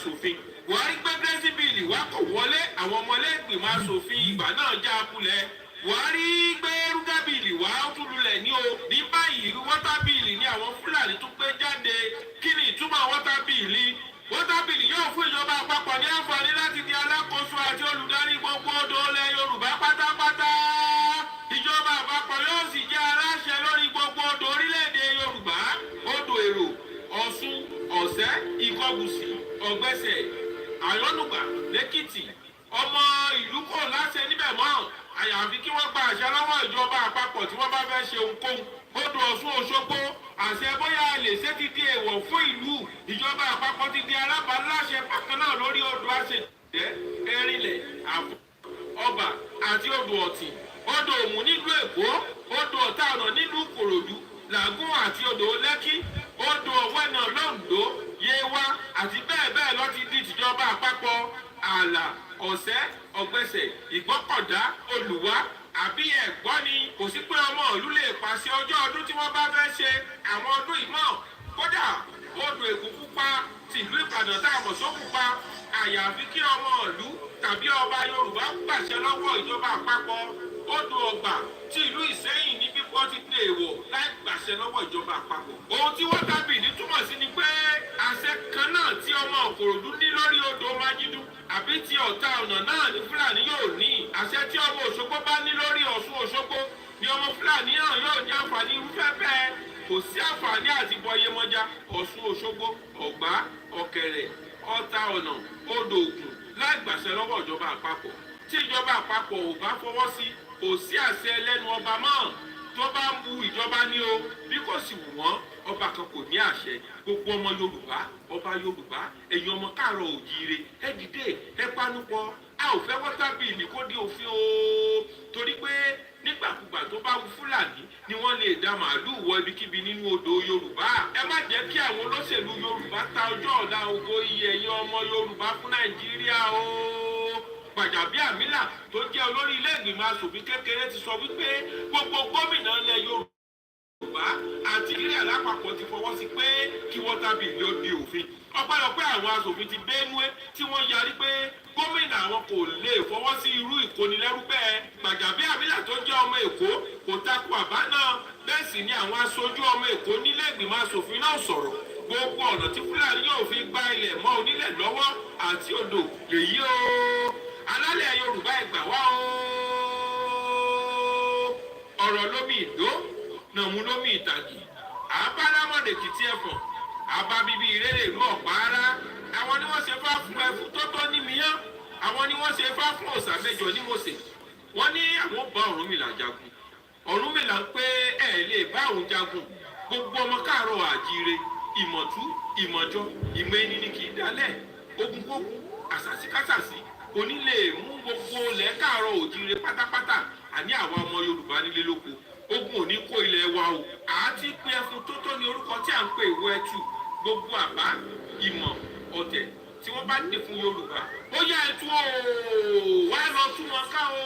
aṣòfin Buhari gbé gẹ́sì bíìlì wá kò wọlé àwọn ọmọlẹ́gbìmọ̀ aṣòfin ìgbà náà já kulẹ̀ Buhari gbé rúgà bíìlì wá ó tún lulẹ̀ ní o ní báyìí wọ́tà bíìlì ní àwọn Fúlàní tún gbé jáde kí ni ìtumọ̀ wọ́tà bíìlì yóò fún ìjọba àpapọ̀ ní àǹfààní láti di alákòóso àti olùdarí gbogbo odò ilẹ̀ Yorùbá pátápátá ìjọba àpapọ̀ yóò sì jẹ́ aláṣẹ lórí gbogbo odò orílẹ̀-èdè Yorùbá odò èrò Ọ̀ṣun Ọ̀sẹ́ Ìkọgùsì Ọ̀gbẹ́sẹ̀ Àyọ̀nùgbà lẹ́kìtì ọmọ ìlú kò láṣẹ níbẹ̀ mọ́ àyàfi kí wọ́n gba àṣẹ lọ́wọ́ ìjọba àpapọ̀ tí wọ́n bá fẹ́ ṣe ohunkóhun odò Ọ̀ṣun Òṣogbo àṣẹ bóyá lè ṣe ti di èèwọ̀ fún ìlú ìjọba àpapọ̀ ti di alábàáláṣẹ bákan náà lórí odò àṣejẹ Erinlẹ̀ Àfọ̀n Ọba àti odò Ọ̀tìn odò Òmù nílùú Èkó odò Ọ̀tà ọ̀nà nílùú Ìkòròdú Làgùn àti odò Lẹ́kì odò Ọ̀wẹ́nà lóńdó Yewa àti bẹ́ẹ̀ bẹ́ẹ̀ lọ ti di tìjọba àpapọ̀ Àlà Ọ̀sẹ́ Ọ̀gbẹ́sẹ̀ Ìgbọ́kọ̀dá Olùwá àbí ẹ̀gbọ́n ni kò sí pé ọmọ ìlú lè pàṣẹ ọjọ́ ọdún tí wọ́n bá fẹ́ ṣe àwọn ọdún ìmọ̀ kódà odò Èkúpupa tìlú Ìbàdàn tá a mọ̀ sókùpa àyàfi kí ọmọ ìlú tàbí ọba Yorùbá gbàṣẹ lọ́wọ́ ìjọba àpapọ̀ odò Ọ̀gbà tí ìlú Ìṣẹ́yìn ní pípọ́ ti dé èèwọ̀ láì gbàṣẹ lọ́wọ́ ìjọba àpapọ̀. Ohun tí wọ́n tábìlì túmọ̀ sí ni pé àṣẹ kan náà tí ọmọ Ìkòròdú ní lórí odò Májídú àbí ti Ọ̀tà ọ̀nà náà ní Fúlàní yóò ní àṣẹ tí ọmọ Òṣogbo bá ní lórí Ọ̀ṣun Òṣogbo ni ọmọ Fúlàní náà yóò ní àǹfààní irúfẹ́ bẹ́ẹ̀ kò sí àǹfààní àti bọ Yemọja Ọ̀ṣun Òṣogbo Ọ̀gbá Ọ̀kẹ̀rẹ̀ Ọ̀tà ọ̀nà odò Ògùn láì gbàṣẹ lọ́wọ́ ìjọba àpapọ̀ tí ìjọba àpapọ̀ ò bá fọwọ́ sí kò sí àṣẹ ẹlẹ́nu ọba mọ́ tó bá ń bu ìjọba ní o bí kò sì wù wọ́n ọba kan kò ní àṣẹ gbogbo ọmọ Yorùbá ọba Yorùbá ẹ̀yin ọmọ káàárọ̀ òjíire ẹ dìde ẹ panupọ̀ a ò fẹ́ wọ́tà bíìlì kó di òfin o torí pé nígbàkúgbà tó bá wù Fúlàní ni wọ́n lè da màálùú wọ ibikíbi nínú odò Yorùbá ẹ má jẹ́ kí àwọn olóṣèlú Yorùbá ta ọjọ́ ọ̀la ògo iye ẹ̀yin ọmọ Yorùbá fún Nàìjíríà o. Gbàjàbíàmílà tó jẹ́ olórí ilé ìgbìmọ̀ aṣòfin kékeré ti sọ wípé gbogbo gómìnà ilẹ̀ Yorùbá àti ìrìn àlápapọ̀ ti fọwọ́ sí pé kí wọ́tà bíìlì ó di òfin ọpẹ́lọpẹ́ àwọn aṣòfin ti Benue tí wọ́n yarí pé gómìnà àwọn kò lè fọwọ́ sí irú ìkónilẹ́rú bẹ́ẹ̀ Gbàjàbíàmílà tó jẹ́ ọmọ Èkó kò takò àbá náà bẹ́ẹ̀ sì ni àwọn aṣojú ọmọ Èkó nílé ìgbìmọ̀ aṣòfin náà sọ̀rọ̀ gbogbo ọ̀nà tí Fúlàní yóò fi gba ilẹ̀ mọ́ onílẹ̀ lọ́wọ́ àti odò lèyí o alálẹ̀ Yorùbá ẹgbà wá o ọ̀rọ̀ lómi ìdó nàmú lómi ìtàgì àbálámọ̀dèkìtì ẹ̀fọ̀n àbábíbí ìrèrè ìlú ọ̀páárá àwọn ni wọ́n ṣe fá fún ẹfun tó tọ́ ní mìíràn àwọn ni wọ́n ṣe fá fún òòṣà mẹ́jọ ní Mósè wọ́n ní àwọn bá Ọ̀rúnmìlà jagun Ọ̀rúnmìlà ń pé ẹ̀ lè bá òun jagun gbogbo ọmọ káàárọ̀ àjíire ìmọ̀tú ìmọ̀jọ ìmọ̀ ẹni ni kì í dálẹ̀ ogunkógun àṣàṣíkásàṣí onílé mú gbogbo ilẹ̀ káàárọ̀ òjíire pátápátá àní àwọn ọmọ Yorùbá nílé lóko ogun ò ní kó ilẹ̀ wa o àti pé ẹfun tó tó ní orúkọ tí à ń pè ìwọ ẹtù gbogbo àbá ìmọ̀ ọ̀tẹ̀ tí wọ́n bá dé fún Yorùbá ó yá ẹtù o wá lọ tún wọn ká o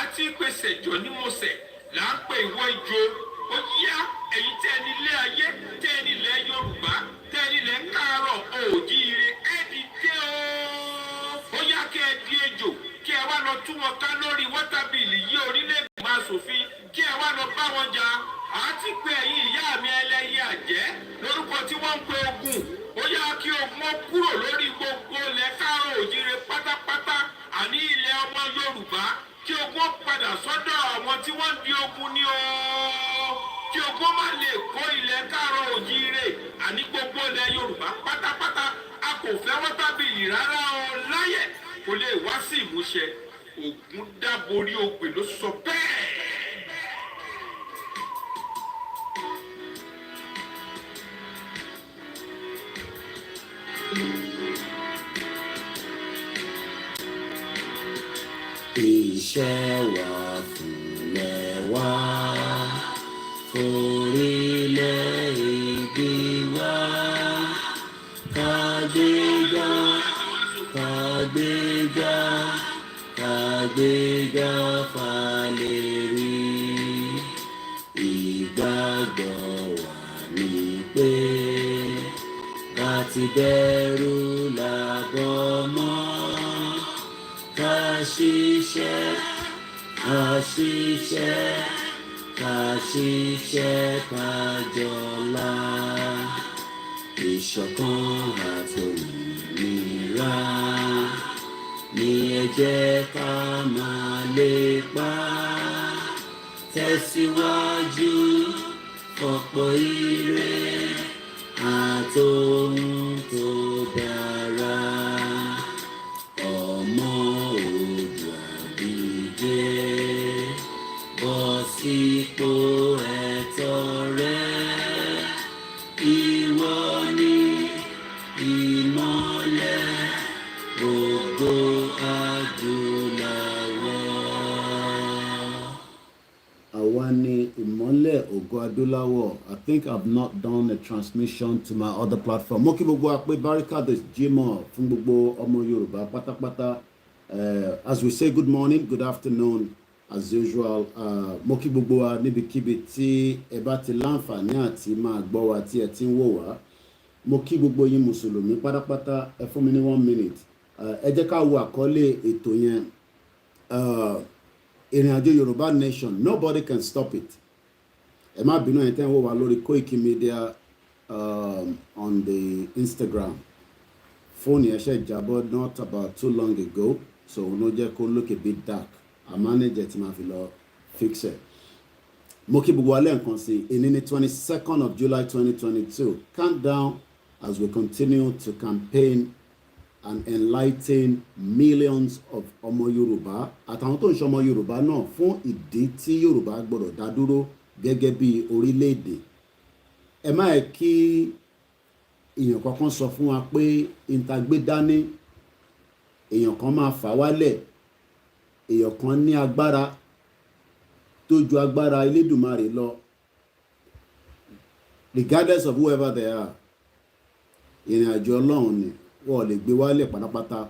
àti pèsè ìjọ ní Mósè là ń pè ìwọ ìjọ ó yá ẹ̀yin tẹ́ ẹni ilé ayé tẹ́ ẹni ilẹ̀ Yorùbá tẹ́ ẹni ilẹ̀ káàárọ̀ òjíire ẹ dìde o ó yá kí ẹ di ejò kí ẹ wá lọ tú wọn ká lórí wọ́tà bíìlì yí orílẹ̀-èdè aṣòfin kí ẹ wá lọ bá wọn jà àti pé ẹ̀yin ìyá mi ẹlẹ́yẹ àjẹ́ lórúkọ tí wọ́n ń pe ogun ó yá kí ogun ó kúrò lórí gbogbo ilẹ̀ káàárọ̀ òjíire pátápátá àní ilẹ̀ ọmọ Yorùbá kí ogun ó padà sọ́dọ̀ àwọn tí wọ́n ń di ogun ní o kí ogun má lè kó ilẹ̀ káàárọ̀ òjíire àní gbogbo ilẹ̀ Yorùbá pátápátá a kò fẹ́ wọ́tà bíìlì rárá o láyẹ̀ kò lè wá sí ìmúṣẹ Ògún dáborí ogbè ló sọ bẹ́ẹ̀. Iṣẹ́ wa fúnlẹ̀ wá orílẹ̀-èdè wa kàgbéga kàgbéga kàgbéga fàlẹ́rí ìgbàgbọ́ wa ní pé ti dẹrù làbọ̀ mọ́ ká ṣiṣẹ́ ká jọlá ìṣọ̀kan àtòmìnira ní ẹ jẹ́ ká máa lépa tẹ̀síwájú ọ̀pọ̀ ire àtòhun tó dára ọmọ Oòduà dìde bọ́ sípò ẹ̀tọ́ rẹ ìwọ ni ìmọ́lẹ̀ ògo adúláwọ̀. Àwa ni ìmọ́lẹ̀ ògo adúláwọ̀. I think I've not done a transmission to my other platform. Mo kí gbogbo wa pé Barika this Jímọ̀ fún gbogbo ọmọ Yorùbá pátápátá. As we say good morning, good afternoon, as usual. Mo kí gbogbo wa níbikíbi tí ẹ bá ti láǹfààní àti máa gbọ́ wa tí ẹ ti ń wò wá. Mo kí gbogbo yín mùsùlùmí pátápátá. Ẹ fún mi ní 1 minute. Ẹ jẹ́ ká wo àkọlé ètò yẹn. Ìrìnàjò Yorùbá Nation, nobody can stop it. Ẹ má bínú ẹ̀ tẹ́ ń wò wá lórí Koiki Media on the Instagram. Phone yẹn ṣe jábọ́ not about too long ago, so no jẹ́ kó look a bit dark. I manage tí máa fi lọ fix it. Mo kí gbogbo wa lẹ́ẹ̀kan sí ìní ní 22nd of July 2022. Countdown as we continue to campaign and enlighten millions of ọmọ Yorùbá àtàwọn tó ń ṣe ọmọ Yorùbá náà fún ìdí tí Yorùbá gbọ́dọ̀ dá dúró gẹ́gẹ́ bí orílẹ̀-èdè. Ẹ má ẹ̀ kí èèyàn kankan sọ fún wa pé ìtagbé dání èèyàn kan máa fà wálẹ̀, èèyàn kan ní agbára tó ju agbára Elédùmarè lọ, regardless of whoever they are. Ìrìnàjò Ọlọ́run ni wọ́n lè gbé wálẹ̀ pátápátá.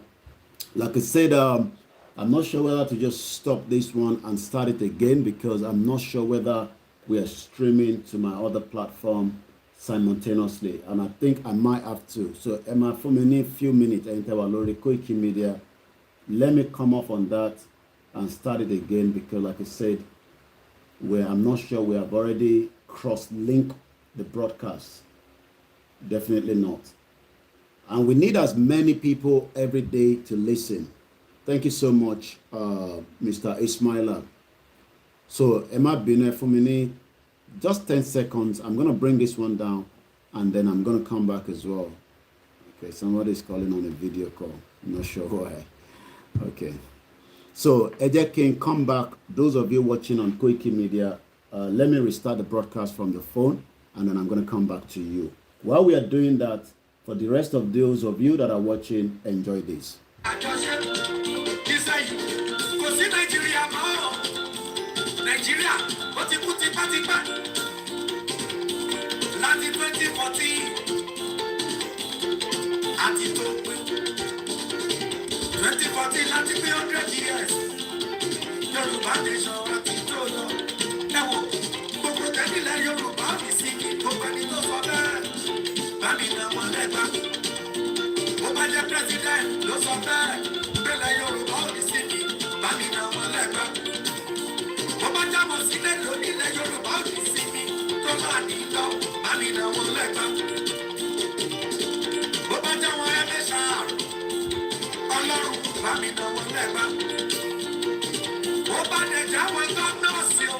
Like I said, I'm not sure whether to just stop this one and start it again because I'm not sure whether we are streaming to my other platform simultaneously, and I think I might have to. So Emma, for me, a few minutes, Koiki Media, let me come off on that and start it again because, like I said, I'm not sure we have already cross-linked the broadcast. Definitely not. And we need as many people every day to listen. Thank you so much, Mr. Ismaila. So, Emma Bine for me, just 10 seconds. I'm going to bring this one down and then I'm going to come back as well. Okay, somebody's calling on a video call. I'm not sure why. Okay. So, Eje can come back. Those of you watching on Koiki Media, let me restart the broadcast from the phone and then I'm going to come back to you. While we are doing that, for the rest of those of you that are watching, enjoy this. Nigeria, but you put it back. Láti 2014, àti tó pé 2014 láti pé 100 years. Yorùbá nation àti tó lọ. Ẹ wo gbogbo tẹ́lẹ̀ Yorùbá mi sí kí gbogbo ẹni tó sọ bẹ́ẹ̀. Bámi náà wọ́n lẹ́gbàá. Ó bá jẹ́ president ló sọ bẹ́ẹ̀. Tẹ́lẹ̀ Yorùbá mi sí kí bámi náà wọ́n lẹ́gbàá. Ọba jábọ̀ sílẹ̀ lónílẹ̀ Yorùbá ò ní sinmi tó máa ní lọ bámi náà wọn lẹ́gbà. Ọba jáwọn ẹlẹ́ṣà Ọlọ́run bámi náà wọn lẹ́gbà. Ọba dẹ̀jà wọn gọ́ọ̀nọ́ọ̀sì o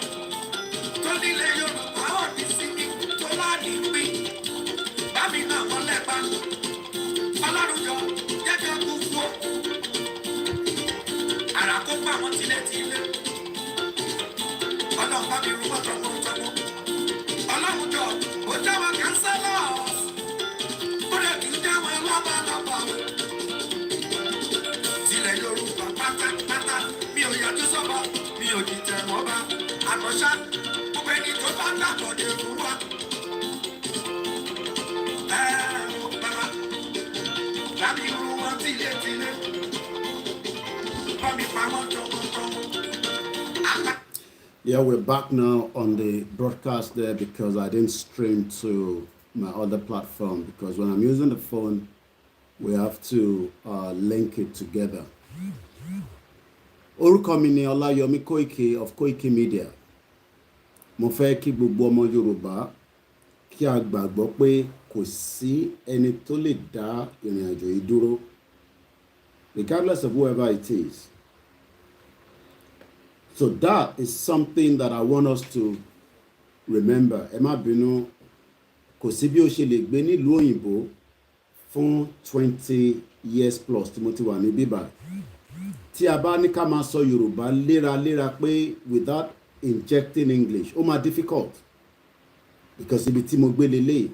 tó nílẹ̀ Yorùbá ò ní sinmi tó máa ní pín bámi náà wọn lẹ́gbà. Ọlọ́run jọ jẹ́jọ́ kú fún o. Àrà kó pa wọn tilẹ̀. Ọlọ́run bá mi rú wọ́n tọmọ. Ọlọ́run jọ, ó jáwọ́ councillors. Ó lè kí ń jáwọ́ lọ́ba. Tilẹ̀ Yorùbá pátápátá, mi ò yàtọ̀ sọ́ba, mi ò dìtẹ̀ mọ́ba. Àkọ́ṣá, gbogbo ẹni tó bá ń dàpọ̀ dé rú wa. Bàbá, bá mi rú wọn tilẹ̀. Bá mi pa wọ́n tọmọ. Yeah, we're back now on the broadcast there because I didn't stream to my other platform, because when I'm using the phone, we have to link it together. Orúkọ mi ni Ọláyọmí Kóìkì of Kóìkì Media. Mo fẹ́ kí gbogbo ọmọ Yorùbá kí a gbàgbọ́ pé kò sí ẹni tó lè dá ìrìn àjò yìí dúró, regardless of whoever it is. So that is something that I want us to remember. Ẹ má bínú, kò sí bí ó ṣe lè gbé nílùú òyìnbó fún 20 years plus tí mo ti wà ní bíbá. Tí a bá ní ká máa sọ Yorùbá léraléra pé without injecting English, ó máa difficult. Because ibi tí mo gbé lélẹ̀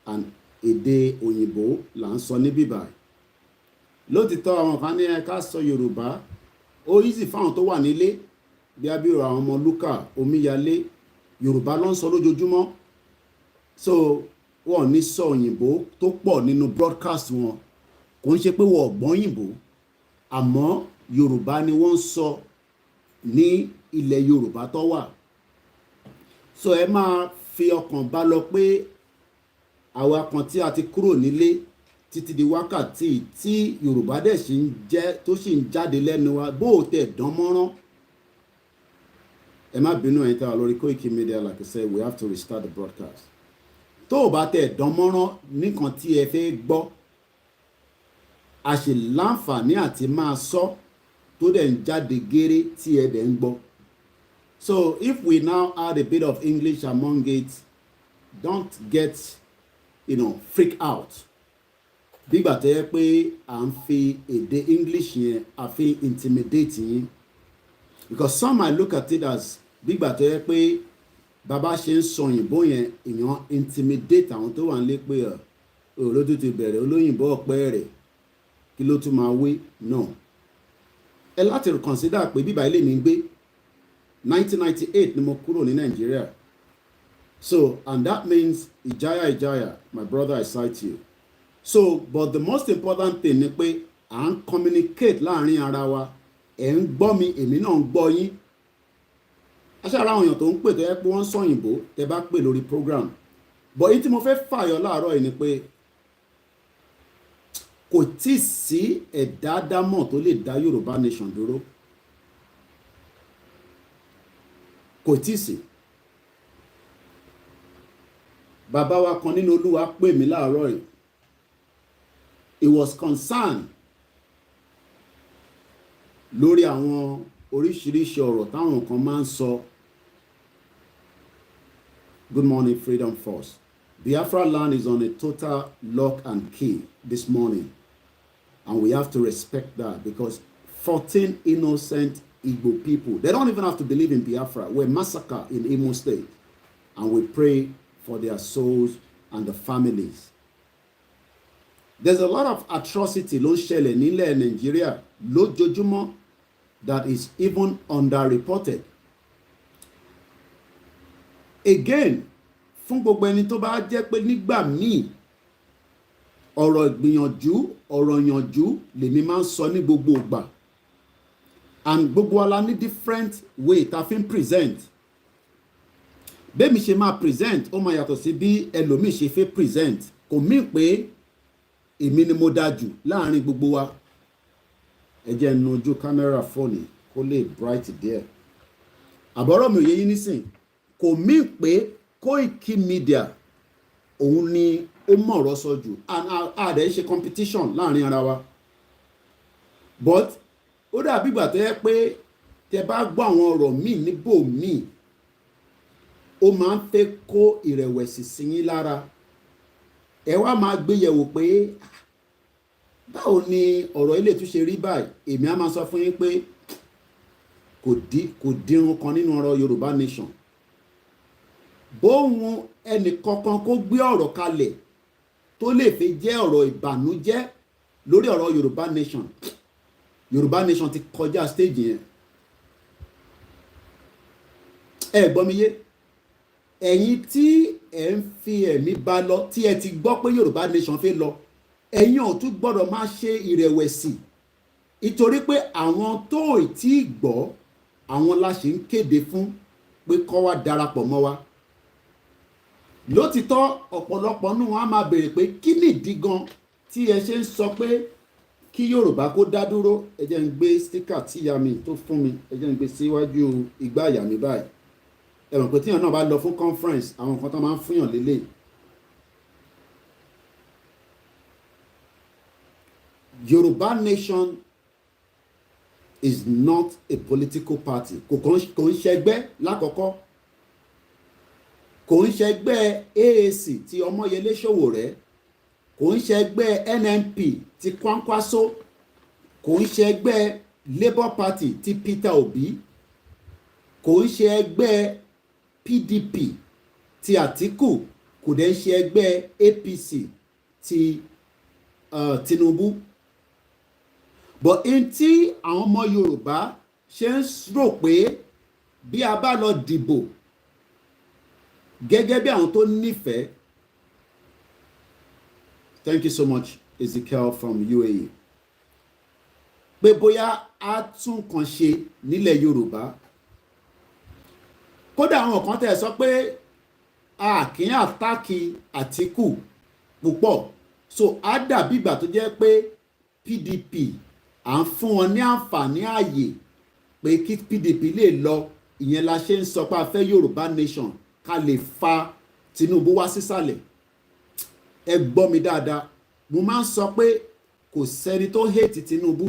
and èdè òyìnbó là ń sọ ní bíbá. Lótìtọ́ àwọn kan ní ẹ ká sọ Yorùbá, ó easy fáwọn tó wà nílé, bí abíro àwọn ọmọ Lúkà, Omíyalé, Yorùbá ló ń sọ lójoojúmọ́. So wọ́n ní sọ òyìnbó tó pọ̀ nínú broadcast wọn. Kò ń ṣe pé wọ́n gbọ́ òyìnbó, àmọ́ Yorùbá ni wọ́n ń sọ ní ilẹ̀ Yorùbá tó wà. So ẹ máa fi ọkàn bá lọ pé àwa kan tí a ti kúrò nílé títí di wákàtí tí Yorùbá dẹ̀ sì ń jẹ́ tó sì ń jáde lẹ́nu wa bó o tẹ̀ dán mọ́rán. Ẹ má bínú ẹ̀yin tá a lórí Koiki Media, like I said, we have to restart the broadcast. Tó o bá tẹ̀ dán mọ́rán nìkan tí ẹ fẹ́ gbọ́, a ṣe láǹfààní àti máa sọ tó dẹ̀ ń jáde géré tí ẹ dẹ̀ ń gbọ́. So if we now add a bit of English among it, don't get, freak out. Bígbà tó yẹ pé à ń fi èdè English yẹn a fi intimidate yín. Because some might look at it as bígbà tó yẹ pé bàbá ṣe ń sọ òyìnbó yẹn èèyàn intimidate àwọn tó wà nílé pé olódù ti bẹ̀rẹ̀ olóyìnbó ọ̀pẹ́ rẹ̀ kí ló tún máa wé. No. Ẹ láti consider pé bíbá ilé mi ń gbé 1998 ni mo kúrò ní Nigeria. So, and that means Ijaya, my brother, I cite you. So, but the most important thing ni pé à ń communicate láàrin ara wa. Ẹ ń gbọ́ mi, èmi náà ń gbọ́ yín. Aṣáára àwọn èèyàn tó ń pè tó yẹ pé wọ́n ń sọ òyìnbó tẹ bá pè lórí program. But èyí tí mo fẹ́ fàyọ láàárọ̀ yìí ni pé kò tí sí ẹ̀dá dámọ̀ tó lè dá Yorùbá nation dúró. Kò tí sí. Bàbá wa kan nínú Olúwa pè mí láàárọ̀ yìí. He was concerned lórí àwọn oríṣiríṣi ọ̀rọ̀ táwọn kan máa ń sọ. Good morning, Freedom Force. Biafra land is on a total lock and key this morning. And we have to respect that because 14 innocent Igbo people, they don't even have to believe in Biafra, were massacred in Imo State. And we pray for their souls and the families. There's a lot of atrocity ló ń ṣẹlẹ̀ nílẹ̀ Nigeria lójoojúmọ́ that is even underreported. Again, fún gbogbo ẹni tó bá jẹ́ pé nígbà míì ọ̀rọ̀ ìgbìyànjú ọ̀rọ̀ ìyànjú lèmi máa ń sọ ní gbogbo ìgbà. And gbogbo wa la ní different way ta fi ń present. Bẹ́ẹ̀mi ṣe máa present ó máa yàtọ̀ sí bí ẹlòmíì ṣe fẹ́ present. Kò mí pé èmi ni mo dájú láàrin gbogbo wa. Ẹ jẹ́ nu ojú kámẹ́rà fóònù kó lè bright díẹ̀. Àbọ̀rọ̀ mi ò yé yín nísìn. Kò mí pé Koiki Media òun ni ó mọ̀rọ̀ sọ jù and àdẹ̀ ṣe competition láàrin ara wa. But ó dàbí ìgbà tó yẹ pé tẹ bá gbọ́ àwọn ọ̀rọ̀ míì níbò míì ó máa ń fẹ́ kó ìrẹ̀wẹ̀sì sí yín lára. Ẹ wá máa gbé yẹ̀wò pé báwo ni ọ̀rọ̀ ilé tún ṣe rí báyìí. Èmi á máa sọ fún yín pé kò dírun kan nínú ọ̀rọ̀ Yorùbá nation. Bóhun ẹnì kankan kó gbé ọ̀rọ̀ kalẹ̀ tó lè fi jẹ́ ọ̀rọ̀ ìbànújẹ́ lórí ọ̀rọ̀ Yorùbá nation. Yorùbá nation ti kọjá stage yẹn. Ẹ gbọ́ mi yé. Ẹ̀yin tí ẹ ń fi ẹ̀mí bá lọ tí ẹ ti gbọ́ pé Yorùbá nation fẹ́ lọ, ẹ̀yin ò tún gbọ́dọ̀ máa ṣe ìrẹ̀wẹ̀sì nítorí pé àwọn tó ì tí gbọ́ àwọn la ṣe ń kéde fún pé kó wá darapọ̀ mọ́ wa. lótìtọ́ ọ̀pọ̀lọpọ̀ nù wọn á máa béèrè pé kí nìdí gan tí ẹ ṣe ń sọ pé kí Yorùbá kó dá dúró. Ẹ jẹ́ ń gbé stíkà tí ìyá mi tó fún mi, ẹ jẹ́ ń gbé síwájú igbá ìyá mi báyìí. Ẹ mọ̀ pé tíyàn náà bá lọ fún conference àwọn nǹkan tó máa ń fúnyàn lélẹ̀. Yoruba nation is not a political party. Kò ń ṣẹgbẹ́ lákọ̀ọ́kọ́. Kò ń ṣẹgbẹ́ AAC ti Ọmọyẹlé Sowore. Kò ń ṣẹgbẹ́ NNP ti Kwankwaso. Kò ń ṣẹgbẹ́ Labour Party ti Peter Obi. Kò ń ṣe ẹgbẹ́ PDP ti Atiku. Kò dẹ̀ ń ṣe ẹgbẹ́ APC ti Tinubu. But in tí àwọn ọmọ Yorùbá ṣe ń rò pé bí a bá lọ dìbò gẹ́gẹ́ bí àwọn tó nífẹ̀ẹ́. Thank you so much, Ezekiel from UAE. Pé bóyá a tún kan ṣe nílẹ̀ Yorùbá. Kódà àwọn kan tẹ̀ sọ pé a kì í àtàkì Àtíkù púpọ̀. So á dàbí ìgbà tó jẹ́ pé PDP à ń fún wọn ní àǹfààní ààyè pé kí PDP lè lọ. Ìyẹn la ṣe ń sọ pé a fẹ́ Yorùbá nation ká lè fa Tinubu wá sísàlẹ̀. Ẹ gbọ́ mi dáadáa, mo máa ń sọ pé kò sẹ́ni tó hate Tinubu,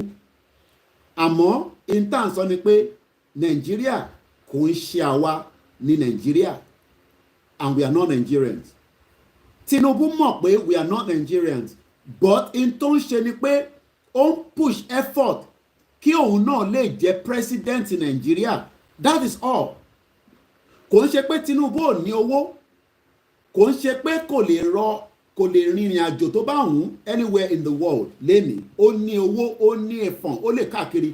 àmọ́ intan sọ ni pé Nàìjíríà kò ń ṣe àwa ní Nàìjíríà, and we are not Nigerians. Tinubu mọ̀ pé we are not Nigerians, but in tó ń ṣe ni pé ó ń push effort kí òun náà lè jẹ́ president Nàìjíríà. That is all. Kò ń ṣe pé Tinubu ò ní owó, kò ń ṣe pé kò lè rìnrìn àjò tó bá wùn anywhere in the world lénìí. Ó ní owó, ó ní ẹ̀fọ̀n, ó lè káàkiri.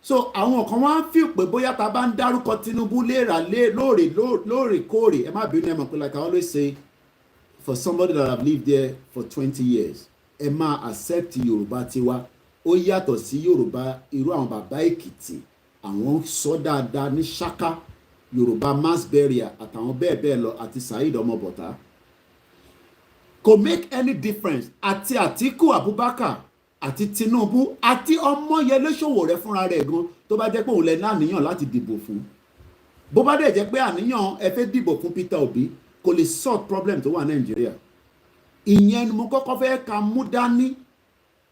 So àwọn kan wá ń feel pé bóyá ta bá ń dárúkọ Tinubu lóòrèkóòrè. Ẹ má bínú, ẹ mọ̀ pé like I always say, for somebody that have lived there for 20 years, ẹ máa accept Yorùbá tiwa. Ó yàtọ̀ sí Yorùbá irú àwọn bàbá Èkìtì, àwọn sọ dáadáa ní Ṣáká, Yorùbá mass burial àtàwọn bẹ́ẹ̀ bẹ́ẹ̀ lọ, àti Saheed Ọmọbọ̀tá. Kò make any difference. Àti Àtíkù Abubakar àti Tinubu àti Ọmọyẹlé Sowore fúnra rẹ̀ gan, tó bá jẹ́ pé òun lẹ ní àníyàn láti dìbò fún, bó bá dẹ̀ jẹ́ pé àníyàn ẹ fẹ́ dìbò fún Peter Obi, kò lè solve problem tó wà Nàìjíríà. Ìyẹn ni mo kọ́kọ́ fẹ́ ká mú dání,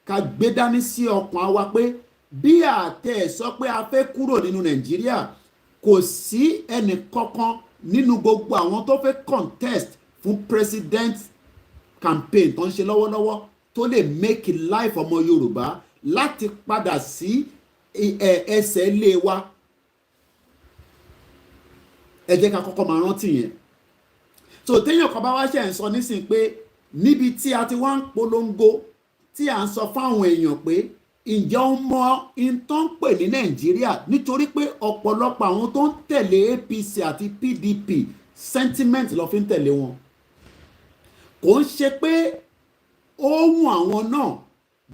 ká gbé dání sí ọkàn wa pé bí àtẹ sọ pé a fẹ́ kúrò nínú Nàìjíríà, kò sí ẹnì kankan nínú gbogbo àwọn tó fẹ́ contest fún president campaign tó ń ṣe lọ́wọ́lọ́wọ́ tó lè make life ọmọ Yorùbá láti padà sí ẹsẹ̀ ilé wa. Ẹ jẹ́ ká kọ́kọ́ máa rántí yẹn. So téèyàn kan bá wá ṣe ń sọ nísìnyí pé níbi tí a ti wá ń polongo tí à ń sọ fáwọn èèyàn pé ǹjẹ́ ó mọ in tó ń pè ní Nàìjíríà, nítorí pé ọ̀pọ̀lọpọ̀ àwọn tó ń tẹ̀lé APC àti PDP sentiment ló fi ń tẹ̀lé wọn. Kò ń ṣe pé ó wù àwọn náà,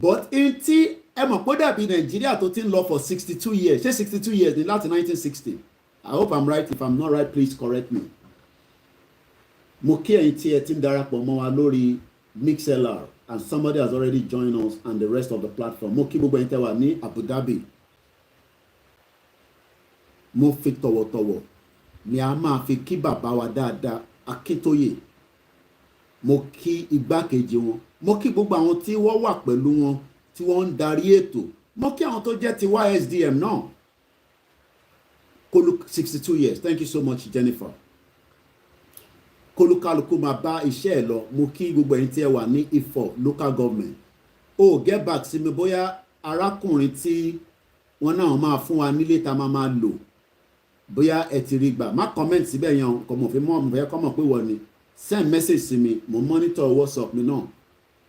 but in tí ẹ mọ̀ pé dàbí Nàìjíríà tó ti ń lọ for 62 years. Ṣé 62 years ni láti 1960? I hope I'm right. If I'm not right, please correct me. Mo kí ẹ̀yin tí ẹ ti ń darapọ̀ mọ́ wa lórí MixLR, and somebody has already joined us and the rest of the platform. Mo kí gbogbo ẹ̀yin tẹ́ wà ní Abu Dhabi. Mo fi tọ̀wọ̀tọ̀wọ̀ ni a máa fi kí bàbá wa dáadáa Akíntóyè. Mo kí igbákejì wọn. Mo kí gbogbo àwọn tí wọ́n wà pẹ̀lú wọn tí wọ́n ń darí ètò. Mo kí àwọn tó jẹ́ ti YSDM náà. Kolu 62 years. Thank you so much, Jennifer. Kólúkálukú máa bá iṣẹ́ ẹ̀ lọ. Mo kí gbogbo ẹ̀yin tí ẹ wà ní Ifọ̀ local government. Get back sí mi bóyá arákùnrin tí wọ́n náà máa fún wa nílé tá máa lò, bóyá ẹ ti rí gbà. Má comment síbẹ̀ yẹn, kò mọ̀ fi mọ́ ọmọ fẹ́ kọ́ mọ̀ pé wọ́n ni. Send message sí mi, mo monitor WhatsApp mi náà.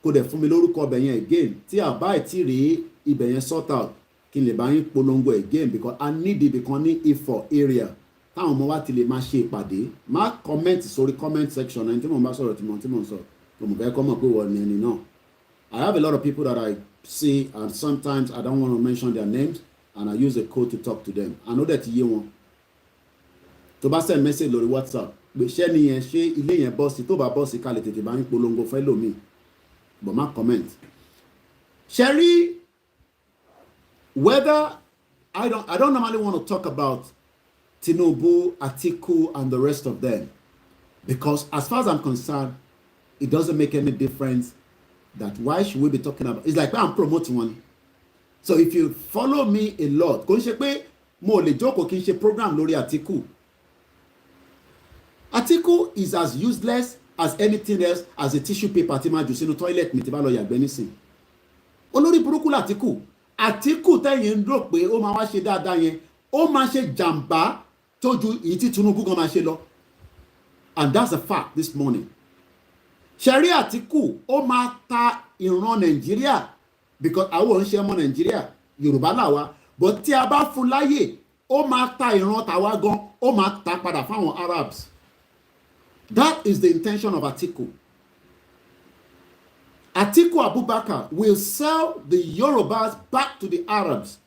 Kò dẹ̀ fún mi lórúkọ ọbẹ̀ yẹn again. Tí a bá ti rí ibẹ̀ yẹn sort out, kí n lè bá yín polongo again, because I need ibì kan ní Ifọ̀ area táwọn ọmọ wa ti lè máa ṣe ìpàdé. Má comment sórí comment section ẹni tí mo bá sọ̀rọ̀ tí mo ń sọ, kò mọ̀ fẹ́ kọ́ mọ̀ pé wọ́n ni ẹni náà. I have a lot of people that I see, and sometimes I don't want to mention their names, and I use a code to talk to them. I know that yé wọn. Tó bá send message lórí WhatsApp, gbèsè nìyẹn ṣé ilé yẹn bọ́ sí tó bá bọ́ sí ká lè tètè bá ń polongo fẹ́ lómi but má comment. Sherry, whether I don't normally want to talk about Tinubu, Atiku, and the rest of them because as far as I'm concerned, it doesn't make any difference. That why should we be talking about? It's like I'm promoting one. So if you follow me a lot, kò ń ṣe pé mo lè jókòó kí n ṣe program lórí Atiku. Atiku is as useless as anything else as a tissue paper tí máa jù sínú toilet mi tí bá lọ yàgbẹ́ nísìn. Olórí burúkú l'Atiku. Atiku tẹ́yìn ń rò pé ó máa wá ṣe dáadáa yẹn ó máa ṣe jàǹbá tó ju èyí tí Tinubu gan máa ṣe lọ. And that's a fact this morning. Ṣẹ̀rí Atiku ó máa ta ìran Nàìjíríà because àwọn ò ń ṣe ọmọ Nàìjíríà Yorùbá làwa but tí a bá fún láyè ó máa ta ìran tàwa gan ó máa ta padà fáwọn Arabs. That is the intention of Atiku. Atiku Abubakar will sell the Yorubas back to the Arabs.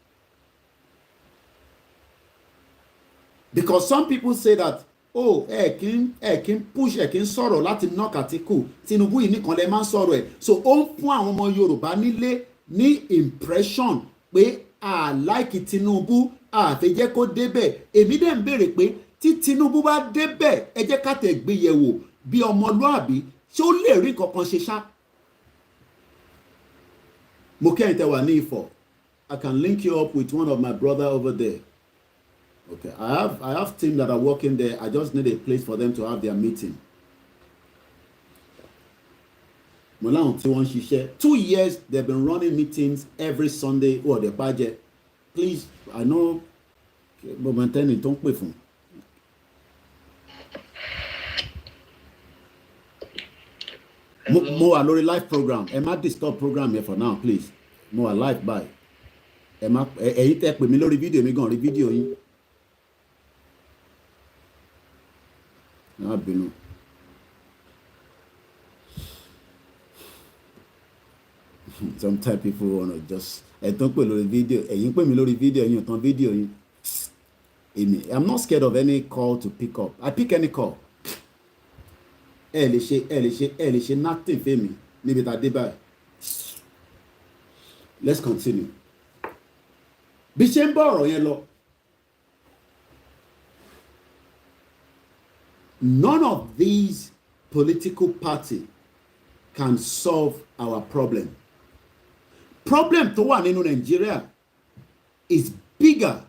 Because some people say that, oh, ẹ kì í push, ẹ kì í sọ̀rọ̀ láti knock Atiku. Tinubu yìí nìkan lè máa ń sọ̀rọ̀ ẹ̀. So ó ń fún àwọn ọmọ Yorùbá nílé ní impression pé like Tinubu, fẹ́ jẹ́ kó débẹ̀. Èmi dẹ̀ ń béèrè pé tí Tinubu bá débẹ̀ ẹ jẹ́ ká tẹ̀ gbé yẹ̀wò bí ọmọlúàbí ṣé ó lè rí kankan ṣe ṣá. Mo kẹ́yìn tẹ́ wà ní Ifọ̀. I can link you up with one of my brother over there. Okay, I have team that are working there. I just need a place for them to have their meeting. Mo láwọn tí wọ́n ń ṣiṣẹ́ 2 years they've been running meetings every Sunday. Oh, the budget. Please, I know momentarily tó ń pè fún. Mo wà lórí live program. Ẹ má disturb program here for now, please. Mo wà live by. Ẹ má ẹ̀yin tẹ́ pè mí lórí fídíò mi gan rí fídíò yín. Má bínú. Sometimes people wanna just ẹ tán pè lórí fídíò ẹ̀yin pè mí lórí fídíò yín tán fídíò yín. I'm not scared of any call to pick up. I pick any call. Ẹ lè ṣe nothing fẹ́mi níbi tá a dé báyìí. Let's continue. Bí ṣe ń bọ̀ ọ̀rọ̀ yẹn lọ. None of these political parties can solve our problem. Problem tó wà nínú Nigeria is bigger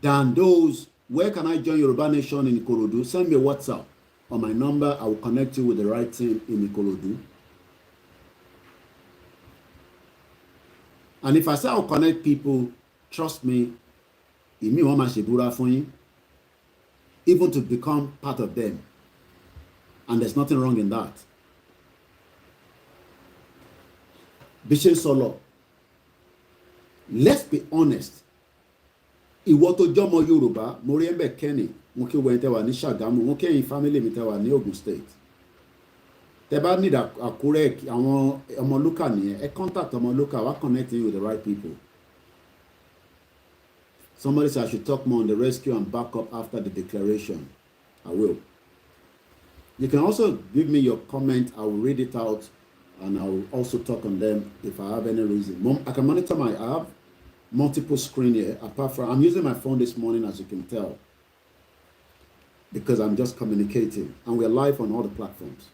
than those. Where can I join Yoruba Nation in Ikorodu? Send me a WhatsApp on my number. I will connect you with the right team in Ikorodu. And if I say I'll connect people, trust me, èmi wọ́n máa ṣèbúra fún yín, even to become part of them. And there's nothing wrong in that. Bishop Solo, let's be honest. Ìwọ tó jọmọ Yorùbá, mo rí ẹ̀bẹ̀ Kenny, mo kí wọ́n tẹ́ wà ní Ṣàgámù, mo kẹ́yìn family mi tẹ́ wà ní Ogun State. Tẹ́ bá need Àkúrẹ́ àwọn Ọmọlúkà nìyẹn, ẹ contact Ọmọlúkà, wá connect you with the right people. Somebody said I should talk more on the rescue and backup after the declaration. I will. You can also give me your comment. I will read it out and I will also talk on them if I have any reason. I can monitor I have multiple screen here. Apart from, I'm using my phone this morning, as you can tell, because I'm just communicating. And we're live on all the platforms.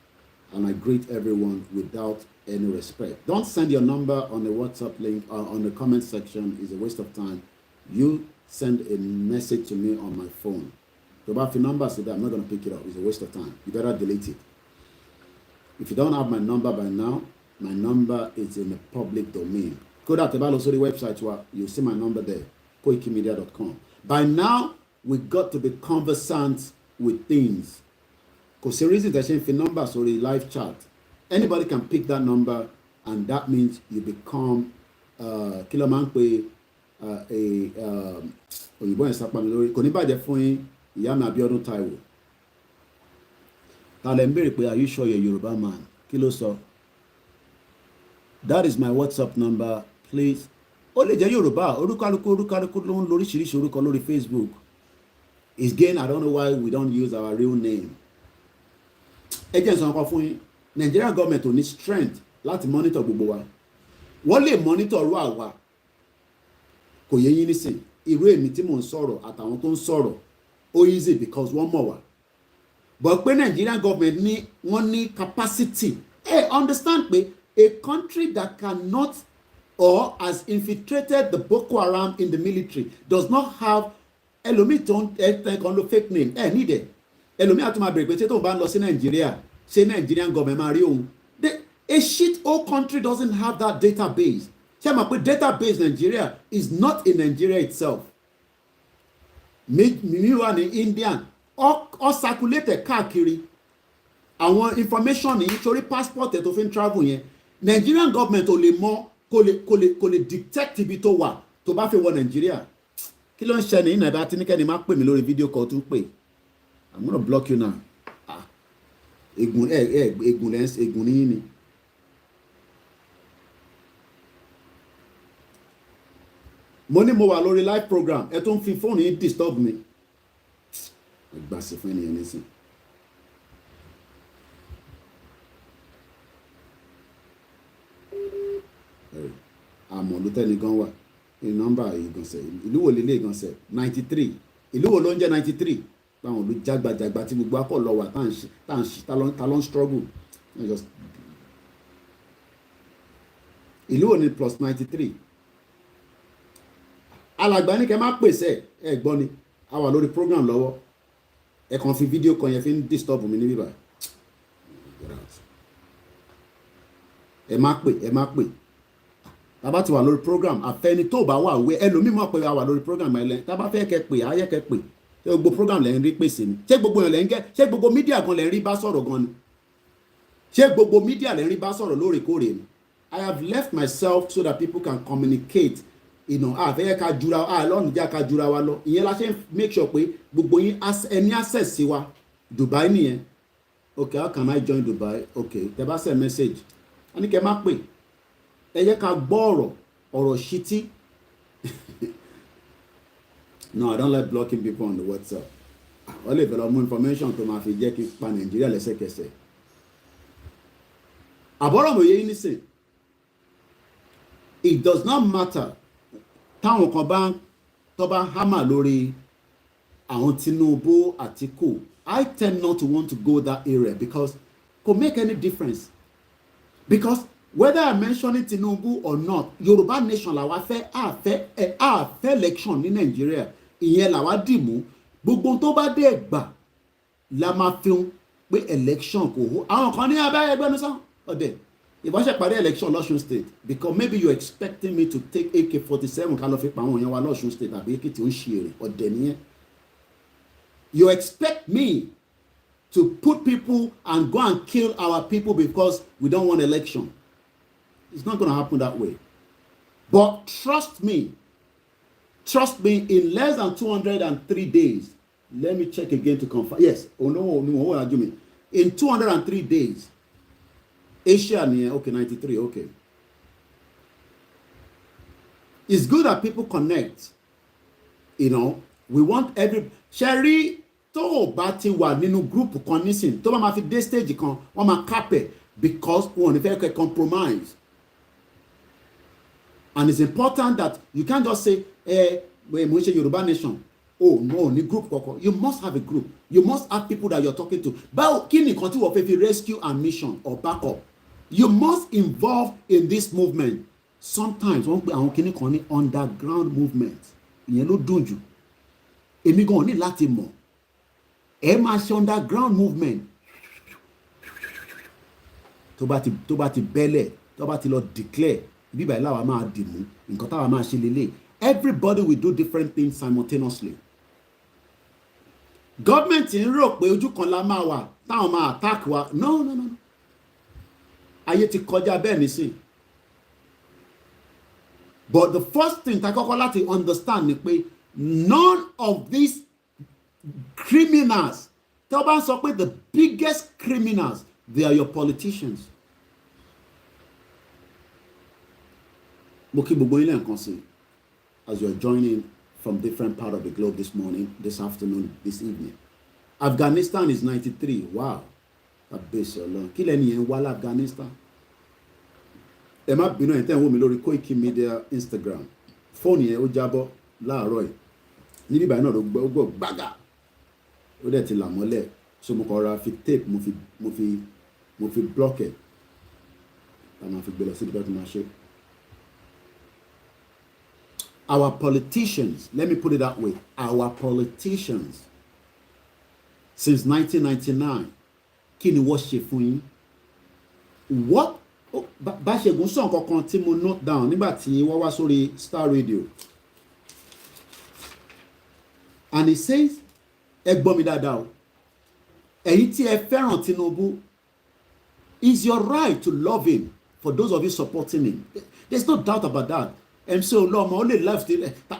And I greet everyone without any respect. Don't send your number on the WhatsApp link or on the comment section. It's a waste of time. You send a message to me on my phone. So about your number, I'm not going to pick it up. It's a waste of time. You better delete it. If you don't have my number by now, my number is in the public domain. Go to the website where you'll see my number there, koikimedia.com. By now, we got to be conversant with things. Because the reason they're saying numbers or a live chat, anybody can pick that number, and that means you become Kilomankwe, òyìnbó yẹn sápá mi lórí kò ní bàjẹ́ fún yín ìyá mi Abíọ́dún Táíwò tàlẹ́ ń béèrè pé are you sure you're a Yoruba man kí ló sọ that is my WhatsApp number please ó lè jẹ́ Yorùbá orúkálukú ló ń lóríṣiríṣi orúkọ lórí Facebook Again, I don't know why we don't use our real name. Agents on fún Nigerian government ò ní strength láti monitor gbogbo wa. Wọ́n lè monitor ru àwa. Kò yé yín nísìn. Irú èmi tí mò ń sọ̀rọ̀ àtàwọn tó ń sọ̀rọ̀ ó easy because wọ́n mọ̀ wá. But pé Nigerian government ní wọ́n ní capacity. Hey, understand pé a country that cannot or has infiltrated the Boko Haram in the military does not have ẹlòmíì tó ń kan lo fake name need it. Ẹlòmíì àti máa bèrè pé ṣé tó bá ń lọ sí Nàìjíríà ṣé Nigerian government máa rí òun. A shit old country doesn't have that database. Ṣé àmọ́ pé database Nigeria is not in Nigeria itself. Mi wà ní Indian or circulated káàkiri àwọn information yìí torí passport ẹ̀ tó fi ń travel yẹn Nigerian government ò lè mọ kò lè detect ibi tó wà tó bá fi wọ Nigeria. Kí ló ń ṣe ní ìnàdá tí níkẹ́ni máa pè mí lórí fídíò kan tún pè I'm gonna block you now. Ègùn ní yín ni. Mo ní mo wà lórí live program ẹ tó ń fi fóònù yín disturb mi. Gbà sí fún ènìyàn nísìn. Àmọ́ ló tẹ́ni gan wà ní nọ́mbà ìgbọ̀nsẹ̀ ìlú wo lélẹ̀ ìgbọ̀nsẹ̀ 93 ìlú wo ló ń jẹ́ 93 báwọn ló jágbajàgba tí gbogbo akọ̀ lọ wà tá ló ń struggle ìlú wo ni plus 93 alàgbà ní kẹ́ má pèsè ẹ gbọ́ ni a wà lórí program lọ́wọ́ ẹ kàn fi fídíò kan yẹn fi ń disturb mi ní bíbá ẹ má pè tábà ti wà lórí program àfẹni tó bá wà wẹ ẹlòmíì mọ̀ pé a wà lórí program ẹ lẹ tábà fẹ́ kẹ́ pè ayé kẹ́ pè ṣé gbogbo program lẹ ń rí pèsè ni ṣé gbogbo yẹn lẹ ń gẹ ṣé gbogbo mídíà gan lẹ ń rí bá sọ̀rọ̀ gan ni ṣé gbogbo mídíà lẹ ń rí bá sọ̀rọ̀ lóòrèkóòrè ni I have left myself so that people can communicate àfẹ́yẹ́ ká jura lọ́nà jẹ́ ká jura wa lọ ìyẹn la ṣe ń make sure pé gbogbo yín ẹni access sí wa Dubai nìyẹn okay how can I join Dubai okay tẹ bá send message a ní kẹ́ má pè ẹ yẹ ká gbọ́ ọ̀rọ̀ ṣítí no I don't like blocking people on the WhatsApp wọ́n lè fẹ́ lọ mú information tó máa fi jẹ́ kí pa Nàìjíríà lẹ́sẹ̀kẹsẹ̀ àbọ̀rọ̀ mọ̀ yẹ nísìn it does not matter táwọn kan tó bá hámà lórí àwọn Tinubu Àtíkù I tend not to want to go that area because could make any difference because whether I'm mentioning Tinubu or not Yoruba nation làwa fẹ́ àfẹ́ election ní Nàìjíríà ìyẹn làwa dìmú gbogbo tó bá dé gbà la máa fi hàn pé election kò hó àwọn kan ní abẹ́ ẹgbẹ́ ní sàn ọ̀dẹ̀ ìbáṣẹ parí election lọ́ṣun state because maybe you're expecting me to take AK-47 ká lọ fi pa àwọn èèyàn wa lọ́ṣun state àbí Èkìtì ó ń ṣe èrè ọ̀dẹ̀ nìyẹn you expect me to put people and go and kill our people because we don't want election. It's not going to happen that way. But trust me, in less than 203 days, let me check again to confirm. Yes, in 203 days, Asia, okay, 93, okay. It's good that people connect. We want Sherry, tó bá ti wà nínú group kan nísìn, tó bá máa fi dé stage kan, wọ́n máa capẹ̀ because wọ́n ní fẹ́ kẹ́ compromise. And it's important that you can't just say, mo ṣe Yoruba nation. Oh no, ní group kọ̀ọ̀kan. You must have a group. You must have people that you're talking to. Báwo kí ni nǹkan tí wọ́n fẹ́ fi rescue and mission or backup? You must involve in this movement. Sometimes wọ́n pe àwọn kíní kan ní underground movement. Ìyẹn ló dùn jù. Èmi gan ní láti mọ̀. Ẹ máa ṣe underground movement. Tó bá ti bẹ́lẹ̀, tó bá ti lọ declare. Bíbá ìlàwà máa dìmú nǹkan táwa máa ṣe lélẹ̀ everybody will do different things simultaneously. Government ń rò pé ojú kan la máa wà táwọn máa attack wa no ayé ti kọjá bẹ́ẹ̀ nísìn. But the first thing ta kọ́kọ́ láti understand ni pé none of these criminals tó bá ń sọ pé the biggest criminals they are your politicians. Mo kí gbogbo ilé nǹkan sí as you are joining from different part of the globe this morning, this afternoon, this evening. Afghanistan is 93. Wow. Abese Ọlọ́run. Kí lẹ́ni yẹn wá Afghanistan? Ẹ má bínú ẹ̀ tẹ́ ń wò mí lórí Koiki Media Instagram. Fóònù yẹn ó jábọ́ láàárọ̀ yìí. Níbí báyìí náà ló gbọ́ gbága. Ó dẹ̀ ti là mọ́lẹ̀. So mo kọ́ ra fi tape mo fi block ẹ̀. A máa fi gbé lọ sí ibi tó ti máa ṣe. Our politicians, let me put it that way, our politicians since 1999, kí ni wọ́n ṣe fún yín? What? Bá Ṣẹ́gun sọ nǹkan kan tí mo note down nígbà tí wọ́n wá sórí Star Radio. And he says, ẹ gbọ́ mi dáadáa o, ẹ̀yin tí ẹ fẹ́ràn Tinubu, it's your right to love him for those of you supporting him. There's no doubt about that. MC Olúọmọ ó lè left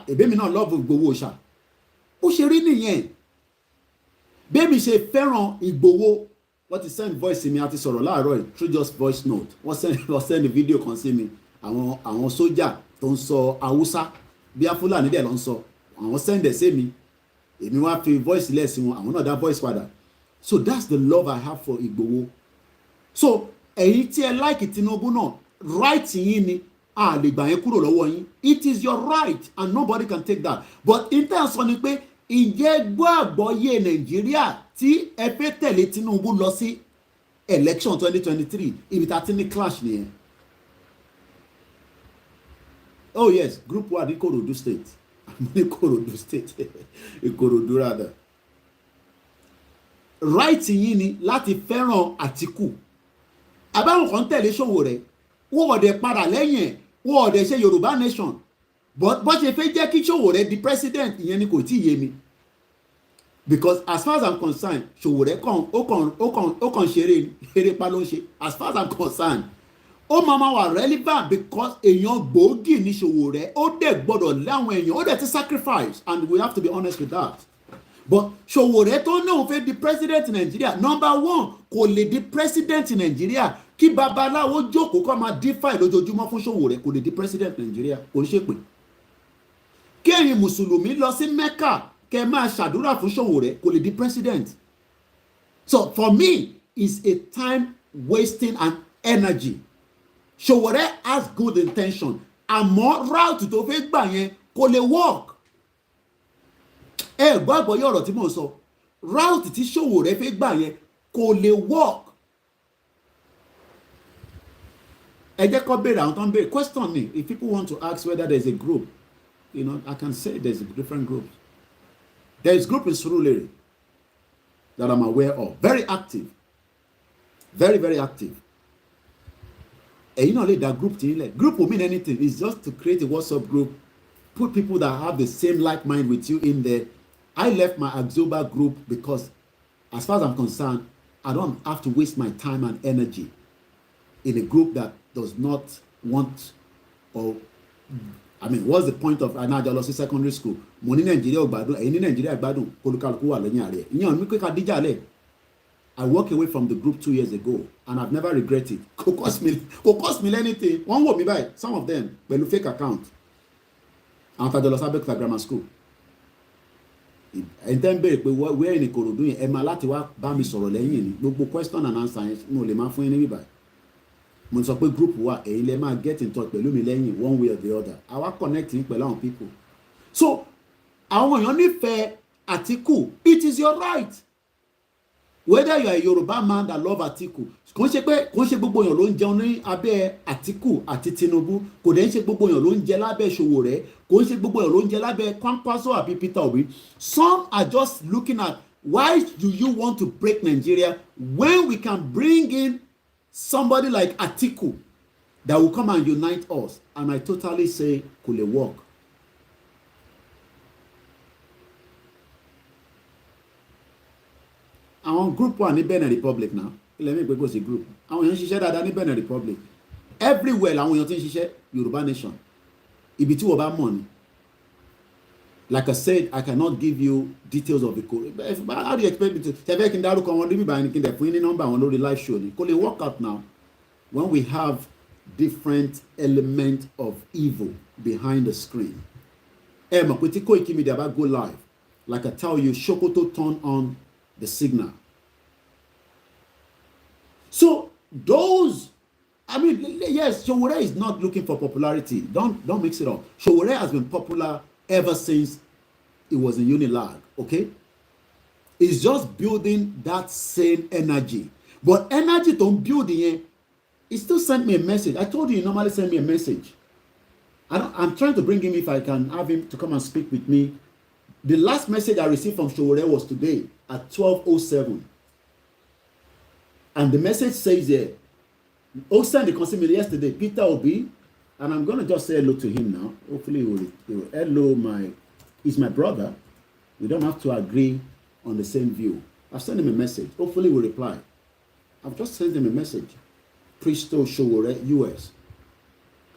èbémi náà love Ìgbòho ṣá. Ó ṣe rí nìyẹn. Bẹ́ẹ̀mi ṣe fẹ́ràn Ìgbòho, wọ́n ti send voice mi àti sọ̀rọ̀ láàárọ̀ yìí through just voice note. Wọ́n send video kan sí mi. Àwọn sójà tó ń sọ Haúsá bí Fúlàní dẹ̀ ló ń sọ. Àwọn send ẹ̀ sí mi. Èmi wá fi voice lẹ̀ sí wọn. Àwọn náà dá voice padà. So that's the love I have for Ìgbòho. So ẹ̀yin tí ẹ like Tinubu náà, right yín ni. Lè gbà yẹn kúrò lọ́wọ́ yín. It is your right and nobody can take that. But in terms of ni pé ìjẹ́ gbọ́ àgbọ́yé Nàìjíríà tí ẹ fẹ́ tẹ̀lé Tinubu lọ sí election 2023 ibi tá a ti ní clash nìyẹn. Oh yes, group wa ní Ikorodu state. Ní Ikorodu state. Ikorodu rather. Right yín ni láti fẹ́ràn Àtíkù. Àbáwọn kan tẹ̀lé Ṣòwòrẹ́. Wọ́n ọ̀dẹ̀ padà lẹ́yìn ẹ̀. Wọ́n ọ̀dẹ̀ ṣe Yorùbá nation. But bó ṣe fẹ́ jẹ́ kí Ṣòwòrẹ́ di president ìyẹn ni kò tí ì yé mi. Because as far as I'm concerned, Ṣòwòrẹ́ ó kàn ṣeré erépá ló ń ṣe. As far as I'm concerned, ó máa wà relevant because èèyàn gbòógì ní Ṣòwòrẹ́. Ó dẹ̀ gbọ́dọ̀ láwọn èèyàn. Ó dẹ̀ ti sacrifice and we have to be honest with that. But Ṣòwòrẹ́ tó náà fẹ́ di president in Nigeria, number one, kò lè di president in Nigeria. Kí babaláwo jókòó kó máa dífàì lójoojúmọ́ fún Ṣòwòrẹ́ kò lè di president Nigeria kò ń ṣèpè. Kí ẹ̀yin mùsùlùmí lọ sí Mecca kẹ́ máa ṣàdúrà fún Ṣòwòrẹ́ kò lè di president. So for me it's a time wasting and energy. Ṣòwòrẹ́ has good intention àmọ́ route tó fẹ́ gbà yẹn kò lè work. Ẹ gbọ́ àgbọ́yé ọ̀rọ̀ tí mò ń sọ, route tí Ṣòwòrẹ́ fẹ́ gbà yẹn kò lè work. Ẹ jẹ́ kó béèrè àwọn tó ń béèrè question me if people want to ask whether there is a group, you know, I can say there is a different groups. There is group in Surulere that I'm aware of, very active, very very active. Ẹ̀yin náà lè dá group tí ilẹ̀. Group will mean anything. It's just to create a WhatsApp group, put people that have the same like mind with you in there. I left my Axoba group because as far as I'm concerned, I don't have to waste my time and energy in a group that does not want, or I mean, what's the point of anajalosi secondary school? Mo ní Nàìjíríà gbádùn, ẹ̀yin ní Nàìjíríà gbádùn, kólúkálùkù wà lẹ́yìn ààrẹ. Ìyẹn mi pé ká díjà lẹ̀. I walked away from the group 2 years ago and I've never regretted. Kò cost me anything. Wọ́n wò mí báyìí, some of them pẹ̀lú fake account. Àwọn tajọ lọ sí Abẹ́òkúta grammar school. Ẹ̀yin tẹ́ ń béèrè pé where in Ikorodu yẹn ẹ máa láti wá bá mi sọ̀rọ̀ lẹ́yìn ni. Gbogbo question and answer yẹn mo lè máa fún yín ní bíbáyìí. Mo sọ pé group wa ẹ̀yin lè máa get in touch pẹ̀lú mi lẹ́yìn one way or the other. Àwa connecting pẹ̀lú àwọn people. So àwọn èèyàn nífẹ̀ẹ́ Àtíkù, it is your right. Whether you are a Yoruba man that love Atiku, kò ń ṣe gbogbo èèyàn ló ń jẹun ní abẹ́ Atiku àti Tinubu, kò dẹ̀ ń ṣe gbogbo èèyàn ló ń jẹ lábẹ́ Ṣòwòrẹ́, kò ń ṣe gbogbo èèyàn ló ń jẹ lábẹ́ Kwankwaso àbí Peter Obi. Some are just looking at why do you want to break Nigeria when we can bring in somebody like Atiku that will come and unite us. And I totally say kò lè work. Àwọn group wà ní Benin Republic now. Ilẹ̀ mi pé kò sí group. Àwọn èèyàn ń ṣiṣẹ́ dáadáa ní Benin Republic. Everywhere làwọn èèyàn ti ń ṣiṣẹ́ Yoruba nation. Ibi tí wọ́n bá mọ̀ ni. Like I said, I cannot give you details of the code. How do you expect me to? Ṣẹ̀fẹ̀ kí n dárúkọ wọn níbi ìbáyìí kí n dẹ̀ fún yín ní nọ́mbà wọn lórí live show ni. Kò lè work out now when we have different elements of evil behind the screen. mọ̀ pé tí Koiki Media bá go live, like I tell you, Sokoto turn on the signal. So those, I mean, yes, Sowore is not looking for popularity. Don't mix it up. Sowore has been popular ever since it was in Unilag, okay? It's just building that same energy. But energy don't build here. He still sent me a message. I told you he normally send me a message. I'm trying to bring him if I can have him to come and speak with me. The last message I received from Sowore was today at 12:07. And the message says here, sent the consumer yesterday, Peter Obi, and I'm going to just say hello to him now. Hopefully he will hello, he's my brother. We don't have to agree on the same view. I've sent him a message. Hopefully he will reply. I've just sent him a message. Pristo Sowore, US.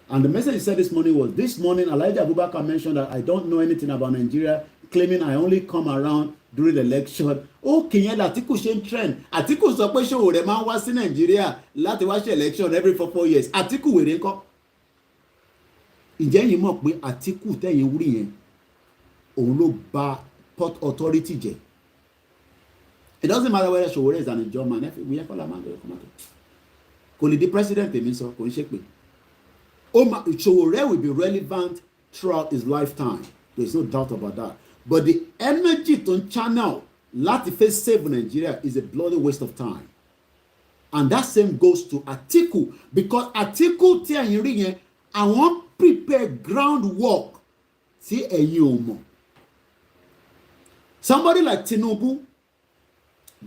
And the message he said this morning was, this morning Elijah Abubakar mentioned that I don't know anything about Nigeria, claiming I only come around during the election. Okay, yẹn l'Atiku ṣe ń trend. Atiku sọ pé Sowore máa ń wá sí Nàìjíríà láti wá ṣe election every 4 years. Atiku wèrè ńkọ́. Ǹjẹ́ yín mọ̀ pé Atiku tẹ̀yìn wúrí yẹn òun ló bà Port Authority jẹ́. It doesn't matter whether Sowore is an German. We have Parliament. Kò lè di president èmi sọ, kò ń ṣe pé. Sowore will be relevant throughout his lifetime. There's no doubt about that. But the energy to channel láti fẹ́ save Nigeria is a bloody waste of time. And that same goes to Atiku, because Atiku tí ẹ̀yin rí yẹn, àwọn prepare groundwork tí ẹ̀yin ò mọ̀. Somebody like Tinubu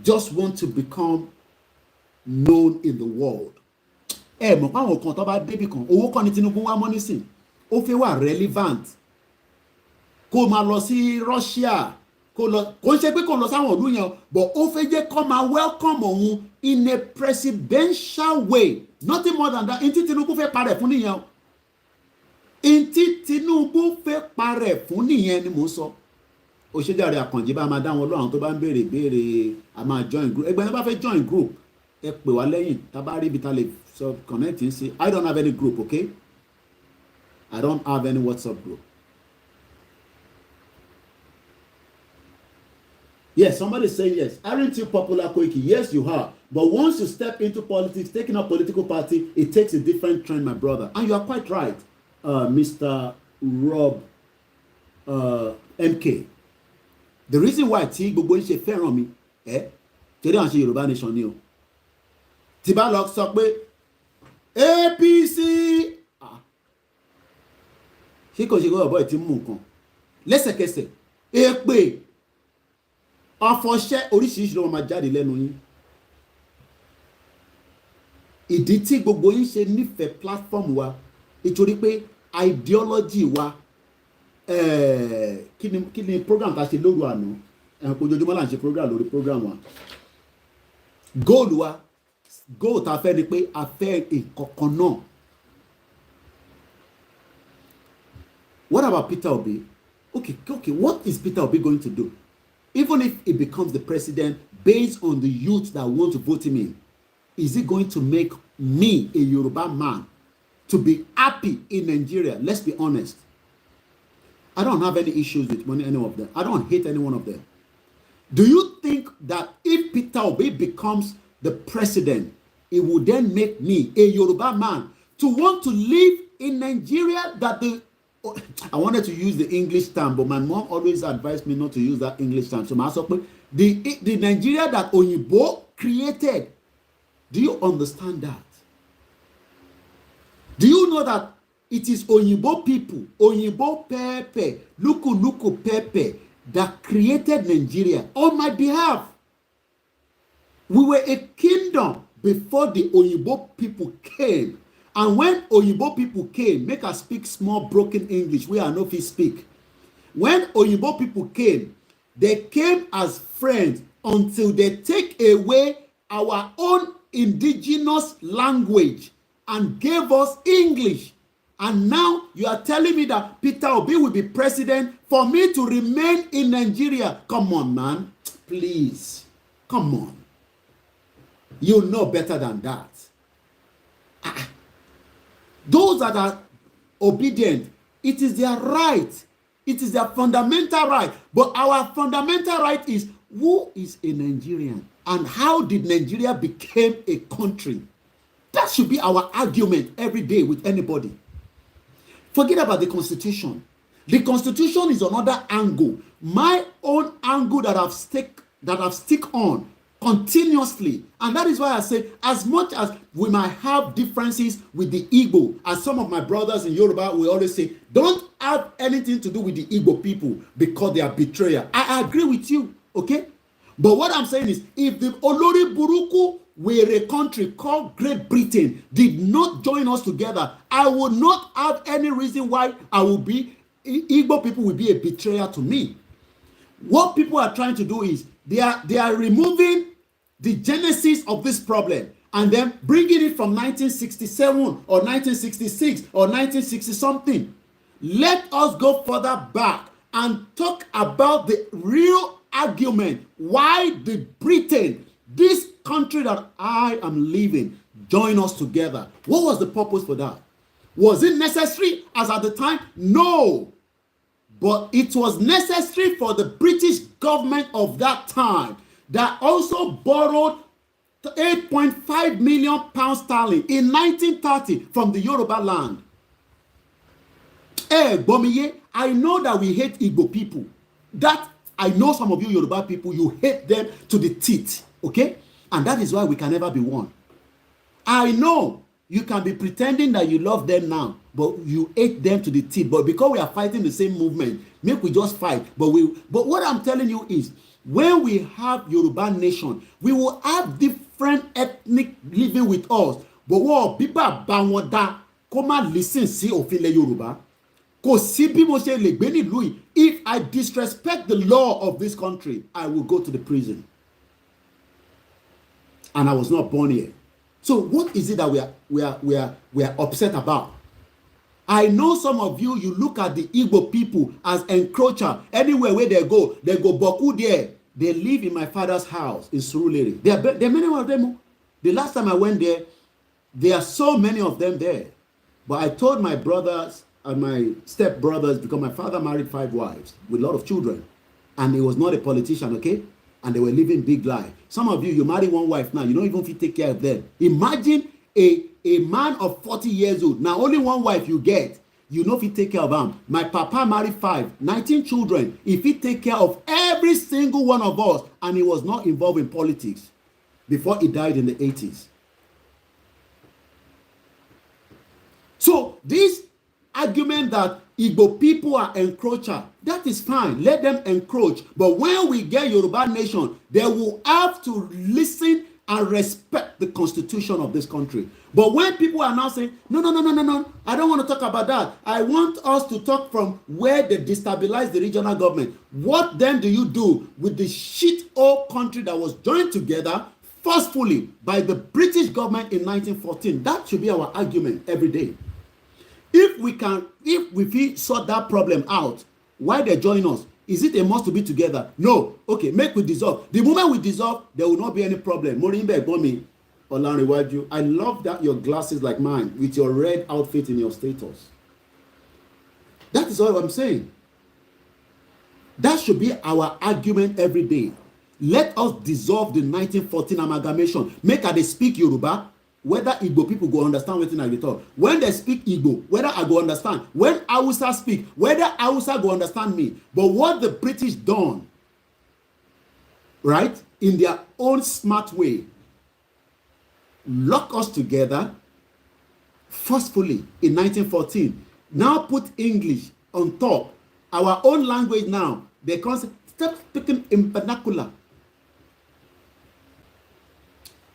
just want to become known in the world. Mọ̀ pé àwọn kan tó bá débì kan, owó kan ní Tinubu wá mọ́ nísìn, ó fẹ́ wà relevant. Kó máa lọ sí Russia, kó ń ṣe pé kó lọ sáwọn ìlú yẹn, but ó fẹ́ jẹ́ kó máa welcome òun in a presidential way. Nothing more than that. Ntí Tinubu fẹ́ parẹ́ fún nìyẹn. Ntí Tinubu fẹ́ parẹ́ fún nìyẹn ni mò ń sọ. Òṣèjàre Àkànjí bá máa dá wọn lọ, àwọn tó bá ń béèrè a máa join group. Ẹgbẹ́ yẹn bá fẹ́ join group, ẹ pè wá lẹ́yìn tá a bá rí ibi tá a lè sọ connect yín sí. I don't have any group, okay? I don't have any WhatsApp group. Yes, somebody saying yes. Aren't you popular, Koiki? Yes, you are. But once you step into politics, taking a political party, it takes a different trend, my brother. And you are quite right, Mr. Rob MK. The reason why tí gbogbo ń ṣe fẹ́ràn mi, torí à ń ṣe Yorùbá nation ni o. Tí bá lọ sọ pé APC, ṣé kò ṣe kó ọ̀bọ̀ ẹ̀ tí ń mú nǹkan lẹ́sẹ̀kẹsẹ̀ èpè ọ̀fọ̀ṣẹ́ oríṣiríṣi ló máa jáde lẹ́nu yín. Ìdí tí gbogbo yín ṣe nífẹ̀ẹ́ platform wa nítorí pé ideology wa kí ni program tá a ṣe lóru àná ojoojúmọ́ là ń ṣe program lórí program wa. Goal tá a fẹ́ ni pé a fẹ́ ìkọ̀kan náà. What about Peter Obi? Okay, what is Peter Obi going to do? Even if he becomes the president based on the youth that want to vote him in, is he going to make me, a Yoruba man, to be happy in Nigeria? Let's be honest. I don't have any issues with any of them. I don't hate any one of them. Do you think that if Peter Obi becomes the president, it will then make me, a Yoruba man, to want to live in Nigeria? I wanted to use the English term, but my mom always advised me not to use that English term. So the Nigeria that Oyinbo created, do you understand that? Do you know that it is Oyinbo people, Oyinbo Pepe, Luku Pepe, that created Nigeria on my behalf? We were a kingdom before the Oyinbo people came. And when Oyinbo people came, make us speak small broken English, we are no fit speak. When Oyinbo people came, they came as friends until they take away our own indigenous language and gave us English. And now you are telling me that Peter Obi will be president for me to remain in Nigeria. Come on, man. Please. Come on. You know better than that. Those that are obedient, it is their right. It is their fundamental right. But our fundamental right is, who is a Nigerian? And how did Nigeria become a country? That should be our argument every day with anybody. Forget about the Constitution. The Constitution is another angle. My own angle that I've stick on continuously. And that is why I say, as much as we might have differences with the Igbo, as some of my brothers in Yoruba will always say, don't have anything to do with the Igbo people because they are betrayers. I agree with you, okay? But what I'm saying is, if the Olori Buruku were a country called Great Britain did not join us together, I would not have any reason why Igbo people will be a betrayer to me. What people are trying to do is, they are removing the genesis of this problem and then bringing it from 1967 or 1966 or 1960 something. Let us go further back and talk about the real argument. Why did Britain, this country that I am living, join us together? What was the purpose for that? Was it necessary as at the time? No. But it was necessary for the British government of that time that also borrowed 8.5 million pounds sterling in 1930 from the Yoruba land. Bomiye, I know that we hate Igbo people. That I know some of you Yoruba people, you hate them to the teeth, okay? And that is why we can never be one. I know you can be pretending that you love them now, but you hate them to the teeth. But because we are fighting the same movement, make we just fight. But what I'm telling you is, when we have Yoruba nation, we will have different ethnic living with us. But what people bawada come listen see ofile Yoruba. If I disrespect the law of this country, I will go to the prison. And I was not born here. So what is it that we are upset about? I know some of you look at the Igbo people as encroacher. Anywhere where they go Boku there. They live in my father's house in Surulere. There are many of them. The last time I went there, there are so many of them there. But I told my brothers and my step-brothers, because my father married 5 wives with a lot of children. And he was not a politician, okay? And they were living big life. Some of you marry 1 wife now. You don't even take care of them. Imagine a man of 40 years old. Now only 1 wife you get. You know if he take care of them. My papa married 19 children. If he take care of every single one of us, and he was not involved in politics before he died in the 80s. So this argument that Igbo people are encroacher, that is fine. Let them encroach. But when we get Yoruba nation, they will have to listen and respect the constitution of this country. But when people are now saying, no, I don't want to talk about that. I want us to talk from where they destabilize the regional government. What then do you do with the shit old country that was joined together forcefully by the British government in 1914? That should be our argument every day. If we sort that problem out, why they join us? Is it a must to be together? No. Okay, make we dissolve. The moment we dissolve, there will not be any problem. Morimbe Egbomi, Olanrewaju, I love that your glasses like mine with your red outfit in your status. That is all I'm saying. That should be our argument every day. Let us dissolve the 1914 amalgamation. Make they speak Yoruba. Whether Igbo people go understand what I talk. When they speak Igbo, whether I go understand. When Hausa speak, whether Hausa go understand me. But what the British done, right, in their own smart way, lock us together forcefully in 1914. Now put English on top. Our own language now, they can't stop speaking in vernacular.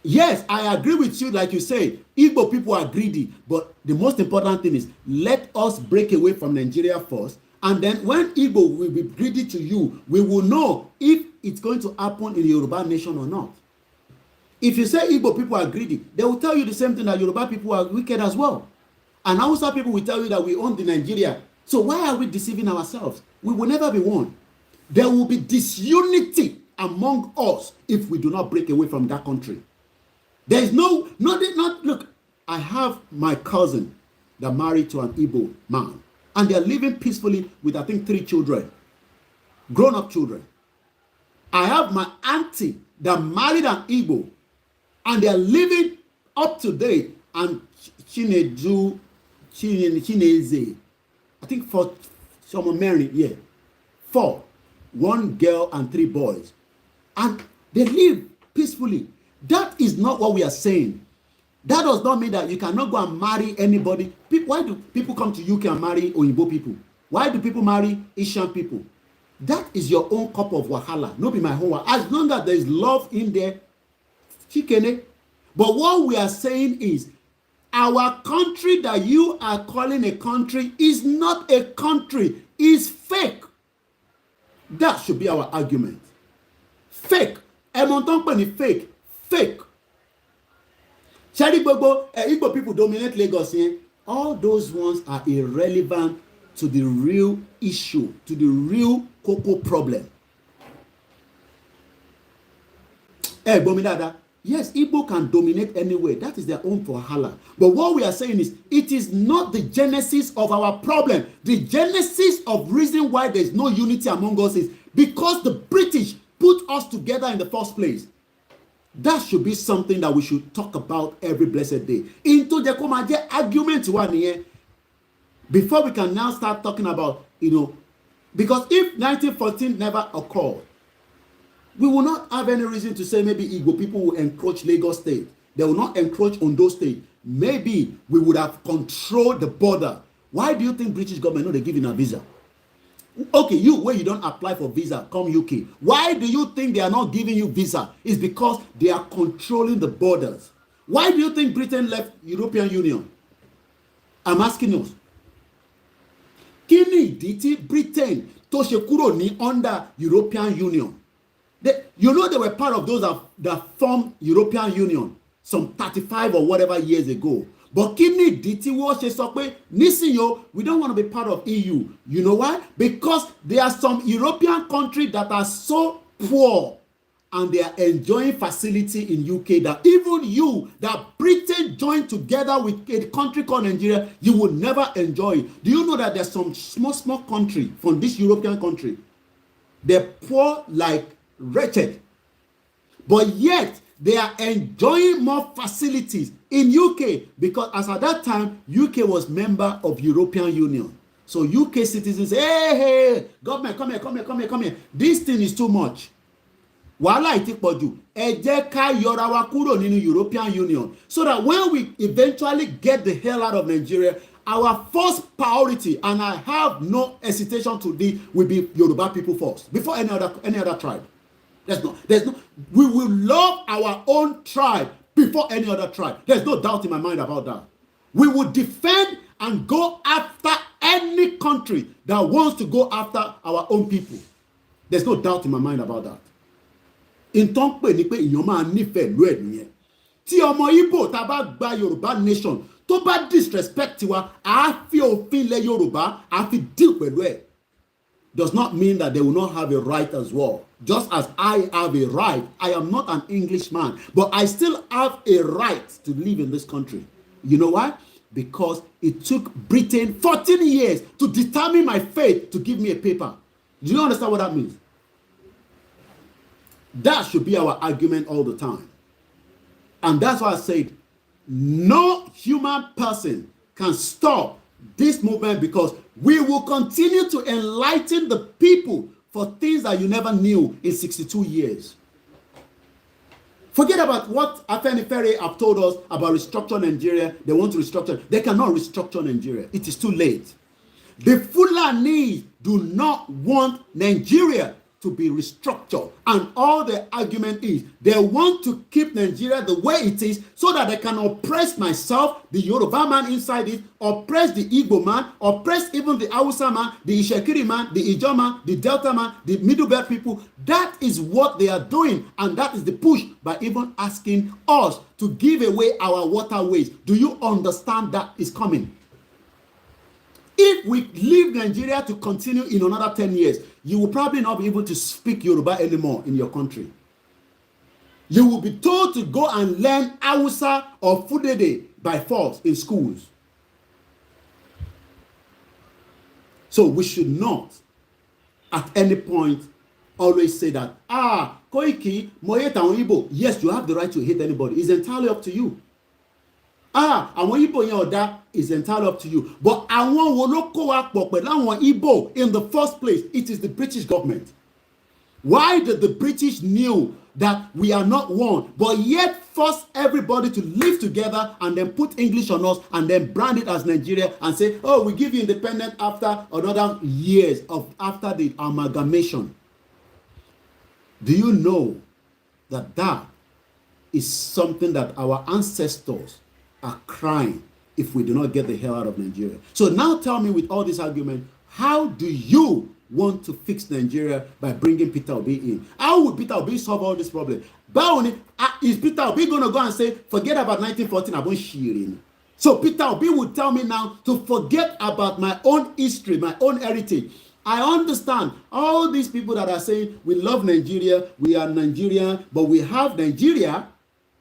Yes, I agree with you, like you say, Igbo people are greedy, but the most important thing is let us break away from Nigeria first, and then when Igbo will be greedy to you, we will know if it's going to happen in the Yoruba nation or not. If you say Igbo people are greedy, they will tell you the same thing that Yoruba people are wicked as well. And Hausa people will tell you that we own the Nigeria. So why are we deceiving ourselves? We will never be one. There will be disunity among us if we do not break away from that country. There is look, I have my cousin that married to an Igbo man. And they are living peacefully with, I think, 3 children, grown-up children. I have my auntie that married an Igbo, and they are living up to date. And Chineze, I think 4, someone married, yeah, 4, 1 girl and 3 boys. And they live peacefully. That is not what we are saying. That does not mean that you cannot go and marry anybody. Why do people come to UK and marry Oyinbo people? Why do people marry Asian people? That is your own cup of wahala, not be my own. As long as there is love in there, chikene. But what we are saying is, our country that you are calling a country is not a country, is fake. That should be our argument. Fake. Fake. Fake. Shari Gbogbo, Igbo people dominate Lagos here. All those ones are irrelevant to the real issue, to the real cocoa problem. Yes, Igbo can dominate anyway. That is their own wahala. But what we are saying is, it is not the genesis of our problem. The genesis of reason why there is no unity among us is because the British put us together in the first place. That should be something that we should talk about every blessed day. Into the Komaje argument one here, before we can now start talking about, because if 1914 never occurred, we will not have any reason to say maybe Igbo people will encroach Lagos State. They will not encroach Ondo State. Maybe we would have controlled the border. Why do you think British government they giving a visa? Okay, where you don't apply for visa, come UK. Why do you think they are not giving you visa? It's because they are controlling the borders. Why do you think Britain left European Union? I'm asking us. Kini diti Britain to ṣe kúrò ní under European Union? They were part of those that formed European Union some 35 or whatever years ago. But kini diti wo ṣe sọ pé nísìnyí we don't want to be part of EU. You know why? Because there are some European countries that are so poor and they are enjoying facility in UK that even you, that Britain joined together with a country called Nigeria, you will never enjoy it. Do you know that there's some small country from this European country? They're poor like wretched. But yet, they are enjoying more facilities in UK because as at that time, UK was member of European Union. So UK citizens say, hey, government, come here. This thing is too much. Wàhálà ìtí pọ̀jù. Ẹ jẹ́ ká yọra wa kúrò nínú European Union so that when we eventually get the hell out of Nigeria, our first priority, and I have no hesitation to this, will be Yoruba people first before any other tribe. We will love our own tribe before any other tribe. There's no doubt in my mind about that. We will defend and go after any country that wants to go after our own people. There's no doubt in my mind about that. In tán pè ní pé èèyàn máa nífẹ̀ẹ́ ìlú ẹ̀ nìyẹn. Tí ọmọ Igbo tá bá gba Yorùbá nation tó bá disrespect wa, á fi òfin ilẹ̀ Yorùbá, á fi deal pẹ̀lú ẹ̀. Does not mean that they will not have a right as well. Just as I have a right, I am not an Englishman, but I still have a right to live in this country. You know why? Because it took Britain 14 years to determine my fate to give me a paper. Do you understand what that means? That should be our argument all the time. And that's why I said, no human person can stop this movement because we will continue to enlighten the people for things that you never knew in 62 years. Forget about what Afenifere have told us about restructure Nigeria. They want to restructure. They cannot restructure Nigeria. It is too late. The Fulani do not want Nigeria to be restructured, and all the argument is they want to keep Nigeria the way it is so that they can oppress myself, the Yoruba man inside it, oppress the Igbo man, oppress even the Hausa man, the Ishekiri man, the Ijaw man, the Delta man, the Middle Belt people. That is what they are doing, and that is the push by even asking us to give away our waterways. Do you understand that is coming? If we leave Nigeria to continue in another 10 years, you will probably not be able to speak Yoruba anymore in your country. You will be told to go and learn Hausa or Fulede by force in schools. So we should not at any point always say that, Koiki, mo hate àwọn Igbo. Yes, you have the right to hate anybody. It's entirely up to you. Àwọn Igbo yẹn ọ̀dà is entirely up to you. But àwọn wo ló kó wa pọ̀ pẹ̀lú àwọn Igbo in the first place? It is the British government. Why did the British knew that we are not one, but yet force everybody to live together and then put English on us and then brand it as Nigeria and say, oh, we give you independence after another years of after the amalgamation? Do you know that that is something that our ancestors are crying if we do not get the hell out of Nigeria? So now tell me, with all this argument, how do you want to fix Nigeria by bringing Peter Obi in? How would Peter Obi solve all this problem? Is Peter Obi going to go and say, forget about 1914, I won't shearing? So Peter Obi would tell me now to forget about my own history, my own heritage. I understand all these people that are saying we love Nigeria, we are Nigerian, but we have Nigeria,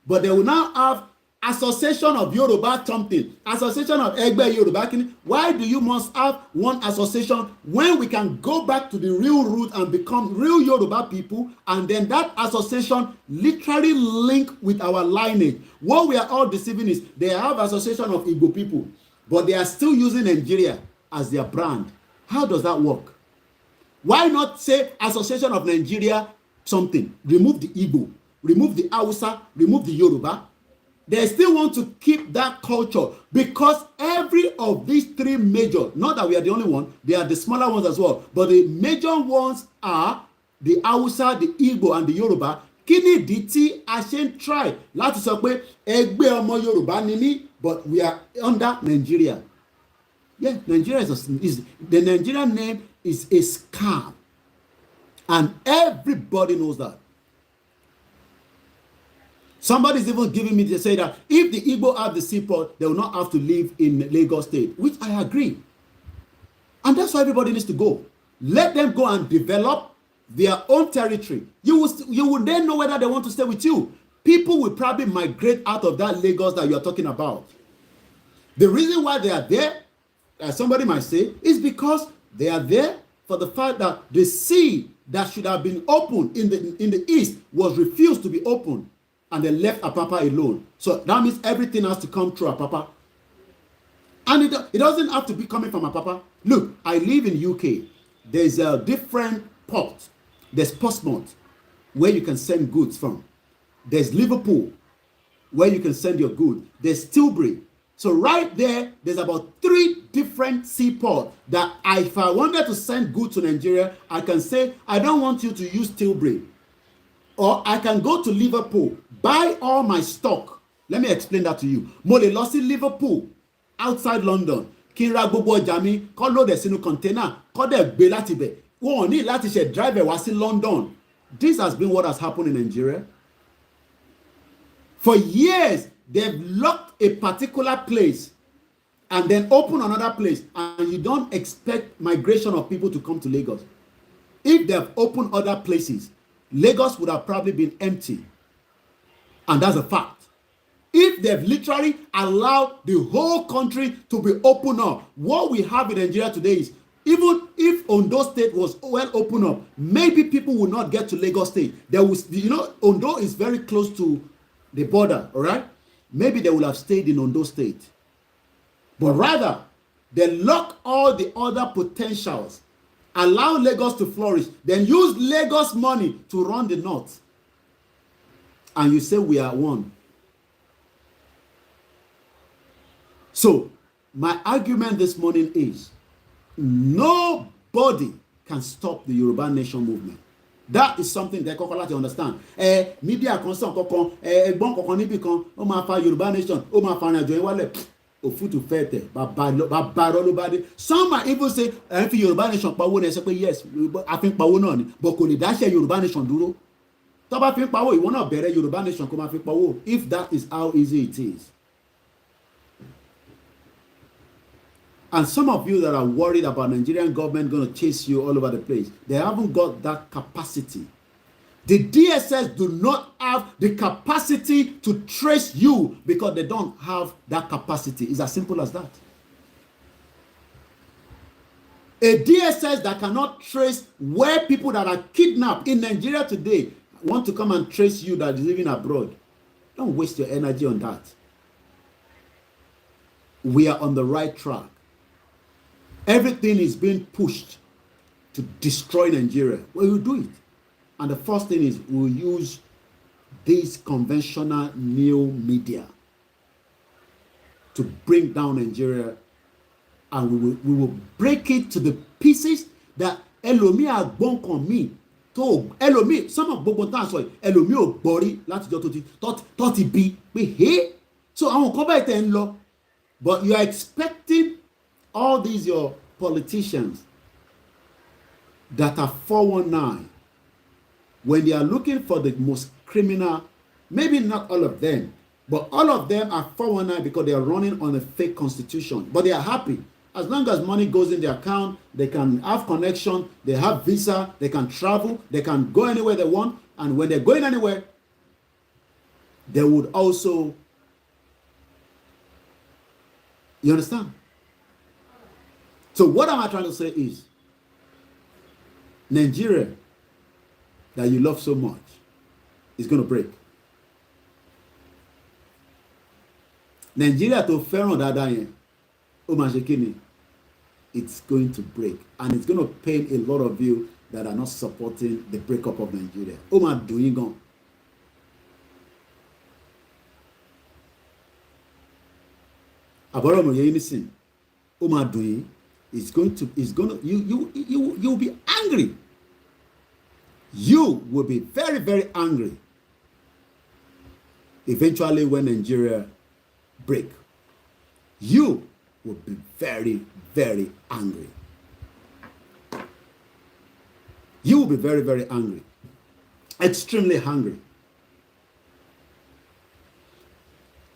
but they will now have Association of Yoruba something, Association of Egbe Yoruba. Why do you must have one association when we can go back to the real root and become real Yoruba people, and then that association literally link with our lineage? What we are all deceiving is they have Association of Igbo people, but they are still using Nigeria as their brand. How does that work? Why not say Association of Nigeria something? Remove the Igbo, remove the Hausa, remove the Yoruba. They still want to keep that culture because every of these three major, not that we are the only one, they are the smaller ones as well, but the major ones are the Hausa, the Igbo, and the Yoruba. Kí ni ìdí tí a ṣe ń try láti sọ pé ẹgbẹ́ ọmọ Yorùbá ni mí, but we are under Nigeria? Yeah, Nigeria is the Nigerian name is a scam, and everybody knows that. Somebody's even giving me to say that if the Igbo have the seaport, they will not have to live in Lagos State, which I agree. And that's why everybody needs to go. Let them go and develop their own territory. You will then know whether they want to stay with you. People will probably migrate out of that Lagos that you are talking about. The reason why they are there, as somebody might say, is because they are there for the fact that the sea that should have been opened in the east was refused to be opened, and they left Apapa alone. So that means everything has to come through Apapa. And it doesn't have to be coming from Apapa. Look, I live in UK. There's a different port. There's Portsmouth, where you can send goods from. There's Liverpool, where you can send your goods. There's Tilbury. So right there, there's about 3 different seaports that if I wanted to send goods to Nigeria, I can say, I don't want you to use Tilbury. Or I can go to Liverpool, buy all my stock. Let me explain that to you. Mo lè lọ sí Liverpool, outside London, kí n ra gbogbo ọjà mi, kó load ẹ̀ sínú container, kó dẹ̀ gbé láti bẹ̀. Wọ́n ní láti ṣe drive ẹ̀ wá sí London. This has been what has happened in Nigeria. For years, they've locked a particular place and then open another place, and you don't expect migration of people to come to Lagos. If they've opened other places, Lagos would have probably been empty. And that's a fact. If they've literally allowed the whole country to be open up, what we have in Nigeria today is, even if Ondo State was well open up, maybe people will not get to Lagos State. There was, Ondo is very close to the border, all right? Maybe they will have stayed in Ondo State. But rather, they lock all the other potentials, allow Lagos to flourish, then use Lagos money to run the north. And you say we are one. So, my argument this morning is, nobody can stop the Yoruba Nation movement. That is something that Kokola to understand. Media concern kokon, egbon kokon nibi kan, o ma fa Yoruba Nation, o ma fa Najo wale. Ofutu fete, babaro lo bade. Some might even say, if Yoruba Nation pawo na, say yes, I think pawo náà ni, but kò lè dá ṣe Yoruba Nation dúró. Tó bá fi pawo, ìwọ náà bẹ̀rẹ̀ Yoruba Nation kó máa fi pawo. If that is how easy it is. And some of you that are worried about Nigerian government going to chase you all over the place, they haven't got that capacity. The DSS do not have the capacity to trace you because they don't have that capacity. It's as simple as that. A DSS that cannot trace where people that are kidnapped in Nigeria today want to come and trace you that is living abroad. Don't waste your energy on that. We are on the right track. Everything is being pushed to destroy Nigeria. We will do it. And the first thing is we'll use this conventional new media to bring down Nigeria, and we will break it to the pieces that ẹlòmíì àgbọ̀nkàn mi tó ẹlòmíì some of gbogbo tá à ń sọ yìí ẹlòmíì ò gbọ́rí látijọ́ tó ti bí pé hey, so àwọn kan báyìí tẹ̀ ń lọ, but you are expecting all these your politicians that are 419 when they are looking for the most criminal, maybe not all of them, but all of them are 419 because they are running on a fake constitution, but they are happy. As long as money goes in their account, they can have connection, they have visa, they can travel, they can go anywhere they want, and when they're going anywhere, they would also, you understand? So what am I trying to say is, Nigeria that you love so much is going to break. Nigeria tó fẹ́ràn dáadáa yẹn, ó máa ṣe kí ni? It's going to break, and it's going to pain a lot of you that are not supporting the breakup of Nigeria. Ó máa dùn yín gan. Àbọ̀rọ̀ mọ̀ yẹn nísìn, ó máa dùn yín. It's going to, you'll be angry. You will be very, very angry eventually when Nigeria break. You will be very, very angry. You will be very, very angry. Extremely hungry.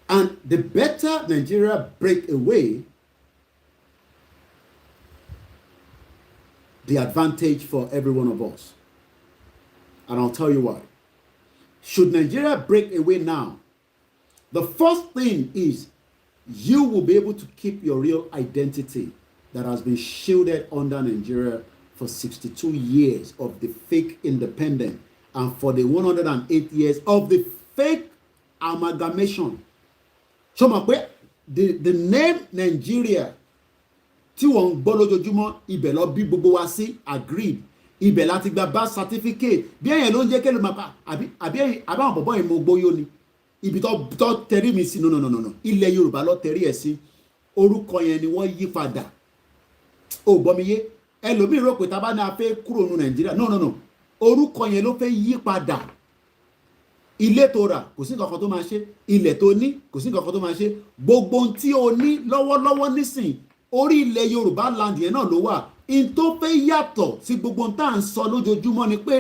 And the better Nigeria break away, the advantage for every one of us. And I'll tell you why. Should Nigeria break away now, the first thing is you will be able to keep your real identity that has been shielded under Nigeria for 62 years of the fake independence and for the 108 years of the fake amalgamation. So the name Nigeria tí wọ́n ń gbọ́ lójoojúmọ́ ibẹ̀ lọ bí gbogbo wa sí agreed ibẹ̀ láti gba birth certificate bí ẹ̀yẹn ló ń jẹ́ kẹ́lẹ́ máa àbí àwọn bọ̀bọ̀ yẹn mo gbóyó ni ibi tó tẹrí mi sí no ilẹ̀ Yorùbá ló tẹrí ẹ̀ sí orúkọ yẹn ni wọ́n yí padà ó gbọ́ mi yé ẹlòmíì rò pé tá a bá ní a fẹ́ kúrò ní Nàìjíríà no orúkọ yẹn ló fẹ́ yí padà ilé tó rà kò sí nǹkan kan tó máa ṣe ilẹ̀ tó ní kò sí nǹkan kan tó máa ṣe gbogbo ohun tí o ní lọ́wọ́lọ́wọ́ nísìn orí ilẹ̀ Yorùbá land yẹn náà ló wà in tó fẹ́ yàtọ̀ sí gbogbo ohun tá à ń sọ lójoojúmọ́ ni pé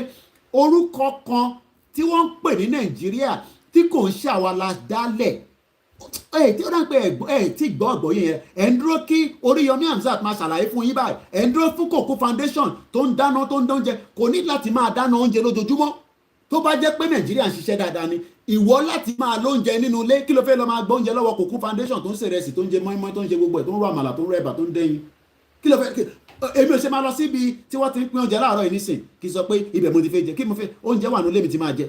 orúkọ kan tí wọ́n ń pè ní Nàìjíríà tí kò ń ṣàwa la dálẹ̀ tí ó dá pé tí gbọ́ ọ̀gbọ́ yẹn ẹ̀ ń dúró kí Oríyọmí Hamzat máa ṣàlàyé fún yín báyìí ẹ̀ ń dúró fún Kòkó foundation tó ń dáná tó ń dóúnjẹ kò ní láti máa dáná oúnjẹ lójoojúmọ́ tó bá jẹ́ pé Nàìjíríà ń ṣiṣẹ́ dáadáa ni ìwọ láti máa lóúnjẹ nínú ilé kí ló fẹ́ lọ máa gbọ́ oúnjẹ lọ́wọ́ Kòkó foundation tó ń ṣèrẹsì tó ń jẹ mọ́ínmọ́ín tó ń ṣe gbogbo ẹ̀ tó ń rọ àmàlà tó ń rọ ẹ̀bà tó ń dẹ́yìn kí ló fẹ́ èmi ò ṣe máa lọ síbi tí wọ́n ti ń pín oúnjẹ láàárọ̀ yìí nísìn kí n sọ pé ibẹ̀ mo ti fẹ́ jẹ kí mo fẹ́ oúnjẹ wà nílé mi ti máa jẹ.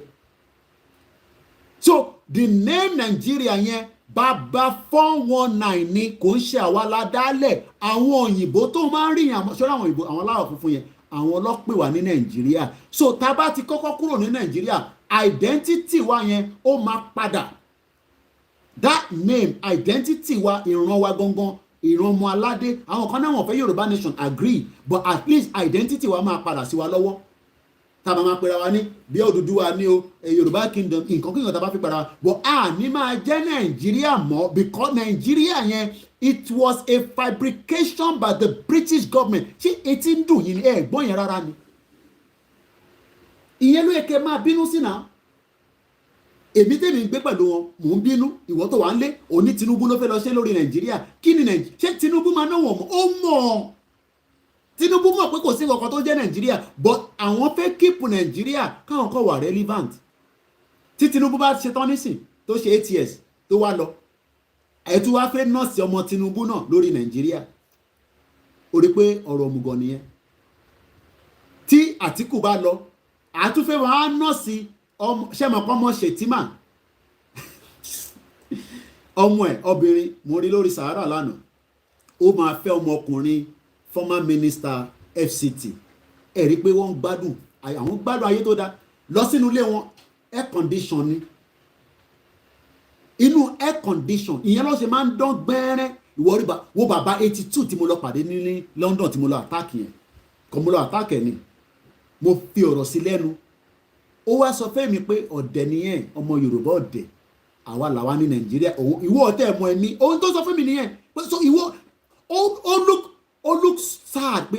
So the name Nigeria yẹn bàbá 419 ni kò ń ṣe àwa ládàálẹ̀ àwọn òyìnbó tó máa ń rí yàn ṣọ́ra àwọn òyìnbó àwọn aláwọ̀ funfun yẹn àwọn ọlọ́pẹ̀ wà ní Nàìjíríà so tá a bá ti kọ́kọ́ kúrò ní Nàìjíríà identity wa yẹn ó máa padà that name identity wa ìran wa gangan ìran ọmọ aládé àwọn kan náà wọ́n fẹ́ Yorùbá nation agree but at least identity wa máa padà sí wa lọ́wọ́ tábà máa pera wa ní bí Odùduwà ní o Yorùbá kingdom nǹkan kíkan tábà fi pera wa but a ní máa jẹ́ Nàìjíríà mọ́ because Nàìjíríà yẹn it was a fabrication by the British government ṣé etí ń dùn yín ni gbọ́n yẹn rárá ni ìyẹn ló yẹ kẹ́ máa bínú sí náà èmi tèmi ń gbé pẹ̀lú wọn mò ń bínú ìwọ tó wà ń lé òní Tinubu ló fẹ́ lọ ṣe lórí Nàìjíríà kí ni Nàìjíríà ṣé Tinubu máa náwó mọ́ ó mọ̀ Tinubu mọ̀ pé kò sí nǹkan tó jẹ́ Nàìjíríà but àwọn fẹ́ kíìpù Nàìjíríà káwọn kọ̀ wà relevant tí Tinubu bá ṣe tán nísìn tó ṣe 8 years tó wá lọ ẹ̀tú wá fẹ́ nọ́ọ̀sì ọmọ Tinubu náà lórí Nàìjíríà ó rí pé ọ̀rọ̀ òmùgọ̀ nìyẹn. Tí Àtíkù bá lọ àtúnfẹ́ wọn á nọ́ sí ṣẹ́mọ̀pọ̀ ọmọ Ṣètìmá ọmọ ẹ̀ obìnrin mo rí lórí Sahara lánàá, ó máa fẹ́ ọmọkùnrin former minister FCT. ẹ rí pé wọ́n ń gbádùn, àwọn gbádùn ayé tó dáa. Lọ sínú ilé wọn, air condition ni, inú air condition ìyẹn ló ṣe máa ń dán gbẹ́rẹ́. Ìwọ rí wo bàbá 82 tí mo lọ pàdé ní London tí mo lọ attack yẹn, kò mo lọ attack ẹ̀ ni, mo fi ọ̀rọ̀ sí lẹ́nu. Ó wá sọ fẹ́ mi pé ọ̀dẹ̀ nìyẹn, ọmọ Yorùbá ọ̀dẹ̀, àwa làwa ní Nàìjíríà, ìwọ ọ̀tẹ̀ ẹ̀mọ ẹ̀mí, ohun tó sọ fún mi nìyẹn. So ìwọ ó look sad pé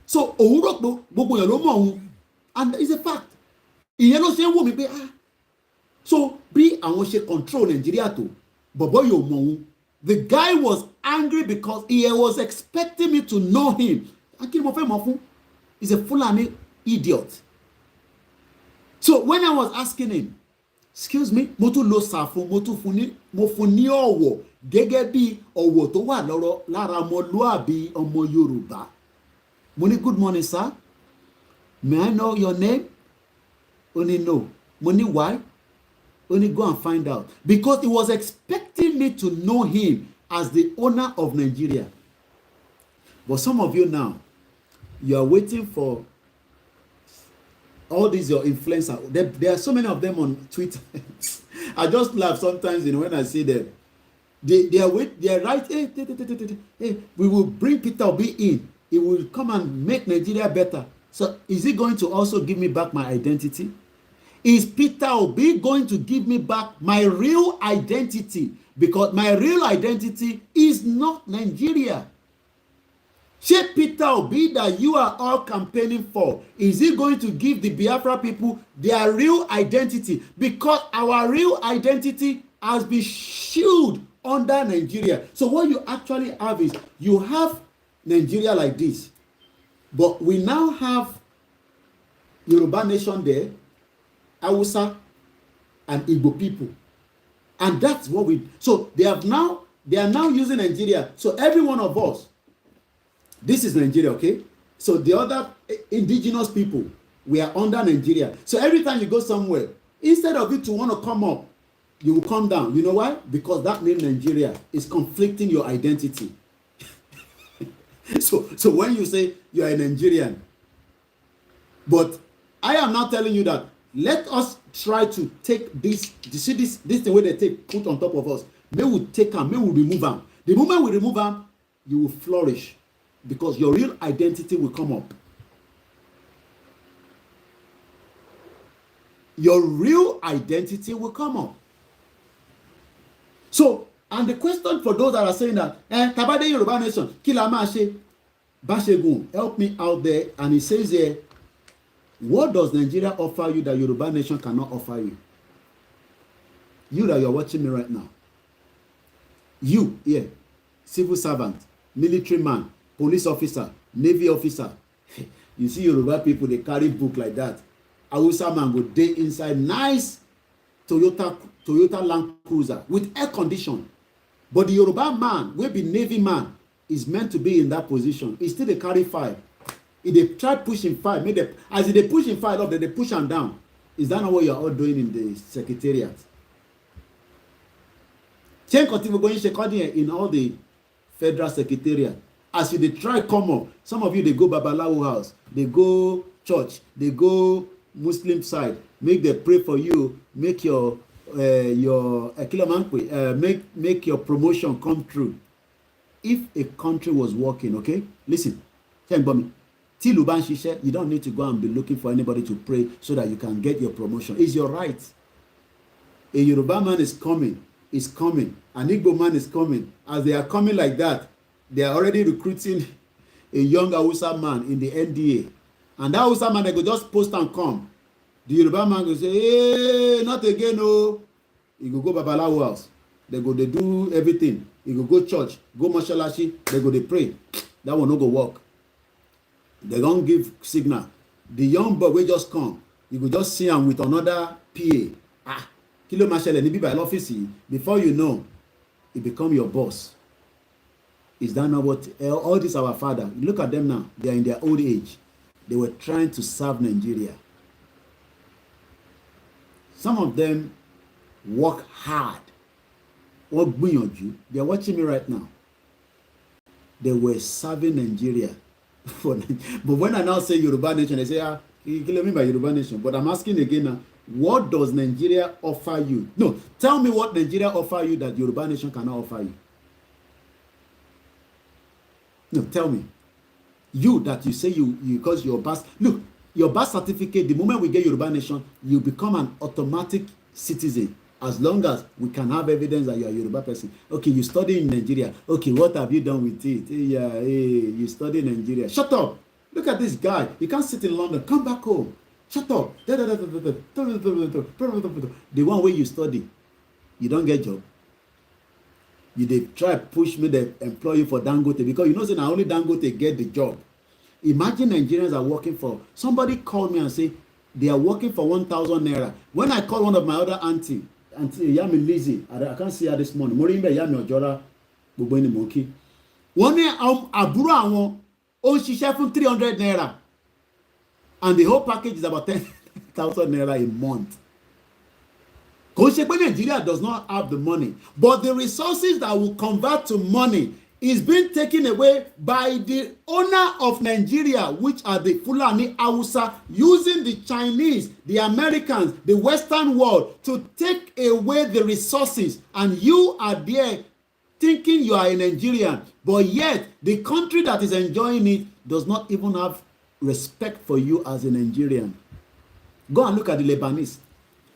so òun rò pé gbogbo èèyàn ló mọ̀ òun, and it's a fact. Ìyẹn ló ṣe ń wò mí pé so bí àwọn ṣe control Nàìjíríà tó, bọ̀bọ̀ yóò mọ̀ òun. The guy was angry because he was expecting me to know him. Akí ni mo fẹ́ mọ̀ fún? He's a Fulani idiot. So when I was asking him, excuse me, mo tún lo sàfún, mo fún ní ọ̀wọ̀ gẹ́gẹ́ bí ọ̀wọ̀ tó wà lára ọmọlúàbí ọmọ Yorùbá. Mo ní good morning sir, may I know your name? Ó ní no. Mo ní why? Ó ní go and find out. Because he was expecting me to know him as the owner of Nigeria. But some of you now, you are waiting for all these your influencers. There are so many of them on Twitter. I just laugh sometimes, when I see them. They are right. Hey, we will bring Peter Obi in. He will come and make Nigeria better. So is he going to also give me back my identity? Is Peter Obi going to give me back my real identity? Because my real identity is not Nigeria. Ṣé Peter Obi that you are all campaigning for, is he going to give the Biafra people their real identity? Because our real identity has been shielded under Nigeria. So what you actually have is, you have Nigeria like this, but we now have Yoruba nation there, Hausa and Igbo people. And that's what so they are now using Nigeria. So every one of us, this is Nigeria, okay? So the other indigenous people, we are under Nigeria. So every time you go somewhere, instead of you to want to come up, you will come down. You know why? Because that name Nigeria is conflicting your identity. So when you say you are a Nigerian, but I am not telling you that, let us try to take this thing where they put on top of us. May we take them, may we remove them. The moment we remove them, you will flourish, because your real identity will come up. Your real identity will come up. So, and the question for those that are saying that, Tabade Yoruba Nation, Kila Mashe, Bashegun, help me out there. And he says here, what does Nigeria offer you that Yoruba Nation cannot offer you? You that you're watching me right now. You, yeah, civil servant, military man, police officer, navy officer. You see Yoruba people, they carry book like that. Hausa man go dey inside nice Toyota Land Cruiser with air condition. But the Yoruba man, wey be navy man, is meant to be in that position. He still dey carry fire. If they try pushing fire, as they push him fire up, they push him down. Is that not what you are all doing in the secretariat? Change continue going in all the federal secretariat. As you they try come up, some of you they go Babalawo house, they go church, they go Muslim side, make them pray for you, make your make your promotion come true. If a country was working, okay, listen, you don't need to go and be looking for anybody to pray so that you can get your promotion. It's your right. A Yoruba man is coming. An Igbo man is coming. As they are coming like that, they are already recruiting a young Hausa man in the NDA. And that Hausa man, they go just post and come. The Yoruba man go say, hey, not again, no. He go Babalawo house. They do everything. He go church, go Mashalashi, they pray. That will not go work. They don't give signal. The young boy will just come. You go just see him with another PA. Kilo Mashale, ni by office. Before you know, he become your boss. Is that not what all these our father? Look at them now. They are in their old age. They were trying to serve Nigeria. Some of them work hard. They are watching me right now. They were serving Nigeria. But when I now say Yoruba nation, they say, you kill me by Yoruba nation. But I'm asking again now, what does Nigeria offer you? No, tell me what Nigeria offer you that Yoruba nation cannot offer you. No, tell me. You that you say you because your birth, look, your birth certificate, the moment we get Yoruba nation, you become an automatic citizen as long as we can have evidence that you are a Yoruba person. Okay, you study in Nigeria. Okay, what have you done with it? You study in Nigeria. Shut up. Look at this guy. You can't sit in London. Come back home. Shut up. The one where you study, you don't get job. They try push me, they employ you for Dangote because you know say na only Dangote get the job. Imagine Nigerians are working for, somebody called me and say they are working for 1,000 naira. When I call one of my other auntie Yami Lizzie, I can't see her this morning. Morimbe Yami Ojora gbogbo ni monkey. Wọ́n ní àbúrò àwọn ó ń ṣiṣẹ́ fún 300 naira and the whole package is about 10,000 naira a month. Nigeria does not have the money, but the resources that will convert to money is being taken away by the owner of Nigeria, which are the Fulani Hausa, using the Chinese, the Americans, the Western world to take away the resources. And you are there thinking you are a Nigerian, but yet the country that is enjoying it does not even have respect for you as a Nigerian. Go and look at the Lebanese.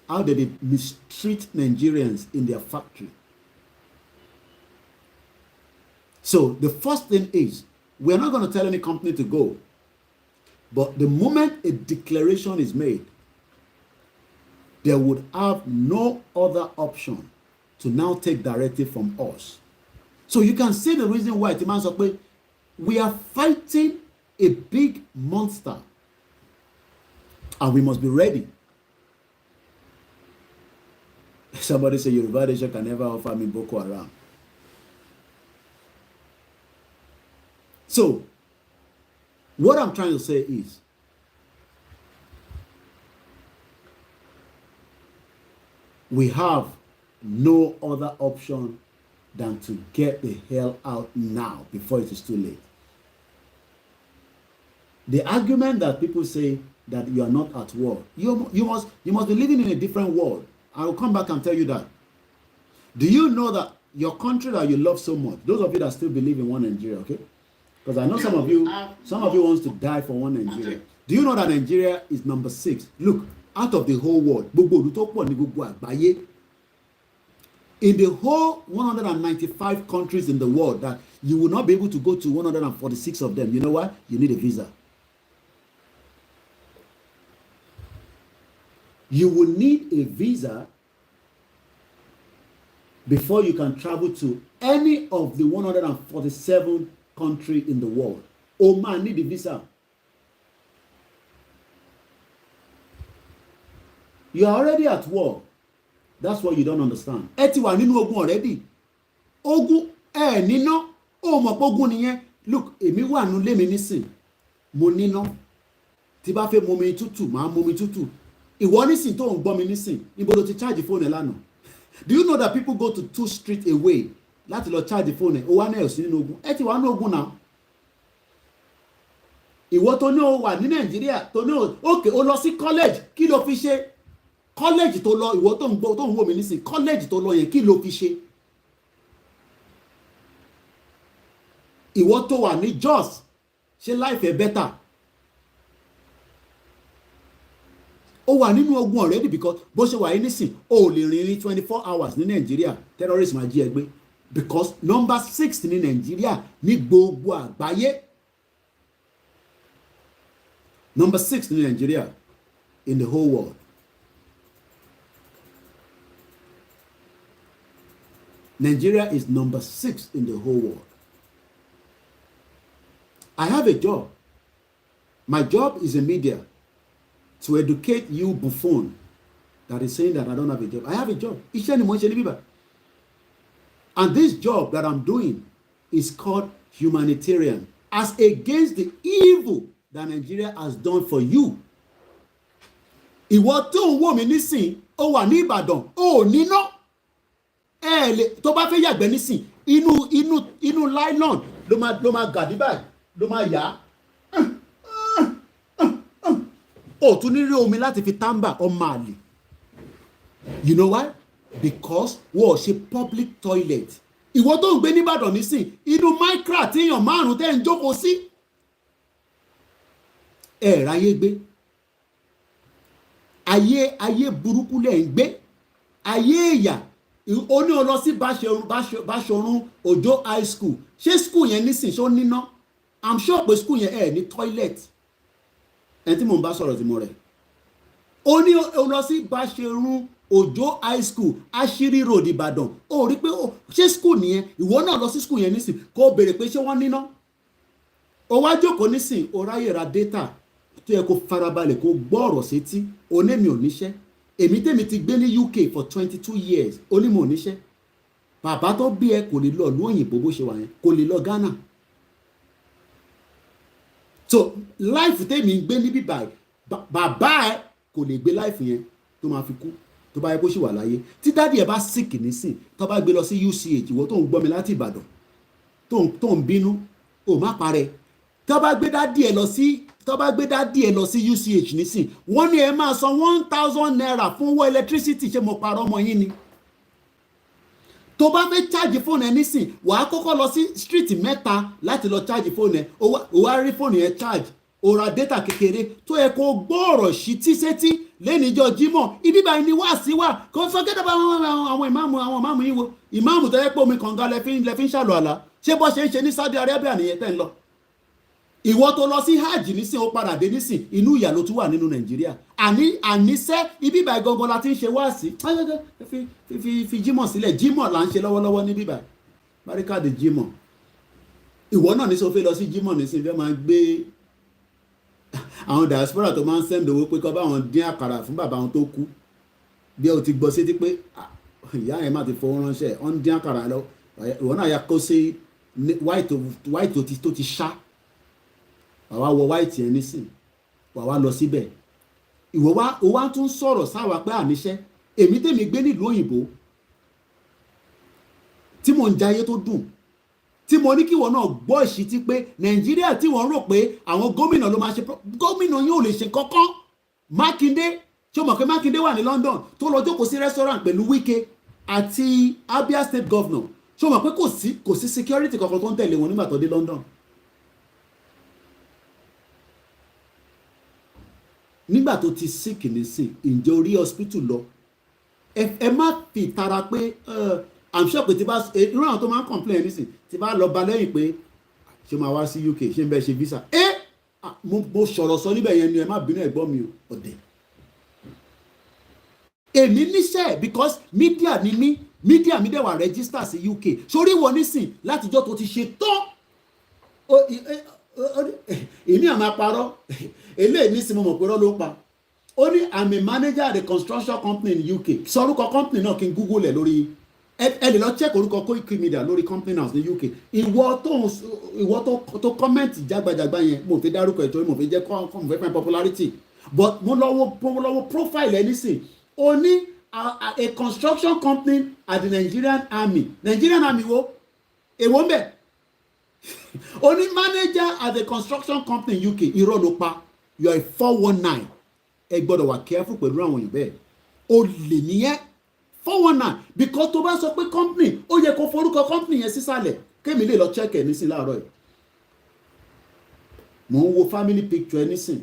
How did they mistreat Nigerians in their factory? So the first thing is, we're not going to tell any company to go. But the moment a declaration is made, they would have no other option to now take directive from us. So you can see the reason why we are fighting a big monster. And we must be ready. Somebody say Yoruba nation can never offer me Boko Haram. So, what I'm trying to say is, we have no other option than to get the hell out now before it is too late. The argument that people say that you are not at war, you must be living in a different world. I will come back and tell you that. Do you know that your country that you love so much, those of you that still believe in one Nigeria, okay? Because I know some of you wants to die for one Nigeria. Do you know that Nigeria is number 6? Look, out of the whole world, in the whole 195 countries in the world, that you will not be able to go to 146 of them. You know why? You need a visa. You will need a visa before you can travel to any of the 147 countries in the world. Oman need a visa. You are already at war. That's what you don't understand. Ẹ ti wà nínú ogun already. Ogun níná. Ó mọ̀ pé ogun nìyẹn. Look, èmi wà nínú ilé mi nísìn. Mo níná. Tí bá fẹ́ mu omi tútù, màá mu omi tútù. Ìwọ nísìn tó ń gbọ́ mi nísìn. Níbo ló ti charge phone ẹ lánàá? Do you know that people go to 2 streets away láti lọ charge phone ẹ? Ó wá náà sí nínú ogun. Ẹ ti wà nínú ogun náà. Ìwọ tó ní ó wà ní Nàìjíríà tó ní ó lọ sí college, kí ló fi ṣe? College tó lọ, ìwọ tó ń wò mí nísìn, college tó lọ yẹn kí ló fi ṣe? Ìwọ tó wà ní Jos, ṣe life ẹ better? Ó wà nínú ogun already because bó ṣe wà yìí nísìn, ó lè rìn ní 24 hours ní Nàìjíríà, terrorist máa jí ẹ gbé. Because number 6 ní Nàìjíríà ní gbogbo àgbáyé. Number 6 ní Nàìjíríà in the whole world. Nigeria is number 6 in the whole world. I have a job. My job is in media. To educate you buffoon that is saying that I don't have a job. I have a job. And this job that I'm doing is called humanitarian, as against the evil that Nigeria has done for you. Ìwọ tó ń wò mí nísìn, ó wà ní Ìbàdàn, ó níná. Tó bá fẹ́ yàgbẹ́ nísìn, inú nylon ló máa gàdí báyìí, ló máa yá. Ó tún ní rí omi láti fi tàǹbà ọmọ àlè. You know why? Because wọ́n ṣe public toilet. Ìwọ tó ń gbé nìbàdàn nísìn, inú micra téèyàn 5 tẹ́ ń jókòó sí. Ráyé gbé. Ayé burúkú lẹ̀ ń gbé. Ayé ìyà. Ó ní ó lọ sí Báṣọ̀run Òjó high school. Ṣé school yẹn nísìn ṣó níná? I'm sure pé school yẹn ní toilet. Ẹni tí mò ń bá sọ̀rọ̀ tí mo rẹ̀. Ó ní ó lọ sí Báṣọ̀run Òjó high school Ashiri road Ìbàdàn. Ó rí pé ṣé school nìyẹn? Ìwọ náà lọ sí school yẹn nísìn kó béèrè pé ṣé wọ́n níná? Ó wá jókòó nísìn, ó ráyè ra data tó yẹ kó farabalẹ̀ kó gbọ́ ọ̀rọ̀ sétí. Onémi ò níṣẹ́. Èmi tèmi ti gbé ní UK for 22 years. Onímọ̀ ò níṣẹ́. Bàbá tó bí ẹ kò lè lọ ìlú òyìnbó bó ṣe wà yẹn, kò lè lọ Ghana. So life tèmi gbé níbí báyìí, bàbá ẹ kò lè gbé life yẹn tó máa fi kú, tó bá yẹ kó ṣì wà láyé. Tí dádì ẹ bá sick nísìn, tó bá gbé lọ sí UCH, ìwọ tó ń gbọ́ mi láti Ìbàdàn, tó ń bínú, ò má parẹ́. Tó bá gbé dádì ẹ lọ sí UCH nísìn, wọ́n ní ẹ máa san 1,000 naira fún owó electricity. Ṣé mo parọ́ ọmọ yín ni? Tó bá fẹ́ charge fóònù ẹ nísìn, wàá kọ́kọ́ lọ sí street 3 láti lọ charge fóònù ẹ. Ó wá rí fóònù ẹ charge, ó ra data kékeré tó yẹ kó gbọ́ ọ̀rọ̀ sí tísétí lẹ́nìjọ́ Jímọ̀. Ibi báyìí ni wá sí wà. Kò forget about àwọn ìmáàmù yín wo. Ìmáàmù tó yẹ pé omi kànga lẹ fi ń ṣàlù àlá. Ṣé bó ṣe ń ṣe ní Saudi Arabia nìyẹn tẹ́ ń lọ? Ìwọ tó lọ sí hajj nísìn, ó padà dé nísìn, inú ìyà ló tún wà nínú Nàìjíríà. Àníṣẹ́ ibi báyìí gangan la ti ń ṣe wáàsí. Fi Jímọ̀ sílẹ̀. Jímọ̀ là ń ṣe lọ́wọ́lọ́wọ́ níbí báyìí. Báríkàdì Jímọ̀. Ìwọ náà ní sọ fẹ́ lọ sí Jímọ̀ nísìn, fẹ́ máa gbé àwọn diaspora tó máa ń send owó pé kọ́ bá wọn dín àkàrà fún bàbá wọn tó kú. Bí o ti gbọ́ sétí pé ìyá yẹn máa ti fowó ránṣẹ́, ó ń dín àkàrà lọ. Ìwọ náà ya kó sí white tó ti ṣá. Wàá wọ white yẹn nísìn, wàá lọ síbẹ̀. Ìwọ wá tún sọ̀rọ̀ sáwà pé àníṣẹ́. Èmi tèmi gbé nílùú òyìnbó tí mò ń jayé tó dùn, tí mo ní kí wọ́n náà gbọ́ ìṣítí pé Nàìjíríà tí wọ́n rò pé àwọn gómìnà ló máa ṣe, gómìnà yóò lè ṣe kankan. Mákindé, ṣé o mọ̀ pé Mákindé wà ní London tó lọ jókòó sí restaurant pẹ̀lú Wike àti Abia state governor? Ṣé o mọ̀ pé kò sí security kankan tó ń tẹ̀lé wọn nígbà tó dé London? Nígbà tó ti sick nísìn, ǹjẹ́ orí hospital lọ? Ẹ má fi tara pé I'm sure pé tí bá irú àwọn tó máa ń complain nísìn, tí bá lọ bá lẹ́yìn pé ṣé máa wá sí UK, ṣé ń bẹ́ ṣe visa. Mo sọ̀rọ̀ sọ níbẹ̀ yẹn ni, ẹ má bínú ẹ̀gbọ́n mi ọ̀dẹ̀. Èmi níṣẹ́ because media ni mí, media mi dẹ̀ wà register sí UK. Sórí wọn nísìn látijọ́ tó ti ṣe tán. Èmi àmà parọ́, eléyìí nísìn mo mọ̀ pé rọ́ ló pa. Ó ní I'm a manager at a construction company in UK. Sọrúkọ company náà kí n Google ẹ̀ lórí, ẹ lè lọ check orúkọ Koiki Media lórí company house ní UK. Ìwọ tó comment jágbajàgba yẹn, mo fi dárúkọ ẹ̀ torí mo fi jẹ́ fẹ́ popularity. But mo lọ wo profile ẹ nísìn. Ó ní a construction company at the Nigerian Army. Nigerian Army wo? Èwo ń bẹ̀? Ó ní manager at the construction company in UK. Irọ́ ló pa. You are a 419. Ẹ gbọ́dọ̀ wà careful pẹ̀lú àwọn èèyàn bẹ́ẹ̀. O lè nìyẹn 419 because tó bá sọ pé company, ó yẹ kó forúkọ company yẹn sísàlẹ̀. Kémi lè lọ check ẹ̀ nísìn láàárọ̀ yìí. Mo ń wo family picture ẹ nísìn.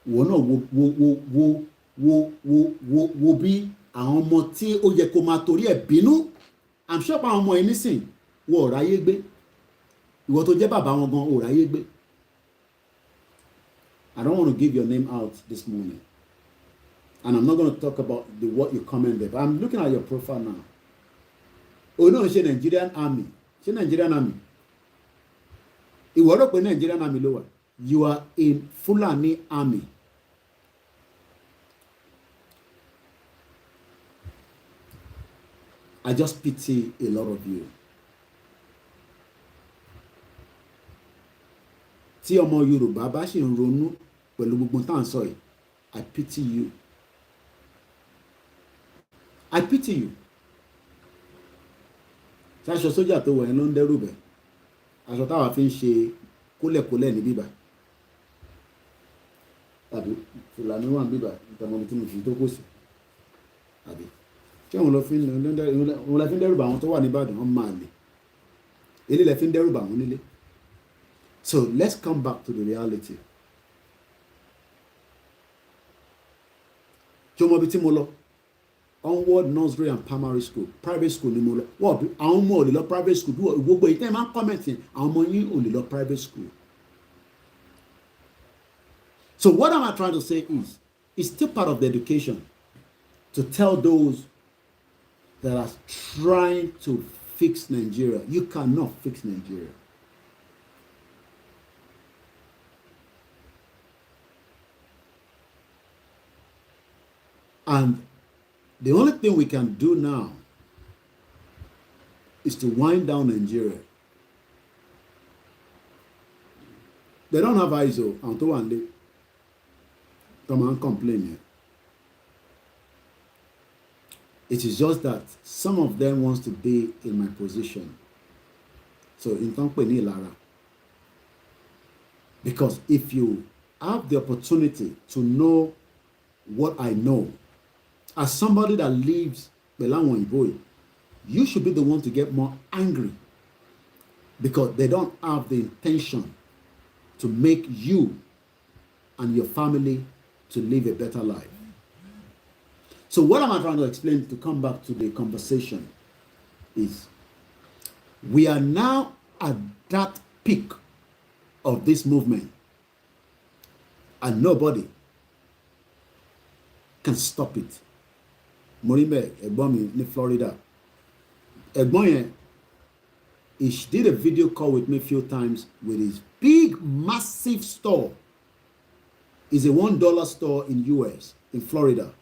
Wọ́n náà wo bí àwọn ọmọ tí ó yẹ kó máa torí ẹ̀ bínú. I'm sure pa àwọn ọmọ yìí nísìn wọ́n ò ráyé gbé. Ìwọ tó jẹ́ bàbá wọn gan ò ráyé gbé. I don't want to give your name out this morning. And I'm not going to talk about what you commented. But I'm looking at your profile now. Oh no, ṣe Nigerian Army. Ṣe Nigerian Army. Ìwọ rò pé Nigerian Army ló wà. You are in Fulani Army. I just pity a lot of you. Tí ọmọ Yorùbá bá ṣe ń ronú pẹ̀lú gbogbo tá à ń sọ yìí, I pity you. I pity you. Ṣé aṣọ sójà tó wọ̀ yẹn ló ń dẹ́rù bẹ̀? Aṣọ táwa fi ń ṣe kólẹ̀kólẹ̀ ní bíbà. Àbí Fúlàní wà ní bíbà ìtàmọ̀ tí mo fi tó kò sí. Àbí ṣé òun lọ fi ń dẹ́rù bà àwọn tó wà ní Ìbàdàn wọn máa lè. Ilé ilẹ̀ fi ń dẹ́rù bà wọ́n nílé. So let's come back to the reality. Ṣé o mọ ibi tí mo lọ? Onward nursery and primary school, private school ni mo lọ. Wọ́n àwọn ọmọ ò lè lọ private school. Gbogbo èyí tẹ́ ẹ máa ń comment yẹn, àwọn ọmọ yín ò lè lọ private school. So what am I trying to say is, it's still part of the education to tell those that are trying to fix Nigeria, you cannot fix Nigeria. And the only thing we can do now is to wind down Nigeria. They don't have ISO, and to one day, come and complain here. It is just that some of them wants to be in my position. So in company Lara. Because if you have the opportunity to know what I know, as somebody that lives Belanwa Boy, you should be the one to get more angry because they don't have the intention to make you and your family to live a better life. So what am I trying to explain to come back to the conversation is we are now at that peak of this movement and nobody can stop it. Morimbe, ẹ̀gbọ́n mi ní Florida. Ẹ̀gbọ́n yẹn, he did a video call with me a few times with his big, massive store. It's a $1 store in US, in Florida.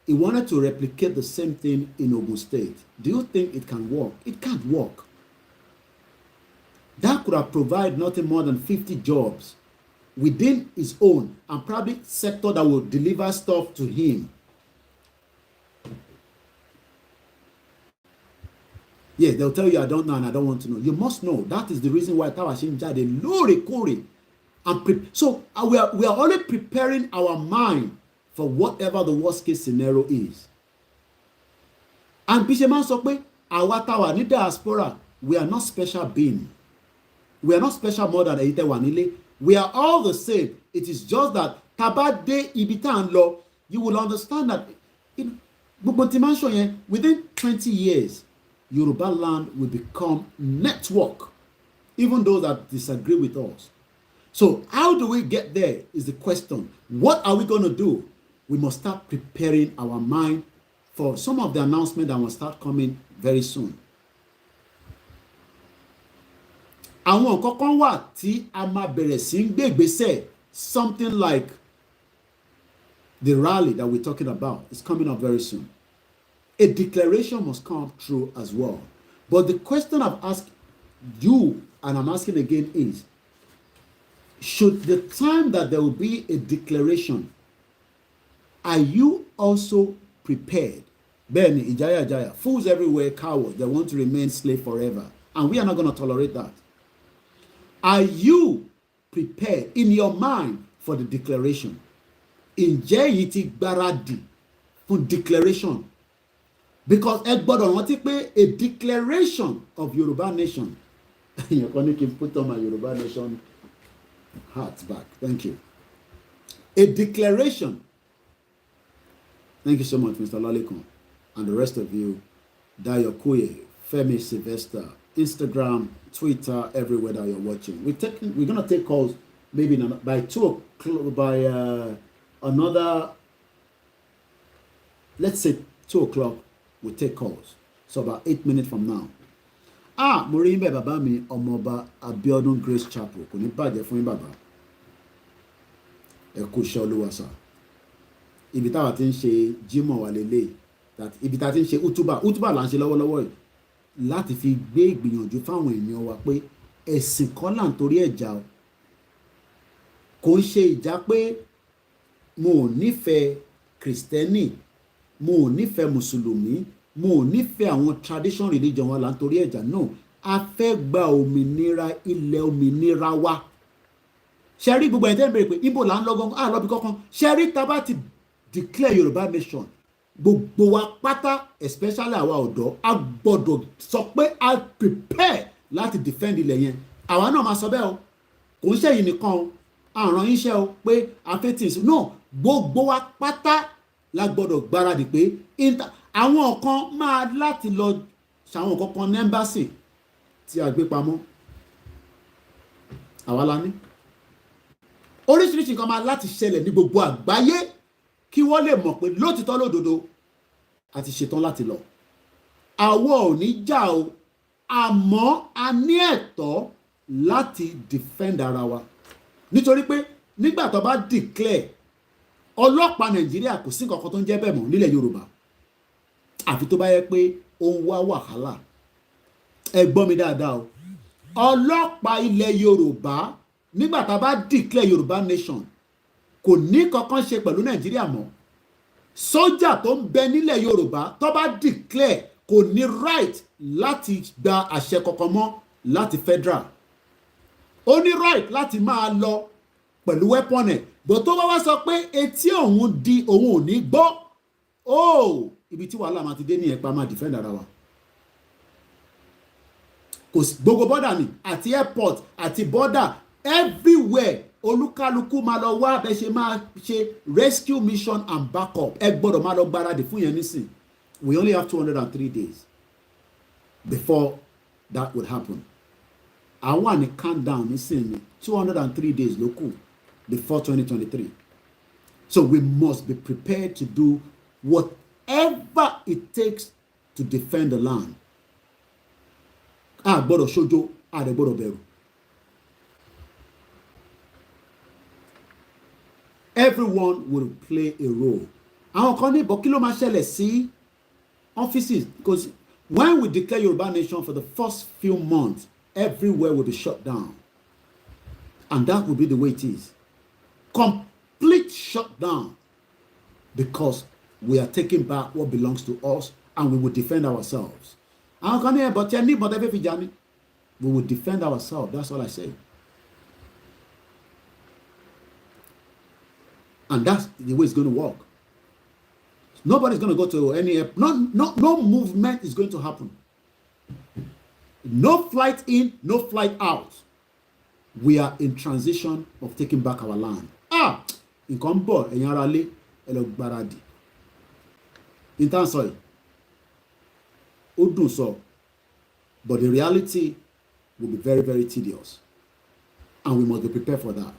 He wanted to replicate the same thing in Ogun State. Do you think it can work? It can't work. That could have provided nothing more than 50 jobs within his own and probably sector that will deliver stuff to him. Yes, they'll tell you, I don't know and I don't want to know. You must know. That is the reason why Tawashim Jade lóòrèkóòrè. So we are only preparing our mind for whatever the worst case scenario is. And Bisheman sọ pé àwa tá wà ní diaspora, we are not special being. We are not special more than èyí tẹ́ wà nílé. We are all the same. It is just that taba dé ibi tá ń lọ, you will understand that gbogbo tí máa ń sọ yẹn within 20 years. Yoruba land will become network, even those that disagree with us. So how do we get there is the question. What are we going to do? We must start preparing our mind for some of the announcements that will start coming very soon. Àwọn nǹkan kan wà tí a máa bẹ̀rẹ̀ sí ń gbé ìgbésẹ̀, something like the rally that we're talking about is coming up very soon. A declaration must come true as well. But the question I've asked you, and I'm asking again, is should the time that there will be a declaration, are you also prepared? Benny, Ijaya, fools everywhere, cowards, they want to remain slave forever. And we are not going to tolerate that. Are you prepared in your mind for the declaration? Ǹjẹ́ yìí ti gbáradì fún declaration? Because ẹ gbọ́dọ̀ rántí pé a declaration of Yoruba nation. You're going to put on my Yoruba nation hat back. Thank you. A declaration. Thank you so much, Mr. Lalekon, and the rest of you. Dayo Kuye, Femi Sylvester, Instagram, Twitter, everywhere that you're watching. We're gonna take calls maybe by 2 o'clock, by another. Let's say 2 o'clock. We'll take calls. So about 8 minutes from now. Mo rí yín bẹ́ẹ̀ bàbá mi ọmọọba Abiodun Grace Chapel kò ní bàjẹ́ fún yín bàbá. Ẹ kú iṣẹ́ Olúwa sà. Ibi táwa ti ń ṣe Jímọ̀ wà lélẹ̀. that ibi tá a ti ń ṣe útúbà là ń ṣe lọ́wọ́lọ́wọ́ yìí láti fi gbé ìgbìyànjú fáwọn èèyàn wa pé ẹ̀sìn kan là ń torí ẹ̀jà o kò ń ṣe ìjà pé mo ò nífẹ̀ẹ́ kìrìsìtẹ́nì mo ò nífẹ̀ẹ́ mùsùlùmí mo ò nífẹ̀ẹ́ àwọn tradition religion wa là ń torí ẹ̀jà náà a fẹ́ gba òmìnira ilẹ̀ òmìnira wa ṣe rí gbogbo ẹ̀ tẹ́ ń bèrè pé ibo là ń lọ gangan àlọ́bí kankan ṣe rí tá bá ti declare Yorùbá nation gbogbo wa pátá especially àwa ọ̀dọ́ a gbọ́dọ̀ sọ pé a prepare láti defend ilẹ̀ yẹn àwa náà máa sọ bẹ́ẹ̀ o kò ń ṣèyí nìkan o àrùn iṣẹ́ o pé afẹ́tìǹsì náà gbogbo wa pátá la gbọ́dọ̀ gbáradì pé àwọn kan máa láti lọ ṣàwọn kankan ní ẹ́mbásì tí a gbé pamọ́ àwa la ní oríṣiríṣi nǹkan máa láti ṣẹlẹ̀ ní gbogbo àgbáyé kí wọ́n lè mọ̀ pé lótìtọ́ lódodo a ti ṣetán láti lọ àwọ̀ ò ní jà o àmọ́ a ní ẹ̀tọ́ láti defend ara wa nítorí pé nígbà tó bá declare ọlọ́pàá Nàìjíríà kò sí nǹkan kan tó ń jẹ́ bẹ́ẹ̀ mọ́ nílẹ̀ Yorùbá àfi tó bá yẹ pé ó ń wá wàhálà ẹ gbọ́ mi dáadáa o ọlọ́pàá ilẹ̀ Yorùbá nígbà tá a bá declare Yorùbá nation kò ní kankan ṣe pẹ̀lú Nàìjíríà mọ́ sójà tó ń bẹ nílẹ̀ Yorùbá tó bá declare kò ní right láti gba àṣẹ kankan mọ́ láti federal ó ní right láti máa lọ pẹ̀lú weapon ẹ̀ bó tó wá sọ pé etí òun di òun ò ní gbọ́ ibi tí wàhálà máa ti dé ní ẹ̀pá máa defend ara wa kò sí gbogbo border ni àti airport àti border everywhere olúkálukú máa lọ wá bẹ́ẹ̀ ṣe máa ṣe rescue mission and backup ẹ gbọ́dọ̀ máa lọ gbáradì fún yẹn nísìn we only have 203 days before that would happen àwọn àní countdown nísìn ní 203 days ló kù before 2023 so we must be prepared to do whatever it takes to defend the land a gbọ́dọ̀ ṣojo a dẹ̀ gbọ́dọ̀ bẹ̀rù. Everyone will play a role. Àwọn kan ní ìbọn kí ló máa ṣẹlẹ̀ sí offices because when we declare Yoruba nation for the first few months everywhere will be shut down and that will be the way it is. Complete shutdown because we are taking back what belongs to us and we will defend ourselves. Àwọn kan ní ẹ̀bọ̀ tí ẹ ní ìbọn tẹ́fẹ́ fi jà ní we will defend ourselves that's all I say. And that's the way it's going to work. Nobody's going to go to any no movement is going to happen. No flight in, no flight out. We are in transition of taking back our land. Nǹkan bọ̀ ẹ̀yin ará lé ẹ lọ gbáradì. Intan sọ yìí, ó dùn sọ, but the reality will be very, very tedious. And we must be prepared for that.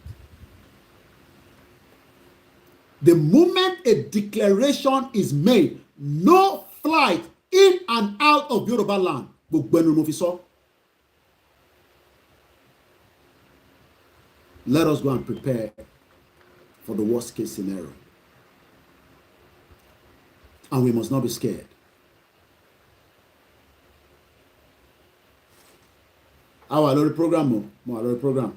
The moment a declaration is made, no flight in and out of Yoruba land. Let us go and prepare for the worst case scenario. And we must not be scared. Our Lord program, our Lord program.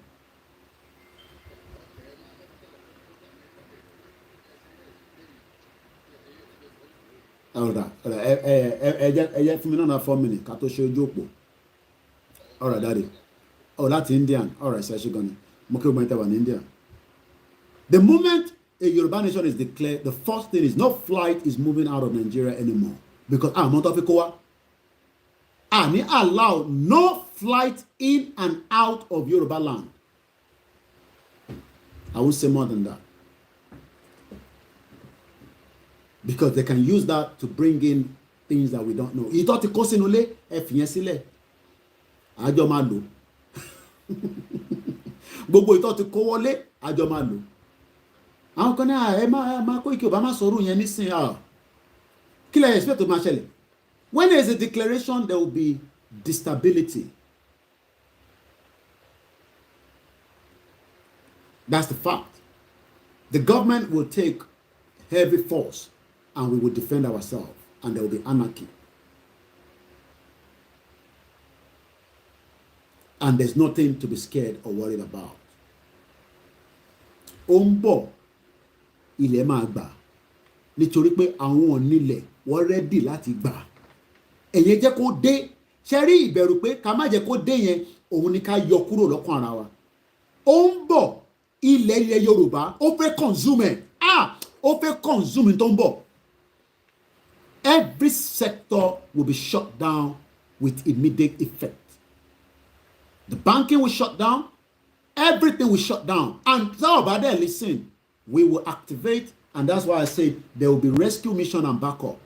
Ọ̀rọ̀ ẹ fún mi náà 4 minutes ká tó ṣe ojú òpó ọ̀rọ̀ dáre láti Indian ọ̀rọ̀ ẹ̀sẹ̀ ṣe gan ni mo kí o mọ̀ ẹ́ tẹ́wà ní India. The moment a Yoruba nation is declared, the first thing is no flight is moving out of Nigeria anymore because àmọ́ tó fi kó wa àní allow no flight in and out of Yoruba land. I won't say more than that. Because they can use that to bring in things that we don't know. Ìtọ́ ti kó sínú ilé ẹ fìyẹn sílẹ̀ àjọ máa lò gbogbo ìtọ́ ti kó wọlé àjọ máa lò. Àwọn kan ní ẹ máa kó ìkí Obama sọ̀rọ̀ yẹn nísìn kí lẹ expect tó máa ṣẹlẹ̀. When there is a declaration there will be instability. That's the fact. The government will take heavy force and we will defend ourselves and there will be anarchy. And there's nothing to be scared or worried about. Ó ń bọ̀, ilẹ̀ máa gbà, nítorí pé àwọn onílẹ̀ wọ́n rẹ́dì láti gbà. Ẹ̀yin jẹ́ kó dé, ṣe rí ìbẹ̀rù pé ká má jẹ́ kó dé yẹn, òun ni ká yọ kúrò lọ́kàn ara wa. Ó ń bọ̀, ilẹ̀ Yorùbá, ó fẹ́ consume ẹ̀, ó fẹ́ consume tó ń bọ̀. Every sector will be shut down with immediate effect. The banking will shut down. Everything will shut down. And so about that, listen, we will activate. And that's why I said there will be rescue mission and backup.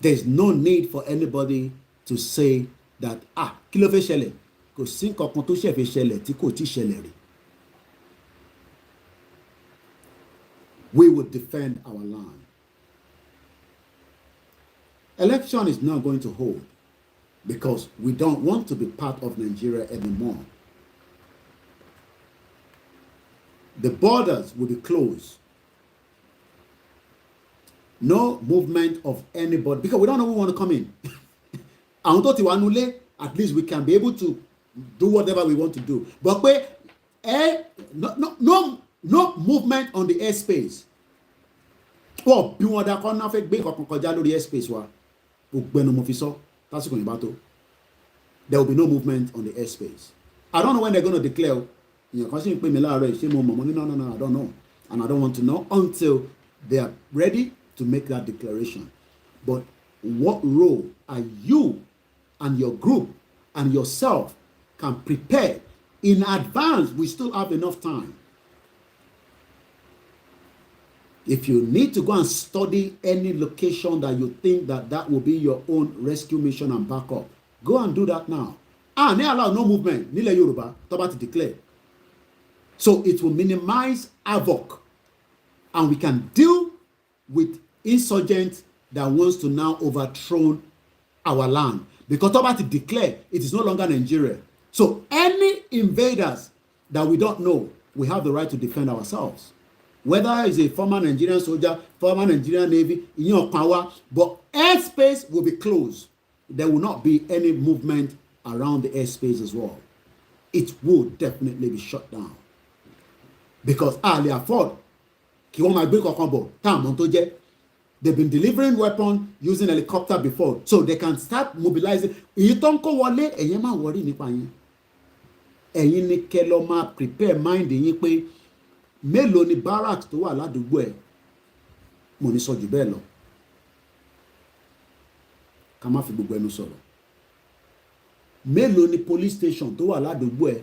There's no need for anybody to say that, kí ló fẹ́ ṣẹlẹ̀? Kò sí nǹkan kan tó ṣe fẹ́ ṣẹlẹ̀ tí kò tí ṣẹlẹ̀ rí. We will defend our land. Election is not going to hold because we don't want to be part of Nigeria anymore. The borders will be closed. No movement of anybody because we don't know who want to come in. At least we can be able to do whatever we want to do. But no movement on the airspace. There will be no movement on the airspace. I don't know when they're going to declare. No, I don't know. And I don't want to know until they are ready to make that declaration. But what role are you and your group and yourself can prepare in advance? We still have enough time. If you need to go and study any location that you think that will be your own rescue mission and backup, go and do that now. They allow no movement. Nílẹ̀ Yorùbá, tó bá ti declare. So it will minimize havoc, and we can deal with insurgents that wants to now overthrow our land. Because tó bá ti declare, it is no longer Nigeria. So any invaders that we don't know, we have the right to defend ourselves. Whether it's a former Nigerian soldier, former Nigerian Navy, power, but airspace will be closed. There will not be any movement around the airspace as well. It will definitely be shut down. Because they afford. They've been delivering weapons using helicopter before, so they can start mobilizing. Prepare mind mélòó ni barracks tó wà ládùúgbò ẹ mo ní sọ jù bẹ́ẹ̀ lọ ká má fi gbogbo ẹnu sọ̀rọ̀ mélòó ni police station tó wà ládùúgbò ẹ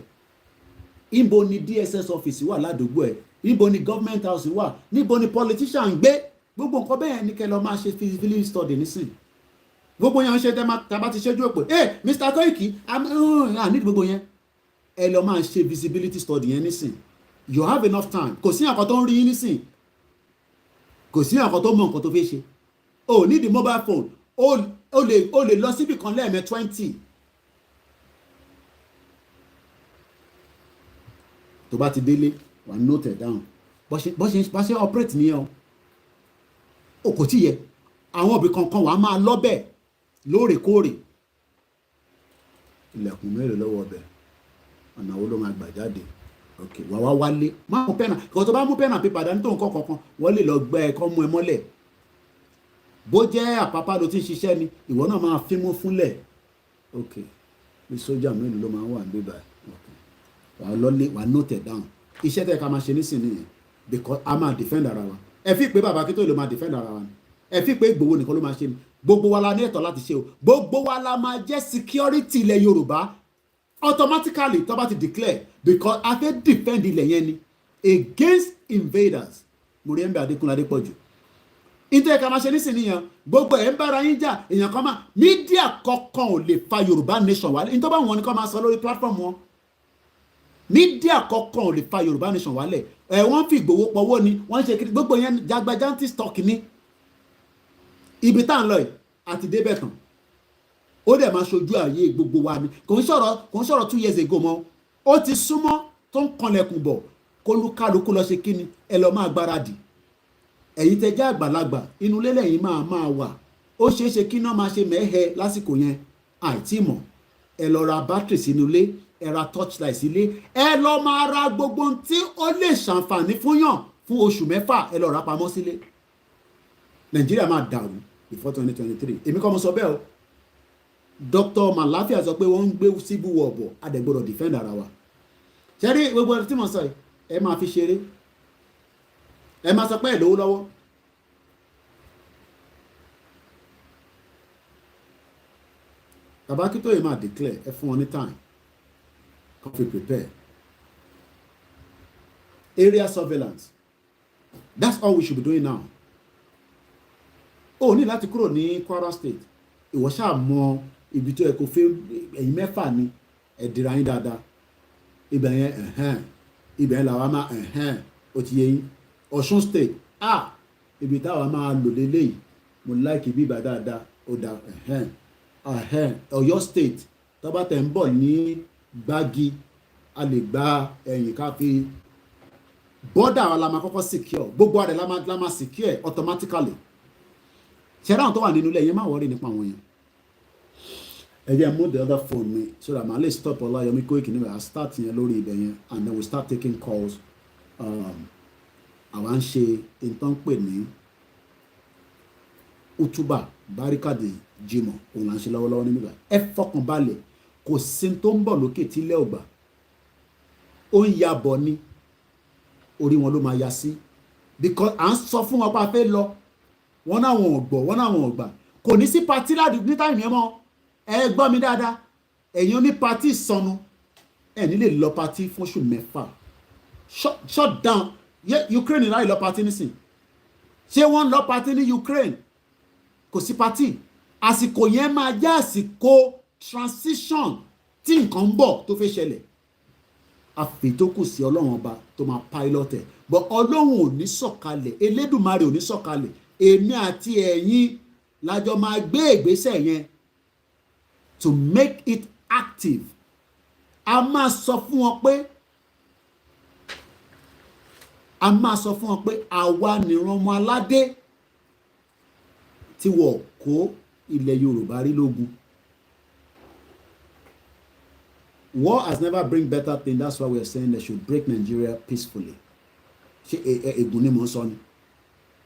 ibo ni DSS office wà ládùúgbò ẹ ibo ni government house wà níbo ni politician gbé gbogbo nǹkan bẹ́ẹ̀ ni kẹ́ lọ máa ṣe feasibility study nísìn gbogbo yẹn ṣe tẹ́bá ti ṣẹ́jú òpè Mr. Koiki ní gbogbo yẹn ẹ lọ máa ṣe feasibility study yẹn nísìn. You have enough time. Kò sí nǹkan tó ń rí yín nísìn. Kò sí nǹkan tó mọ nǹkan tó fẹ́ ṣe. O ní the mobile phone. O lè lọ síbì kan lẹ́ẹ̀mẹ́ 20. Tó bá ti délé, wà note it down. Bó ṣe operate nìyẹn o. Kò tí yẹ. Àwọn òbí kankan wà á máa lọ́bẹ̀ lóòrèkóòrè. Ilẹ̀kùn mélòó lọ́wọ́ ọbẹ̀. Ọ̀nà wo ló máa gbà jáde? Okay, wà wálé má mú pẹ́nà kò tó bá mú pẹ́nà pípa dání tó nǹkan kankan wọ́n lè lọ gbẹ́ ẹ̀kọ́ mú ẹ mọ́lẹ̀ bó jẹ́ àpapá ló ti ń ṣiṣẹ́ ni ìwọ náà máa fímú fúnlẹ̀ okay bí sójà mélòó ló máa wà ní bíbá okay wà lọ́lé wà note down iṣẹ́ tẹ́ ká máa ṣe nísìnyí nìyẹn because a máa defend ara wa ẹ fi pé bàbá Akíntóyè ló máa defend ara wa ni ẹ fi pé Ìgbòho nìkan ló máa ṣe ni gbogbo wa la ní ẹ̀tọ́ láti ṣe o gbogbo wa la máa jẹ́ security ilẹ̀ Yorùbá automatically tó bá ti declare because a fẹ́ defend ilẹ̀ yẹn ni against invaders Muriembe Adékúnlé Adépọ̀jù ìtọ́ ẹ̀ka máa ṣe nísìnyí yẹn gbogbo ẹ̀ ń bára yín jà èèyàn kan máa mídíà kankan ò lè fa Yorùbá nation wálé nítorí báwọn ni kò máa sọ lórí platform wọn mídíà kankan ò lè fa Yorùbá nation wálé wọ́n fi Ìgbòho pọ̀wọ́ ni wọ́n ṣe kiri gbogbo yẹn jagbajanti stock ni ibi tá à ń lọ yìí àti débẹ̀ tán ó dẹ̀ máa ṣojú ààyè gbogbo wa ni kò ń sọ̀rọ̀ 2 years ago mọ́ ó ti súnmọ́ tó ń kanlẹ̀kùn bọ̀ kólúkálukú lọ ṣe kíni ẹ lọ máa gbáradì. Ẹ̀yin tẹ́ jẹ́ àgbàlagbà inú ilé lẹ́yìn máa wà, ó ṣeé ṣe kí náà máa ṣe mẹ́hẹ lásìkò yẹn àìtí mọ̀. Ẹ lọ ra bátìrì sínú ilé, ẹ ra torchlight sílé, ẹ lọ máa ra gbogbo ohun tí ó lè ṣàǹfààní fún yàn fún oṣù 6 ẹ lọ ra pamọ́ sílé. Nàìjíríà máa dàrú before 2023. Èmi kọ́ mo sọ bẹ́ẹ̀ o. Dr. Malafia sọ pé wọ́n ń gbé civil war bọ̀, a dẹ̀ gbọ́dọ̀ defend ara wa. Ṣé rí gbogbo ẹni tí mo sọ yìí ẹ máa fi ṣeré, ẹ máa sọ pé ẹ lówó lọ́wọ́. Bàbá Akíntóyè máa declare, ẹ fún wọn ní time kó fi prepare. Area surveillance, that's all we should be doing now. O ní láti kúrò ní Kwara State, ìwọ ṣáà mọ ibi tó yẹ kó fẹ́, ẹ̀yin 6 ni ẹ̀dìrà yín dáadáa. Ibẹ̀ yẹn ibẹ̀ yẹn làwa máa ó ti yẹ yín. Ọ̀ṣun State ibi táwa máa lò lélẹ́yìí, mo like ibi ìbá dáadáa, ó dá Ọ̀yọ́ State tó bá tẹ̀ ń bọ̀ ní Gbági, a lè gba ẹ̀yìn ká fi bọ́dà wa la máa kọ́kọ́ secure, gbogbo àrẹ la máa secure automatically. Ṣẹ́ra àwọn tó wà nínú ilé yẹn máa wọ́rí nípa àwọn yẹn. Ẹ jẹ́ mú the other phone mi so that màá lè stop Ọláyọmí Kóìkì níbẹ̀. I start yẹn lórí ibẹ̀ yẹn and then we start taking calls. Àwa ń ṣe nǹkan pè ní utuba barikade jimoh, òun là ń ṣe lọ́wọ́lọ́wọ́ níbẹ̀. Ẹ fọkàn balẹ̀, kò sí tó ń bọ̀ lókè tí ilẹ̀ ọgbà ó ń ya bọ̀ ni, orí wọn ló máa ya sí, because à ń sọ fún wọn pé a fẹ́ lọ, wọ́n náà wọn ò gbọ́, wọ́n náà wọn ò gbà. Kò ní sí patí láti ní táìmù yẹn mọ́. Ẹ gbọ́ mi dáadáa, ẹ̀yin oní patí sọnù, ẹ̀ ní lè lọ patí fún oṣù 6. Shutdown Ukraine láì lọ patí nísìn. Ṣé wọ́n lọ patí ní Ukraine? Kò sí patí. Àsìkò yẹn máa jẹ́ àsìkò transition tí nǹkan ń bọ̀ tó fẹ́ ṣẹlẹ̀. Àfi tó kù sí Ọlọ́run ọba tó máa pilot ẹ̀, but Ọlọ́run ò ní sọ̀kalẹ̀, Elédùmarè ò ní sọ̀kalẹ̀. Èmi àti ẹ̀yin lájọ máa gbé ìgbésẹ̀ yẹn to make it active. A máa sọ fún wọn pé àwa nìran ọmọ aládé tí wọ́n kó ilẹ̀ Yorùbá rí lógun. War has never bring better thing. That's why we are saying they should break Nigeria peacefully. Ṣé ègún ni mo ń sọ ni?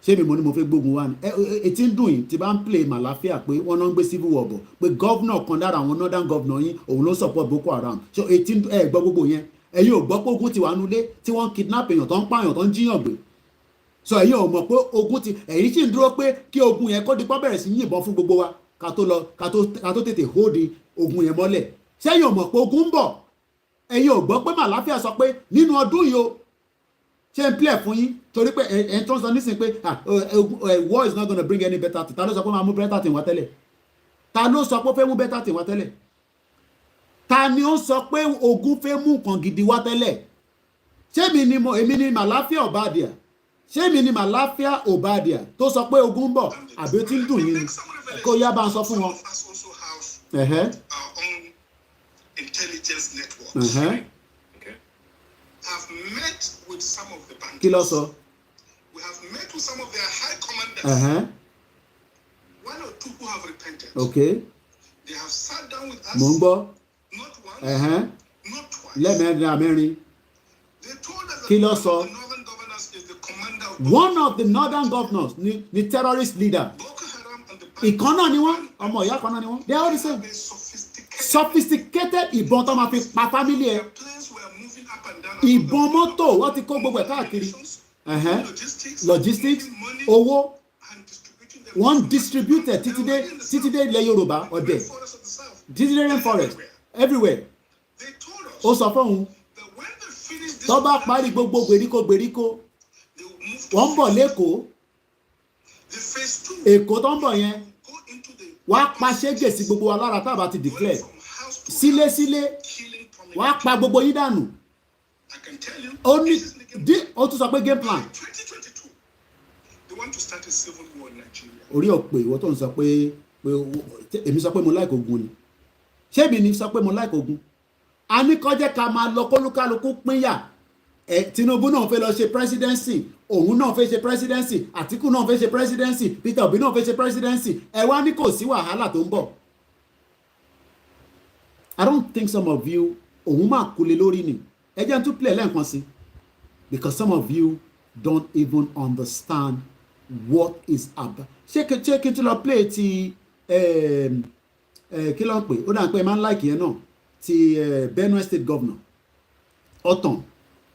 Ṣé mi mo ní mo fẹ́ gbógun wá ni? Etí ń dùn yìí tí bá ń play Malafia pé wọ́n náà ń gbé civil war bọ̀, pé gọ́vnọ̀ kan dára àwọn northern governor yín òun ló support Boko Haram. So etí gbọ́ gbogbo yẹn. Ẹ̀yin ò gbọ́ pé ogun ti wà nulẹ̀ tí wọ́n kidnap èèyàn tó ń pààyàn tó ń jíyàn gbé. So ẹ̀yin ò mọ̀ pé ogun ti, ẹ̀yin sì ń dúró pé kí ogun yẹn kó di pọ́ bẹ̀rẹ̀ sí yìnbọn fún gbogbo wa ká tó tètè hold ogun yẹn mọ́lẹ̀. Ṣé ẹ̀yin ò mọ̀ pé ogun ń bọ̀? Ẹ̀yin ò gbọ́ pé Malafia sọ pé nínú ọdún yìí o ṣe ń plẹ̀ fún yín torí pé ẹ̀ tó ń sọ nísìnyí pé war is not gonna bring any better thing. Ta ló sọ pé máa mú better thing wá tẹ́lẹ̀? Ta ló sọ pé ó fẹ́ mú better thing wá tẹ́lẹ̀? Ta ni ó sọ pé ogun fẹ́ mú nǹkan gidi wá tẹ́lẹ̀? Ṣé èmi ni Malafia Obadia? Ṣé èmi ni Malafia Obadia tó sọ pé ogun ń bọ̀ àbí ó ti ń dùn yín ni? Kó yá bá ń sọ fún wọn. Intelligence networks. Okay. Have met with some of the bandits. Kí ló sọ? We have met with some of their high commanders. One or two who have repented. Okay. They have sat down with us. Mo ń gbọ́. Not once. Not twice. Lẹ́mẹ̀rin. They told us that Kí ló one sọ? of the northern governors is the commander of One of the northern governors ni terrorist leader. Boko Haram and the Ìkan náà ni wọ́n, ọmọ ìyá kan náà ni wọ́n. They are all the same. Sophisticated ìbọn tó máa fi pa family ẹ. Ìbọn mọ́tò wọ́n ti kó gbogbo ẹ̀ káàkiri. Logistics, owó, wọ́n distribute títí dé ilẹ̀ Yorùbá ọ̀dẹ̀, títí dé rainforest, everywhere. Ó sọ fún òun, tó bá parí gbogbo gbèríko, wọ́n ń bọ̀ l'Ékòó, Èkó tó ń bọ̀ yẹn, wàá pa ṣégè sí gbogbo wa lára tá a bá ti declare. Sílé wọ́n á pa gbogbo yín dànù. Ó tún sọ pé game plan. Orí ọ̀pẹ ìwọ tó ń sọ pé èmi sọ pé mo like ogun ni. Ṣé èmi ni sọ pé mo like ogun? A ní kó jẹ́ ká máa lọ kólúkálukú pínyà. Tinubu náà fẹ́ lọ ṣe presidency, òun náà fẹ́ ṣe presidency, Àtíkù náà fẹ́ ṣe presidency, Peter Obi náà fẹ́ ṣe presidency, ẹ wá ní kò sí wàhálà tó ń bọ̀. I don't think some of you òun máa kulè lórí ni ẹ jẹ́ n tún play lẹ́ẹ̀kan sí because some of you don't even understand what is about. ṣé kí n tún lọ play ti kí ló ń pè ó dà pé ẹ máa ń like yẹn náà ti Benue State Governor Otom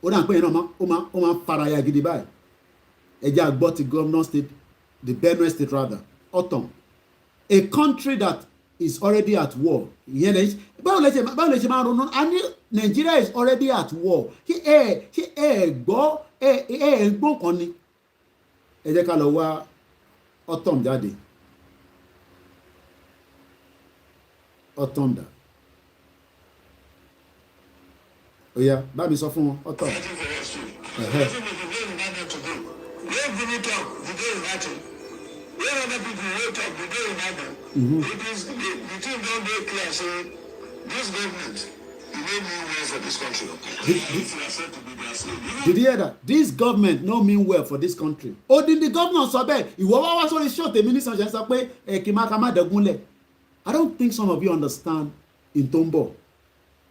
ó dà pé yẹn náà ó máa ń faraya gidi báyìí ẹ jẹ́ àgbọ̀ ti Governor State the Benue State rather Otom, a country that is already at war. Báwo lè ṣe máa ronú a ní Nigeria is already at war ṣé ẹ gbọ́ kan ni ẹ jẹ́ ká lọ wá Otom jáde Otom dà ó yá bá mi sọ fún wọn Otom. Where other people wrote up the day in Adam, it is the thing don't make clear. So this government, it made me well for this country. Did you hear that? This government no mean well for this country. Oh, did the governor sọ bẹ́ẹ̀? Ìwọ wá sórí show tèmi ní sọ̀jẹ̀ sọ pé kí máa ká má dẹ̀gúnlẹ̀. I don't think some of you understand in tó ń bọ̀.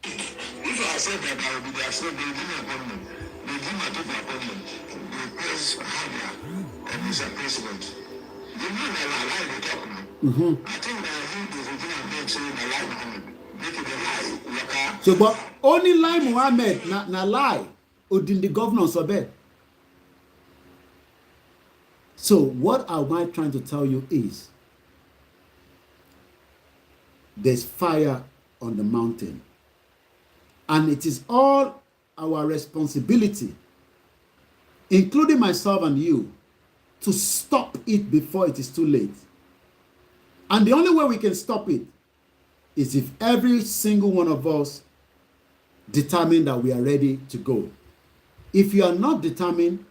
If I said that I would be there, so they give me appointment. They give my people appointment. They press higher and Mr. President. The man that I lie to talk now. I think that he is the thing I'm going to say that lie Muhammad. Make it a lie. So, but only lie Muhammad na lie. Odin the governor sọ bẹ́ẹ̀. So what am I trying to tell you is there's fire on the mountain. And it is all our responsibility, including myself and you, to stop it before it is too late. And the only way we can stop it is if every single one of us determine that we are ready to go. If you are not determined,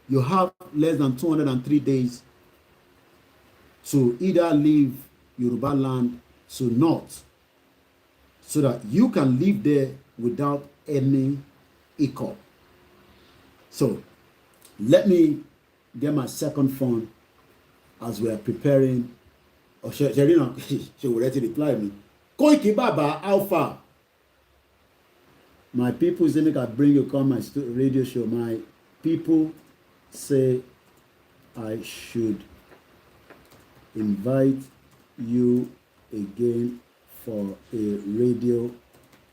you have less than 203 days to either leave Yoruba land to north so that you can live there without any hiccup. So let me get my second phone as we are preparing. Oh, Sherina, she will ready to reply me. Koiki Baba Alpha. My people say make I bring you come my radio show. My people say I should invite you again for a radio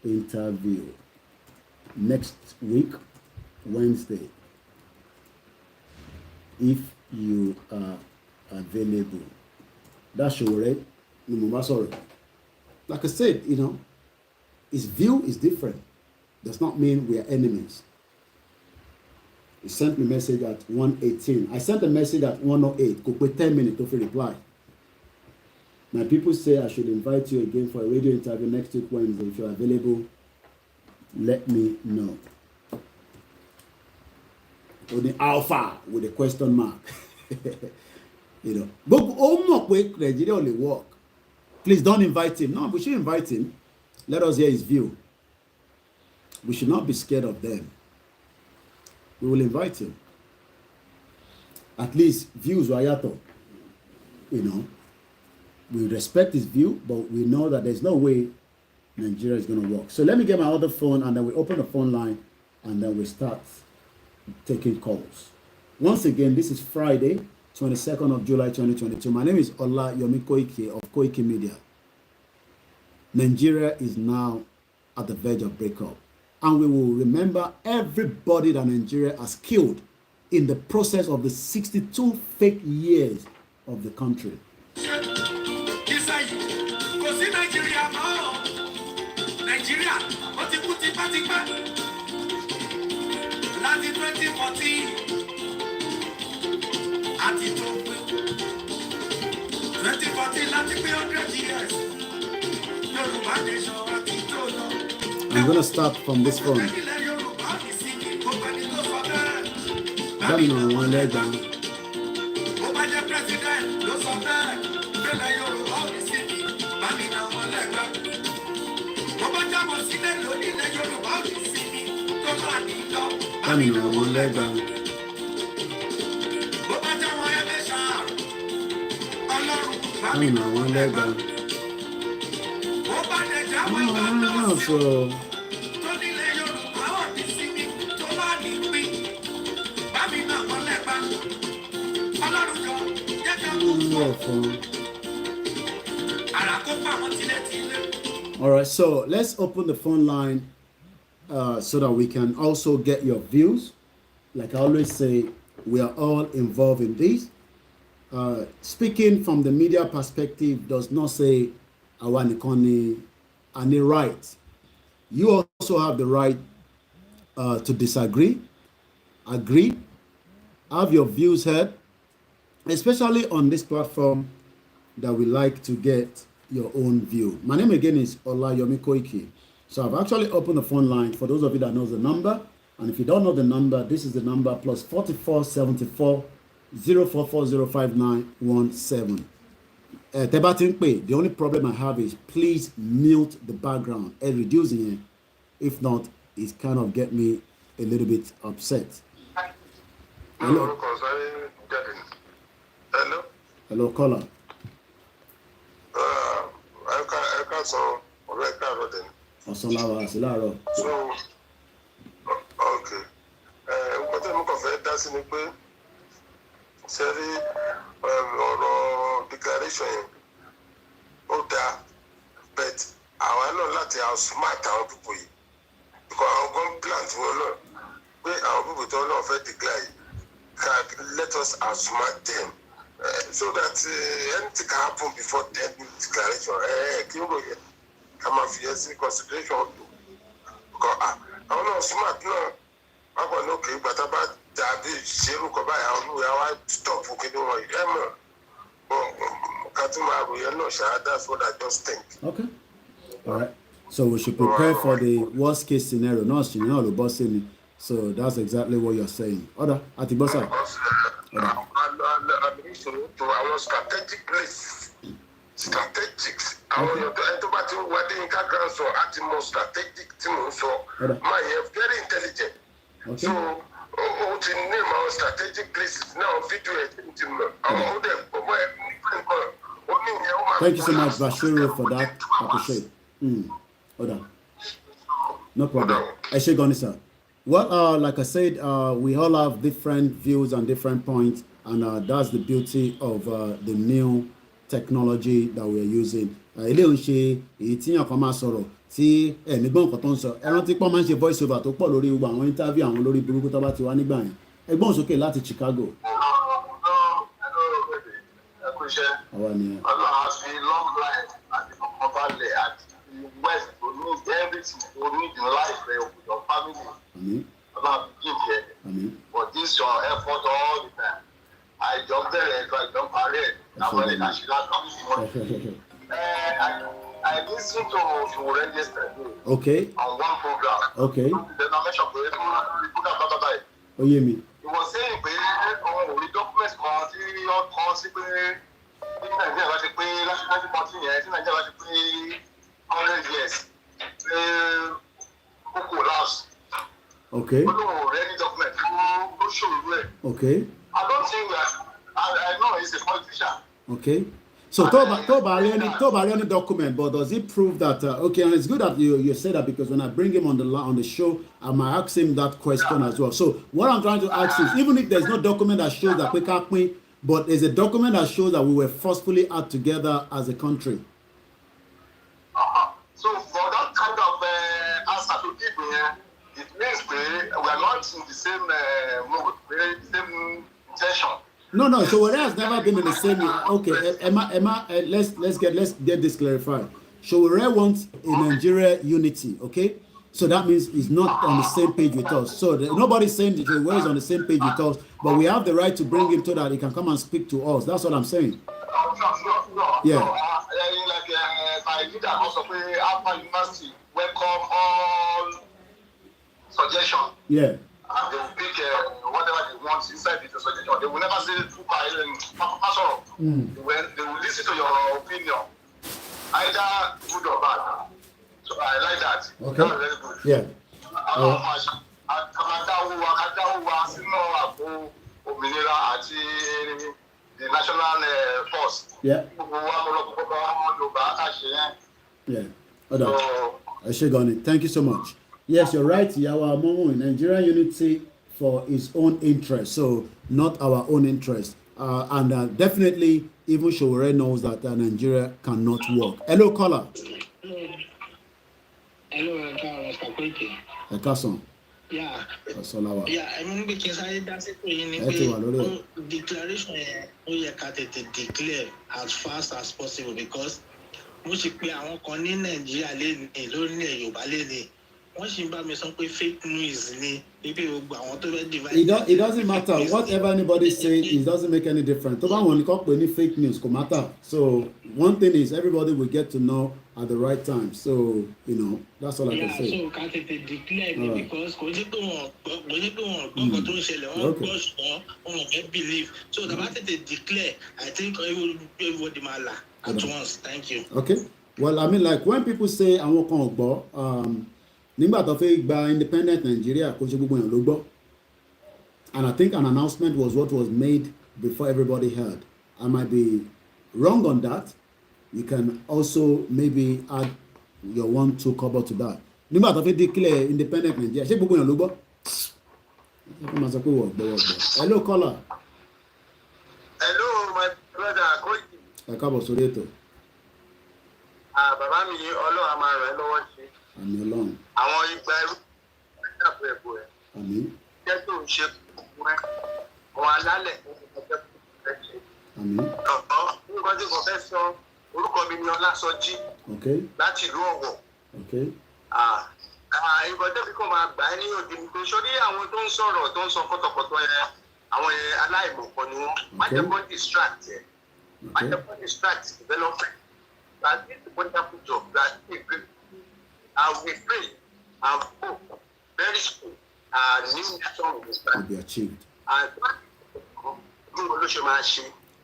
interview next week, Wednesday, if you are available. That's your right. Like I said, you know, his view is different. Does not mean we are enemies. He sent me a message at 1:18. I sent a message at 1:08. Could wait 10 minutes to reply. My people say I should invite you again for a radio interview next week Wednesday. If you're available, let me know. Or the alpha with a question mark. You know, but Nigeria only work. Please don't invite him. No, we should invite him. Let us hear his view. We should not be scared of them. We will invite him. At least views Wayato. You know, we respect his view, but we know that there's no way Nigeria is going to work. So let me get my other phone, and then we open the phone line, and then we start taking calls. Once again, this is Friday, 22nd of July 2022. My name is Ola Yomi Koike of Koike Media. Nigeria is now at the verge of breakup, and we will remember everybody that Nigeria has killed in the process of the 62 fake years of the country. Nigeria, ó ti kú tipátipá láti 2014 àti tó pé 2014 láti pé 100 years Yorùbá nation àti tó lọ. I'm gonna start from this phone. Dámi náà wọn lẹ́gbàá. Ó bá jẹ́ president ló sọ bẹ́ẹ̀ bẹ́ẹ̀ Yorùbá ò ní sí ní bámi náà wọn lẹ́gbàá. Ó bá jábọ̀ sílẹ̀ lónìí ilẹ̀ Yorùbá ò ní sí ní tó máa Bámi nà wọ́n lẹ́gba. Bámi nà wọ́n lẹ́gba. So, all right, so let's open the phone line so that we can also get your views. Like I always say, we are all involved in this. Speaking from the media perspective does not say Awanikoni any right. You also have the right to disagree, agree, have your views heard, especially on this platform that we like to get your own view. My name again is Olayomi Koiki. So I've actually opened the phone line for those of you that knows the number. And if you don't know the number, this is the number +4474 044059117. The only problem I have is please mute the background and reducing it. If not, it's kind of get me a little bit upset. Hello. Hello. Hello, caller. So, okay. What I'm going to that's in the way. Sorry, declaration. But I want to let how smart our people. Because our gun plant will not. Our people don't know if they declare. Let us outsmart them. So that anything can happen before the declaration. Come off yes in consideration. Because I want to smart now. I want okay, but about that zero go by how stop okay no more. That's what I just think. Okay. All right. So we should prepare for the worst case scenario. No, so that's exactly what you're saying. Order at the boss. I want strategic place. Strategics. I want to what they can so at the most strategic team. So my very intelligent. Okay. So to name our strategic places now video Thank you so much, Bashiru, for that. Appreciate. Order. No problem. Eshegonisa. Well, like I said, we all have different views and different points, and that's the beauty of the new technology that we're using. Tí ẹ̀mígbọ́n nǹkan tó ń sọ ẹran tí pọ́n máa ń ṣe voice over tó pọ̀ lórí gbogbo àwọn interview àwọn lórí burúkú tó bá ti wá nígbà yẹn ẹgbọ́n sókè láti Chicago. Àwa nìyẹn. For this your effort all the time. I jump there and I jump parade. I listened to register okay. on one program. Okay. Then I mentioned oh, yeah, me. He was saying the documents okay. Okay. I don't think that I know he's a politician. Okay. So talk about any document, but does it prove that okay? And it's good that you say that because when I bring him on the show, I might ask him that question as well. So what I'm trying to ask is, even if there's no document that shows that we can't win, but there's a document that shows that we were forcefully out together as a country. So for that kind of answer to give me, it means we are not in the same mode, the same intention. No. So Showore has never been in the same. Okay, Emma, let's get this clarified. Showore wants a Nigeria unity. Okay, so that means he's not on the same page with us. So nobody's saying that Showore is on the same page with us, but we have the right to bring him so that he can come and speak to us. That's what I'm saying. No. Yeah. My leader also say after university welcome all suggestions. Yeah. And they will pick whatever they want inside the suggestion. They will never say they will listen to your opinion, either good or bad. So I like that. Okay. That was very good. Yeah. Àkàdáwò wa sínú àpò òmìnira àti the national force. Gbogbo wa mo lọ gbogbo ọmọ Yorùbá ká ṣe yẹn. Yeah. Hold on. Shegoni, thank you so much. Yes, you're right. Yawa Momo, Nigerian unity for its own interest, so not our own interest. And definitely, even Showore knows that Nigeria cannot work. Hello, caller. Hello, Mr. Kweke. Ekason. Yeah. Solawa. Yeah, I mean, because that's it. Declaration, we can declare as fast as possible because mo ṣe pé àwọn kan ní Nàìjíríà lẹ́ni lórílẹ̀ Yorùbá lẹ́ni wọ́n ṣì ń bá mi sọ pé fake news ni pé gbogbo àwọn tó fẹ́ divide. It doesn't matter whatever anybody say, it doesn't make any difference. Tó bá wọn nìkan pè ní fake news kò matter. So one thing is everybody will get to know at the right time. So that's all I can say. So ká tètè declare me because kò ní pé wọn gbọ́ngàn tó ń ṣẹlẹ̀ wọ́n gbọ́ ṣùgbọ́n wọn fẹ́ believe. So tàbá tètè declare, I think everybody máa là. At once, thank you. Okay. Well, I mean, like when people say àwọn kan ò gbọ́, nígbà tó fẹ́ gba independent Nigeria kò ṣe gbogbo èèyàn ló gbọ́. And I think an announcement was what was made before everybody heard. I might be wrong on that. You can also maybe add your 1-2 cover to that. Nígbà tó fẹ́ declare independent Nigeria ṣé gbogbo èèyàn ló gbọ́? Hello, caller. Hello, my brother. Ẹ káàbọ̀ sórí ètò. Bàbá mi Ọlọ́run a máa ràn ẹ́ lọ́wọ́ ṣe. Àmín Ọlọ́run. Àwọn ìgbà ẹrú ìdàpọ̀ ẹ̀bù ẹ̀. Àmín. Jẹ́ tó ń ṣe kúkú rẹ̀. Àwọn alálẹ̀ tó ń ṣe kúkú rẹ̀ ṣe. Àmín. Nǹkan tí kò fẹ́ sọ orúkọ mi ni Ọlásọjí. Okay. Láti ìlú Ọ̀wọ̀. Okay. Nǹkan tẹ́bí kò máa gbà ẹ́ ní òde ní pé sórí àwọn tó ń sọ̀rọ̀ tó ń sọ kọ́tọ̀kọ́tọ̀ yẹn àwọn aláìmọ̀kan ni wọ́n. Má jẹ́ kó distract yẹn. Okay. Má distract development. That is a wonderful job. That is great. We pray and hope very soon new song will be achieved. And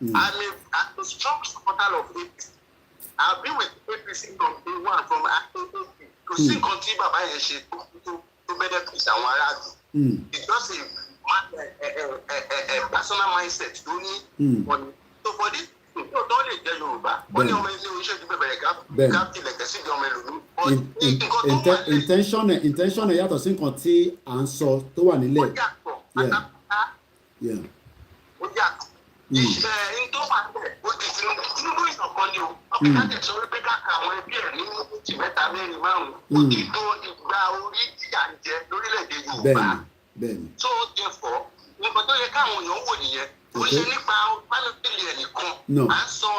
I'm a strong supporter of APC. I've been with APC from day one, from APC to see country Baba Yeshe to benefit àwọn aráàlú. It's just a personal mindset. Don't need money. So for this. Don't lè jẹ́ Yorùbá. Wọ́n ní ọmọ ilé iṣẹ́ ti bẹ̀rẹ̀ ká tilẹ̀ kẹ́sì di ọmọ ẹlòmíì. Intention ẹ̀ yàtọ̀ sí nǹkan tí à ń sọ tó wà nílẹ̀. Ó yàtọ̀ pátápátá. Ó yàtọ̀. Ìṣẹ́ tó wà nílẹ̀ ó ti Tinubu ìṣọ̀kan ni o. Ọ̀pẹ̀ká tẹ̀ sọ wípé ká ka àwọn ẹbí ẹ̀ ní méjì mẹ́ta mẹ́rin márùn-ún. Ó ti tó ìgbà orí tí à ń jẹ lórílẹ̀-èdè Yorùbá. So therefore, nǹkan tó yẹ káwọn èèyàn wò nìyẹn. Ó ṣe nípa family ẹnìkan. À ń sọ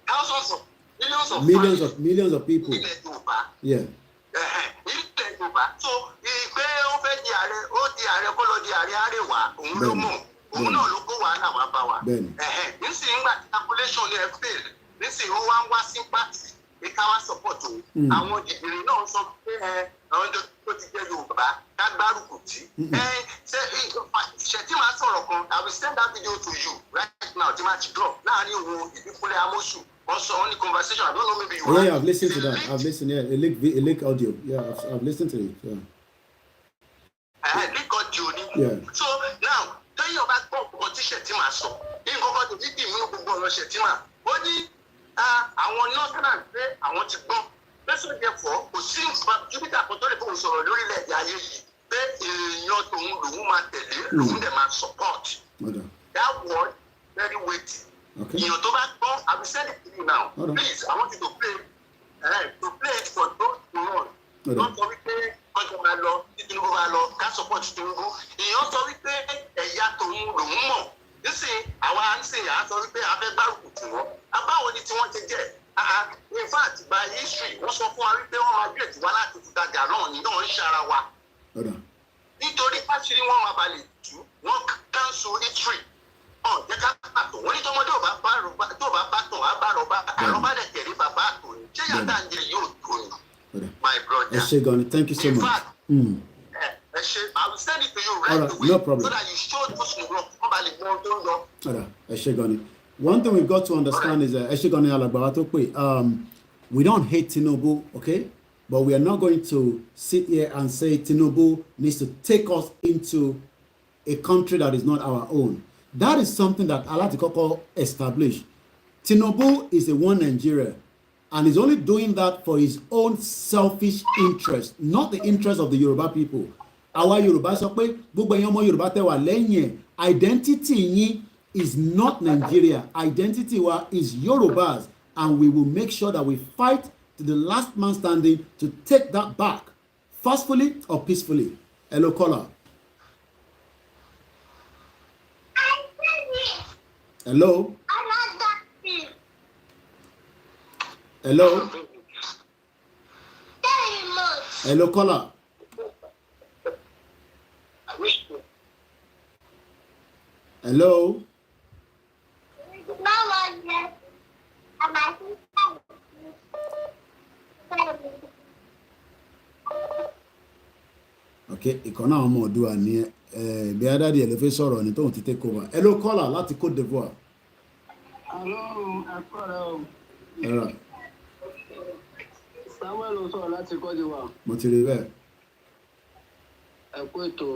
thousands of millions of people. Ilẹ̀ Yorùbá. Ilẹ̀ Yorùbá. So pé ó fẹ́ di ààrẹ, ó di ààrẹ kó lọ di ààrẹ àrẹwà, òun ló mọ̀. Òun náà ló kó wàhálà wá bá wa. Nísìnyí ńgbà tí calculation ní ẹ fail, nísìnyí ó wá ń wá sí pàtì pé ká wá support òun. Àwọn jìbìrì náà sọ pé àwọn tó ti jẹ́ Yorùbá ká gbárùkù tí. Ṣe tí màá sọ̀rọ̀ kan, I will send that video to you right now tí màá ti drop láàárín òun Ìbíkúnlé Amósù. Also on the conversation, I don't know, maybe you yeah, I've listened to that. I've listened, yeah, a leak audio. Yeah, I've listened to it. Yeah. Leak audio. So now, tell you about what Shetima saw. In Gogo to give you Gogo Shetima. What did àwọn northern pé àwọn ti gbọ́. Lẹ́sọ̀ therefore, kò sí Jupiter àkọ́tọ́ lè fún ìṣòro lórílẹ̀-èdè ayé yìí pé èèyàn tòun lòun máa tẹ̀lé lòun dẹ̀ máa support. That word very weighty. Èèyàn tó bá gbọ́, I will send it to you now. Please, I want you to play it for those who run. Don't sọ wípé kọjọ máa lọ, Tinubu máa lọ, ká support Tinubu. Èèyàn sọ wípé ẹ̀yà tòun lòun mọ̀. Nísìnyí, àwa ń sìn à ń sọ wípé a fẹ́ gbárùkù tì wọ́n. Abáwo ni tí wọ́n ti jẹ́? In fact, by history, wọ́n sọ fún wa wípé wọ́n máa gbé ìtura láti ìtajà náà ní náà ń ṣara wa. Nítorí pàṣírí wọn máa balẹ̀ jù, wọ́n cancel history. Jẹ́ ká pàtó, wọ́n ní tọmọdé ò bá bá tàn á bá rọ̀bá, àrọ̀bá dẹ̀ tẹ̀lé bàbá àtò ní. Ṣé yàtà ń jẹ yóò tó ni? My brother. Eshegoni, thank you so much. In fact, I will send it to you right away. No problem. So that you show those who know. Eshegoni. One thing we've got to understand is Eshegoni Alagbawa tó pé we don't hate Tinubu, okay? But we are not going to sit here and say Tinubu needs to take us into a country that is not our own. That is something that Alatikoko established. Tinubu is a one Nigeria, and he's only doing that for his own selfish interest, not the interest of the Yoruba people. Our Yoruba sọ pé gbogbo ẹ̀yin ọmọ Yoruba tẹ́ wà lẹ́yìn ẹ̀, identity yín is not Nigeria. Identity wa is Yorubas, and we will make sure that we fight to the last man standing to take that back, forcefully or peacefully. Hello, caller. Hello. Hello. Hello, caller. Hello. Okay, ìkan náà ọmọ Oòduà ni bí adáde ẹ̀ ló fẹ́ sọ̀rọ̀ ní tóun ti take over. Hello, caller láti Côte d'Ivoire. Hello, ẹ̀kọ́ Ẹ̀rọ. Samuel ó sọ̀rọ̀ láti Côte d'Ivoire. Mo ti rí bẹ́ẹ̀. Ẹ̀kú ètò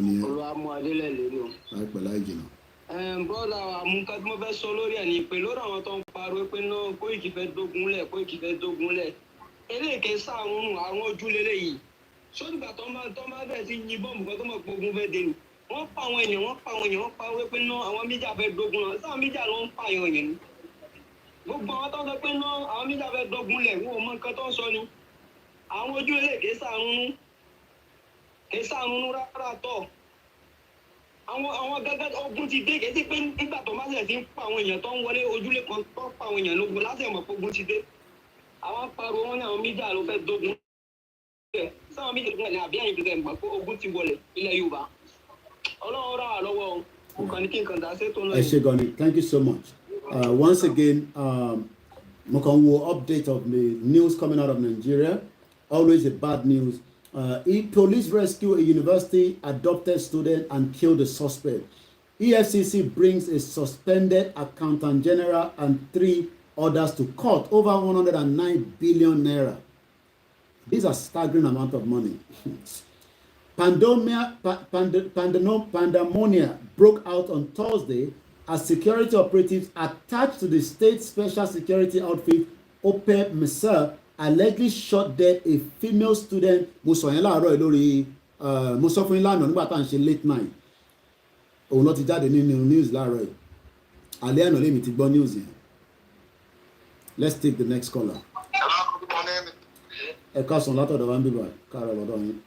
Nìyẹn. olùwàmú adélẹ̀ lórí o. Láìpẹ́ láì jìnnà. Bọ́lá àmúká tí mo fẹ́ sọ lórí ẹ̀ ní pé lórí àwọn tó ń pariwo pé náà Kóìkì fẹ́ dógunlẹ̀ Kóìkì fẹ́ dógunlẹ̀. Eléèké sáàrùn àwọn ojúlélẹ̀ yìí. Sódìgbà tó máa bẹ̀rẹ̀ sí yín bọ́ọ̀mù kan tó mọ̀ pé ogun fẹ́ dé ni. Wọ́n pa àwọn èèyàn, wọ́n pariwo pé náà àwọn mídíà fẹ́ dógun náà. Sáwọn mídíà ló ń pa èèyàn yẹn ni. Gbogbo àwọn tó ń sọ pé náà àwọn mídíà fẹ́ dógunlẹ̀ wọn ò mọ nǹkan tó ń sọ ni. Àwọn ojúlélẹ̀ kì í sáàrùn rárá tọ̀. Àwọn gẹ́gẹ́ ogun ti dé kìí sí pé nígbà tó má ṣe ti ń pa àwọn èèyàn tó ń wọlé ojúlé kan tó pa àwọn èèyàn lógun láti ẹ̀mọ̀ pé ogun ti dé. Àwọn pariwo wọn ní àwọn mídíà ló fẹ́ dógun. Sáwọn mídíà ló ń àbí àyìn fi gbà pé ogun ti wọlé ilẹ̀ Yorùbá. Ọlọ́run rà á lọ́wọ́ o kàn ní kí n kàn dá sí tó náà. Ẹ ṣé gan ni, thank you so much. Once again, mo kàn wo update of the news coming out of Nigeria. Always a bad news. Police rescue a university adopted student and kill the suspect. EFCC brings a suspended accountant general and 3 others to court over 109 billion naira. These are staggering amount of money. Pandemonia broke out on Thursday as security operatives attached to the state special security outfit OPEP Misr allegedly shot dead a female student. Mo sọ yẹn láàárọ̀ lórí mo sọ fún yín lánàá nígbà tá à ń ṣe late night. Òun ló ti jáde nínú news láàárọ̀ yìí. Alẹ́ àná lèmi ti gbọ́ news yẹn. Let's take the next caller. Ẹ káàsán látọ̀dọ̀ wa ń bíbá káàárọ̀ lọ́dọ̀ yín.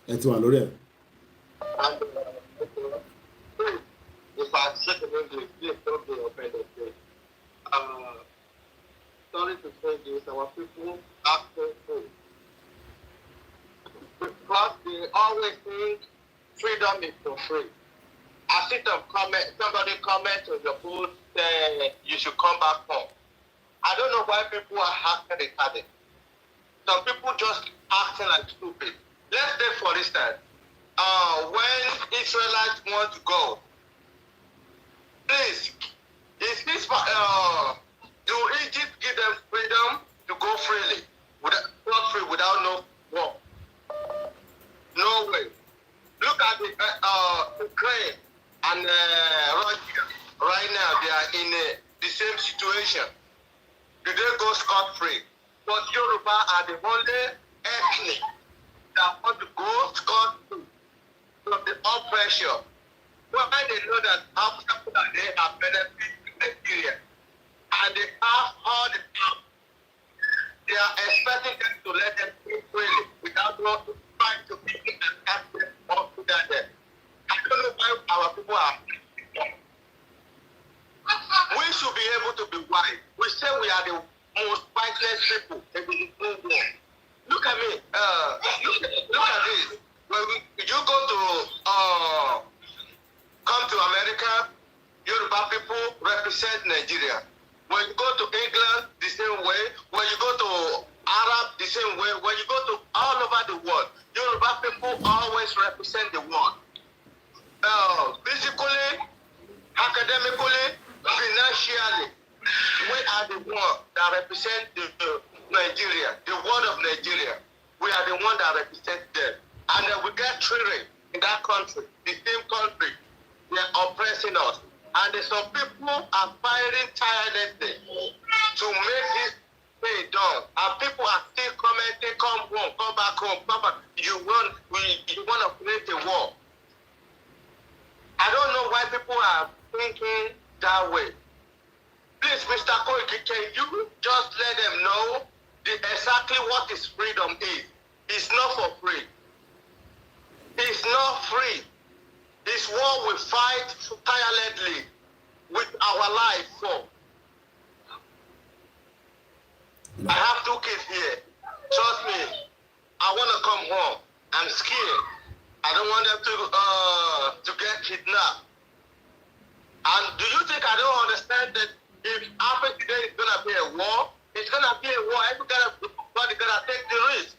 Ẹ ti wà lórí ẹ̀. Sorry to say this, our people are faithful. Because they always think freedom is for free. I see somebody comment on your post, you should come back home. I don't know why people are acting retarded. Some people just acting like stupid. Let's take for instance, when Israelites want to go, please, do Egypt give them freedom to go freely, without no war? No way. Look at the Ukraine and Russia. Right now, they are in the same situation. Do they go scot-free? But Yoruba are the only ethnic that want to go scot-free from the oppression. Well, they know that after that they have benefit in Nigeria, and they have all the time. They are expecting them to let them go freely without trying to make it and ask them or put that there. I don't know why our people are. We should be able to be wise. We say we are the most wiseless people in the whole world. Look at me. Look at this. When you go to come to America, Yoruba people represent Nigeria. When you go to England, the same way. When you go to Arab, the same way. When you go to all over the world, Yoruba people always represent the world. Basically, academically, financially, we are the one that represent the Nigeria, the world of Nigeria. We are the one that represent them. And then we get treated in that country, the same country. They are oppressing us. And then some people are fighting tirelessly to make this thing done. And people are still commenting, come home, come back home, come back. You want to create a war. I don't know why people are thinking that way. Please, Mr. Koiki, can you just let them know exactly what is freedom is? It's not for free. It's not free. It's what we fight tirelessly with our life for. I have 2 kids here. Trust me, I want to come home. I'm scared. I don't want them to get kidnapped. And do you think I don't understand that if after today it's gonna be a war, it's gonna be a war. Everybody's gonna take the risk.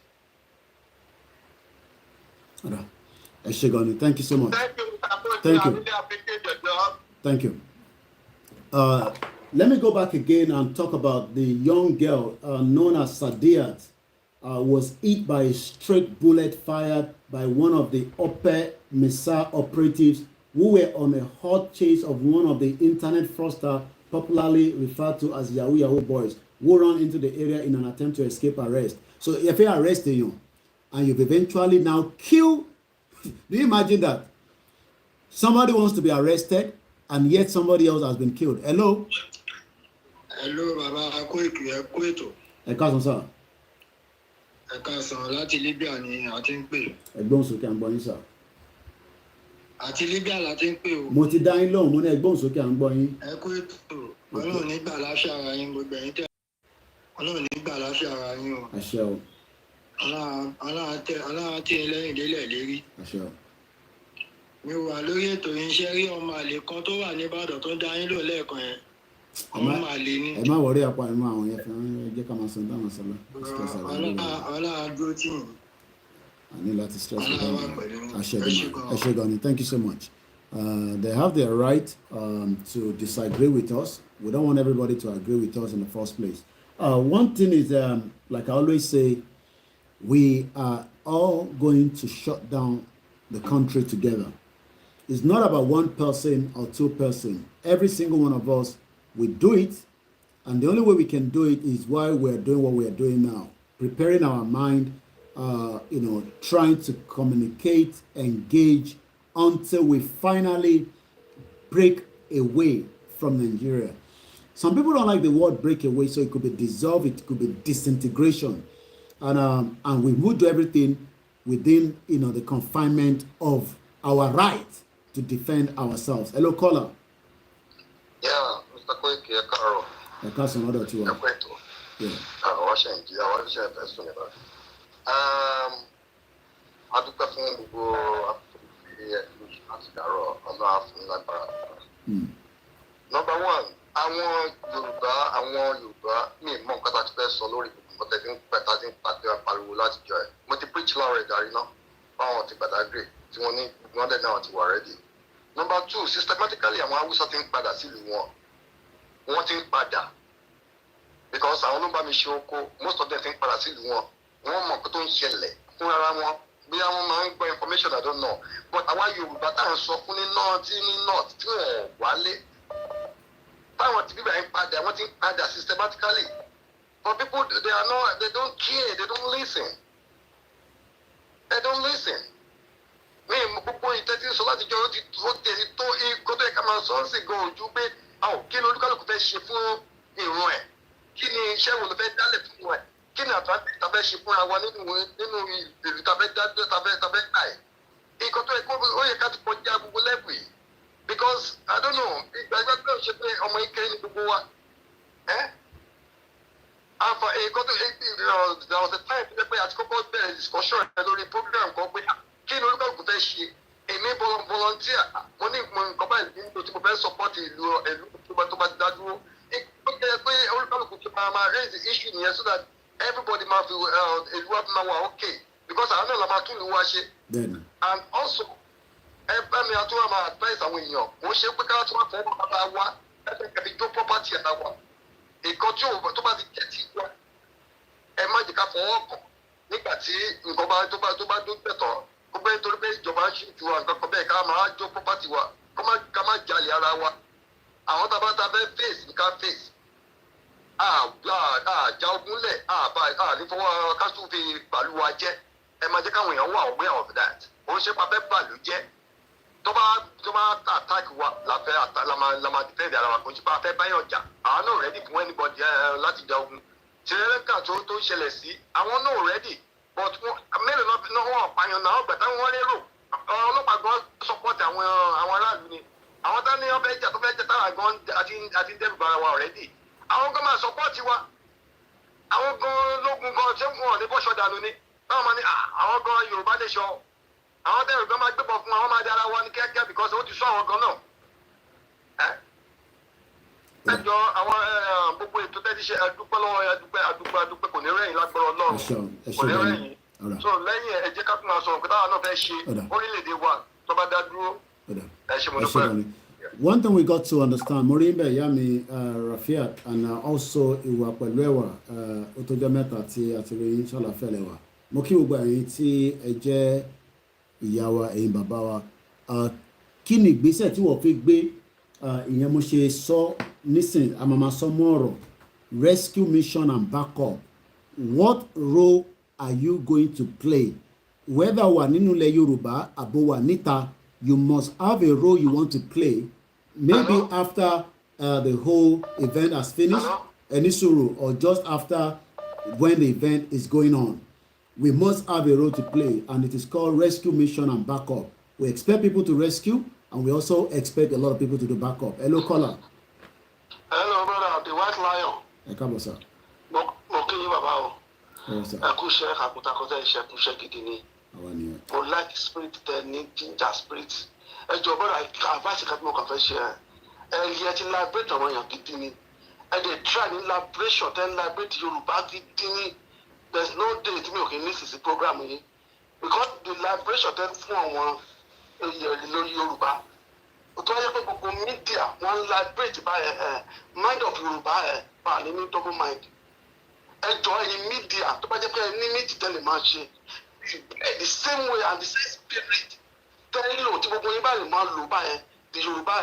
Thank you so much. Thank you, Mr. President. Thank you. I really appreciate your job. Thank you. Let me go back again and talk about the young girl known as Sadiat. Was hit by a straight bullet fired by one of the Upper Mesa operatives who were on a hot chase of one of the internet fraudsters, popularly referred to as Yahoo boys, who ran into the area in an attempt to escape arrest. So if you arrest you and you've eventually now killed, do you imagine that? Somebody wants to be arrested and yet somebody else has been killed. Hello? Hello, Baba Koiki. Ekason sir. Ekason láti Libya ni a ti ń pè. Ẹgbọ́n sókè à ń gbọ́ yín sir. Àti Libya la ti ń pè o. Mo ti dá yín lóhùn, mo ní ẹgbọ́n sókè à ń gbọ́ yín. Ẹ kú ètò. Ọlọ́run nígbà láṣẹ ara yín gbogbo ẹ̀yin tẹ́. Ọlọ́run nígbà láṣẹ ara yín o. Àṣẹ o. Ọlọ́run tí ń lẹ́yìn délẹ̀ lérí. Àṣẹ o. Mi wà lórí ètò iṣẹ́ rí ọmọ àlè kan tó wà níbàdàn tó dá yín lò lẹ́ẹ̀kan yẹn. Ọmọ àlè ni. Ẹ má wọrí apá ẹ̀mú àwọn yẹn fún jẹ́ ká máa sọ dáhùn sọlá. Ọlọ́run dúró tì yín. I need that stress. Ashegani, thank you so much. They have their right to disagree with us. We don't want everybody to agree with us in the first place. One thing is, like I always say, we are all going to shut down the country together. It's not about one person or two person. Every single one of us, we do it. And the only way we can do it is while we're doing what we're doing now. Preparing our mind, trying to communicate, engage until we finally break away from Nigeria. Some people don't like the word break away, so it could be dissolve, it could be disintegration. And we would do everything within the confinement of our right to defend ourselves. Hello, caller. Yeah, Mr. Koiki, Ekaro. Ekason other two. Yeah. Number one, àwọn Yorùbá mi mọ nǹkan tá a ti fẹ́ sọ lórí gbogbo nǹkan tẹ́tí ń pẹ̀ta tí ń pàdé pariwo láti jọ ẹ̀. Mo ti preach láwọn ìdarí náà fáwọn ti gbàdágbé tí wọ́n ní wọ́n dẹ̀ náà ti wà ready. Number two, systematically àwọn Haúsá ti ń padà sílùú wọn. Wọ́n ti ń padà because àwọn ló bá mi ṣe oko, most of them ti ń padà sílùú wọn. Wọ́n mọ̀ pé tó ń ṣẹlẹ̀ fún ara wọn. Bí àwọn máa ń gbọ́ information I don't know. But àwa Yorùbá tá à ń sọ fún ní north tí wọ́n wálé. Báwọn ti bíbẹ̀ ń padà, wọ́n ti ń padà systematically. But people, they don't care, they don't listen. They don't listen. Mi gbogbo ìtẹ́tí sọ láti jọ ó tẹ̀lé tó ikọ́ tó yẹ ká máa sọ ń sì gan ojú pé kí ni olúkálùkù fẹ́ ṣe fún ìrun ẹ̀? Kí ni iṣẹ́ wo ló fẹ́ dálẹ̀ fún ẹ̀? Kí ni àtúntà tá fẹ́ ṣe fúnra wa nínú ìlú tá fẹ́ gbà ẹ̀? Ikọ́ tó yẹ kó ó yẹ ká ti kọjá gbogbo lẹ́bù yìí. Because I don't know, ìgbàgbọ́ pé ó ṣe pé ọmọ ike ní gbogbo wa. Àfà ikọ́ tó there was a time tó yẹ pé àti kọ́kọ́ bẹ̀rẹ̀ discussion lórí program kan pé kí ni olúkálùkù fẹ́ ṣe? Èmi volunteer, mo ní nǹkan báyìí nígbà tí mo fẹ́ support ìlú tó bá dá dúró. Ó jẹ́ pé olúkálùkù ti máa raise the issue nìyẹn so that everybody máa fi ìlú wa máa wà okay because àwọn náà la máa tún ìlú wa ṣe. And also bá mi àtúwà máa advice àwọn èèyàn kò ṣe pé ká tún wá fẹ́ bàbá wa ẹ̀ẹ́dẹ̀kẹ̀bí tó property ẹ̀ náà wà nǹkan tí òun tó bá ti jẹ́ ti wá ẹ má jẹ́ ká fọwọ́ kàn nígbà tí nǹkan bá tó bá dó gbẹ̀tọ̀ ó bẹ́ẹ̀ torí pé ìjọba ń ṣètò nǹkan kan bẹ́ẹ̀ ká máa jó property wa ká má jalè ara wa àwọn tá fẹ́ face ní ká face àjà ogunlẹ̀ ànífọwọ́ káṣù fi bàlú wa jẹ́ ẹ má jẹ́ káwọn èèyàn wà aware of that òun ṣe pa fẹ́ bàlú jẹ́ tó bá attack wa la máa defend ara wa kò sí pa fẹ́ báyọ̀ jà àwọn náà ready fún anybody láti jà ogun ṣẹlẹ́ńkà tó ṣẹlẹ̀ sí àwọn náà ready but mélòó náà wọ́n pààyàn náà gbà táwọn wọ́n lérò ọlọ́pàá gan support àwọn aráàlú ni àwọn tá ní ọbẹ̀ jà tó fẹ́ jẹ́ táwọn gan àti dẹ́rù bara wa already àwọn gan máa support wa àwọn gan lógun gan ṣé wọn ní bọ́ṣọ dànù ni báwọn máa ní àwọn gan Yorùbá lè ṣọ àwọn dẹ́rù gan máa gbébọn fún àwọn máa dára wa ní kíákíá because ó ti sọ àwọn gan náà ẹjọ àwọn gbogbo ètò tẹ́tí ṣe àdúpẹ́ lọ́wọ́ àdúpẹ́ kò ní rẹ̀yìn lágbára Ọlọ́run kò ní rẹ̀yìn so lẹ́yìn ẹ jẹ́ ká tún máa sọ nǹkan táwọn náà fẹ́ ṣe orílẹ̀-èdè wa tó bá dá dúró ẹ ṣe mo dúpẹ́. One thing we got to understand, Morimbe Yami Rafiat, and also ìwà pẹ̀lú ẹ̀wà ó tó jẹ́ mẹ́ta tí a ti rí inshallah fẹ́lẹ̀ wà. Mo kí gbogbo ẹ̀yin tí ẹ jẹ́ ìyá wa ẹ̀yin bàbá wa. Kí ni ìgbésẹ̀ tí wọ́n fi gbé ìyẹn mo ṣe sọ nísìn àmàmà sọmọ ọ̀rọ̀ rescue mission and backup. What role are you going to play? Whether wà nínú ilẹ̀ Yorùbá àbò wà níta, you must have a role you want to play. Maybe after the whole event has finished, Enisuru, or just after when the event is going on. We must have a role to play, and it is called rescue mission and backup. We expect people to rescue, and we also expect a lot of people to do backup. Hello, caller. Hello, brother. The White Lion. Ẹ káàbọ̀ sir. Mo kí yín bàbá o. Yes, sir. Ẹ kú iṣẹ́ àkútakọ́tà iṣẹ́ kú iṣẹ́ gidi ni. Àwa ni ẹ. Mo like spirit tẹ ní ginger spirit. Ẹ jọ bọ́dà advice kan tí mo kàn fẹ́ ṣe ẹ ti liberate àwọn èèyàn gidi ni. Ẹ dey try ní liberation tẹ́ ń liberate Yorùbá gidi ni. There is no day tí mi ò kí ní sísí program yìí because the liberation tẹ́ fún àwọn lórí Yorùbá. Ó tó wáyé pé gbogbo media wọ́n liberate báyẹn mind of Yorùbá bá ní double mind. Ẹ jọ ẹ̀yin media tó bá jẹ́ pé ní méjì tẹ́lẹ̀ máa ṣe the same way and the same spirit tẹ́lẹ̀ lò tí gbogbo yín bá lè máa lò báyẹn the Yorùbá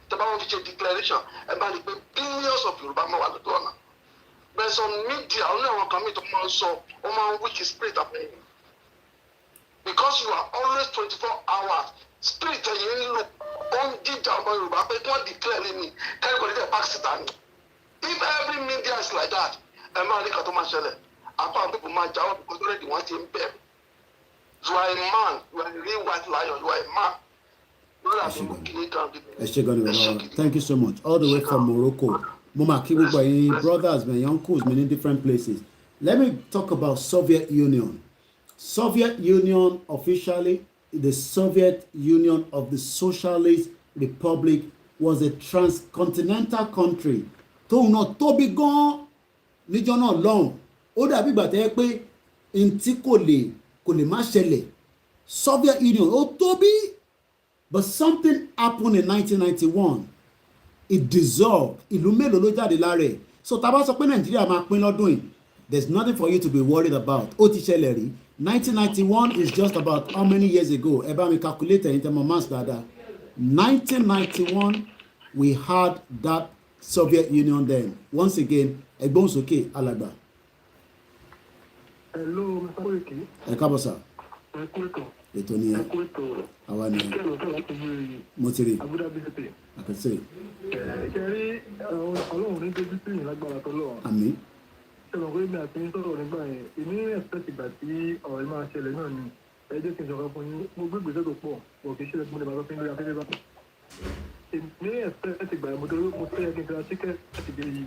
tẹ́ bá wọn fi ṣe declaration ẹ bá rí pé billions of Yorùbá máa wà lọ́dọ̀ ọ̀nà bẹ́ẹ̀ sọ media ó ní àwọn kan mi tó máa ń sọ ó máa ń weak spirit àpẹẹrẹ because you are always 24 hours spirit ẹ̀yin ń lò ó ń jíjà ọmọ Yorùbá pé kí wọ́n declare lé mi kẹ́rì kò ní tẹ̀ back síta ni if every media is like that ẹ máa ní kan tó máa ṣẹlẹ̀ apá àwọn people máa jáwọ́ because already wọ́n ti ń bẹ̀rù. You are a man. You are a real white lion. You are a man. Thank you so much. All the way from Morocco. Mama Kibuba, brothers, my uncles, many different places. Let me talk about Soviet Union. Soviet Union officially, the Soviet Union of the Socialist Republic was a transcontinental country. Tó náà tóbi gan níjọ́ náà lọ́hùn. Ó dàbí ìgbà tẹ́ pé ntí kò lè má ṣẹlẹ̀. Soviet Union ó tóbi. But something happened in 1991. It dissolved. Ìlú mélòó ló jáde lára ẹ̀. So tá bá sọ pé Nàìjíríà máa pín lọ́dún yìí, there's nothing for you to be worried about. Ó ti ṣẹlẹ̀ rí. 1991 is just about how many years ago? Ẹ bá mi calculate ẹ̀yin tẹ́ mọ maths dáadáa. 1991, we had that Soviet Union then. Once again, ẹgbọ́n sókè alàgbà. Hello, Mr. Koiki. Ẹ káàbọ̀ sà. Ẹ kú ètò. Ètò ni ẹ. Ẹ kú ètò. Àwa ni ẹ. Kí ló tó láti yí Mo ti rí. Abuja BCP? I can say. Ṣé rí Ọlọ́run ní dojú sí yìí lágbára tó lọ́wọ́? Àmín. Ṣé mo pé mi àti yín sọ̀rọ̀ nígbà yẹn? Èmi ní expect ìgbà tí ọ̀rọ̀ yìí máa ṣẹlẹ̀ náà ni. Ẹ jẹ́ kí n sọ̀rọ̀ fún yín. Mo gbé ìgbésẹ̀ tó pọ̀. Mo kì í ṣe mo lè máa sọ fún yín lórí afẹ́fẹ́ bá. Èmi ní expect ìgbà yẹn mo fẹ́ yẹ kí n fi ra ticket láti dé yìí.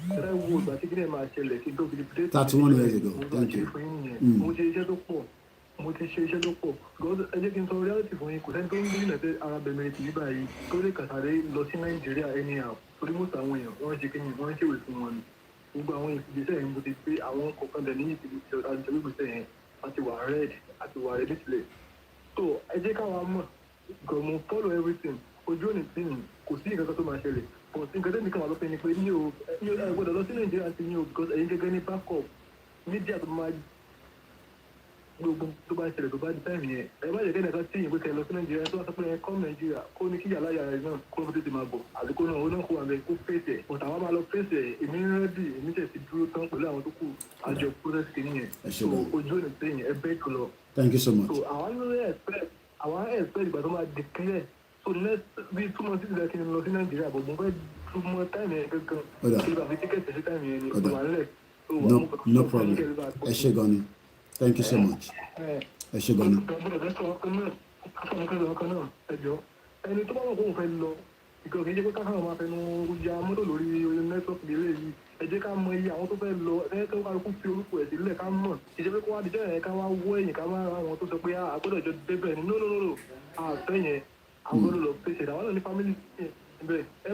Ẹ wo ìgbà tí kíni ẹ̀ máa ṣẹlẹ̀ kí n tó fi di pé 31 years ago. Thank you. Mo ṣe iṣẹ́ tó pọ̀. Ẹ jẹ́ kí n sọ reality fún yín, kò sẹ́ni tó ń gbé ilẹ̀ ara bẹ̀rẹ̀ tì í báyìí tó lè kàtàrí lọ sí Nàìjíríà anyhow torí mọ́tò àwọn èèyàn wọ́n ṣe kéyìn wọ́n ṣèwé fún wọn ni gbogbo àwọn ìgbésẹ̀ yẹn mo ti pé àwọn kọ̀ọ̀kan dẹ̀ ní ìgbésẹ̀ yẹn àti wà red àti wà ready sílẹ̀ so ẹ jẹ́ káwa mọ̀ because mo follow everything ojú òní tí mi kò sí nǹkan kan tó máa ṣẹlẹ̀ but nǹkan tẹ́mi kan wà lọ́pẹ́ ni pé mi ò gbọ́dọ̀ lọ sí nàìjíríà ti ní o because ẹ̀yin gẹ́gẹ́ ní backup media tó máa gbogbo tó bá ṣẹlẹ̀ tó bá di táìmù yẹn ẹ má jẹ́ kẹ́nìkan tí ìwé kẹ́ lọ sí nàìjíríà tó wá sọ pé ẹ kọ́ nàìjíríà kó ní kíyà láyà rẹ̀ náà kó ló tètè máa bọ̀ àdúgbò náà ó náà kó wà bẹ́ẹ̀ kó fèsì ẹ̀ but àwọn máa lọ fèsì ẹ̀ èmi rẹ́dì èmi tẹ̀ sí dúró tán pẹ̀lú àwọn tó kù àjọ process kìíní yẹn so ojú òní tí ẹ bẹ́ẹ̀ kò lọ. Thank you so much. so àwọn expect ìgbà tó máa declare so next bí 2 months ìgbà kí n lọ sí nàìjíríà bọ̀ mo fẹ́ túmọ̀ táìmù yẹn gangan kí n bá fi tíkẹ́ẹ̀tì sí táìmù yẹn ni wà nílẹ̀. No problem. Ẹ ṣé gan ni. Thank you so much. Ẹ ṣé gan ni. ẹni tó bá wọ̀ kó mo fẹ́ lọ ìkọ̀ kì í ṣe pé káfíńà máa fẹnu ya mọ́tò lórí nẹ́tíwọ́ọ̀kì délé yìí ẹ jẹ́ ká mọ iye àwọn tó fẹ́ lọ ẹ tó kálukú fi orúkọ ẹ̀ sílẹ̀ ká mọ̀ kì í ṣe pé kó wá dijọ́ yẹn ká wá wọ́ ẹ̀yìn ká máa ra àwọn tó sọ pé àgbọ̀dọ̀ jọ débẹ̀ ni no àfẹ́ yẹn àwọn olùlọ pèsè àwọn náà ní fámìlì bẹ́ẹ̀ ẹ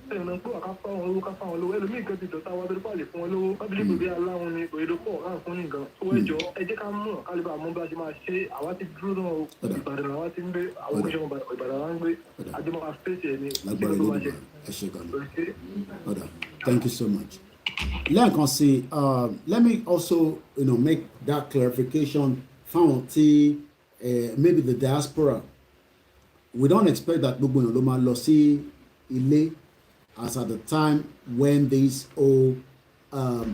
ẹ̀yìn náà pé àká fáwọn olówó ká fáwọn olówó ẹlòmíì kan ti dọ̀tá wa torí pàlè fún wọn lówó bábílì gbòdì aláwọn ni òye ló pọ̀ láwọn fún nìkan tó ẹjọ́ ẹ jẹ́ ká mọ̀ kálíbà mọ́ bá ṣe máa ṣe àwa ti dúró náà ìbàdàn àwa ti ń gbé àwọn oníṣẹ́ ìbàdàn wa ń gbé àjọmọ́ àfẹ́sì ẹ̀ ní lágbára ilé ìgbà ẹ ṣé gan ni. Ọ̀dà, thank you so much. Lẹ́ẹ̀kan sí let me also make that clarification fáwọn tí maybe the diaspora we don't expect that gbogbo èèyàn ló máa lọ sí ilé as at the time when this whole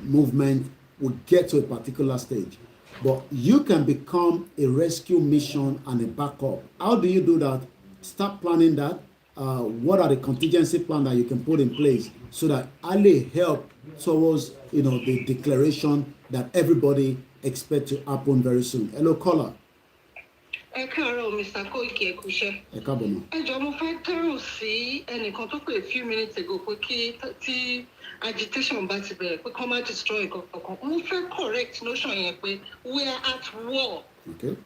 movement would get to a particular stage. But you can become a rescue mission and a backup. How do you do that? Start planning that. What are the contingency plans that you can put in place so that Ali help towards the declaration that everybody expect to happen very soon? Hello, caller. Ẹ káàárọ̀ Mr. Koiki ẹ kúṣẹ́. Ẹ káàbọ̀ mọ́. Ẹ jọ̀ọ́ mo fẹ́ kẹ́rù sí ẹnìkan tó pè a few minutes ago pé tí agitation bá ti bẹ̀rẹ̀ pé kán má destroy kankan. Mo fẹ́ correct notion yẹn pé we are at war.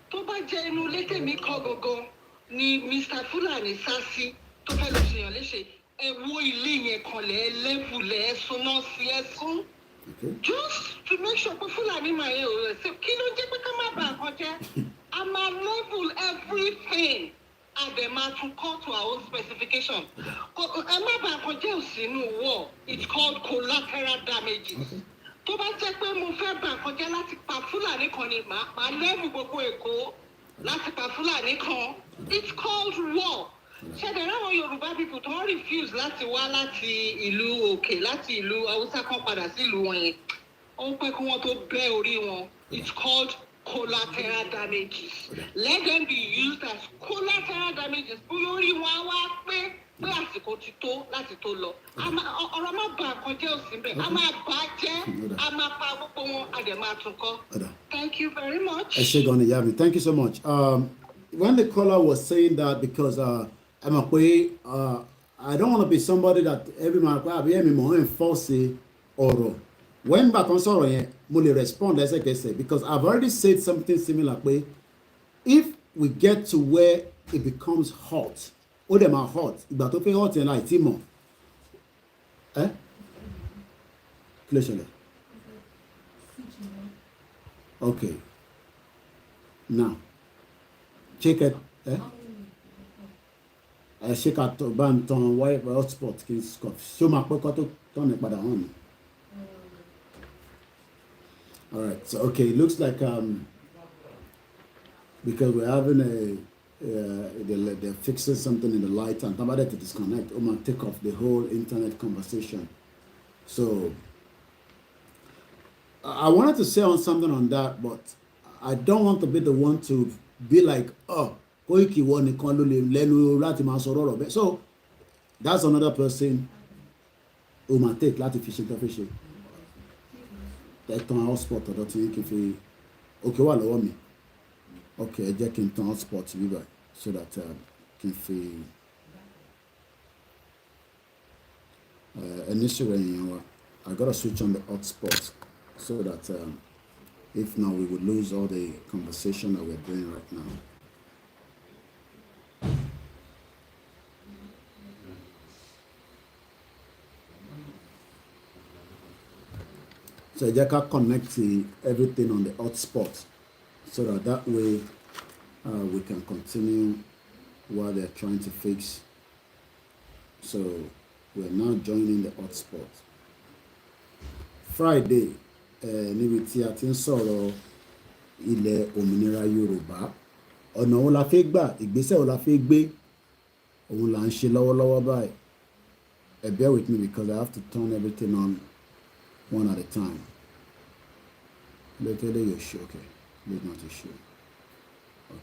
Tó bá jẹ́ inú ilé tèmi kọ́ gangan ni Mr. Fulani sá sí tó fẹ́ lọ ṣèyàn léṣe. Ẹ wo ilé yẹn kanlẹ̀ ẹ lẹ́bùlẹ̀ ẹ súná sí ẹ sún. Just to make sure pé Fulani máa yẹ òun rẹ̀ sí kí ló jẹ́ pé ká má bà nǹkan jẹ́. A máa level everything and then máa tún call to our own specification. Ẹ má bà nǹkan jẹ́ òsínú war. It's called collateral damages. Tó bá jẹ́ pé mo fẹ́ bà nǹkan jẹ́ láti pa Fúlàní kan ni màá level gbogbo Èkó láti pa Fúlàní kan. It's called war. Ṣẹ̀dẹ̀ ráwọn Yorùbá people tó refuse láti wá láti ìlú òkè láti ìlú Haúsá kan padà sí ìlú wọn yẹn. Ó pẹ́ kí wọ́n tó bẹ́ orí wọn. It's called collateral damages. Let them be used as collateral damages. Olórí wọn wá pé àsìkò ti tó láti tó lọ. Ọ̀rọ̀ má bà nǹkan jẹ́ òsínbẹ̀. A máa bà á jẹ́, a máa pa gbogbo wọn, a dẹ̀ máa tún kọ́. Thank you very much. Ẹ ṣé gan ni Yami. Thank you so much. When the caller was saying that, because I'm a way, I don't want to be somebody that every man àbí ẹ̀mí mọ̀ ń enforce ọ̀rọ̀. When back on sọ̀rọ̀ yẹn, mo lè respond lẹ́sẹ̀kẹsẹ̀ because I've already said something similar pé if we get to where it becomes hot, ó dẹ̀ máa hot, ìgbà tó fẹ́ hot yẹn láì tí mọ̀. Kí ló ṣẹlẹ̀? Okay. Now, check it. Ṣé ká bá ń tan hotspot kí n sọ ṣé ó máa pẹ́ kó tó tọ́ni padà hàn mí? All right. So okay, it looks like because we're having they're fixing something in the light and somebody to disconnect. Oh, man, take off the whole internet conversation. So I wanted to say on something on that, but I don't want to be the one to be like, oh, Koiki won the lenu. So that's another person who might take láti fi ṣe tan hotspot ọ̀dọ̀ tí kì í fi okay wà lọ́wọ́ mi okay ẹ jẹ́ kí n tan hotspot bíbá so that kì í fi ẹni sọ̀rọ̀ èèyàn wa I gotta switch on the hotspot so that if not we would lose all the conversation that we're doing right now. So I just connect everything on the hotspot so that way we can continue while they're trying to fix. So we're now joining the hotspot. Friday, níbi tí a ti ń sọ̀rọ̀ ilẹ̀ òmìnira Yorùbá, ọ̀nà wo la fẹ́ gbà, ìgbésẹ̀ wo la fẹ́ gbé, òun là ń ṣe lọ́wọ́lọ́wọ́ báyìí. Bear with me because I have to turn everything on one at a time. Later you show, okay. Leave not to show.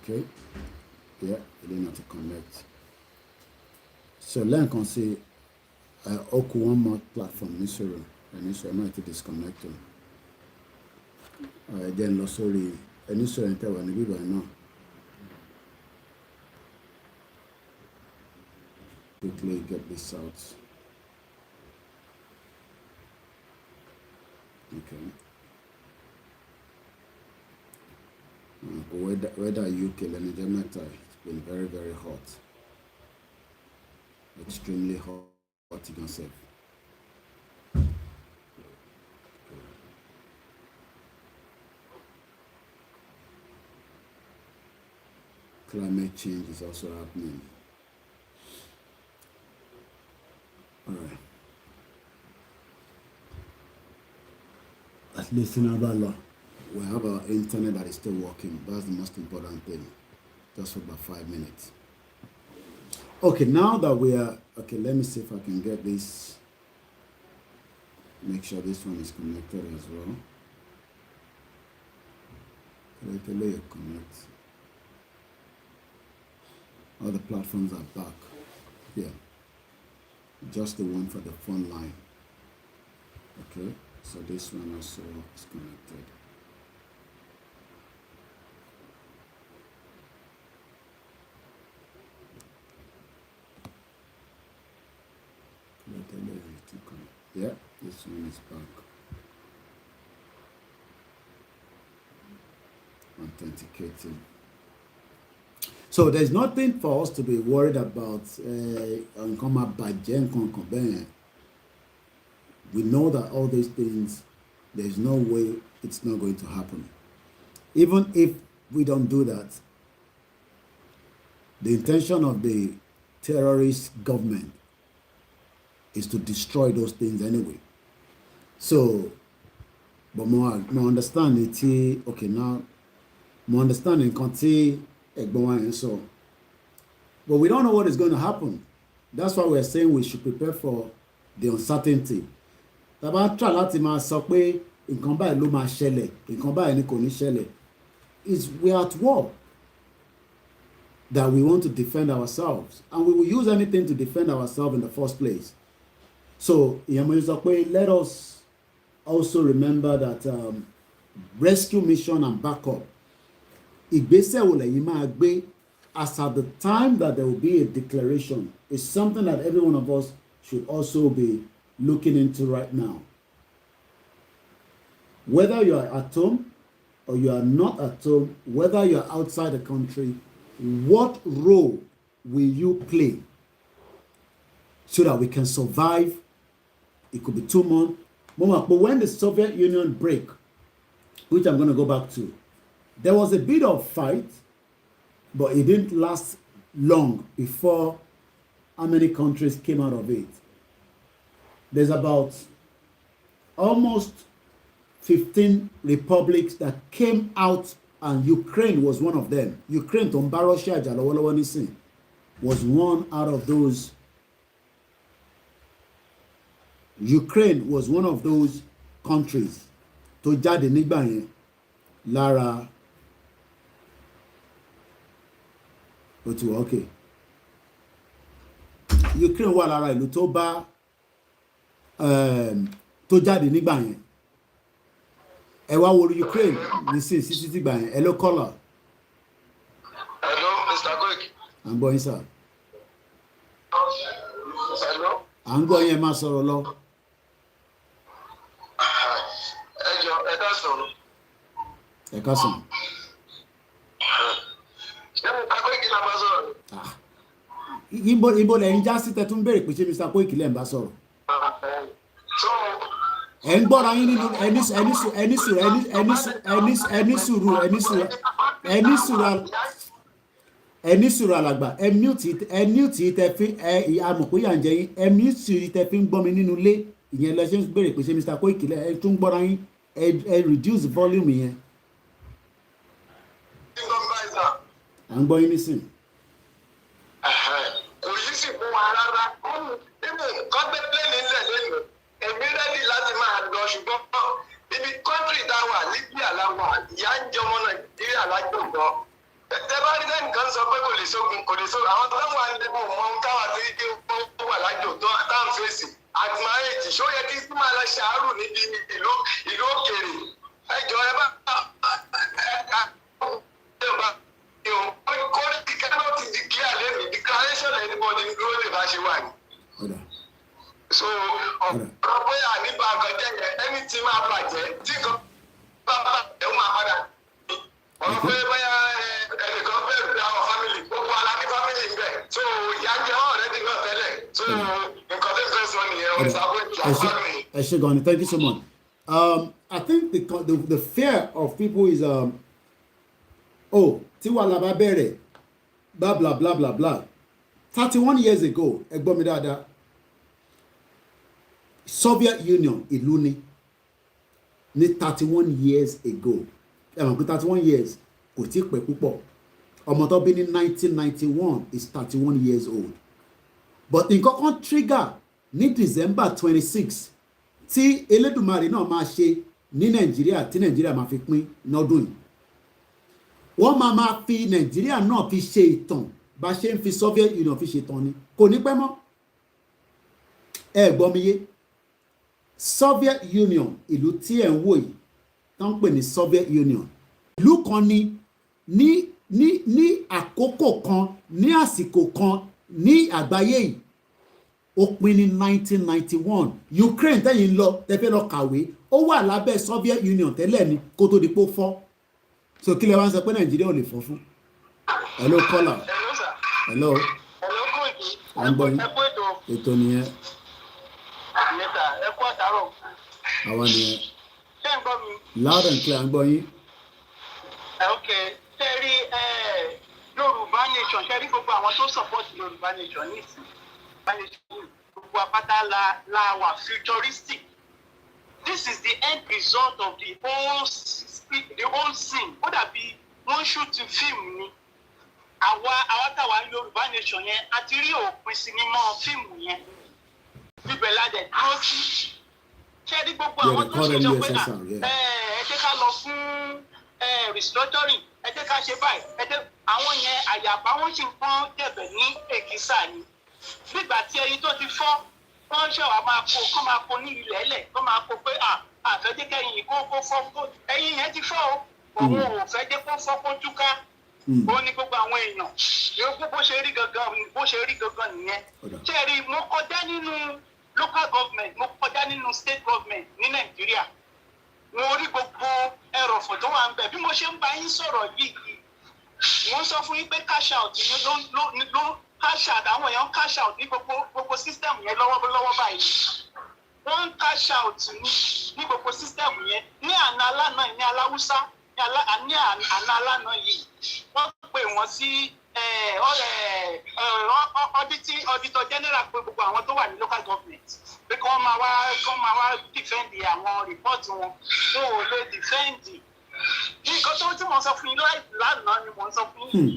Okay. Yeah, you didn't have to connect. So learn can see Oku one more platform, Nisuru. And Nisuru might to disconnect them. Then lo sorry. And Nisuru enter when you by now. Quickly get this out. Okay. Weather UK and it's been very, very hot. Extremely hot, you can say. Climate change is also happening. All right. At least in Abala, we have our internet that is still working. That's the most important thing. Just for about 5 minutes. Okay, now that we are, okay, let me see if I can get this. Make sure this one is connected as well. Connect. All the platforms are back. Yeah. Just the one for the phone line. Okay, so this one also is connected. Yeah, this one is back. Authenticating. So there's nothing for us to be worried about. We know that all these things, there's no way it's not going to happen. Even if we don't do that, the intention of the terrorist government is to destroy those things anyway. So, but more understanding, okay, now, more understanding, and so, but we don't know what is going to happen. That's why we're saying we should prepare for the uncertainty. Tàbá try láti máa sọ pé nǹkan báyìí ló máa ṣẹlẹ̀, nǹkan báyìí ni kò ní ṣẹlẹ̀. We are at war. That we want to defend ourselves, and we will use anything to defend ourselves in the first place. So, let us also remember that rescue mission and backup, as at the time that there will be a declaration, is something that every one of us should also be looking into right now. Whether you are at home or you are not at home, whether you are outside the country, what role will you play so that we can survive? It could be 2 months. But when the Soviet Union break, which I'm going to go back to, there was a bit of fight, but it didn't last long before how many countries came out of it. There's about almost 15 republics that came out, and Ukraine was one of them. Ukraine, was one out of those. Ukraine was one of those countries tó jáde nígbà yẹn lára ó ti wà okay. Ukraine wà lára ìlú tó bá tó jáde nígbà yẹn. Ẹ wá wo Ukraine nísìn títí dìgbà yẹn. Hello caller. Hello, Mr. Quick. À ń gbọ́ yín sir. Hello. À ń gbọ́ yín, ẹ máa sọ̀rọ̀ lọ. Ẹ káàsán. Ibo lẹ́yìn já sí tẹ́tún béèrè pé ṣé Mr. Koiki lẹ́ ń bá sọ̀rọ̀. Ẹ ń gbọ́ra yín nínú ẹni sùúrù ẹni sùúrù alàgbà ẹ mute tẹ fi amọ̀ pé yà ń jẹ yín ẹ mute tẹ fi ń gbọ́ mi nínú ilé ìyẹn lẹ ṣe ń béèrè pé ṣé Mr. Koiki ẹ tún gbọ́ra yín ẹ reduce volume yẹn. à ń gbọ́ yín nísìn. kò yí sì fún wa rárá nínú nǹkan gbẹ́gbẹ́ nílẹ̀ lẹ́nu èmi rẹ́dí láti máa lọ ṣùgbọ́n ibi kọ́ńtírì tá a wà Libya la wà ìyá ń jẹ ọmọ Nàìjíríà lájọ lọ. ẹ bá rí lẹ́nu kan sọ pé kò lè sógun àwọn tó wà ní ẹgbẹ́ òun ọ̀hún táwa tó yí pé ó wà lájọ táwọn fèsì àtìmáyèjì ṣó yẹ kí máa lọ ṣàárò níbi ìlú òkèèrè ẹjọ ẹ bá kórè kíkẹ́ ló ti di clear lẹ́nu declaration anybody ló lè bá ṣe wà ní. so ọ̀rọ̀ pé àníbà kan jẹ́ yẹn ẹni tí máa bàjẹ́ tí kan bá bàjẹ́ máa padà ọ̀rọ̀ pé báyà ẹnìkan bẹ̀rù bí àwọn family gbogbo aláàbí family ń bẹ̀ so ìyá jẹ́ ọ̀rẹ́ ti náà tẹ́lẹ̀ so nǹkan tó fẹ́ sọ nìyẹn ọ̀rẹ́ sábẹ́ ìjọba mi. ẹ ṣé gan ni thank you so much. I think the fear of people is tí wàhálà bá bẹ̀rẹ̀ blah blah blah blah blah 31 years ago ẹ gbọ́ mi dáadáa Soviet Union ìlú ni ní 31 years ago ẹ mọ̀ pé 31 years kò tí pẹ́ púpọ̀ ọmọ tó bí ní 1991 is 31 years old but nǹkan kan trigger ní December 26 tí Elédùmarè náà máa ṣe ní Nàìjíríà tí Nàìjíríà máa fi pín lọ́dún yìí wọ́n máa fi Nàìjíríà náà fi ṣe ìtàn bá ṣe ń fi Soviet Union fi ṣe ìtàn ni kò ní pẹ́ mọ́ ẹ gbọ́ mi yé Soviet Union ìlú tí ẹ̀ ń wò yìí tó ń pè ní Soviet Union ìlú kan ní àkókò kan ní àsìkò kan ní àgbáyé yìí ó pín ní 1991 Ukraine tẹ́yìn lọ tẹ́fẹ́ lọ kàwé ó wà lábẹ́ Soviet Union tẹ́lẹ̀ ni kó tó di pé ó fọ́ so kí lẹ wá ń sọ pé Nàìjíríà ò lè fọ́ fún. hello caller. hello. à ń gbọ́ yín ètò nìyẹn. ẹ kú àtàrọ̀. àwa nìyẹn. ṣé ń gbọ́ mi. loud and clear à ń gbọ́ yín. ok ṣe rí Yorùbá nation ṣe rí gbogbo àwọn tó support Yorùbá nation nísìnyí gbogbo apáta la wà futuristic. This is the end result of the whole scene. Ó dàbí wọ́n shoot fíìmù ni. Àwa táwa Yorùbá nation yẹn a ti rí òpin sinimá fíìmù yẹn. Bíbẹ̀ ládẹ̀ dúró sí. Ṣé rí gbogbo àwọn tó ṣe jọ pé ẹ jẹ́ ká lọ fún restructuring, ẹ jẹ́ ká ṣe báyìí. Àwọn yẹn àyàpá wọn sì ń pọ́n jẹ̀bẹ̀ ní èkìsà ni. Nígbà tí ẹyin tó ti fọ́ wọ́n ṣe wà máa kó ní ilẹ̀ ẹlẹ̀ kó máa kó pé àfẹ́jẹ́ kẹ́yìn yìí kó fọ́ ẹyin yẹn ti fọ́ o òun ò fẹ́ jẹ́ kó fọ́ kó túká ó ní gbogbo àwọn èèyàn yóò bó ṣe rí gangan nìyẹn ṣe rí mo kọjá nínú local government mo kọjá nínú state government ní Nàìjíríà mo rí gbogbo ẹrọ̀fọ̀ tó wà ń bẹ̀ bí mo ṣe ń bá yín sọ̀rọ̀ yìí mo ń sọ fún yín pé cash out ló cash out àwọn èèyàn cash out ní gbogbo system yẹn lọ́wọ́ báyìí wọ́n ń cash out ní gbogbo system yẹn ní àná alánà ní aláwùsá ní àná alánà yìí wọ́n pè wọ́n sí auditor general pé gbogbo àwọn tó wà ní local government pé kí wọ́n máa wá defend àwọn report wọn ò lè defend nǹkan tó tí mo sọ fún yín lánàá ni mo sọ fún yín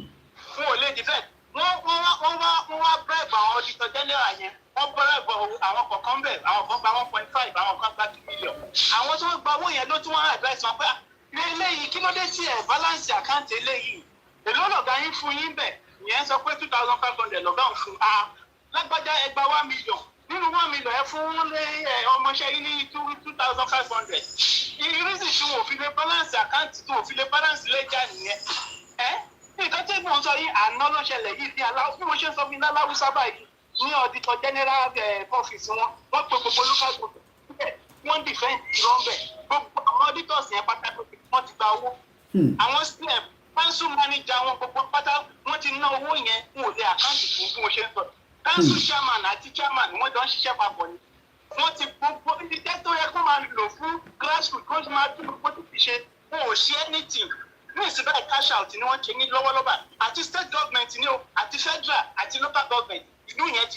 wọn ò lè defend. Wọ́n wá bribe àwọn auditor general yẹn wọ́n bribe àwọn kọ̀ọ̀kan bẹ̀ àwọn kan gba 1.5 àwọn kan gba 2 million. Àwọn tó ń gba owó yẹn ló tún wọ́n advice wọn pé eléyìí kí ló dé sí balance account eléyìí èló lọ̀gá yín fún yín bẹ̀ ìyẹn sọ pé 2,500 lọ̀gá òun fún lágbájá ẹ gba 1 million nínú 1 million ẹ fún ọmọọṣẹ́ yín ní 2,500 ìrísí tí wọn ò fi lè balance account tí wọn ò fi lè balance ledger nìyẹn nǹkan tí mo ń sọ yìí àná ló ṣẹlẹ̀ yìí ní bí mo ṣe ń sọ fún iná láwùsá báyìí ní auditor general office wọn pe gbogbo local government wọ́n defend ìrọ̀mbẹ̀ gbogbo àwọn auditors yẹn pátá wọ́n ti gba owó àwọn step council manager wọn gbogbo pátá wọ́n ti ná owó yẹn fún òde àkáǹtì fún bí mo ṣe ń sọ council chairman àti chairman wọ́n jọ ń ṣiṣẹ́ papọ̀ ni wọ́n ti gbogbo iṣẹ́ tó yẹ kó máa lò fún grassroots kó máa tún gbogbo ti fi ṣe wọn ò ṣe anything ní ìsìnbáyìí cash out ni wọ́n ṣe ní lọ́wọ́lọ́wọ́ àti state government ni o àti federal àti local government ìlú yẹn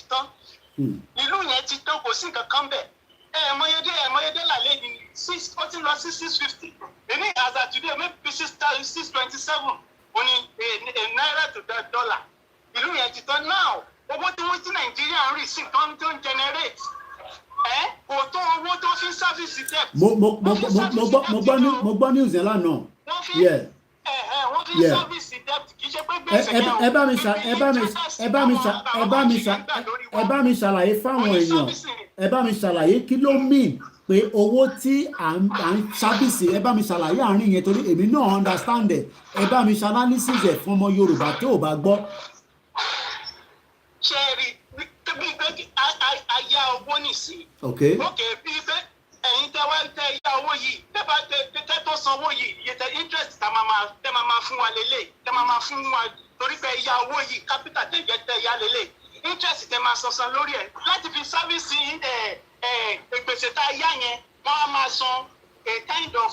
ti tán kò sí nǹkan kan bẹ́ẹ̀ ẹ̀ẹ̀mọyédé làlẹ́ ní ó ti lọ sí 650 èmi as at today maybe 627 òní náírà to dollar ìlú yẹn ti tán now owó tí wọ́n ti nàìjíríà ń rí sí nǹkan tó ń generate kò tó owó tó fi sáfìsì debt. mo gbọ́ news yẹn lánàá. wọ́n fi sáfìsì debt kì í ṣe pé gbèsè yẹn o. ẹ bá mi ṣàlàyé fáwọn èèyàn ẹ bá mi ṣàlàyé kí ló mean pé owó tí à ń sábìsì ẹ bá mi ṣàlàyé àárín yẹn torí èmi náà understand ẹ bá mi ṣàlàyé ẹ fún ọmọ yorùbá tó ò bá gbọ́. ṣé ẹ rí bí ayá owó nìsín. ok bí bẹ́ẹ̀ ẹ̀yin tẹ́ wá tẹ yá owó yìí tẹ́ bá tẹ́ tó sanwó yìí iye tẹ interest tẹ́ máa fún wa lélẹ̀ tẹ́ máa fún wa torí pé yá owó yìí capital tẹ́ jẹ́ tẹ́ yá lélẹ̀ interest tẹ́ máa san lórí ẹ̀ láti fi sáfíìsì gbèsè tá a yá yẹn wọ́n á máa san a kind of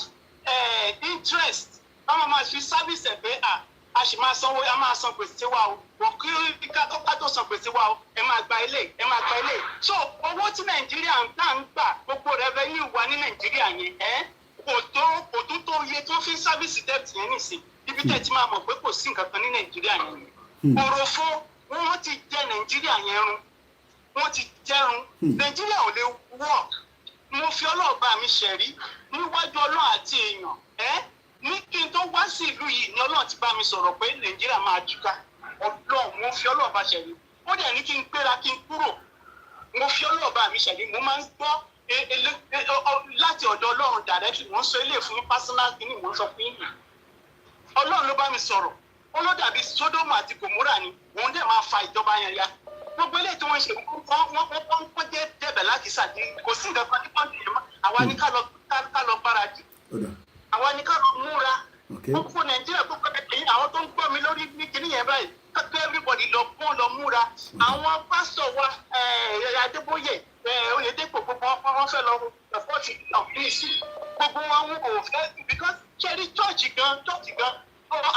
interest wọ́n máa fi sáfíìsì ẹ̀ pé a sì máa sanwó a máa san gbèsè wa o kí ká tó san gbèsè wa o ẹ máa gba ilé so owó tí nàìjíríà ń gbà gbogbo revenue wa ní nàìjíríà yẹn kò tó iye tó fi sáfíìsì debt yẹn nìsín ibi tẹ́ ti máa mọ̀ pé kò sí nǹkan kan ní nàìjíríà yẹn òròfó wọ́n ti jẹ nàìjíríà yẹn run wọ́n ti jẹrun nàìjíríà ò lè work mo fi ọlọ́ọ̀bá mi ṣẹ̀rí níwájú ọlọ́ọ̀ àti èèyàn ní kí n tó wá sí ìlú yìí ni ọlọ́ọ̀ ti bá mi sọ̀rọ̀ pé nàìjíríà máa túká ọlọ́ọ̀ mo fi ọlọ́ọ̀bá ṣẹ̀rí ó dẹ̀ ní kí n gbéra kí n kúrò mo fi ọlọ́ọ̀bá mi ṣẹ̀rí mo máa ń gbọ́ láti ọ̀dọ̀ ọlọ́run directly wọ́n sọ ilé fún mi personal kí ni mo ń sọ fún yìí ọlọ́run ló bá mi sọ̀rọ̀ ó ló dàbí Sódómù àti Gòmórà ni òun dẹ̀ máa fa ìjọba yẹn ya gbogbo eléyìí tí wọ́n ṣe wọ́n jẹ́ dẹ̀bẹ̀ láti ṣàdé kò sí nǹkan kan ní pọ́ǹtì yẹn mọ́ àwa ní ká lọ gbáradì àwa ní ká lọ múra gbogbo nàìjíríà gbogbo ẹ̀yìn àwọn tó ń gbọ́ mi lórí ní kinní yẹn báyìí kápẹ́ everybody lọ múra àwọn pásítọ̀ wa Adébóyè Oyèdèpọ̀ gbogbo wọn fẹ́ lọ fọ́ọ̀tì ọ̀fíìsì gbogbo wọn ò fẹ́ because ṣẹ́rí chọ́ọ̀chì gan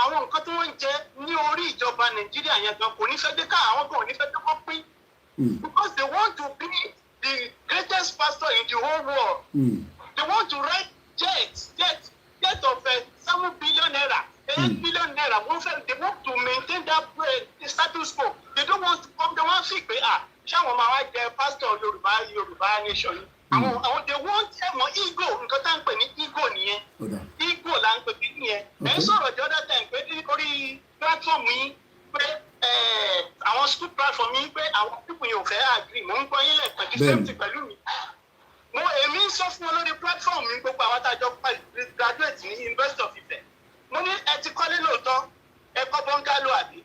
àwọn nǹkan tí wọ́n ń jẹ ní orí ìjọba nàìjíríà yẹn gan kò ní fẹ́ dé ká àwọn kan ò ní fẹ́ dé kọ́ pín because they want to be the greatest pastor in the whole world they want to write jet of 7 billion naira 8 billion naira they want to maintain that status quo they don't want to come they want to fi pé ṣáwọn máa wá jẹ pastor yorùbá nation àwọn they want ẹmọ ego nǹkan tá à ń pè ní ego nìyẹn ego là ń pè ní nìyẹn ẹ sọ̀rọ̀ the other time pé nítorí platform yìí pé àwọn school platform yìí pé àwọn people yìí ò fẹ́ agree mò ń gbọ́ yín lẹ́ẹ̀kan the same thing pẹ̀lú mi èmi ń sọ fún wọn lórí platform mi gbogbo àwọn àtàjọ graduate ní University of Ife mo ní ẹ ti kọ́lé lóòótọ́ ẹ kọ́ bọ́ngálò àbí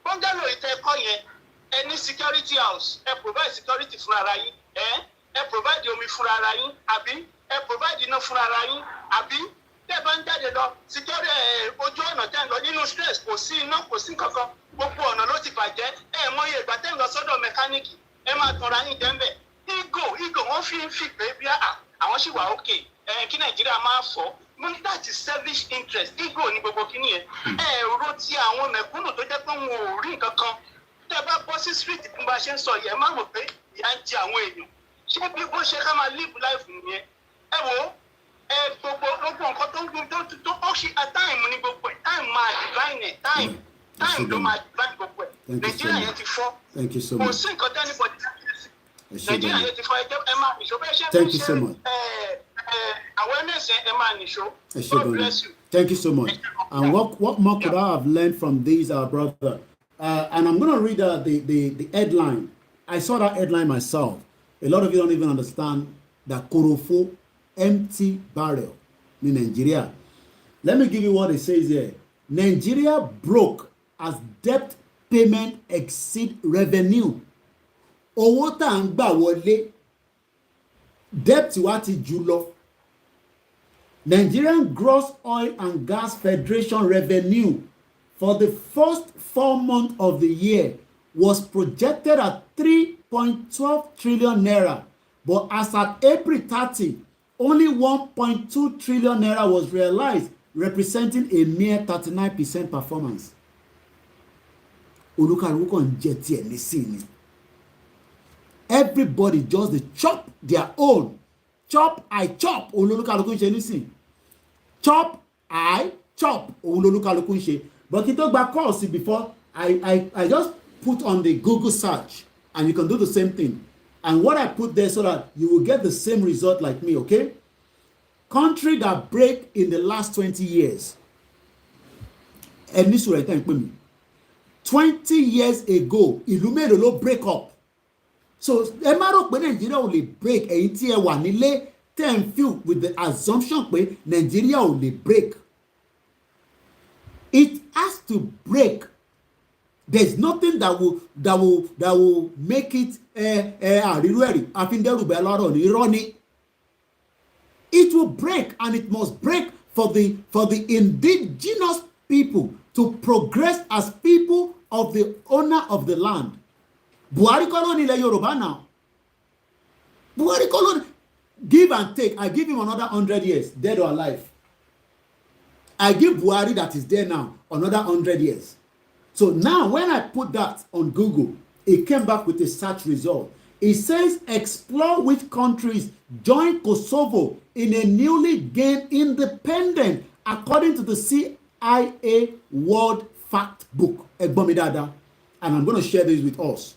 bọ́ngálò ìtẹ́ ẹ̀kọ́ yẹn ẹ ní security house ẹ provide security fún ara yín ẹ provide omi fún ara yín àbí ẹ provide iná fún ara yín àbí tẹ́ bá ń jáde lọ security ojú ọ̀nà tẹ́ ń lọ nínú stress kò sí iná kò sí kankan gbogbo ọ̀nà ló ti bàjẹ́ mọyì ìgbà tẹ́ ń lọ sọ́dọ̀ mẹkáníìkì ẹ máa tanra yín jẹ́ ń bẹ̀ ego wọ́n fi ń fi pé bí àwọn sì wà òkè kí nàìjíríà máa fọ́ mo ní láti selfish interest ego ní gbogbo kíní yẹn ro ti àwọn mẹ̀kúnnù tó jẹ́ pé wọn ò rí nǹkan kan tẹ́ bá bọ́ sí street bí wọ́n bá ṣe ń sọ yẹn máa mọ̀ pé ìyà ń jẹ àwọn èèyàn ṣé bí bó ṣe ká máa live life nìyẹn wo gbogbo nǹkan tó ó ṣe time ní gbogbo ẹ̀ time máa divine time ló máa divine gbogbo ẹ̀ nàìjíríà yẹn ti fọ́ kò sí nǹkan tẹ́ anybody nàìjíríà yẹn ti fọ́ ẹ máa nìṣó bẹ́ẹ̀ ṣe ń ṣe awareness ẹ máa nìṣó God bless you. Thank you so much. And what more could I have learned from this, our brother? And I'm going to read the headline. I saw that headline myself. A lot of you don't even understand that Kosovo empty barrel in Nigeria. Let me give you what it says here. Nigeria broke as debt payment exceed revenue. Owó tá ń gbà wọlé debt wa ti jù lọ. Nigerian Gross Oil and Gas Federation revenue for the first 4 months of the year was projected at 3.12 trillion naira, but as at April 30, only 1.2 trillion naira was realized, representing a mere 39% performance. Olúkàlùkù kàn jẹ tiẹ̀ nísìnyí. Everybody just dey chop their own. Chop, I chop. Olúkàlùkù ń ṣe nísìnyí. Chop, I chop. Olúkàlùkù ń ṣe. But kí tó gba course before, I just put on the Google search and you can do the same thing. And what I put there so that you will get the same result like me, okay? Country that break in the last 20 years. And this will thank me. 20 years ago, ìlú mélòó ló break up. So, ẹ má rò pé Nigeria ò lè break. Ẹ̀yin tí ẹ wà nílé tẹ́ ń feel with the assumption pé Nigeria ò lè break. It has to break. There's nothing that will make it àrírú ẹ̀rí àfindẹ́rùbẹ́ lọ́rọ̀ ní irọ́ ni. It will break, and it must break for the indigenous people to progress as people of the owner of the land. Buhari kọ́ ló ní ilẹ̀ Yorùbá now. Buhari kọ́ ló ní. Give and take. I give him another 100 years, dead or alive. I give Buhari that is there now another 100 years. So now when I put that on Google, it came back with a search result. It says explore which countries joined Kosovo in a newly gained independence according to the CIA World Fact Book. Ẹ̀gbọ́n mi dáadáa. And I'm going to share this with us.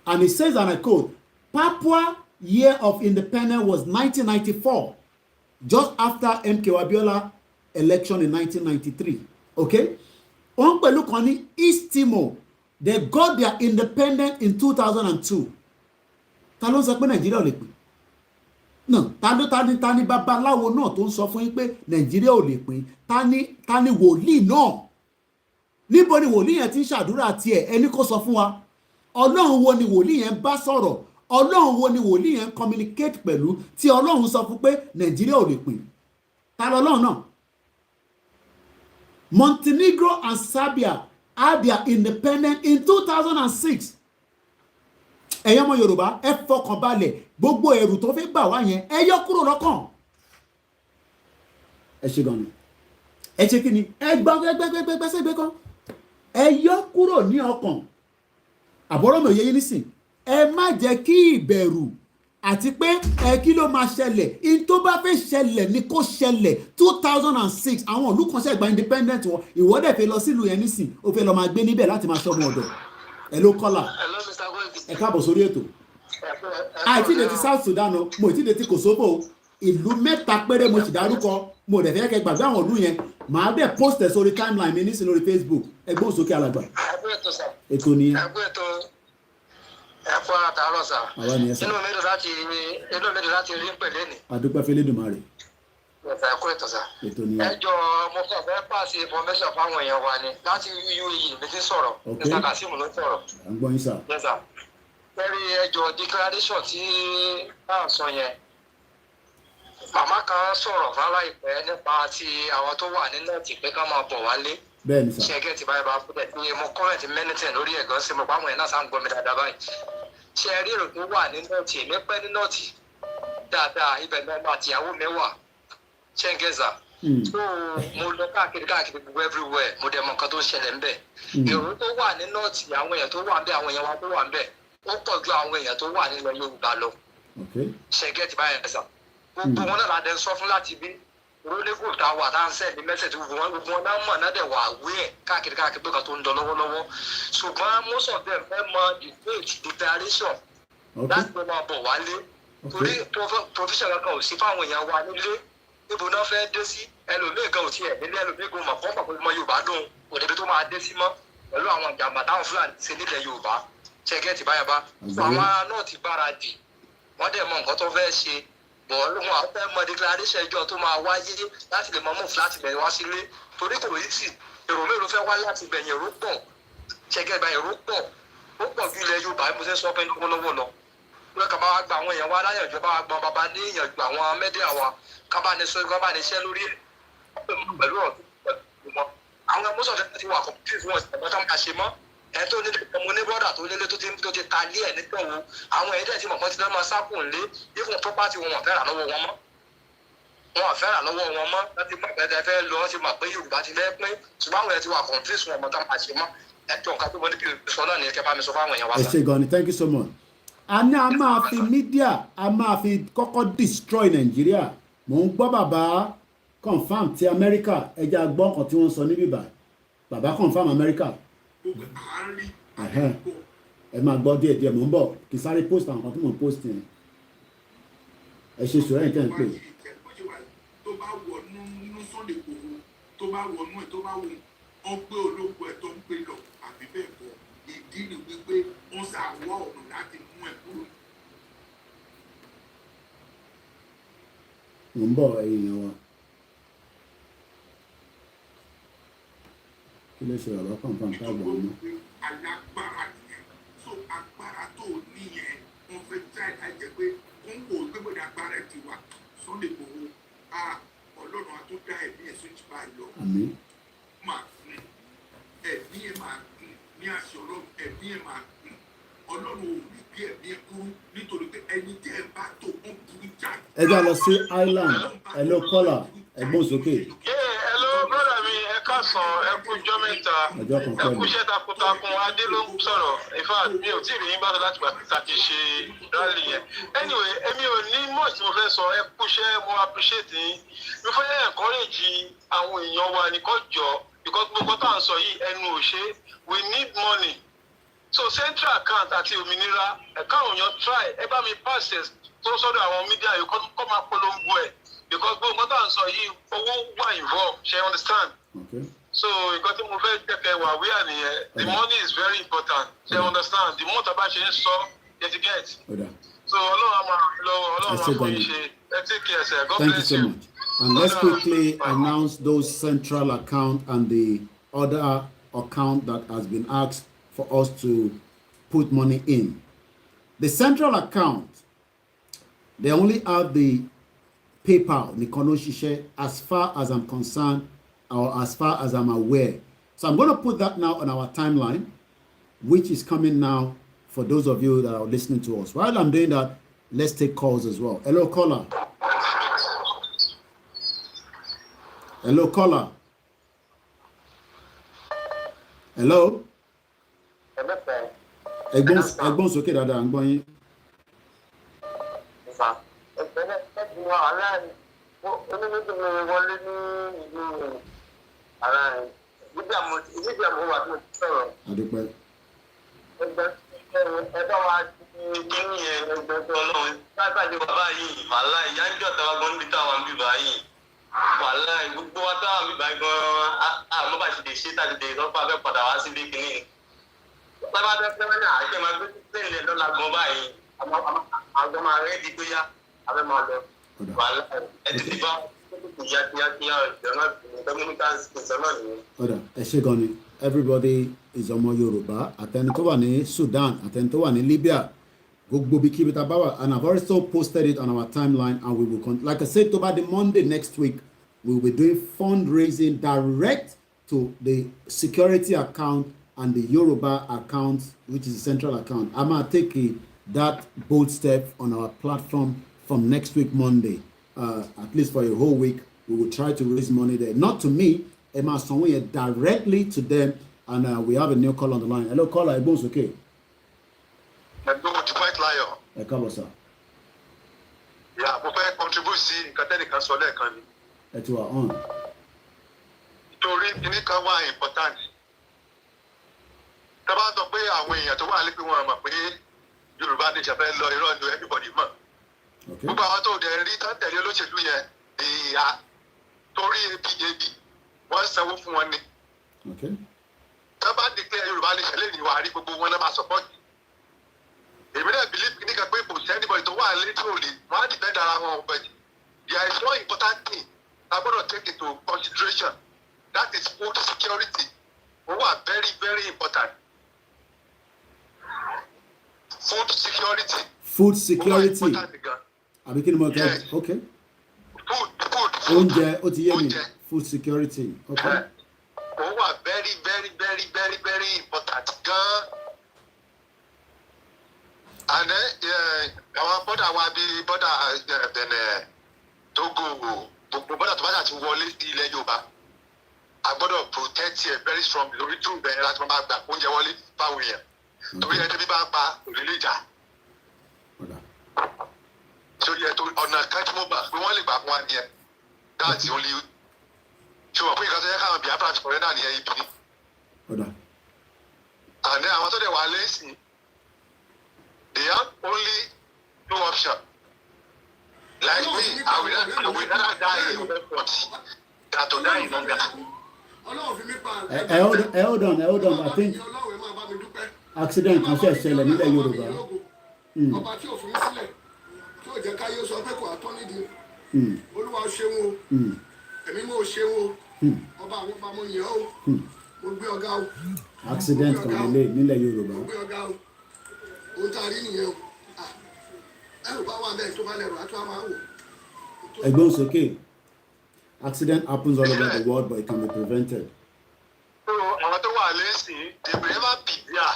And it says, and I quote, Papua year of independence was 1994, just after MK Abiola election in 1993. Okay? On pẹ̀lú kan ní East Timor, they got their independence in 2002. Ta ló ń sọ pé Nàìjíríà ò lè pín? No, ta ni babaláwo náà tó ń sọ fún yín pé Nàìjíríà ò lè pín? Ta ni wòlíì náà? Níbo ni wòlíì yẹn ti ń ṣàdúrà tiẹ̀? Ẹni kó sọ fún wa. Ọlọ́run wo ni wòlíì yẹn bá sọ̀rọ̀? Ọlọ́run wo ni wòlíì yẹn communicate pẹ̀lú tí Ọlọ́run sọ fún pé Nàìjíríà ò lè pín? Ta lọ́lọ́run náà? Montenegro and Serbia had their independence in 2006. Ẹ̀yin ọmọ Yorùbá, ẹ fọkàn balẹ̀, gbogbo ẹ̀rù tó fẹ́ bà wá yẹn, ẹ yọ kúrò lọ́kàn. Ẹ ṣe gan ni. Ẹ ṣe kí ni? Ẹ gbẹ́gbẹ́gbẹ́gbẹ́gbẹ́sẹ̀gbẹ́ kan. Ẹ yọ kúrò ní ọkàn. Àbọ̀rọ̀ mi ò yé yín nísìn. Ẹ má jẹ́ kí ìbẹ̀rù àti pé kí ló máa ṣẹlẹ̀, in tó bá fẹ́ ṣẹlẹ̀ ni kó ṣẹlẹ̀. 2006 àwọn ìlú kan ṣe gba independent wọn, ìwọ dẹ̀ fẹ́ lọ sílùú yẹn nísìn, ó fẹ́ lọ máa gbé níbẹ̀ láti máa ṣọ́gun ọ̀dọ̀. Ẹ ló kọ́là. Ẹ káàbọ̀ sórí ètò. Àìtí de ti South Sudan o, mo ti de ti Kosovo, ìlú mẹ́ta péré mo ti dárúkọ, mo dẹ̀ fẹ́ kẹ́ gbàgbé àwọn ìlú yẹn, màá dẹ̀ post ẹ̀ sórí timeline mi nísìn lórí Facebook, ẹgbọ́n sókè alàgbà. Ètò nìyẹn. Ẹ̀fọ́ àtàrọ̀ sà. Àwa nìyẹn sà. Inú mi dùn láti rí pẹ̀lẹ́ ni. Adúpẹ́ f'Elédùmarè. Ẹ̀fọ́ ẹ̀kọ́ ètò sà. Ètò nìyẹn. Ẹjọ́ mo kàn fẹ́ pàṣẹ information fáwọn èèyàn wa ni láti UAE mi ti sọ̀rọ̀. Mr. Kasim ló sọ̀rọ̀. À ń gbọ́ yín sà. Yes sà. Lórí ẹjọ́ declaration tí náà sọ yẹn. Màmá kan sọ̀rọ̀ fáwọn ìpẹ́ nípa ti àwọn tó wà ní nọ́ọ̀tì pé ká máa bọ̀ wálé. Bẹ́ẹ̀ni sà. Ṣé ẹgẹ́ ti báyìí bá fún ẹ̀ ní mo comment mẹ́nìtẹ̀ lórí ẹ̀gán sí mo pa àwọn ẹ̀ náà sá ń gbọ́ mi dáadáa báyìí. Ṣé ẹ rí èrò tó wà ní nọ́ọ̀tì èmi pẹ́ ní nọ́ọ̀tì dáadáa ibẹ̀ náà àtìyàwó mi wà ṣé ń gẹ̀ẹ́sà. So mo lọ káàkiri gbogbo everywhere mo dẹ̀ mọ nǹkan tó ń ṣẹlẹ̀ ńbẹ̀. Èrò tó wà ní nọ́ọ̀tì àwọn èèyàn tó wà ńbẹ̀ àwọn èèyàn wa tó wà ńbẹ̀ ó pọ̀ ju àwọn èèyàn tó wà nílẹ̀ Yorùbá lọ. Ṣé gẹ́ẹ̀tì báyìí ẹ̀sà. Gbogbo wọn náà la dẹ̀ ń sọ fún láti bí rólégò tá a wà tá à ń sẹ́ẹ̀dì mẹ́sẹ̀ tí gbogbo wọn náà mọ̀ náà dẹ̀ wà wé ẹ̀ káàkiri pé kan tó ń lọ lọ́wọ́lọ́wọ́ ṣùgbọ́n most of them fẹ́ mọ the date declaration láti pé máa bọ̀ wálé torí provision kankan ò sí fáwọn èèyàn wa nílé níbo náà fẹ́ dé sí ẹlòmíì gan ò tiẹ̀ nílé ẹlòmíì gan mọ̀ fọ́n pàpọ̀ mọ́ Yorùbá dùn kò débi tó máa dé sí mọ́ pẹ̀lú àwọn ìjàmbá táwọn Fúlàní ṣe nílẹ̀ Yorùbá ṣẹ́gẹ́tì báyàbá àwọn náà ti gbáradì wọ́n dẹ̀ mọ nǹkan tó fẹ́ ṣe bọ́ọ̀lù wọn àwọn fẹ́ mọ declaration ìjọ tó máa wáyé láti lè mọ move láti bẹ̀rẹ̀ wá sílé torí kò yí sí èrò mélòó fẹ́ wá láti bẹ̀yìn èrò pọ̀ ṣẹ́gẹ́ bá èrò pọ̀ ó pọ̀ ju ilẹ̀ Yorùbá mo ṣe sọ pé lọ́wọ́lọ́wọ́ lọ wọ́n kà bá wá gba àwọn èèyàn wá láyànjọ bá wá gba bàbá ní ìyànjú àwọn mẹ́díà wa ká bá ní sọ ká bá ní iṣẹ́ lórí ẹ̀ pẹ̀lú ọ̀rọ̀ wọn àwọn mọ́sọ̀tẹ́ ti wà complete wọn ìṣẹ̀lẹ̀ tó máa ṣe mọ́ ẹ tó ní mo ní brọ́dà tó nílé tó ti ta lé ẹ̀ nígbà wo àwọn ẹ̀dẹ̀ tí mọ̀mọ́ ti fẹ́ máa sákùn lé even property wọn fẹ́ rà lọ́wọ́ wọn mọ́ wọn fẹ́ràn lọ́wọ́ wọn mọ́ láti mọ̀ pé ẹ fẹ́ lọ wọ́n ti mọ̀ pé Yorùbá ti fẹ́ pín ṣùgbọ́n àwọn ẹ̀ ti wà confused fún ọmọ tá máa ṣe mọ́ ẹ̀tọ́ nǹkan tó mọ́ ní kí n sọ náà nìyẹn kẹ́ bá mi sọ fáwọn èèyàn wá ẹ ṣe gan ni thank you so much. a ní a máa fi mídíà a máa fi kọ́kọ́ destroy Nàìjíríà mò ń gbọ́ bàbá confam ti Amẹ́ríkà ẹja gbọ́ nǹkan tí wọ́n sọ níbí báyìí bàbá confam Amẹ́ríkà ẹ máa gbọ́ díẹ̀ mò ń bọ̀ kì í sáré post àwọn kan tí mò ń post yẹn ẹ ṣe sùúrù ẹ̀yìn tẹ́ ń pè. tó bá wọnú nínú Sunday Igboho tó bá wọnú ẹ̀ tó bá wọ ọgbẹ́ ológun ẹ̀ tó ń gbé lọ àbí bẹ́ẹ̀ kọ́ ìdí ni wípé wọ́n ṣàwọ́ ọ̀nà láti mú ẹ̀ kúrò. mò ń bọ̀ ẹ̀yìn yẹn wa kí ló ṣe bàbá confam tá a gbọ́ ọmọ. alágbára nìyẹn so agbára tó níyẹn wọ́n fẹ́ jáde láìjẹ́ pé wọ́n wò ó gbẹ́gbẹ́dẹ́ agbára ẹ̀ ti wà Sunday Igboho Ọlọ́run á tó dá ẹ̀mí ẹ̀ sójú báyìí lọ. àmín. máa gùn ẹ̀mí ẹ̀ máa gùn ní àṣẹ Ọlọ́run ẹ̀mí ẹ̀ máa gùn Ọlọ́run ò ní bí ẹ̀mí ẹ̀ kúrú nítorí pé ẹni tí ẹ̀ bá tó ó burú jáde. ẹ já lọ sí Island hello caller ẹ̀gbọ́n sókè. hello brother mi ẹ káàsán ẹ kú ọjọ́ mẹ́ta ẹ kú iṣẹ́ takuntakun adé ló ń sọ̀rọ̀ in fact mi ò tí ì rí yín bá sọ láti gbà tàbí ṣe rally yẹn anyway èmi ò ní much tí mo fẹ́ sọ ẹ kú iṣẹ́ mo appreciate yín mo fẹ́ encourage àwọn èèyàn wa ní kọjọ because gbogbo tá à ń sọ yìí ẹnu ò ṣe we need money so central account àti òmìnira ẹ̀ka òyàn try ẹ bá mi process tó sọ́dọ̀ àwọn media yìí kọ́ máa polongo ẹ̀ because gbogbo tá à ń sọ yìí owó wà involved ṣe understand. Okay. So nǹkan tí mo fẹ́ kẹ̀kẹ́ wà wíyà nìyẹn the money is very important ṣe understand the more tàbá ṣe ń sọ you get so Ọlọ́run á máa ràn lọ́wọ́ Ọlọ́run á fún yín ṣe ẹ take care sir God bless you. Thank you so much. And let's quickly announce those central account and the other account that has been asked for us to put money in. The central account, they only have the PayPal, Nikonoshishe, as far as I'm concerned, or as far as I'm aware. So I'm going to put that now on our timeline, which is coming now for those of you that are listening to us. While I'm doing that, let's take calls as well. Hello, caller. Hello, caller. Hello. Ẹ̀gbọ́n sókè dáadáa ń gbọ́ yín. Adúpẹ́. Ẹgbẹ́ wa ti kí ni ẹgbẹ́ tó Ọlọ́run lágbàdo bàbá yìí wàhálà ìyá ń jọ̀ta wa gan níbi táwọn bíbá yìí wàhálà gbogbo wa táwọn bíbá gan àmọ́ bá ti lè ṣe tàbí lè lọ́pàá fẹ́ padà wá sílé kìíní. Bàbá bẹ́ẹ̀ fẹ́ náà àjẹ́ máa gbé tẹ̀lé lọ́la gan báyìí àwọn máa rẹ́ di gbéyà abẹ́ máa lọ wàhálà ẹ ti ti bá kíákíá ìjọba ìjọba nìyẹn. Ẹ ṣé gan ni. Everybody is ọmọ Yorùbá àtẹni tó wà ní Sudan àtẹni tó wà ní Libya gbogbo bí kíbi tá a bá wà and I've also posted it on our timeline and we will like I said tó bá di Monday next week we will be doing fundraising direct to the security account and the Yoruba account which is the central account. I'm gonna take that bold step on our platform from next week Monday at least for a whole week we will try to raise money there not to me. Emma somewhere directly to them, and we have a new call on the line. Hello, caller. Everyone's okay. Ẹ káàbọ̀ sir. Yeah, mo fẹ́ contribute sí nǹkan tẹ́nìkan sọ lẹ́ẹ̀kan ni. Ẹ ti wà on. Nítorí kíní kan wà important. Tá bá sọ pé àwọn èèyàn tó wà lé pé wọ́n mọ̀ pé Yorùbá ní ìṣẹ̀fẹ́ lọ irọ́ ni everybody mọ̀. Gbogbo àwọn tó dẹ̀ rí tán tẹ̀lé olóṣèlú yẹn ìyá torí APJB wọ́n sanwó fún wọn ni. Tá bá declare Yorùbá ní ìṣẹ̀lẹ̀ ní wàá rí gbogbo wọn náà máa support. Èmi náà believe nígbà pé kò sí anybody tó wà létí òòlì wọ́n á depend ara wọn but there is one important thing I gbọ́dọ̀ take into consideration that is food security. Ó wà very very important. Food security. Food security. Àbí kí ni mo kẹ́? Okay. Food. Oúnjẹ ó ti yé mi. Food security. Okay. Ó wà very very very very very important gan. And àwọn bọ́dà wa bíi bọ́dà Benin, Togo, gbogbo bọ́dà tó bá dà ti wọlé sí ilẹ̀ Yorùbá a gbọ́dọ̀ protect ẹ̀ very strong lórí tún bẹ̀rẹ̀ láti máa gbà oúnjẹ wọlé fáwọn èèyàn torí ẹni tó bí bá ń pa òrìlé ìjà sórí ẹ̀ tó ọ̀nà kan tí mo gbà pé wọ́n lè gbà fún wa nìyẹn that's only ṣùgbọ́n pé ìkan tó yẹ káwọn Biafra ti kọ̀rẹ́ náà nìyẹn ibi ni and then àwọn tó dẹ̀ wà lẹ́sìn they have only two options. Like me, I will rather die in airport than to die in hunger. Hold on. I think accident kan ṣe ṣẹlẹ̀ nílẹ̀ Yorùbá. Ọba tí òfin sílẹ̀ tí ò jẹ́ káyé sọ pé kò àtọ́ nídìí. Olúwa ṣeun o. Ẹ̀mí mo ṣeun o. Ọba àwọn ọba mo yàn o. Mo gbé ọ̀gá o. Accident kan nílẹ̀ Yorùbá. Mo gbé ọ̀gá o. Ohun tá a rí nìyẹn o. Ẹgbọ́n sókè. Accident happens all over the world, but it can be prevented. Àwọn tó wà lẹ́sìn, they will never be there.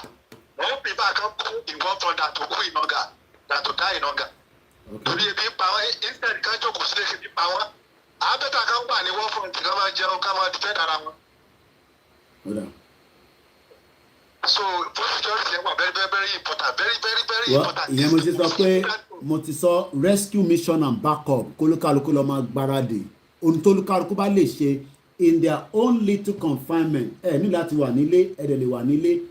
Wọ́n bí bá kan kú in one front than to kú in hunger, than to die in hunger. Torí ebi pa wọ́n, instead kan jókòó sílé ebi pa wọ́n. Àbẹ́ta kan wà ní one front ká máa jẹun ká máa defend ara wọn. So food security wà very important, very important. Ìyẹn mo ti sọ pé mo ti sọ rescue mission and backup kólúkálukú lọ máa gbáradì ohun tólúkálukú bá lè ṣe in their own little confinement ní láti wà nílé ẹ̀dẹ̀ lè wà nílé.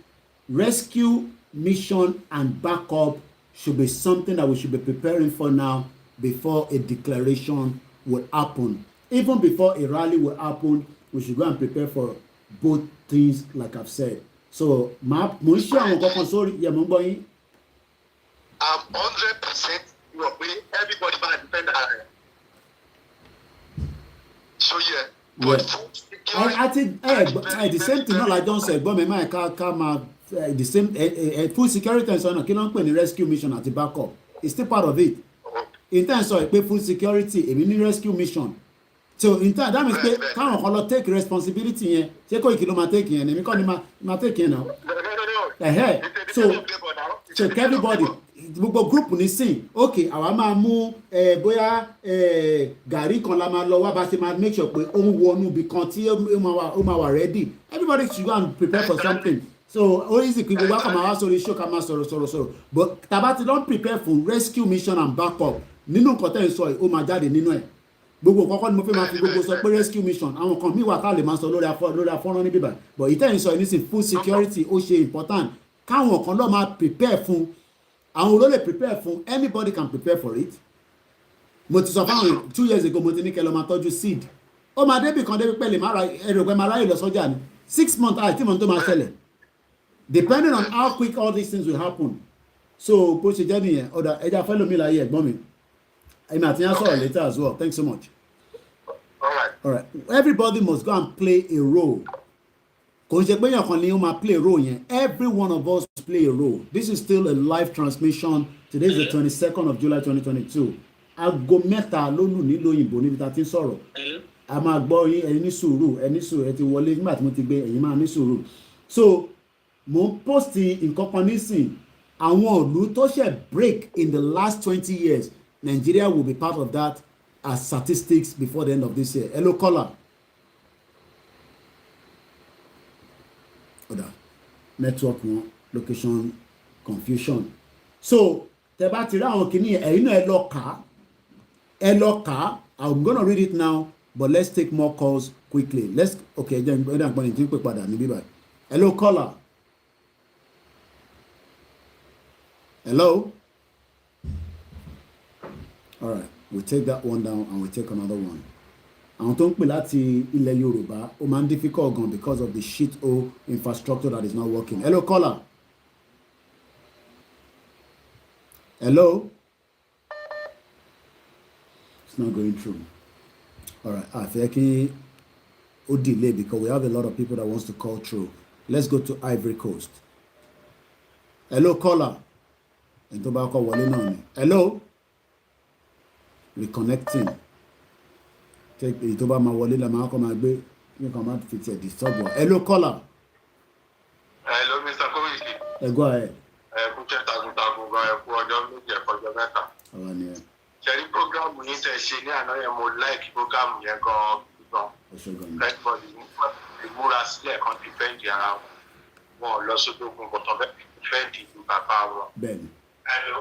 Rescue mission and backup should be something that we should be preparing for now before a declaration will happen. Even before a rally will happen, we should go and prepare for both things like I've said. So mo ń ṣe àwọn kankan sórí yẹ mo ń gbọ́ yín. I'm 100% sure pé everybody máa defend ara rẹ̀. So yeah. But food security. The same thing náà la jọ ń sọ ẹ̀gbọ́n mi máa ká máa the same food security and so on kí ló ń pè ní rescue mission àti backup it's still part of it. In terms of pé food security èmi ní rescue mission. So in time that means pé káwọn kan lọ take responsibility yẹn ṣé kò ìkí ló máa take yẹn èmi kọ́ ni máa take yẹn náà. So everybody gbogbo group ní sìn ok àwa máa mú bóyá gàrí kan la máa lọ wá bá ṣe máa make sure pé ó ń wọnú ibì kan tí ó máa wà ready everybody should go and prepare for something. So ó easy pé gbogbo àkàmọ́ wá sórí show ká máa sọ̀rọ̀ but tàbá ti don prepare for rescue mission and backup nínú nǹkan tẹ́ ń sọ yìí ó máa jáde nínú ẹ̀. Gbogbo kọ́kọ́ ni mo fẹ́ máa fi gbogbo sọ pé rescue mission àwọn kan míì wà ká lè máa sọ lórí afọ́nrán níbí báyìí but ìtẹ́yìn sọ nísìnyí food security ó ṣe important káwọn kan lọ́ọ́ máa prepare fún àwọn olóòlè prepare fún anybody can prepare for it. Mo ti sọ fáwọn 2 years ago mo ti ní kẹ́ lọ́ọ́ máa tọ́jú seed ó máa débì kan débi pẹ́lẹ́ ẹ̀rọ pẹ́ máa ráyè lọ sọ́jà ni 6 months àti ìmọ̀ tó máa ṣẹlẹ̀ depending on how quick all these things will happen. So bó ṣe jẹ́ nìyẹn ọ̀dà ẹja fẹ́ lómi láyé ẹ̀gbọ́n mi. I'm at the answer later as well. Thanks so much. All right. Everybody must go and play a role. Kò ṣe pé èèyàn kan ni ó máa play a role yẹn. Every one of us play a role. This is still a live transmission. Today is the 22nd of July 2022. Aago mẹ́ta ló lù nílò òyìnbó níbi tá a ti ń sọ̀rọ̀. A máa gbọ́ yín ẹni ní sùúrù ẹ ti wọlé nígbà tí mo ti gbé ẹ̀yin máa ní sùúrù. So mo ń post nǹkan kan nísìn àwọn ìlú tó ṣe break in the last 20 years. Nigeria will be part of that as statistics before the end of this year. Hello, caller. Oda. Network one, location confusion. So, tẹ́ bá ti rí àwọn kìíní ẹ̀yin náà ẹ lọ kà. I'm gonna read it now, but let's take more calls quickly. Okay, hello, caller. Hello. All right, we'll take that one down and we'll take another one. Àwọn tó ń pè láti ilẹ̀ Yorùbá ó máa ń difficult gan because of the shit hole infrastructure that is not working. Hello, caller. Hello. It's not going through. All right, I fẹ́ kí ó delay because we have a lot of people that wants to call through. Let's go to Ivory Coast. Hello, caller. Ẹni tó bá kọ́ wọlé náà ni. Hello. Reconnecting. Take èyí tó bá máa wọlé la máa kọ́ máa gbé ní kan máa fi tiẹ̀ disturb wa. Hello, caller. Hello, Mr. Koiki. Go ahead. Kú jẹ́ takuntakun gan ẹ kú ọjọ́ méjì ẹ̀kọ́ ọjọ́ mẹ́ta. Àwa ni ẹ. ṣẹ́rí prógrámù yín tẹ̀ ṣe ní àná yẹn mo like prógrámù yẹn gan-an. Everybody ìmúra sílẹ̀ kan dìfẹ́ǹdì ara wọn lọ sódògùn bọ̀tọ̀ bẹ́ẹ̀ dìfẹ́ǹdì ìlú bàbá wọn.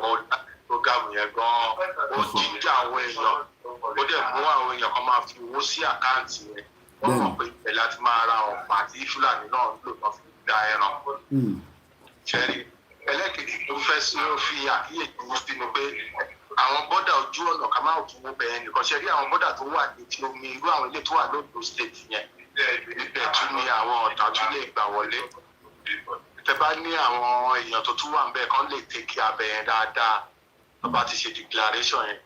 Mo like prógrámù yẹn gan-an. Ó jíjà àwọn èèyàn. Ó dẹ̀ mú àwọn èèyàn kan máa fi owó sí àkáǹtì yẹn. Wọ́n mọ̀ pé ìbẹ̀ láti máa ra ọ̀pá àti Fúlàní náà ń lò náà fi da ẹran. Ṣẹ́rí ẹlẹ́kejì tó fẹ́ sí ó fi àkíyèsí wọ́n sí ni pé àwọn bọ́dà ojú ọ̀nà ká máa tún wọ́n bẹ̀rẹ̀ nìkan ṣe rí àwọn bọ́dà tó wà ní ti omi irú àwọn ilé tó wà lóògbé state yẹn ibẹ̀ tún ni àwọn ọ̀tá tún lè gbà wọlé tẹ bá ní àwọn èèyàn tó tún wà ń bẹ̀ kán lè tẹ̀kí abẹ yẹn dáadáa tó bá ti ṣe declaration yẹn.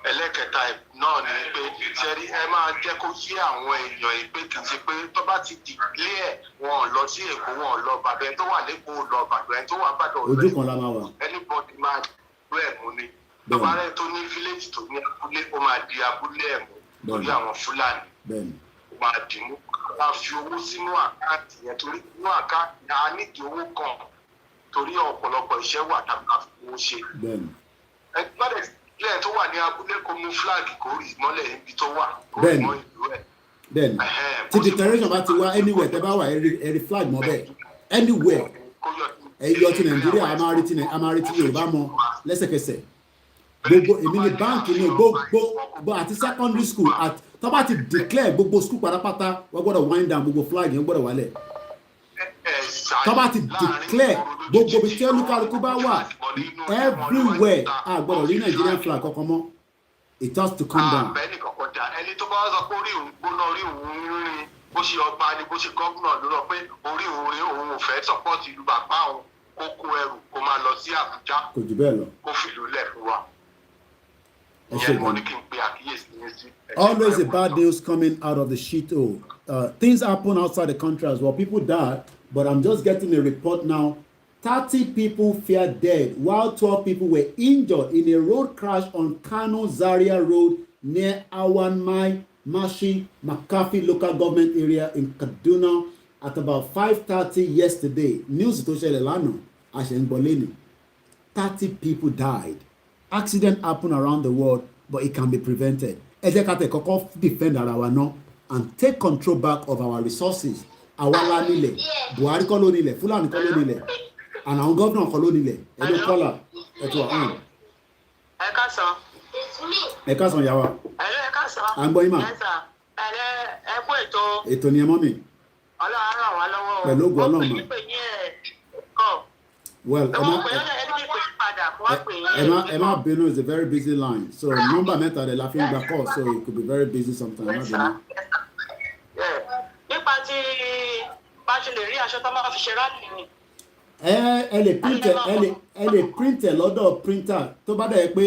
Ẹlẹ́kẹta náà ni pé ṣẹ́rí ẹ máa jẹ́ kó yé àwọn èèyàn ìpè kì í ṣe pé tó bá ti declare wọn lọ sí Èkó wọn lọ Ìbàdàn tó wà lẹ́kọ̀ọ́ lọ Ìbàdàn tó wà Ìbàdàn ojú kan la máa wà. Anybody máa ẹ̀ mú ni tọ́ba rẹ̀ tó ní village tó ní abúlé ó máa di abúlé ẹ̀ mú torí àwọn Fúlàní ó máa dì mú máa fi owó sínú àkáǹtì yẹn torí inú àkáǹtì yẹn á nídìí owó kan torí ọ̀pọ̀lọpọ̀ iṣẹ́ wà tàbí àfikún ṣe. Ẹgbẹ́ ilé tó wà ní abúlé kó mú flag kó rí mọ́lẹ̀ níbi tó wà kó rí mọ́ ìlú ẹ̀. Bẹ́ẹ̀ni tí declaration bá ti wá anywhere tẹ́ bá wà ẹ̀rí flag mọ́ bẹ́ẹ̀ anywhere ẹyọ ti Nàìjíríà a máa rí ti Yorùbá mọ́ lẹ́sẹ̀kẹsẹ̀ gbogbo èmi ní báńkì ní gbogbo àti secondary school tó bá ti declare gbogbo school pátápátá wọ́n gbọ́dọ̀ wind down gbogbo flag yẹn gbọ́dọ̀ wálẹ̀ tó bá ti declare gbogbo ibi tí olúkálukú bá wà everywhere a gbọ́dọ̀ rí Nigerian flag kankan mọ́ it has to come down. Ẹni tó bá sọ pé orí òun gbóná orí òun rírin bó ṣe ọba ni bó ṣe gómìnà ló rọ pé orí òun ò fẹ́ support ìlú bàbá òun kó kó ẹrù kó máa lọ sí Àbújá kò jù bẹ́ẹ̀ lọ kó fìlú lẹ̀ fún wa. Ìyẹn mo ní kí n pe àkíyèsí ní sí. Always a bad news coming out of the shithole. Things happen outside the country as well. People die, but I'm just getting a report now. 30 people fear dead, while 12 people were injured in a road crash on Kano Zaria Road near Awanmai, Mashi, Makafi local government area in Kaduna at about 5:30 yesterday. News to Shelelano, Ashenboleni. 30 people died. Accident happen around the world, but it can be prevented. Ẹ jẹ́ ká tẹ̀ kọ́kọ́ defend ara wa náà and take control back of our resources. Àwa la nílẹ̀, Buhari kọ́ ló nílẹ̀, Fúlàní kọ́ ló nílẹ̀, and àwọn gómìnà kọ́ ló nílẹ̀. Ẹ̀dọ́ kọ́là ẹ̀tọ́ àrùn. Ẹ káàsán. Ẹ káàsán yàwá. Ẹ káàsán. À ń gbọ́ yín mà. Ẹ kú ètò. Ètò ni ẹ mọ́ mi. Ọlọ́run ràn wá lọ́wọ́. Pẹ̀lú ògùn Ọlọ́run mà. Well, Emma Beno is a very busy line. So number mẹ́ta de la fi ń gba call, so it could be very busy sometimes. Nípa tí bá ṣe lè rí aṣọ tó máa fi ṣe rálì ni. Ẹ lè print lọ́dọ̀ printer tó bá dẹ̀ pé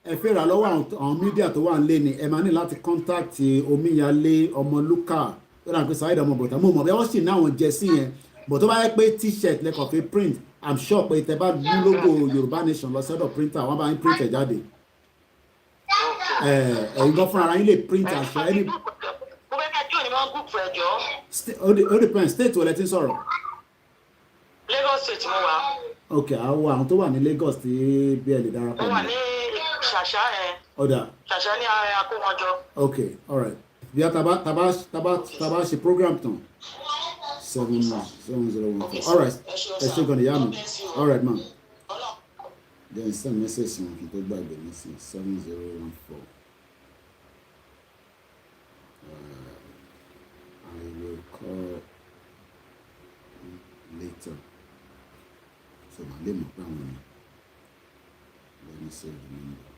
ẹ fẹ́ rà lọ́wọ́ àwọn media tó wà nílé ni ẹ máa ní láti contact Omíyalé Ọmọlúkà tó dà pé Saheed Ọmọbọ̀tà mo mọ̀ bí wọ́n sì ní àwọn jẹ́sí yẹn but tó bá yẹ pé t-shirt lẹ́kọ̀ọ́ fi print I'm sure pé tẹ bá ní logo Yorùbá Nation lọ sọ́dọ̀ printer wọ́n bá ń print ẹ̀ jáde ẹ̀yin gan fúnra ara yín lè print aṣọ ẹni. Mo fẹ́ ká jọ ni wọ́n gùn fún ẹjọ́. Ó depend state wo lẹ ti ń sọ̀rọ̀. Lagos state mo wà. Ok àwọn tó wà ní Lagos tí bí ẹ lè darapọ̀. Mo wà ní Ṣàṣà ẹ̀. Ọ̀dà. Ṣàṣà ní Akówọ́njọ. Ok alright bí a taba ṣe program tán. 7014. All right. Ẹ ṣe gan ni yá mi. All right, man. Then send message wọn kí n tó gbàgbé ní sí 7014. I will call later. So màá lè mọ̀ pé àwọn ni. Let me save the number.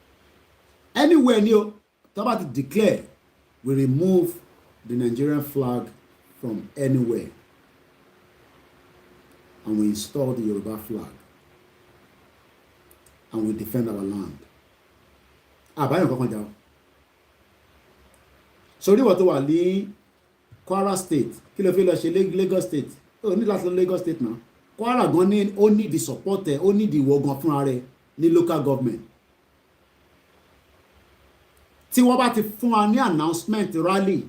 Anywhere ni o, tó bá ti declare, we remove the Nigerian flag from anywhere. And we install the Yoruba flag. And we defend our land. Àbáyọ̀ kankan jà o. Sórí ìwọ tó wà ní Kwara State, kí ló fi lọ ṣe Lagos State? Ó ní láti lọ Lagos State náà. Kwara gan ní ó ní the support ẹ̀, ó ní the ìwọ gan fúnra rẹ̀ ní local government. Tí wọ́n bá ti fún wa ní announcement rally,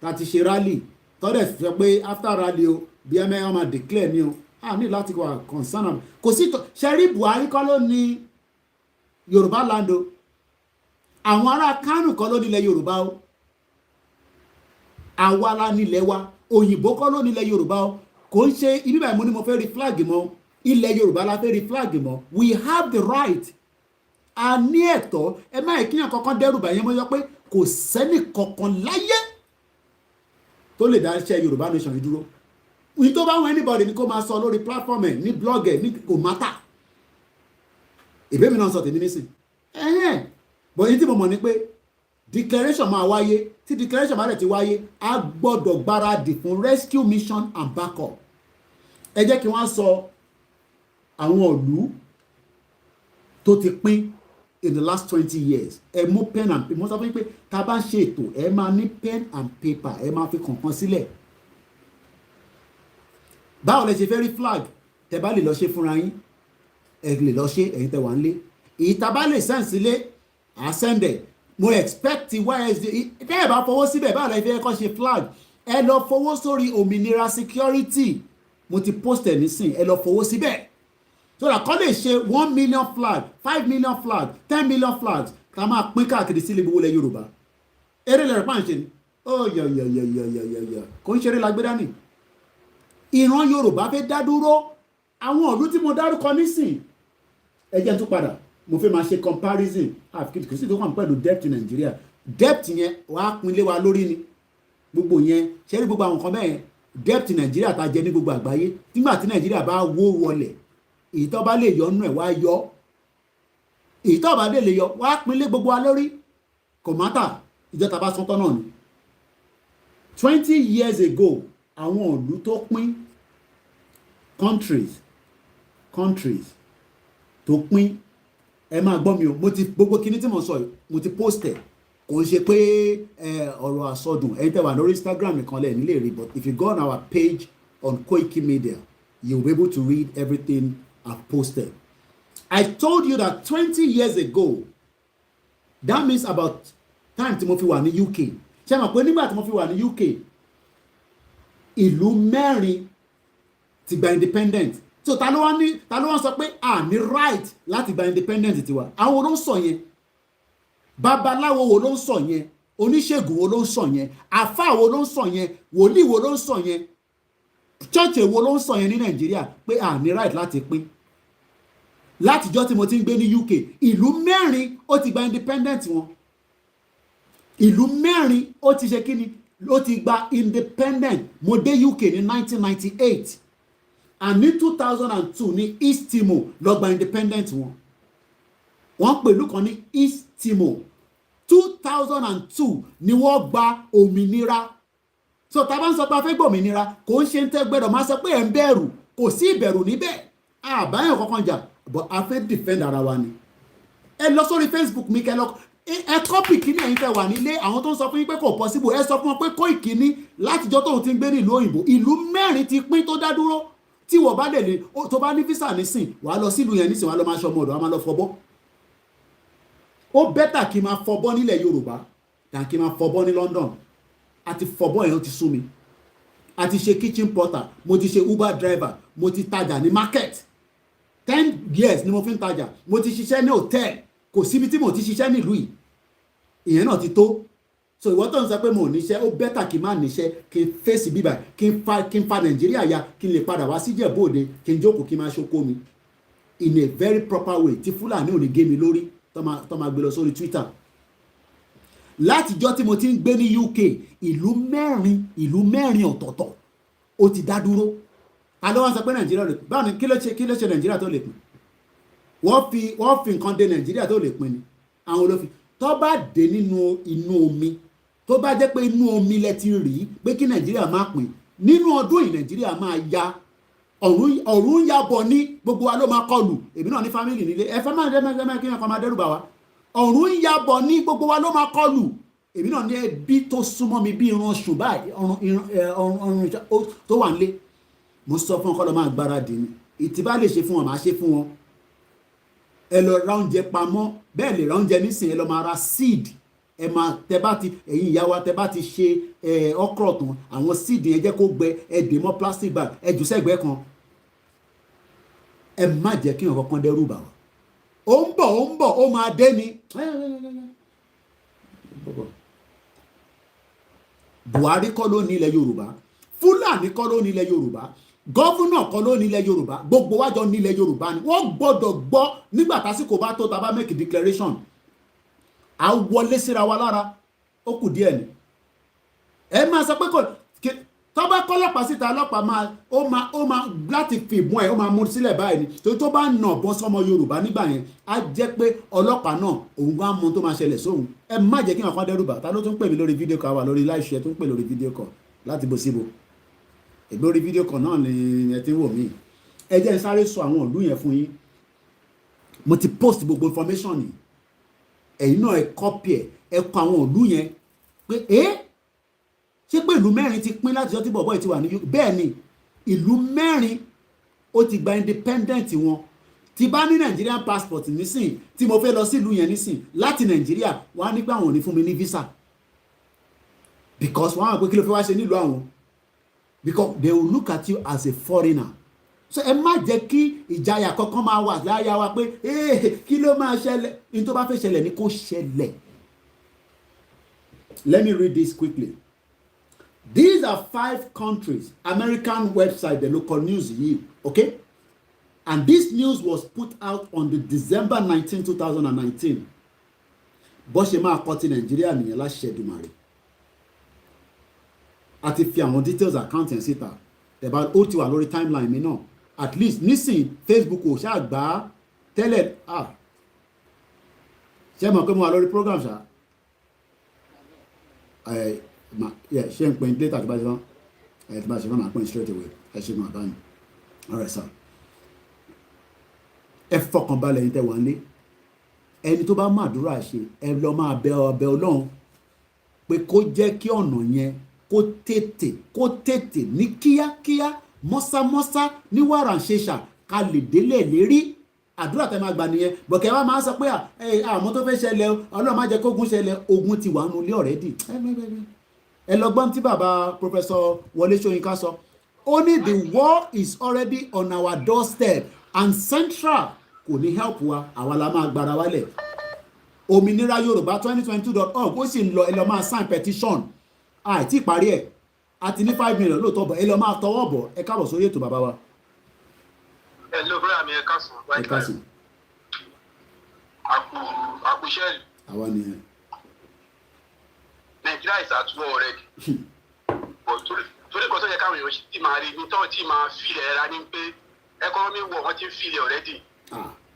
láti ṣe rally, tọ́lẹ̀ sọ pé after rally o, bí ẹ mẹ́rin máa declare ni o. Ní láti wà concern kò sí tó ṣẹ́rí Buhari kọ́ ló ní Yorùbá land o àwọn ará Kánò kọ́ ló nílẹ̀ Yorùbá o, àwa la nílẹ̀ wa, òyìnbó kọ́ ló nílẹ̀ Yorùbá o, kò ń ṣe ibi báyìí mo ní mo fẹ́ rí flag mọ́, ilẹ̀ Yorùbá la fẹ́ rí flag mọ́. We have the right, a ní ẹ̀tọ́. Ẹ má yẹ kíyàn kankan dẹ́rù bàyẹn mọ́, yọ pé kò sẹ́ni kankan láyé tó lè dá iṣẹ́ Yorùbá nation yìí dúró. Ní tó bá wọn anybody ní kó máa sọ lórí platform ẹ̀, ní blog ẹ̀, ní kò matter. Ìbémi náà sọ tèmi nísìn. Bọ̀ ní tí mo mọ̀ ni pé declaration máa wáyé. Tí declaration máa rẹ̀ ti wáyé, a gbọ́dọ̀ gbáradì fún rescue mission and backup. Ẹ jẹ́ kí wọ́n sọ àwọn ìlú tó ti pín in the last 20 years. Ẹ mú pen and paper. Mo sọ fún yín pé tá a bá ń ṣe ètò, ẹ máa ní pen and paper, ẹ máa fi kọ̀ọ̀kan sílẹ̀. Báwo lẹ ṣe fẹ́ rí flag? Tẹ bá lè lọ ṣe fúnra yín, ẹ lè lọ ṣe ẹ̀yin tẹ wà ń lé. Ìta bá lè send sílé, à send ẹ̀. Mo expect YSD tẹ́ ẹ bá fọwọ́ síbẹ̀, báwo lẹ fẹ́ kọ́ ṣe flag? Ẹ lọ fọwọ́ sórí òmìnira security. Mo ti post ẹ̀ nísìn, ẹ lọ fọwọ́ síbẹ̀. So that kọ́ lè ṣe 1 million flag, 5 million flag, 10 million flags ká máa pín káàkiri sí gbogbo ilẹ̀ Yorùbá. Eré lẹ̀rọ pàǹṣẹ ni. Ó yọ. Kò ń ṣeré lágbé dání. Ìran Yorùbá fẹ́ dá dúró. Àwọn ìlú tí mo dárúkọ nísìn, ẹ jẹ́ n tún padà. Mo fẹ́ máa ṣe comparison. Kò sí tó kàn pẹ̀lú debt in Nigeria. Debt yẹn wàá pín lé wa lórí ni. Gbogbo yẹn, ṣé rí gbogbo àwọn nǹkan bẹ́ẹ̀ yẹn? Debt in Nigeria ta jẹ ní gbogbo àgbáyé. Nígbà tí Nigeria bá wó wọlẹ̀, èyí tó bá lè yọ nínú ẹ̀ wá yọ. Èyí tó bá lè yọ wá pín lé gbogbo wa lórí. Kò mátà, ìjọta bá sọ́tọ́ náà ni. 20 years ago, àwọn ìlú tó pín countries tó pín, ẹ máa gbọ́ mi o, mo ti gbogbo kíní tí mo sọ yìí mo ti post ẹ̀. Kò ń ṣe pé ọ̀rọ̀ àsọdùn ẹ̀yin tẹ́ wà lórí Instagram nìkan lẹ̀ nílé rí, but if you go on our page on Koiki Media, you'll be able to read everything I've posted. I told you that 20 years ago, that means about time tí mo fi wà ní UK. Ṣé mọ̀ pé nígbà tí mo fi wà ní UK, ìlú mẹ́rin ti gba independent. So ta ló wá sọ pé a ní right láti gba independent tiwa? Àwọn ló ń sọ yẹn. Babaláwo wo ló ń sọ yẹn? Oníṣègùn wo ló ń sọ yẹn? Àfáà wo ló ń sọ yẹn? Wòlíì wo ló ń sọ yẹn? Church wo ló ń sọ yẹn ní Nàìjíríà pé a ní right láti pín? Látijọ́ tí mo ti ń gbé ní UK, ìlú mẹ́rin ó ti gba independent wọn. Ìlú mẹ́rin ó ti ṣe kíni? Ó ti gba independent. Mo dé UK ní 1998. And ní 2002 ní East Timor lọ gba independent wọn. Wọ́n pẹ̀lú kan ní East Timor. 2002 ni wọ́n gba òmìnira. So tá bá ń sọ pé a fẹ́ gbọ́ òmìnira, kò ń ṣe ń tẹ́gbẹ́rọ máa sọ pé ẹ̀ ń bẹ̀rù. Kò sí ìbẹ̀rù níbẹ̀. Àbáyọ̀ kankan jà, but a fẹ́ defend ara wa ni. Ẹ lọ sórí Facebook mi kẹ́ lọ. Ẹ kọ́pì kíní ẹ̀yin fẹ́ wà nílé, àwọn tó ń sọ fún yín pé kò possible, ẹ sọ fún wọn pé Koiki ní látijọ́ tóun ti ń gbé ní ìlú òyìnbó. Ìlú mẹ́rin ti pín tó dá dúró. Tí wọ́n bá lè tó bá ní visa nísìn, wàá lọ sílùú yẹn nísìn, wàá lọ máa ṣọmọ ọ̀dọ̀, wàá máa lọ fọbọ́. Ó bẹ́tà kí n máa fọbọ́ nílẹ̀ Yorùbá than kí n máa fọbọ́ ní London. Àti fọbọ́ yẹn ó ti sú mi. Àti ṣe kitchen porter, mo ti ṣe Uber driver, mo ti tajà ní market. 10 years ni mo fi ń tajà. Mo ti ṣiṣẹ́ ní hotel. Kò síbi tí mo ti ṣiṣẹ́ nílùú yìí. Ìyẹn náà ti tó. So ìwọ tó ń sọ pé mo ò níṣẹ́, ó bẹ́tà kí n má níṣẹ́, kí n fèsì bíbà, kí n fa Nàìjíríà ya, kí n lè padà wá sí Ìjẹ̀bú Òde, kí n jókòó kí n máa ṣoko mi. In a very proper way, tí Fúlàní ò ní gé mi lórí, tó máa gbé lọ sórí Twitter. Látijọ́ tí mo ti ń gbé ní UK, ìlú mẹ́rin ọ̀tọ̀ọ̀tọ̀ ó ti dá dúró. Ta ló wá sọ pé Nàìjíríà lè pín? Báwo ni kí ló ṣe Nàìjíríà tó lè pín? Wọ́n fi nǹkan de Nàìjíríà tó lè pín ni. Àwọn olófin tó bá dé nínú inú omi, tó bá jẹ́ pé inú omi lẹ ti rí pé kí Nàìjíríà máa pín, nínú ọdún yìí Nàìjíríà máa ya ọ̀run ń yabọ̀ ní gbogbo wa ló máa kọlù. Èmi náà ní fámìlì nílé, ẹ fẹ́ máa dẹ́mẹ́gbẹ́mẹ́ kí wọ́n máa dẹ́rù bà wá. Ọ̀run ń yabọ̀ ní gbogbo wa ló máa kọlù. Èmi náà ní ẹbí tó súnmọ́ mi bí irun oṣù báyìí, ọrùn tó wà nílé. Mo sọ fún ọkọ lọ máa gbáradì ni. Ìtìbá lè ṣe fún wọn, màá ṣe fún wọn. Ẹ lọ ra oúnjẹ pamọ́, bẹ́ẹ̀ lè ra oúnjẹ nísìnyí, ẹ lọ máa ra seed. Ẹ máa tẹ bá ti ẹ̀yin ìyá wa tẹ bá ti ṣe okra tán, àwọn seed yẹn jẹ́ kó gbẹ, ẹ dè mọ́ plastic bag, ẹ jù sẹ́gbẹ̀ẹ́ kan. Ẹ má jẹ́ kí nǹkan kan dẹ́rù bà wá. Ó ń bọ̀, ó máa dé ni. Buhari kọ́ ló ní ilẹ̀ Yorùbá, Fúlàní kọ́ ló ní ilẹ̀ Yorùbá, gọ́fúnà kọ́ ló ní ilẹ̀ Yorùbá, gbogbo wájọ ní ilẹ̀ Yorùbá ni. Wọ́n gbọ́dọ̀ gbọ́ nígbà tásìkò bá tó tá bá make declaration. A wọlé síra wa lára, ó kù díẹ̀ ni. Ẹ máa sọ pé tó bá kọ́lọ́pàá síta ọlọ́pàá ó máa láti fìbọn ẹ̀ ó máa mú sílẹ̀ báyìí ni. Tó bá nà bọ́ sọmọ Yorùbá nígbà yẹn, á jẹ́ pé ọlọ́pàá náà òun gan mọ tó máa ṣẹlẹ̀ sóhun. Ẹ má jẹ́ kí wọn kọ́ dẹ́rùbà. Ta ló tún pè mí lórí fídíò kan wà lórí live share tó ń pè lórí fídíò kan láti bo síbo. Lórí fídíò kan náà ni ẹ ti wò mí. Ẹ jẹ́ n sáré sọ àwọn ìlú yẹn fún yín. Mo ti post gbogbo information ni. Ẹ̀yin náà ẹ copy ẹ kọ àwọn ìlú yẹn pé ṣé pé ìlú mẹ́rin ti pín láti ọjọ́ tí bọ̀bọ́ ti wà ní bẹ́ẹ̀ ni ìlú mẹ́rin ó ti gba independent wọn. Tí bá ní Nigerian passport nísìn tí mo fẹ́ lọ sí ìlú yẹn nísìn láti Nàìjíríà wọ́n á ní pé àwọn ò ní fún mi ní visa because wọ́n á pé kí ló fẹ́ wá ṣe nílùú àwọn because they will look at you as a foreigner. So ẹ má jẹ́ kí ìjayà kankan máa wà láyà wa pé kí ló máa ṣẹlẹ̀ ní tó bá fẹ́ ṣẹlẹ̀ ní kó ṣẹlẹ̀. Let me read this quickly. These are 5 countries, American website, the local news here, okay? And this news was put out on the December 19, 2019. Bó ṣe máa kọ́ ti Nàìjíríà nìyẹn láṣẹ Èdùmàrè. A ti fi àwọn details account yẹn síta. Ẹ̀bá ó ti wà lórí timeline mi náà. At least nísìn Facebook ò ṣáà gbà á tẹ́lẹ̀. Ṣé mọ̀ pé mo wà lórí program ṣá? Ṣé n pè ní data tó bá ṣe fún tó bá ṣe fún máa pè ní straight away ẹ ṣe máa bá mi. Alright sir. Ẹ fọkàn balẹ̀ yín tẹ́ wà nílé. Ẹni tó bá máa àdúrà ṣe ẹ lọ máa bẹ Ọlọ́run pé kó jẹ́ kí ọ̀nà yẹn kó tètè ní kíákíá mọ́sámọ́sá ní wàràǹṣeṣà ká lè délẹ̀ lérí. Àdúrà tẹ́ máa gbà nìyẹn. Bọ̀kẹ́ wa máa sọ pé àmọ́ tó fẹ́ ṣẹlẹ̀ Ọlọ́run má jẹ́ kógun ṣẹlẹ̀, ogun ti wà nù ilé already. Ẹ lọ gbọ́n tí bàbá Professor Wọlé Ṣóyínká sọ. Ó ní the war is already on our doorstep and central kò ní help wa, àwa la máa gbára wálẹ̀. Òmìnira Yorùbá 2022.org ó sì ń lọ ẹ lọ máa sign petition. Àìtí ìparí ẹ̀ àti ní 5 million lóòótọ́ bọ̀ ẹ lọ máa tọwọ́ bọ̀. Ẹ káàbọ̀ sórí ètò bàbá wa. Ẹ ló bẹ́ẹ̀ mi ẹ káàsán. Ẹ káàsán. Àkùṣẹ́lì. Àwa nìyẹn. Nigeria is at war already. But torí kan tó yẹ káwọn èèyàn ti máa rí ní tó ti máa fìlẹ̀ ra ní pé economy war wọ́n ti ń fìlẹ̀ already.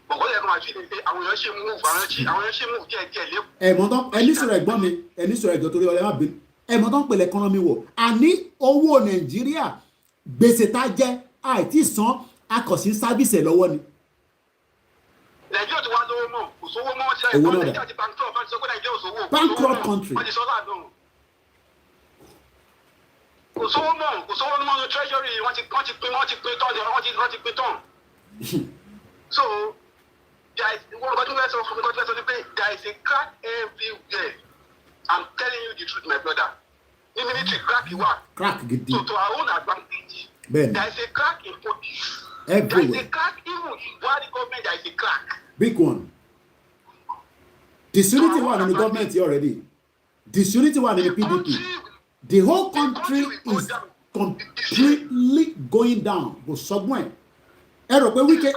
Bọ̀kọ́ yẹ kó máa fìlẹ̀ pé àwọn èèyàn ṣe move àwọn èèyàn ṣe move díẹ̀ lẹ́kọ̀ọ́. Ẹ̀mọ́ tán ẹni sọ̀rọ̀ ẹ̀gbọ́n mi ẹni sọ̀rọ̀ ẹ̀gbọ́n torí ọlẹ́ má bínú. Ẹ̀mọ́ tán pèlè economy war. Àní owó Nàìjíríà gbèsè tá jẹ́ àìtí san akọ̀sí sábìsì ẹ̀ lọ́wọ́ ni. Nàìjíríà ti wá lówó mọ̀ kò sówó mọ́ ṣe owó náà Nàìjíríà ti bankrupt bá ti sọ pé Nàìjíríà ò sówó. Bankrupt country. Wọ́n ti sọ láàdùn. Kò sówó mọ́ treasury wọ́n ti pín tán. So there is one God to sọ pé there is a crack everywhere. I'm telling you the truth, my brother. In military crack you are. Crack gidi. So to our own advantage. Ben. There is a crack in police. Everywhere. There is a crack even in Buhari government. There is a crack. Big one. Disunity one in the government here already. Disunity one in the PDP. The whole country is completely going down. Kò sọgbọ́n ẹ̀. Ẹ rò pé Wike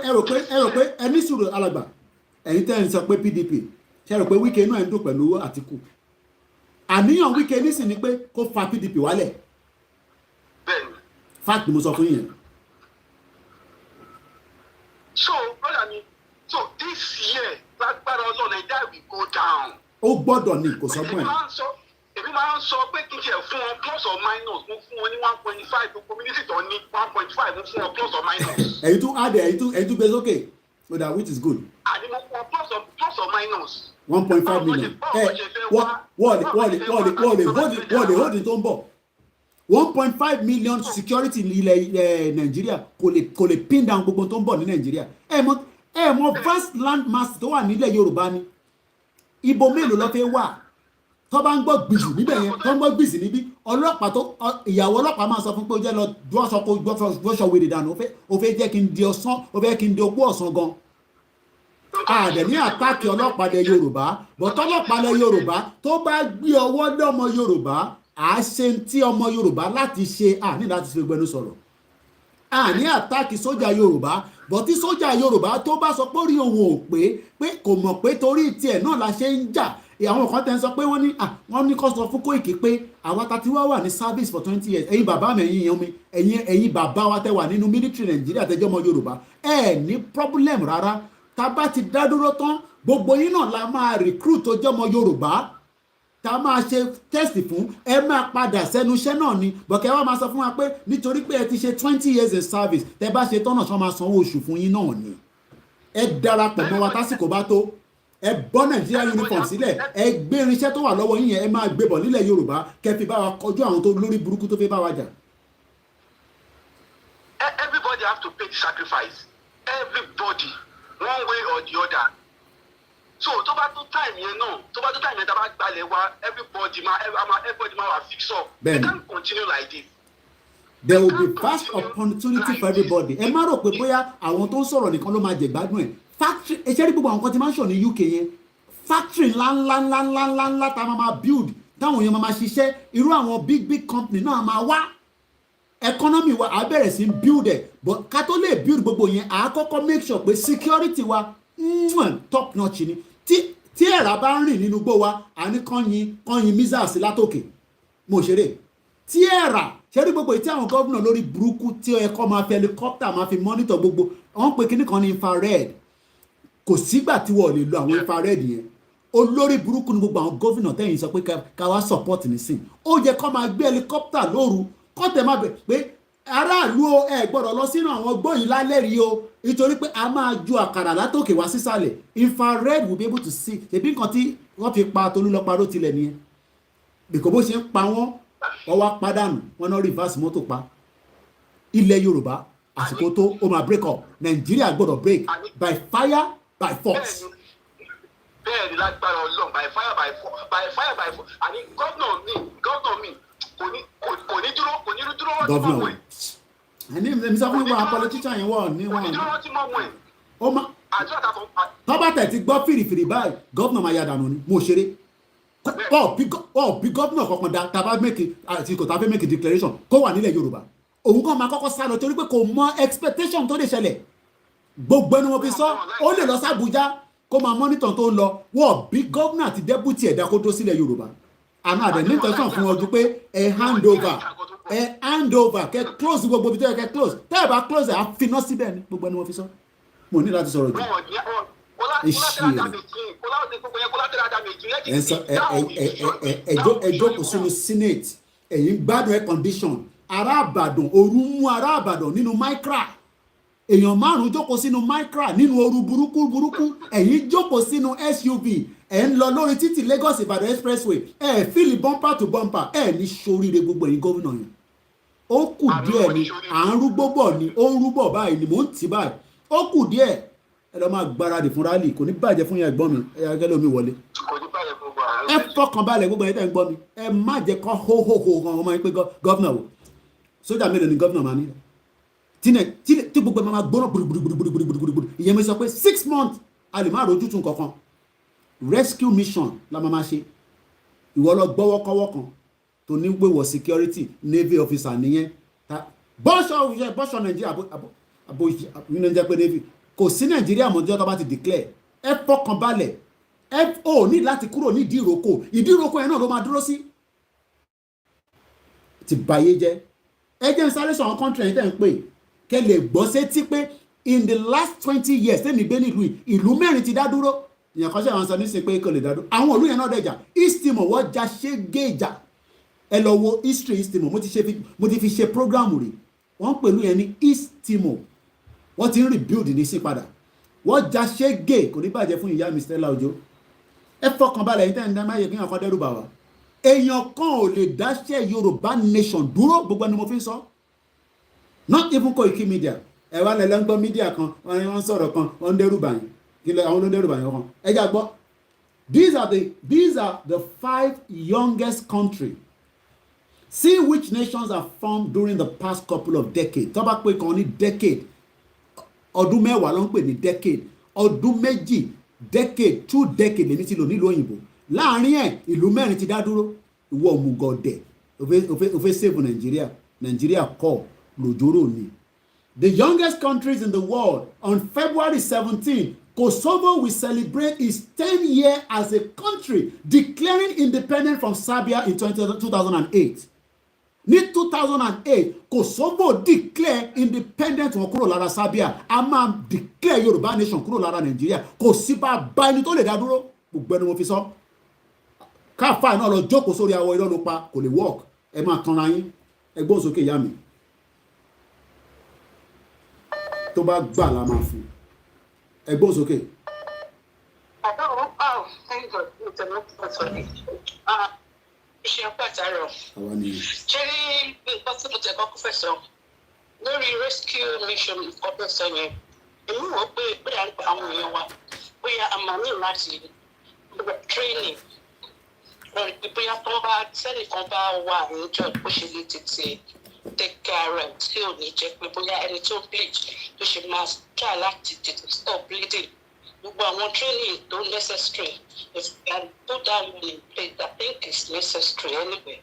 ẹni sùúrù alàgbà. Ẹ̀yin tẹ́ ẹ̀ ń sọ pé PDP. Ṣé ẹ rò pé Wike náà ń dùn pẹ̀lú Àtíkù? Àníyàn Wike nísìn ni pé kó fa PDP wálẹ̀. Fact mo sọ fún yín. So brother mi, so this year lágbára Ọlọ́run Nàìjíríà will go down. Ó gbọ́dọ̀ ní kò sọgbọ́n ẹ̀. Èmi máa ń sọ pé kí n tiẹ̀ fún wọn plus or minus mo fún wọn ní 1.5 gbogbo community tó ní 1.5 mo fún wọn plus or minus. Ẹ̀yin tún add ẹ̀yin tún gbé sókè so that which is good. Àní mo fún wọn plus or minus. 1.5 million. Wọ́n lè hold it tó ń bọ̀. 1.5 million security ní ilẹ̀ Nàìjíríà kò lè pin down gbogbo tó ń bọ̀ ní Nàìjíríà. Ẹ mọ̀ vast land mass tó wà nílẹ̀ Yorùbá ni. Ibo mélòó ló fẹ́ wà? Tó bá ń gbọ́ gbìsì níbẹ̀ yẹn tó ń gbọ́ gbìsì níbí ọlọ́pàá tó ìyàwó ọlọ́pàá máa sọ fún pé ó jẹ́ lọ gbọ́sọ̀ wèrè dànù ó fẹ́ jẹ́ kí n di ọ̀sán ó fẹ́ kí n di opó ọ̀sán gan. àdẹ̀ ní àtàkì ọlọ́pàá ilẹ̀ Yorùbá bọ̀tọ́ ọlọ́pàá ilẹ̀ Yorùbá tó bá gbé ọwọ́ lé ọmọ Yorùbá à á ṣe tí ọmọ Yorùbá láti ṣe àní láti fi gbẹnu sọ̀rọ̀ àní àtàkì sójà Yorùbá bọ̀tí sójà Yorùbá tó bá sọ pé orí òun ò pé kò mọ̀ pé torí tiẹ̀ náà la ṣe ń jà àwọn kan tẹ́ ń sọ pé wọ́n ní kó sọ fún Koiki pé àwa ta ti wà ní service for 20 years ẹ̀yin bàbá mi ẹ̀yin bàbá wa tẹ́ wà nínú military Nàìjíríà tẹ́jọ́ ọmọ Yorùbá ní problem rárá tá bá ti dá dúró tán gbogbo yín náà la máa recruit tó jẹ́ ọmọ Yorùbá tá máa ṣe test fún ẹ máa padà sẹ́nu iṣẹ́ náà ni bọ̀kẹ́ wa máa sọ fún wa pé nítorí pé ẹ ti ṣe 20 years in service tẹ́ bá ṣe tọ́nà ṣọ́ máa sanwó oṣù fún yín náà ni ẹ darapọ̀ mọ́ wa tásìkò bá tó ẹ bọ́ Nàìjíríà uniform sílẹ̀ ẹ gbé irinṣẹ́ tó wà lọ́wọ́ yín yẹn ẹ máa gbé bọ̀ nílẹ̀ Yorùbá kẹ́ fi bá wa kọjú àwọn tó lórí burúkú tó fẹ́ bá wa jà. Everybody have to pay the sacrifice. Everybody, one way or the other. So tó bá tó time yẹn náà tá a bá gbalẹ̀ wa everybody ma wà fix up. We can't continue like this. There will be vast opportunity for everybody. Ẹ má rò pé bóyá àwọn tó ń sọ̀rọ̀ nìkan ló máa jẹ gbádùn ẹ̀. Factory ẹ ṣe rí gbogbo àwọn kan tí máa ń ṣọ̀ ní UK yẹn. Factory ńlá tá a máa build táwọn èèyàn máa ṣiṣẹ́ irú àwọn big company náà máa wá. Economy wa á bẹ̀rẹ̀ sí build ẹ̀ but ká tó lè build gbogbo yẹn à á kọ́kọ́ make sure pé security wa top notch ni. Tí ẹ̀rà bá ń rìn nínú gbó wa à ní kọ́yin missiles látòkè mo ṣeré tí ẹ̀rà ṣe rí gbogbo ìtí àwọn gómìnà lórí burúkú tí ẹ̀kọ́ máa fi helicopter máa fi monitor gbogbo wọ́n pe kíní kan ní infrared kò sígbà tí wọ́n lè lo àwọn infrared yẹn olórí burúkú ni gbogbo àwọn gómìnà tẹ́yìn sọ pé ká wá support nísìn ó yẹ kó máa gbé helicopter lóru kó tẹ̀ máa bẹ̀ pé aráàlú ẹ gbọ́dọ̀ lọ sínú àwọn gbóyìn lálẹ́ rí o nítorí pé a máa ju àkàrà látòkè wá sísàlẹ̀ infrared will be able to see ṣèbí nǹkan tí wọ́n fi pa Tolúlọpọ̀ ló tilẹ̀ nìyẹn bìkọ́ bó ṣe ń pa wọ́n wá pàdánù wọn náà reverse mọ́tò pa ilẹ̀ Yorùbá àsìkò tó o máa break up Nàìjíríà gbọ́dọ̀ break by fire by force. bẹ́ẹ̀ ni lágbára Ọlọ́run by fire by force àní gọ́vnọ̀ mi kò ní dúró wọ́n ti mọ̀ wẹ̀. àní èmi sọ fún wa politician yẹn wọ̀ ní wọn. kò ní dúró wọ́n ti mọ̀ wẹ̀. tọ́bàtẹ̀ ti gbọ́ fìrìfìrì báyìí gọ́vnọ̀ máa yá dànù ni mo ṣeré bí gómìnà kankan da tàbá mẹ́kì àti kò tàbí mẹ́kì declaration kó wà nílẹ̀ Yorùbá òun kan máa kọ́kọ́ sá lọ torí pé kò mọ expectation tó lè ṣẹlẹ̀ gbogbo ẹni wọn fi sọ ó lè lọ sí Àbújá kó máa monitor tó ń lọ wọ́n bí gómìnà àti deputy ẹ̀dá kó tó sílẹ̀ Yorùbá àná àdẹ̀ ní intention fún ọdún pé ẹ hand over kẹ close gbogbo ibi tó yẹ kẹ close tẹ́ ẹ bá close ẹ á finá síbẹ̀ ni gbogbo ẹni wọn fi sọ mo ní láti sọ̀rọ̀ jù. ẹjọ́ kò sínú senate ẹ̀yin gbádùn air condition ará Ìbàdàn ooru mú ará Ìbàdàn nínú micra èèyàn márùn jókòó sínú micra nínú ooru burúkú ẹ̀yin jókòó sínú SUV ẹ̀ ń lọ lórí títì Lagos Ìbàdàn expressway ẹ̀ fíìlì bumper to bumper ẹ̀ ní soríire gbogbo ẹ̀yin gómìnà yẹn ó kù díẹ̀ ni à ń rúgbó bọ̀ ni ó ń rúbọ̀ báyìí ni mò ń tì báyìí ó kù díẹ̀ ẹ lọ máa gbáradì fún rálì kò ní bàjẹ́ fún yẹn ẹ̀gbọ́n mi ẹ yà gẹ́lẹ́ omi wọlé ẹ fọkàn balẹ̀ gbogbo ẹ̀yin tẹ́ ń gbọ́ mi ẹ má jẹ́ kọ́ hóhóhó kan ọmọ yín pé gọ́vnà wò sójà mélòó ni gọ́vnà máa ní tí gbogbo ẹ̀ máa gbóná gbùrùgbùrùgbùrùgbùrùgbùrù ìyẹn mi sọ pé 6 months a lè má rojú tún kankan rescue mission la máa ṣe ìwọ lọ gbọ́wọ́kọ́wọ́ kan tó ní wéwọ̀ security navy officer nìyẹn bọ́ṣọ Nàìjíríà àbò ìyẹn pé navy kò sí Nàìjíríà mọ́jọ́ tó bá ti declare ẹ fọkàn balẹ̀ ò ní láti kúrò ní ìdíròkò yẹn náà ló máa dúró sí ti báyé jẹ́ ẹ jẹ́ ń sáré sọ àwọn country yẹn tẹ́ ń pè kẹ́ lè gbọ́ sétí pé in the last 20 years tẹ́mi gbé nílùú ìlú mẹ́rin ti dá dúró ìyẹn kan ṣe àwọn sọ nísìnyí pé kò lè dá dúró àwọn ìlú yẹn náà dẹ̀jà East Timor wọ́n já ṣégéjà ẹ lọ wo history East Timor mo ti fi ṣe program rẹ̀ wọ́n pẹ̀lú yẹn ní East Timor wọ́n ti ń rebuild ní sí padà wọ́n já ṣégé kò ní bàjẹ́ fún ìyá mi Stella Ojo ẹ fọkàn balẹ̀ yìí tẹ́ ń dá máyé kí ọkọ̀ dẹ́rù bà wá èèyàn kan ò lè dáṣẹ́ Yorùbá nation dúró gbogbo ẹni mo fi ń sọ not even Koiki Media ẹ wá lẹ́lẹ́ ń gbọ́ media kan wọ́n sọ̀rọ̀ kan wọ́n ń dẹ́rù bà yín kí lọ àwọn ló ń dẹ́rù bà yín kan ẹ jà gbọ́ these are the 5 youngest countries. See which nations are formed during the past couple of decades tó bá pé kan ní decade ọdún mẹ́wàá ló ń pè ní decade ọdún méjì decade 2 decade lèmi ti lò nílùú òyìnbó láàrin ẹ̀ ìlú mẹ́rin ti dá dúró ìwọ òmùgọ̀dẹ̀ ó fẹ́ save Nàìjíríà kọ́ lòjóró ni. The youngest countries in the world on February 17, Kosovo will celebrate its 10th year as a country, declaring independence from Serbia in 2008. Ní 2008, Kosovo declare independence wọn kúrò lára Serbia. A máa declare Yorùbá nation kúrò lára Nàìjíríà. Kò sí bá ẹni tó lè dá dúró. Gbogbo ẹni mo fi sọ. Káfà náà lọ jókòó sórí awọ irọ́ ló pa kò lè work. Ẹ máa tanra yín. Ẹ gbóhùn sókè ìyá mi. Tó bá gbà la máa fún. Ẹ gbóhùn sókè. Thank God. Iṣẹ́ pàtàkì. Ṣé ní nǹkan tí mo tẹ̀ kọ́kọ́ fẹ́ sọ lórí rescue mission ọ̀pẹ sọ yẹn? Èmi wò ó pé àwọn èèyàn wa bóyá a máa ní láti training bóyá tó bá sẹ́nìkan bá wà níjọ́ bó ṣe lè tètè take care rẹ̀ tí ò ní jẹ́ pé bóyá ẹni tó bleed tó ṣe máa try láti tètè stop bleeding. Gbogbo àwọn training tó necessary if you can put that one in place I think it's necessary anyway.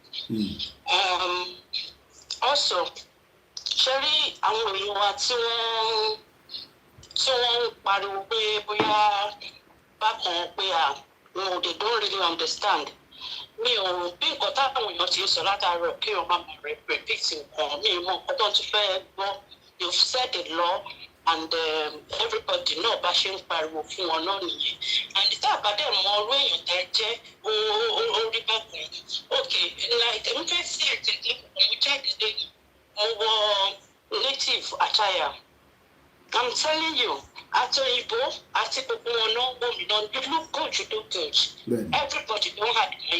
Also ṣe rí àwọn èèyàn wa tí wọ́n ń pariwo pé bóyá bákan pé no they don't really understand. Mi ò bí nǹkan táwọn èèyàn ti ń sọ látàárọ̀ kí wọ́n máa repeat nǹkan mi mọ nǹkan tó ń tún fẹ́ gbọ́. You've said the law and everybody náà bá ṣe ń pariwo fún wọn náà nìyẹn. And tá a bá dẹ̀ mọ orú èèyàn tẹ́ jẹ́ orí bákan. Okay, like èmi fẹ́ sí ètò ìdíkùn mo jáde lẹ́yìn mo wọ native attire. I'm telling you, àti òyìnbó àti gbogbo wọn náà wọ mi náà you look good you look good. Everybody don't have the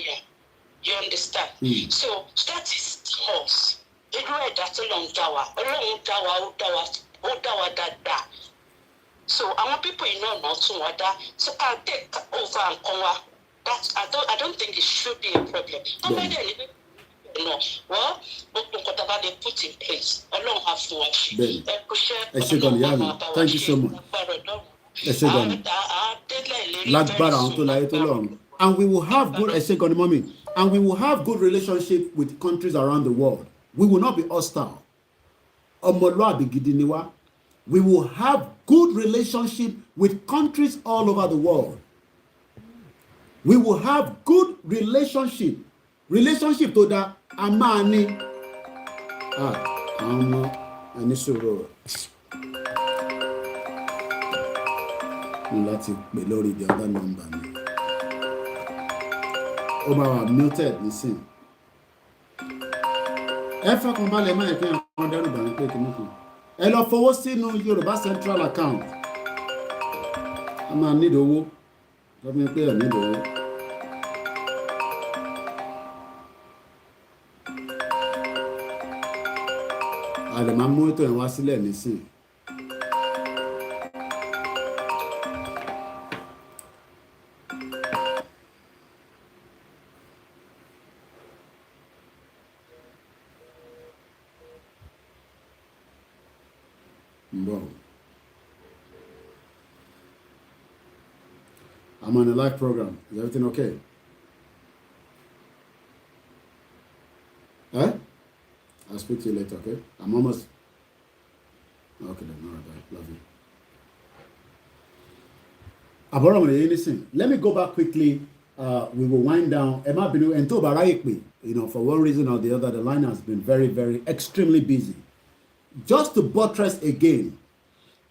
you understand? So that is us. Irú ẹ̀dá tó lọ ń dá wa, Ọlọ́run dá wa, ó dá wa dáadáa. So àwọn people iná náà tún wá dá. So I take over nǹkan wa. That I don't think it should be a problem. Nobody any no. Well, gbogbo nǹkan tá a bá lè put in place. Ọlọ́run á fún wa ṣe. Ẹ kú iṣẹ́. Ẹ ṣé gan ni ìyá mi. Thank you so much. Ẹ ṣé gan ni. Lágbára àwọn tó láyé tó lọ́run. And we will have good, ẹ ṣé gan ni mọ́mì. And we will have good relationship with countries around the world. We will not be hostile. Ọmọlúàbí gidi ni wá. We will have good relationship with countries all over the world. We will have good relationship. Relationship tó dá a máa ní. Àwọn ọmọ ẹni sọ̀rọ̀ láti pè lórí the other number ni. Ó máa wà muted nísìn. Ẹ fọkàn balẹ̀ máa pín àwọn dẹ́rùbà ní pé kìíní kan. Ẹ lọ fowó sínú Yorùbá Central Account. A máa nílò owó. Lọ́bí pé ẹ̀ nílò owó. A lè máa mú ètò ẹ̀ wá sílẹ̀ nísìn. I'm on a live program. Is everything okay? I'll speak to you later, okay? I'm almost... Okay then, all right, bye. Love you. Listen, let me go back quickly. We will wind down. Emma Binu and Toba Raikwe, for one reason or the other, the line has been very, very, extremely busy. Just to buttress again,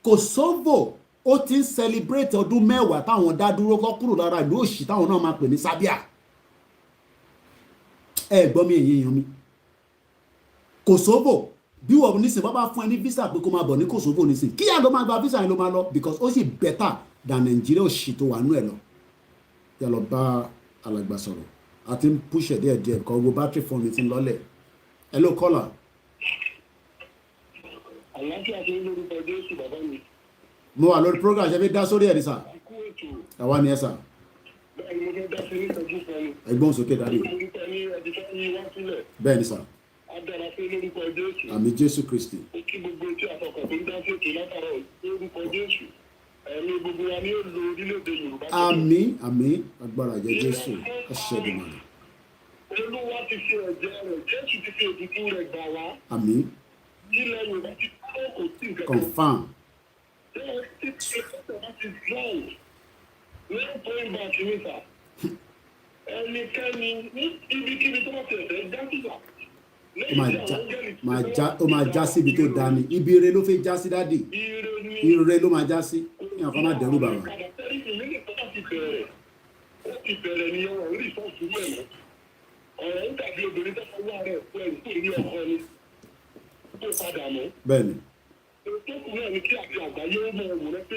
Kosovo ó ti ń celebrate ọdún mẹ́wàá táwọn dá dúró kọ́ kúrò lára ìlú òṣì táwọn náà máa pè ní Serbia. Ẹ gbọ́ mi èyí yan mi. Kosovo bí wọ́n nísìn bá bá fún ẹ ní visa pé kó máa bọ̀ ní Kosovo nísìn kí yàgò máa gba visa yẹn ló máa lọ because ó sì better than Nigeria òṣì tó wà nú ẹ̀ lọ. Yà lọ bá alàgbà sọ̀rọ̀ àti ń push ẹ̀ díẹ̀ kọ́ wo battery phone mi ti ń lọ́lẹ̀. Hello caller. Àlàáfíà tó ń lórúkọ Jésù bàbá mi. Mo wà lórí program ṣe fi dá sórí ẹ̀ ní sà. Àwa ni ẹ sà. Ẹgbọ́n sókè dáadé. Bẹ́ẹ̀ ni sà. Àmì Jésù Kristi. ẹ̀mí gbogbo wa ni ó lo orílẹ̀-èdè Yorùbá. àmín agbára jẹ Jésù ẹṣẹdùnmọ. Olúwa ti fi ẹ̀jẹ̀ rẹ̀, Jésù ti fi ètùtù rẹ̀ gbà wá. àmín. Ilẹ̀ Yorùbá ti kọ́ kò sí nǹkan kan. confam. Ṣé o ti fi ẹ̀jẹ̀ bá ti drown? Lẹ́yìn point back ní sà. Ẹnikẹ́ni ní ibikíbi tó bá ti ẹ̀fẹ́ já sísà. ó máa já síbi tó dáa ni ibi ire ló fẹ́ já sí dádì ire ló máa já sí ní ọkọ má dẹrù bàbá. Ó ti bẹ̀rẹ̀ ní ọ̀rọ̀ orí ìfọ̀sùn mẹ́rin. Ọ̀rọ̀ ń tàbí obìnrin tó fọwọ́ rẹ̀ fún ẹ̀rù tó ní ọkọ ni tó padà mọ́. bẹ́ẹ̀ni. Tó kù náà ni kí àti àgbáyé ó mọ ẹ̀wò rẹ pé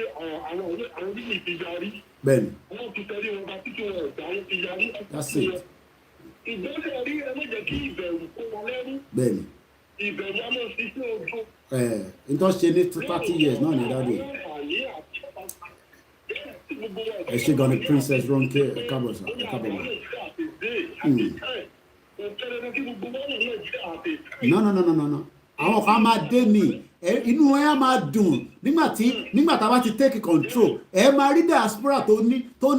àwọn orílẹ̀ ti yarí. bẹ́ẹ̀ni. Wọ́n ti tẹ̀lé wọn bá títí wọn ọ̀gá wọn ti yarí. that's it. Ìgbésẹ̀ rí ẹ má jẹ́ kí ìbẹ̀rù kó wọn lẹ́rú. bẹ́ẹ̀ni. Ìbẹ̀rù á mọ̀ sí sí ojú. nǹkan ṣe ní 30 years náà ní dádì. ẹ ṣe gan ni Princess Ronke ẹ káàbọ̀ sá ẹ káàbọ̀ wá. no àwọn kan máa dé ní inú ẹ á máa dùn nígbà tá a bá ti take control ẹ máa rí diaspora tó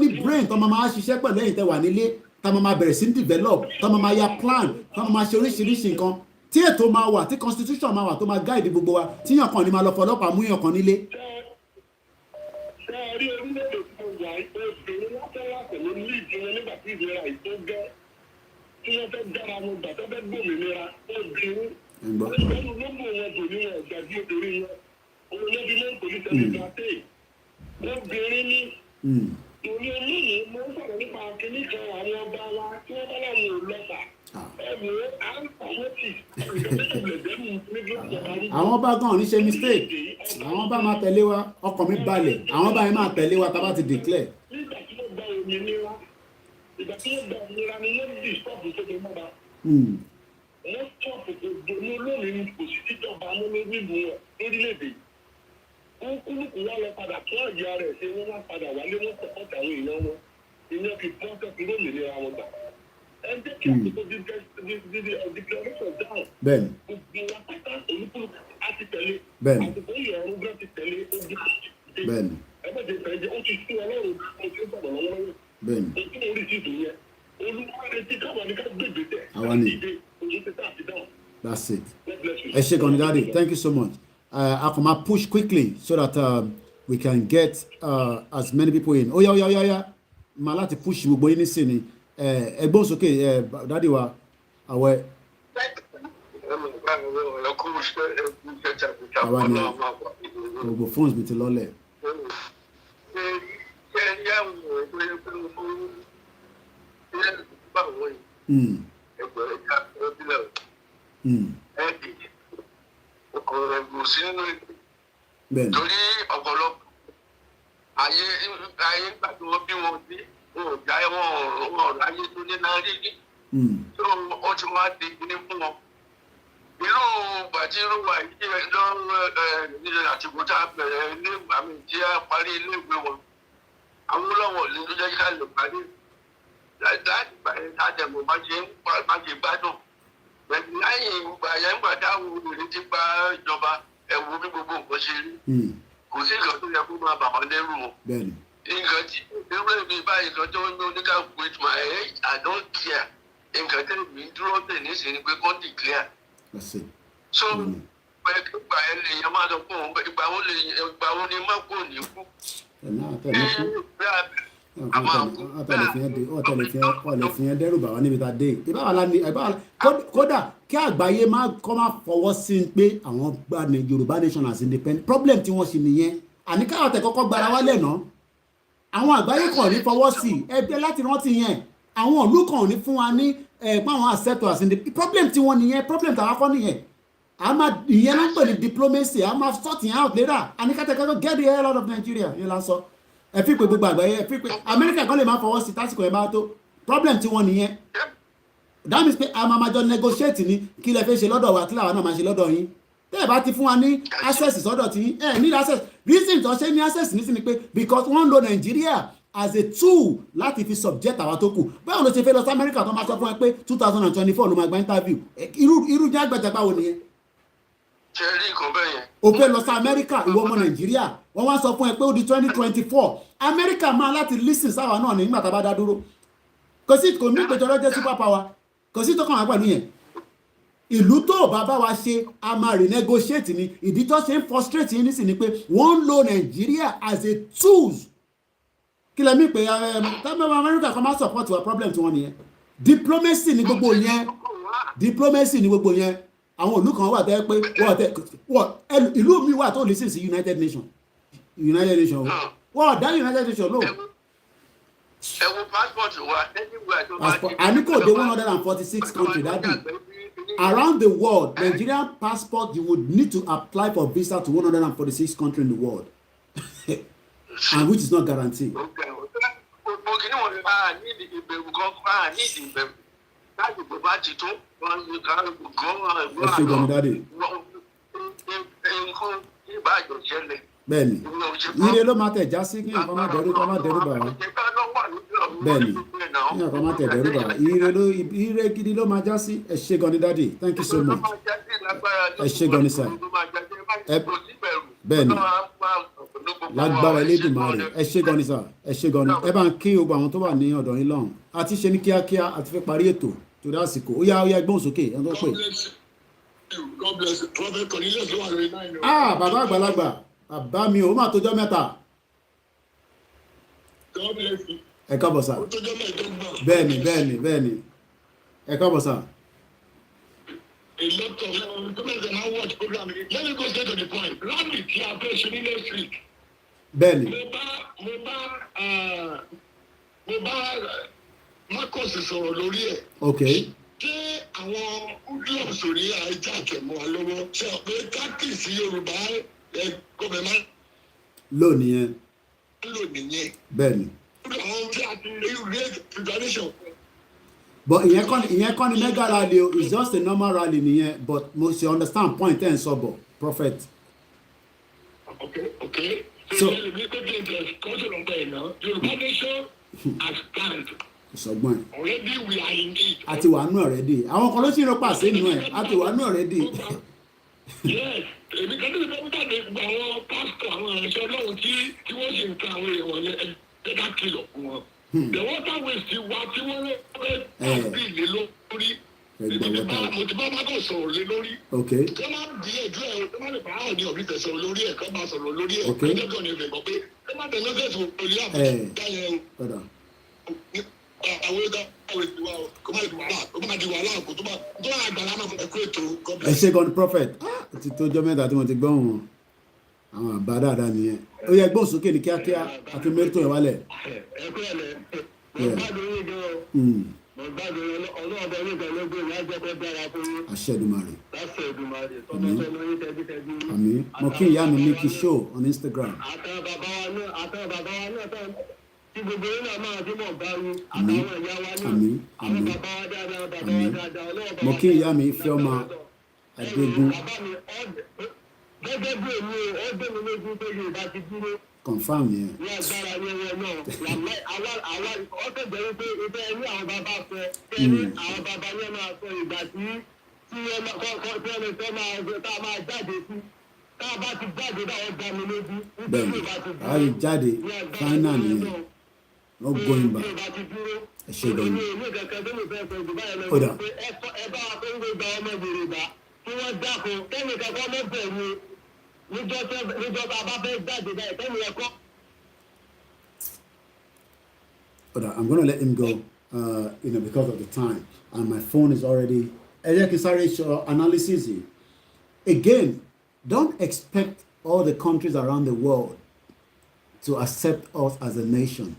ní brain tó máa ṣiṣẹ́ pẹ̀lú ẹ̀yin tẹ́ wà nílé tá máa bẹ̀rẹ̀ sí develop tá máa ya plan tá máa ṣe oríṣiríṣi nǹkan tí ètò máa wà tí constitution máa wà tó máa guide gbogbo wa tí yàn kan ní máa lọ fọlọ́pàá mú yàn kan nílé. Ṣé ẹ rí orílẹ̀-èdè tó wà obìnrin látọ̀láṣẹ̀ ló ní ìdíwọ́ nígbà tí ìlera ìtó gẹ́ tí wọ́n fẹ́ dára wọn gbà tó fẹ́ gbòmìnira obìnrin. Ìgbẹ́nu ló mú wọn bò ní wọn ọ̀gbà bí obìnrin wọn. Òun ló bí lóun kò ní tẹ̀lé gbàté. Obìnrin ní. Òní olóyìn mo ń sọ̀rọ̀ nípa kínní kan àwọn ọba wa tí wọ́n bá láwọn ò lọ́ta. Àwọn bá gan ní ṣe mistake àwọn bá máa tẹ̀lé wa ọkàn mi balẹ̀ àwọn bá yẹn máa tẹ̀lé wa tá bá ti declare. Nígbà tí wọ́n gba òmìnira ni wọ́n dì stọ́ọ̀pù tó fi mọ́ra. Wọ́n stọ́ọ̀pù gbogbo ní olómìnira kò sí tíjọba amúlógún wọn lórílẹ̀-èdè. Wọ́n kúlùkù wá lọ padà tó àjẹ́ rẹ̀ ṣe wọ́n wá padà wálé wọ́n sọ̀pọ̀tà àwọn èèyàn wọn. Ìyẹn fi pọ́ńtẹ́ fi lómìnira wọn gbà. Ẹgbẹ́ kí àtúntò declaration down. Bẹ́ẹ̀ni. Gbogbo wa pátá olúkúlùkù á ti tẹ̀lé. Bẹ́ẹ̀ni. Àtùkò ìyẹn ọ̀run gbẹ́ ti tẹ̀lé ojú. Bẹ́ẹ̀ni. Ẹgbẹ́ ti tẹ̀lé ó ti sún ọlọ́run ó ti ń sọ̀rọ̀ lọ́wọ́lọ́wọ́. Bẹ́ẹ̀ni. Ojú orí ti dùn yẹn. Olúwa ti káwọn ní ká gbègbè tẹ̀. Àwa ni. That's it. Ẹ ṣé gan ni daddy, thank you so much. I can push quickly so that we can get as many people in. Ó yá. Màá láti push gbogbo yín nísìnyí. Ẹgbọ́n sókè dádì wa àwẹ̀. Àwa ni gbogbo phones mi ti lọ́lẹ̀. Bẹ́ẹ̀ni. Torí ọ̀pọ̀lọpọ̀ ayé gbàgbọ́ bí wọ́n dé ọjà wọn ayé tó ní náà rí ní. Tó ó ti wá di ní fún wọn. Irú bàtí irú wa yìí lọ́wọ́ àtìkú tá a bẹ̀rẹ̀ ilé àmì tí a parí ilé ìwé wọn. Àwọn olówó lè ló jẹ́ ká lè parí. Láti bàyẹ̀ àjẹmọ̀ bá ṣe gbádùn. Lẹ́yìn ìgbà yẹn gbà táwọn obìnrin ti gba ìjọba ẹ̀wù bí gbogbo nǹkan ṣe rí. Kò sí ìlọ tó yẹ kó máa bà wọ́n lẹ́rù wọn. Nǹkan tí irú mi báyìí lọ́jọ́ ní oníkà with my age I don't care. Nǹkan tẹ́lẹ̀ mi dúró tẹ̀ nísìnyí pé kọ́ declare. So ìgbà yẹn lè yẹn máa sọ fún òun ìgbà wo ni má kò ní kú. Ọ̀tẹ̀lẹ̀ fi yẹn dẹ́rù bà wá níbi tá a dé. Kódà kí àgbáyé kọ́ máa fọwọ́ sí i pé àwọn gba Yorùbá nation as independent problem tí wọ́n ṣe nìyẹn. Àní káwọn tẹ̀ kọ́kọ́ gbára wálẹ̀ náà. Àwọn àgbáyé kan ní fọwọ́ sí ẹgbẹ́ láti rántí yẹn àwọn ìlú kan ní fún wa ní páwọn accept as independent problem tí wọ́n nìyẹn problem tàwa kọ́ nìyẹn ìyẹn náà ń pè ní diplomacy a máa sort yẹn out later àníkàtẹ́kọ́ get the hell out of Nigeria yẹn la sọ ẹ fi pé gbogbo àgbáyé ẹ fi pé Amẹ́ríkà kan lè máa fọwọ́ sí tásìkò ẹ̀ bá tó problem tí wọ́n nìyẹn that means pé a máa jọ negotiate ní kí lẹ fẹ́ ṣe lọ́dọ̀ wa kí làwọn náà máa ṣe lọ́dọ̀ yín tẹ́ ẹ̀ bá ti fún wa ní access sọ́dọ̀ tí ẹ̀ need access reason tó ṣe ní access ní sí ni pé because wọ́n ń lo Nigeria as a tool láti fi subject àwa tó kù báwo ló ṣe fẹ́ lọ sí Amẹ́ríkà tó máa sọ fún ẹ pé 2024 ló máa gba interview irú jẹ́ àgbàjàgbà wo nìyẹn o fẹ́ lọ sí Amẹ́ríkà ìwọ ọmọ Nàìjíríà wọ́n wá sọ fún ẹ pé ó di 2024 Amẹ́ríkà máa láti listen sáwa náà nígbà tá a bá dá dúró kò sí kò ní ìpèjọ lọ́jọ́ super power kò sí tó kàn wá pẹ̀lú yẹn ìlú tó bá bá wa ṣe a máa renegotiate ni ìdí tó ṣe ń frustrate yín nísìn ni pé wọ́n ń lo Nàìjíríà as a tools kí lẹ mí pé tábìlì Amẹ́ríkà kan máa support wa problem tí wọ́n nìyẹn diplomacy ni gbogbo yẹn diplomacy ni gbogbo yẹn àwọn ìlú kan wà tẹ́ pé ìlú mi wà tó lè sí United Nations wọ́n dá United Nations lò. ẹ wo passport wa anywhere tó bá ti. àní kò dé 146 country that day around the world Nigerian passport you would need to apply for visa to 146 country in the world and which is not guaranteed. Kìnìún wọn bá ní ìbẹ̀rù kan bá ní ìbẹ̀rù láti bó bá ti tó wọn ní ká gbọ́ ẹ ṣe gan dáadé. nǹkan ìbàjọ́ ṣẹlẹ̀. bẹ́ẹ̀ni ire ló máa tẹ̀ já sí kí nǹkan má dẹrù bà wá bẹ́ẹ̀ni kí nǹkan má tẹ̀ dẹrù bà wá ire gidi ló máa já sí ẹ ṣe gan ni dáadé thank you so much ẹ ṣe gan ni sir bẹ́ẹ̀ni lágbára Elédùmarè ẹ ṣe gan ni sir ẹ ṣe gan ni ẹ bá ń kí gbogbo àwọn tó wà ní ọ̀dọ̀ yín lọ́hùn àti ṣe ní kíákíá àti fẹ́ parí ètò torí àsìkò ó yá gbóhùn sókè ẹ tó pè. God bless you. Prophet Cornelius ló wà lórí náà. Bàbá àgbàlagbà bàbá mi ò máa tójọ́ mẹ́ta. God bless you. Ẹ káàbọ̀ sà. Ó tójọ́ mẹ́ẹ̀ẹ́dọ́gbọ̀n. Bẹ́ẹ̀ni. Ẹ káàbọ̀ sà. A lot of governments now watch program. Let me go straight to the point. Rally tí a fẹ́ ṣe ní next week. Bẹ́ẹ̀ni. Mo bá Marcus sọ̀rọ̀ lórí ẹ̀. Okay. Ṣé àwọn Muslims ò ní àìjà àtẹ̀mọ́ wa lọ́wọ́? Ṣé ọ̀pẹ kákìsì Yorùbá gọ́ọ̀mẹ̀má? Lónìí yẹn. Lónìí yẹn. Bẹ́ẹ̀ni. Àwọn tí a ti raise preparation. But ìyẹn kọ́ ni mega rally o it's just a normal rally nìyẹn but mo ṣe understand point ẹ̀ ń sọ bọ̀ prophet. Okay. So Yorùbá nation has stand. Ìsọgbọ́n ẹ̀. Already we are in it. A ti wà nù already. Àwọn kan ló ṣì ń rọpa sí inú ẹ̀. A ti wà nù already. Yes, èmi kan tó ti fẹ́ jáde gba àwọn pásítọ̀ àwọn ìránṣẹ́ Ọlọ́run tí wọ́n ṣe ń ka àwọn èèyàn yẹn ẹ̀ka kìlọ̀ fún wọn. The water waste wa tí wọ́n rẹ̀ bí ilé lórí. Mo ti bá Mákò sọ̀rọ̀ lé lórí. Kí wọ́n máa di ẹ̀dúrà ẹ̀ kí wọ́n lè bá àwọn ní ọ̀bí tẹ̀sán lórí ẹ̀ kí wọ́n máa sọ̀rọ̀ lórí ẹ̀. Ẹjọ́ ní ìfẹ́ gbọ́ pé kí wọ́n máa tẹ̀lé fẹ́sùn lórí àbújá yẹn o. Àwọn ẹ̀dá àwọn ìdíwà kó má di wàhálà kó tó máa gbàlá náà fún ẹ̀kọ́ ètò. Ẹ ṣe gan ni prophet ó ti tó ọjọ́ mẹ́ta tí wọ́n ti gbọ́ wọn àwọn àbá dáadáa nìyẹn ó yẹ gbóhùn sókè ní kíákíá àti mẹ́tò ẹ̀ wálẹ̀. Ẹ̀kọ́ ẹ̀lẹ́ mo gbádùn yín gan-an mo gbádùn ọlọ́ọ̀bẹ yín gan lógún ìyá jẹ́kọ́ dára fún yín. Àṣẹ Èdùmàrè. Láṣẹ Èdùmàrè tọ́mọ́tọ́mọ́ yín tẹ́bítẹ́bí. Àmín mo kí ìyá mi Nikki Show on Instagram. Àtàwọn bàbá wa náà tí gbogbo yín náà máa fi mọ̀ bá yín àtàwọn ìyá wa náà àwọn bàbá wa dáadáa ọlọ́ọ̀bẹ. Mo kí ìyá mi Ifeoma Adégún. Gẹ́gẹ́ bí èmi ó gbé mi lójú pé Yorùbá ti dúró. Confirm yẹn. Ní agbára yẹn náà, àwa ọ̀sẹ̀ jẹ́ wípé ìfẹ́ ní àwọn bàbá sọ, ní àwọn bàbá yẹn máa sọ ìgbà tí wọ́n fẹ́ máa jáde sí. Tá a bá ti jáde báwọn dá mi lójú. Bẹ́ẹ̀ni, a lè jáde final nìyẹn. No going back. Ẹ ṣe gan-an. Ó dà. Ẹ bá wa fẹ́ ń gbé ọmọ Yorùbá kí wọ́n dákun kẹ́mi kankan mọ́ bẹ̀rù níjọba bá fẹ́ jáde báyìí kẹ́mi ẹ̀kọ́. I'm going to let him go because of the time and my phone is already. Ẹ jẹ́ kí n sáré ṣe analysis yìí. Again, don't expect all the countries around the world to accept us as a nation.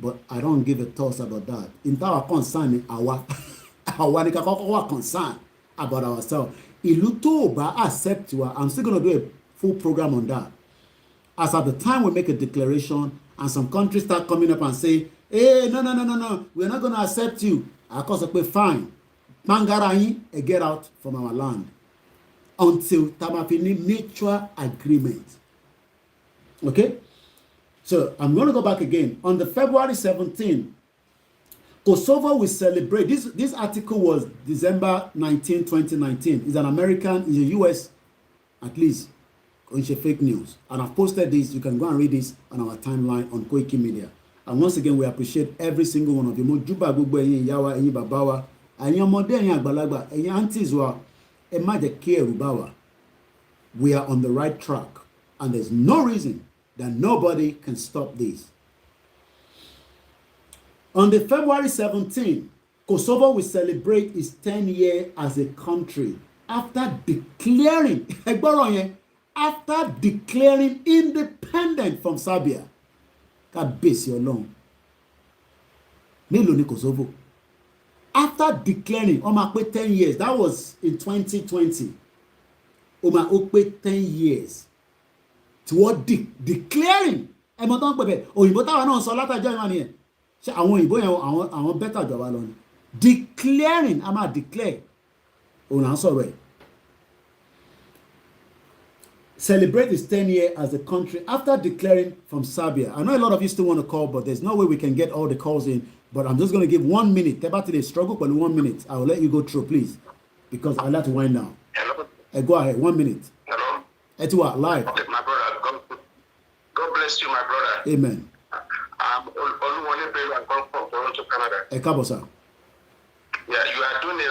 But I don't give a toss about that. In our concern, our ni kakoko wa concern about ourselves. Ìlú tó bá accept wa, I'm still going to do a full program on that. As at the time we make a declaration and some countries start coming up and say, hey, no, we're not going to accept you. I call it fine. Mangara yin, get out from our land. Until tamafini mutual agreement. Okay? So I'm going to go back again. On the February 17th, Kosovo will celebrate. This article was December 19, 2019. It's an American, it's a U.S. at least on fake news. And I've posted this. You can go and read this on our timeline on Koiki Media. And once again, we appreciate every single one of you. Mo júbà gbogbo ẹ̀yin ìyá wa, ẹ̀yin bàbá wa, ẹ̀yin ọmọdé, ẹ̀yin àgbàlagbà, ẹ̀yin aunties wa, ẹ má jẹ́ kí ẹ̀rù bà wá. We are on the right track, and there's no reason that nobody can stop this. On the February 17th, Kosovo will celebrate its 10th year as a country after declaring independent from Serbia. Kábíyèsí Ọlọ́run. Mélòó ni Kosovo? After declaring, ó máa pé 10 years. That was in 2020. Ó máa pé 10 years. Toward declaring. Ẹ mọ̀ tán pé bẹ́ẹ̀ òyìnbó táwa náà sọ látàjọ́ ìwà nìyẹn. Ṣé àwọn òyìnbó yẹn àwọn bẹ́tà jọba lọ ni? Declaring, a máa declare. Òun à ń sọ̀rọ̀ ẹ̀. Celebrate its 10th year as a country after declaring from Serbia. I know a lot of you still want to call, but there's no way we can get all the calls in. But I'm just going to give 1 minute. Teba today struggle for 1 minute. I will let you go through, please, because I like to wind down. Hello. Go ahead, 1 minute. Hello. Etiwa, live. Okay, my brother. God bless you, my brother. Amen. I'm Oluwole Bello. I come from Toronto, Canada. Ekabosa. Yeah, you are doing a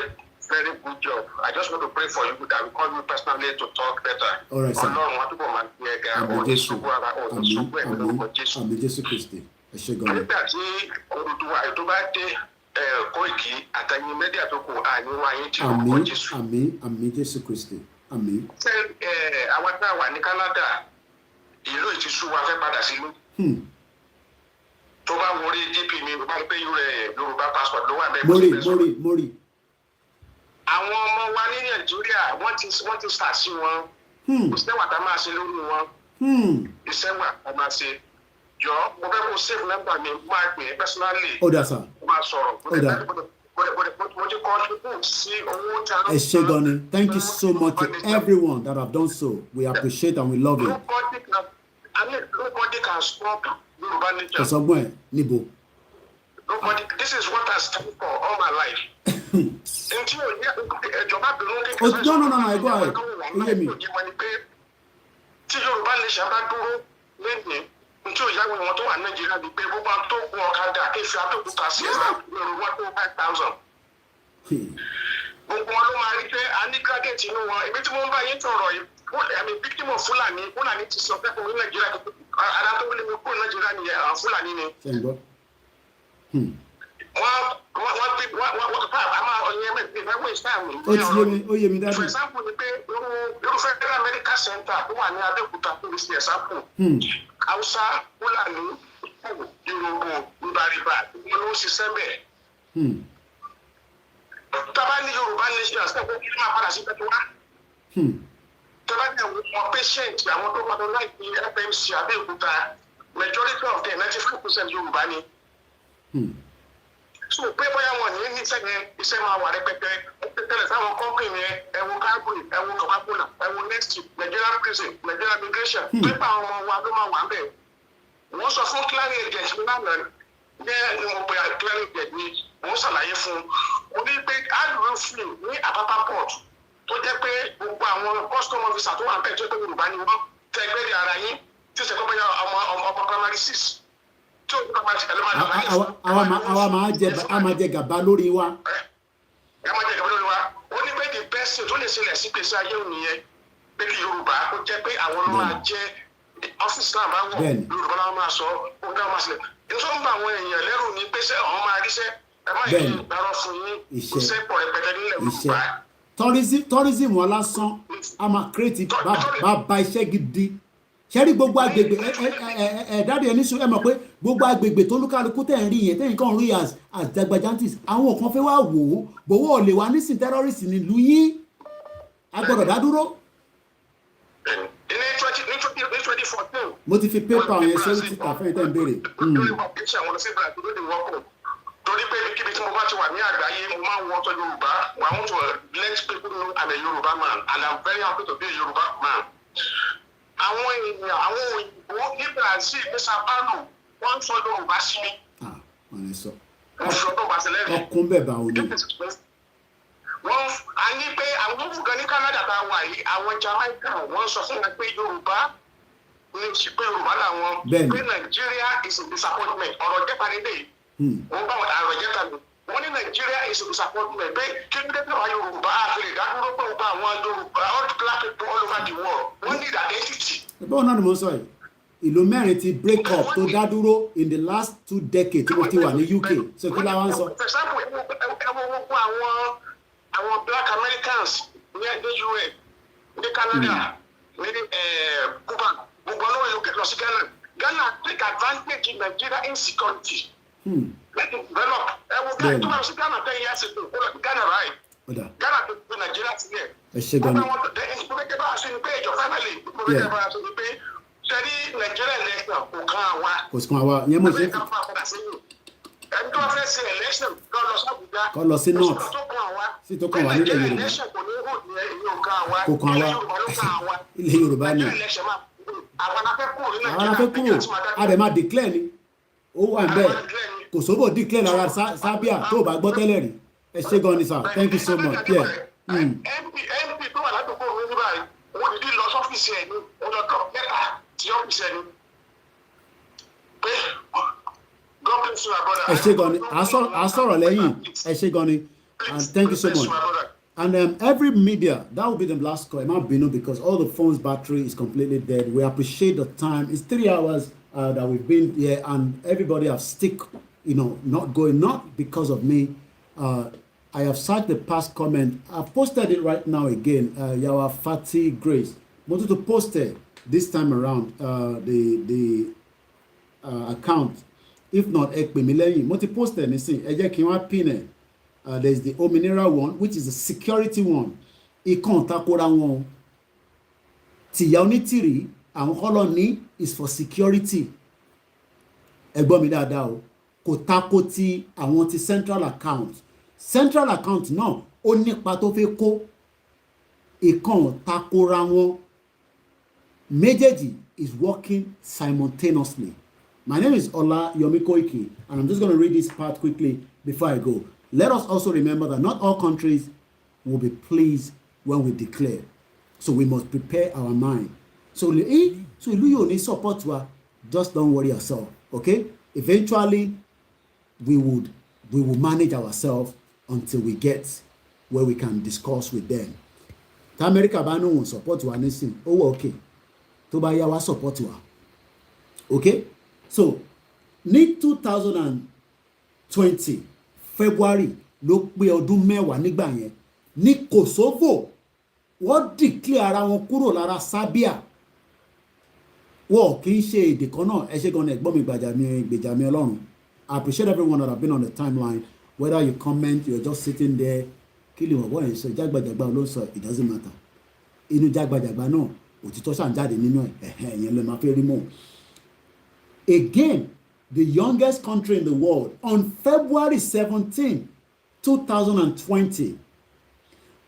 very good job. I just want to pray for you that we call you personally to talk better. All right, sir. Àmín Jésù Kristi. Ẹ ṣé gan. Nígbà tí Olùduwà ètò bá dé Koiki àtàyìn mẹ́díà tó kù àníwá yín tí orúkọ Jésù. Àmín Jésù Kristi. Àmín. Ṣé àwọn tá a wà ní Canada ìlú ìtìsú wa fẹ́ padà sílùú? Tó bá wọlé DP mi bá gbé Yorùbá passport ló wà bẹ́ẹ̀. Mori. Àwọn ọmọ wa ní Nàìjíríà wọ́n ti sàṣì wọn. Iṣẹ́ wà tá a máa ṣe lórí wọn. Iṣẹ́ wà tá a máa ṣe. Jọ mo fẹ́ kó save number mi máa gbé personally. Ó dà sá. Máa sọ̀rọ̀. Ó dà. Mo ti contribute sí owó tí a ń Ẹ ṣé gan ni. Thank you so much to everyone that have done so. We appreciate and we love it. Nobody can stop Yoruba nation. Kọ̀sọ́gbọ́n ẹ̀ níbo. Nobody. This is what I stand for all my life. No, I go ahead. You hear me? Tí Yorùbá nation bá dúró lẹ́yìn tí òyàwó wọn tó wà Nàìjíríà ní pé gbogbo àwọn tó gun ọ̀kadà kéfì àtòkúta sí Yorùbá tó 5,000. Gbogbo wọn ló máa rí pé a ní graduate inú wọn. Èmi tí mo ń bá yín sọ̀rọ̀ yìí, àmì victim of Fúlàní ti sọ pé kò ní Nàìjíríà ara tó wọlé mi kúrò Nàìjíríà ni Fúlàní ni. Ó yé mi dájú. For example, ni pé irú Federal Medical Center tó wà ní Abẹ́òkúta fún ìsìn example. Hausa, Fúlàní, Yorùbá, Ìbàrìbà, ni ló ń ṣiṣẹ́ bẹ́ẹ̀. Tábà ní Yorùbá nation ṣẹ́gun kí ló máa padà sí pẹ̀tù wá. Tábà ní àwọn patient àwọn tó padà láìpẹ́ FMC Abẹ́òkúta majority of them 95% Yorùbá ni. So pé bóyá wọn ní iṣẹ́ máa wà rẹpẹtẹ tẹ́lẹ̀ sáwọn company yẹn ẹ̀wọ̀n Calgary ẹ̀wọ̀n Coca-Cola ẹ̀wọ̀n Next Nigeria prison Nigeria immigration pépà àwọn ọmọ wa ló máa wà bẹ́ẹ̀. Wọ́n sọ fún clearing agent lánàá ní mo pe clearing agent ni wọ́n ṣàlàyé fún un ní pé àlùyọ fún ní Apapa port tó jẹ́ pé gbogbo àwọn custom officer tó wà bẹ́ẹ̀ tó tó Yorùbá ni wọ́n tẹ́ ẹgbẹ́ di ara yín tí ó ṣe kọ́ bóyá ọmọ primary 6. Àwa máa jẹ gàba lórí wa. Ó ní pé the best thing tó lè ṣẹlẹ̀ sí gbèsè ayé òní yẹn pé kí Yorùbá kó jẹ́ pé àwọn ló máa jẹ́ ọ́fíìsì náà máa wọ̀ Yorùbá náà máa sọ ó dá máa ṣẹlẹ̀. Nítorí ń bá àwọn èèyàn lẹ́rù ní pé ṣé àwọn máa ríṣẹ́ ẹ má yẹ ìgbàrọ̀ fún yín iṣẹ́ pọ̀ rẹpẹtẹ nílẹ̀ Yorùbá. Tourism wọn lásán a máa create bàbá iṣẹ́ gidi. Ṣẹ́rí gbogbo agbègbè ẹ̀ẹ́dáde ẹni sùn ẹ mọ̀ pé gbogbo agbègbè tó lúkálukú tẹ̀ ń rí yẹn tẹ̀yìn kan rí as jagbajantis àwọn kan fẹ́ wá wò ó bòwó ò lè wá nísìn terrorist nílùú yín a gbọ́dọ̀ dá dúró. Ní 2014. Mo ti fi pépà yẹn sórí títà fẹ́ẹ́ tẹ̀ ń béèrè. Torí pé kíbi tí mo bá ti wà ní àgbáyé mo máa ń wọ́tọ̀ Yorùbá I want to let people know I'm a Yorùbá man and I'm very happy to be a Yorùbá man. Àwọn èèyàn àwọn òyìnbó ní Brazil ní Sao Paulo wọ́n ń sọ Yorùbá sí mi. Wọ́n lè sọ. Wọ́n sọ Yorùbá sí lẹ́rìí. Ọkùn bẹ́ẹ̀ bá òní. wọ́n á ní pé àwọn fúgan ní Canada tá a wà yìí àwọn Jamaica wọ́n sọ fún wọn pé Yorùbá ní pé Yorùbá làwọn pé Nigeria is a disappointment ọ̀rọ̀ jẹ́ parí dé wọ́n bá wọn àrọ̀ jẹ́ tàbí wọ́n ní Nigeria is a disappointment pé kí ló dé pé wọ́n Yorùbá àti ìdádúró pé wọ́n bá àwọn Yorùbá all black people all over the world wọ́n ní identity. bọ́ọ̀ náà ni mo sọ yìí ìlú mẹ́rin ti break up tó dá dúró in the last 2 decades tí mo ti wà ní UK so kí la wá ń sọ. for example ẹ wo gbogbo àwọn black Americans ní US ní Canada ní Cuba gbogbo ọlọ́wọ́ yóò lọ sí Ghana take advantage in Nigeria insecurity. Let it develop. Ẹ wo bí tó lọ sí Ghana 10 years ago ó lọ sí Ghana right. Ghana tó fi Nigeria sílẹ̀. ẹ ṣe gan ni. ìpínlẹ̀ bá a ṣe ni pé ìjọ family ìpínlẹ̀ bá a ṣe ni pé sẹ́ni Nigeria election kò kan àwa. kò sí kan àwa ìyẹn mo ṣe. ẹni tó fẹ́ ṣe election kọ́ lọ sí Abuja. kọ́ lọ sí north sí tó kàn wá nílẹ̀ Yorùbá. election kò ní hó ní ẹ̀yìn òkan àwa. kò kan àwa ilẹ̀ Yorùbá ni. àwọn afẹ́ kúrò ní àwọn afẹ́ kúrò a dẹ̀ máa declare ni ó wà bẹ́ẹ̀ Kosovo declare lára Serbia tó o bá gbọ́ tẹ́lẹ̀ rí ẹ ṣé gan ni sir thank you so much. MP tó wà ládùúgbò mi ní báyìí wọ́n ti lọ sọ́fíìsì ẹ̀ ní ọjọ́ mẹ́ta tí ọ́fíìsì ẹ̀ ní pé God bless you my brother. ẹ ṣé gan ni a sọ̀rọ̀ lẹ́yìn ẹ ṣé gan ni and thank you so much. And every media, that will be the last call. I'm not binu because all the phone's battery is completely dead. We appreciate the time. It's 3 hours that we've been here, and everybody have stick, not going, not because of me. I have searched the past comment. I've posted it right now again. Yawa Fati Grace. Wanted to post it this time around. The account. If not, Ekpemileyi. Wanted to post it. Eje kiwa pin. There's the Ominira one, which is the security one. Ikon takora one. Tiya onitiri, àwọn colony is for security. Ẹgbọ́n mi dáadáa o. Kò tako ti àwọn ti central account. Central account náà ó nípa tó fẹ́ kó. Ikon takora wọn. Méjèèjì is working simultaneously. My name is Ola Yomikoiki, and I'm just going to read this part quickly before I go. Let us also remember that not all countries will be pleased when we declare. So we must prepare our mind. So ìlú yóò ní support wa, just don't worry yourself, okay? Eventually, we will manage ourselves until we get where we can discuss with them. Tá America bá ní òun support wa nísìn, ó wà okay. Tó bá yá wa support wa. Okay? So, ní 2020, February ló pé ọdún mẹ́wàá nígbà yẹn ní Kosovo wọ́n declare ara wọn kúrò lára Serbia wọ́n kì í ṣe èdè kan náà ẹ ṣe gan ni ẹ̀gbọ́n mi gbèjàmí Ọlọ́run. I appreciate everyone that have been on the timeline, whether you comment, you're just sitting there kí lè wọ̀ bọ́ ẹ̀ ń sọ jágbàjàgbà ló ń sọ, it doesn't matter. Inú jágbàjàgbà náà òtítọ́ ṣàn jáde nínú ẹ̀yẹn lè máa fẹ́ rí mọ́. Again, the youngest country in the world, on February 17, 2020,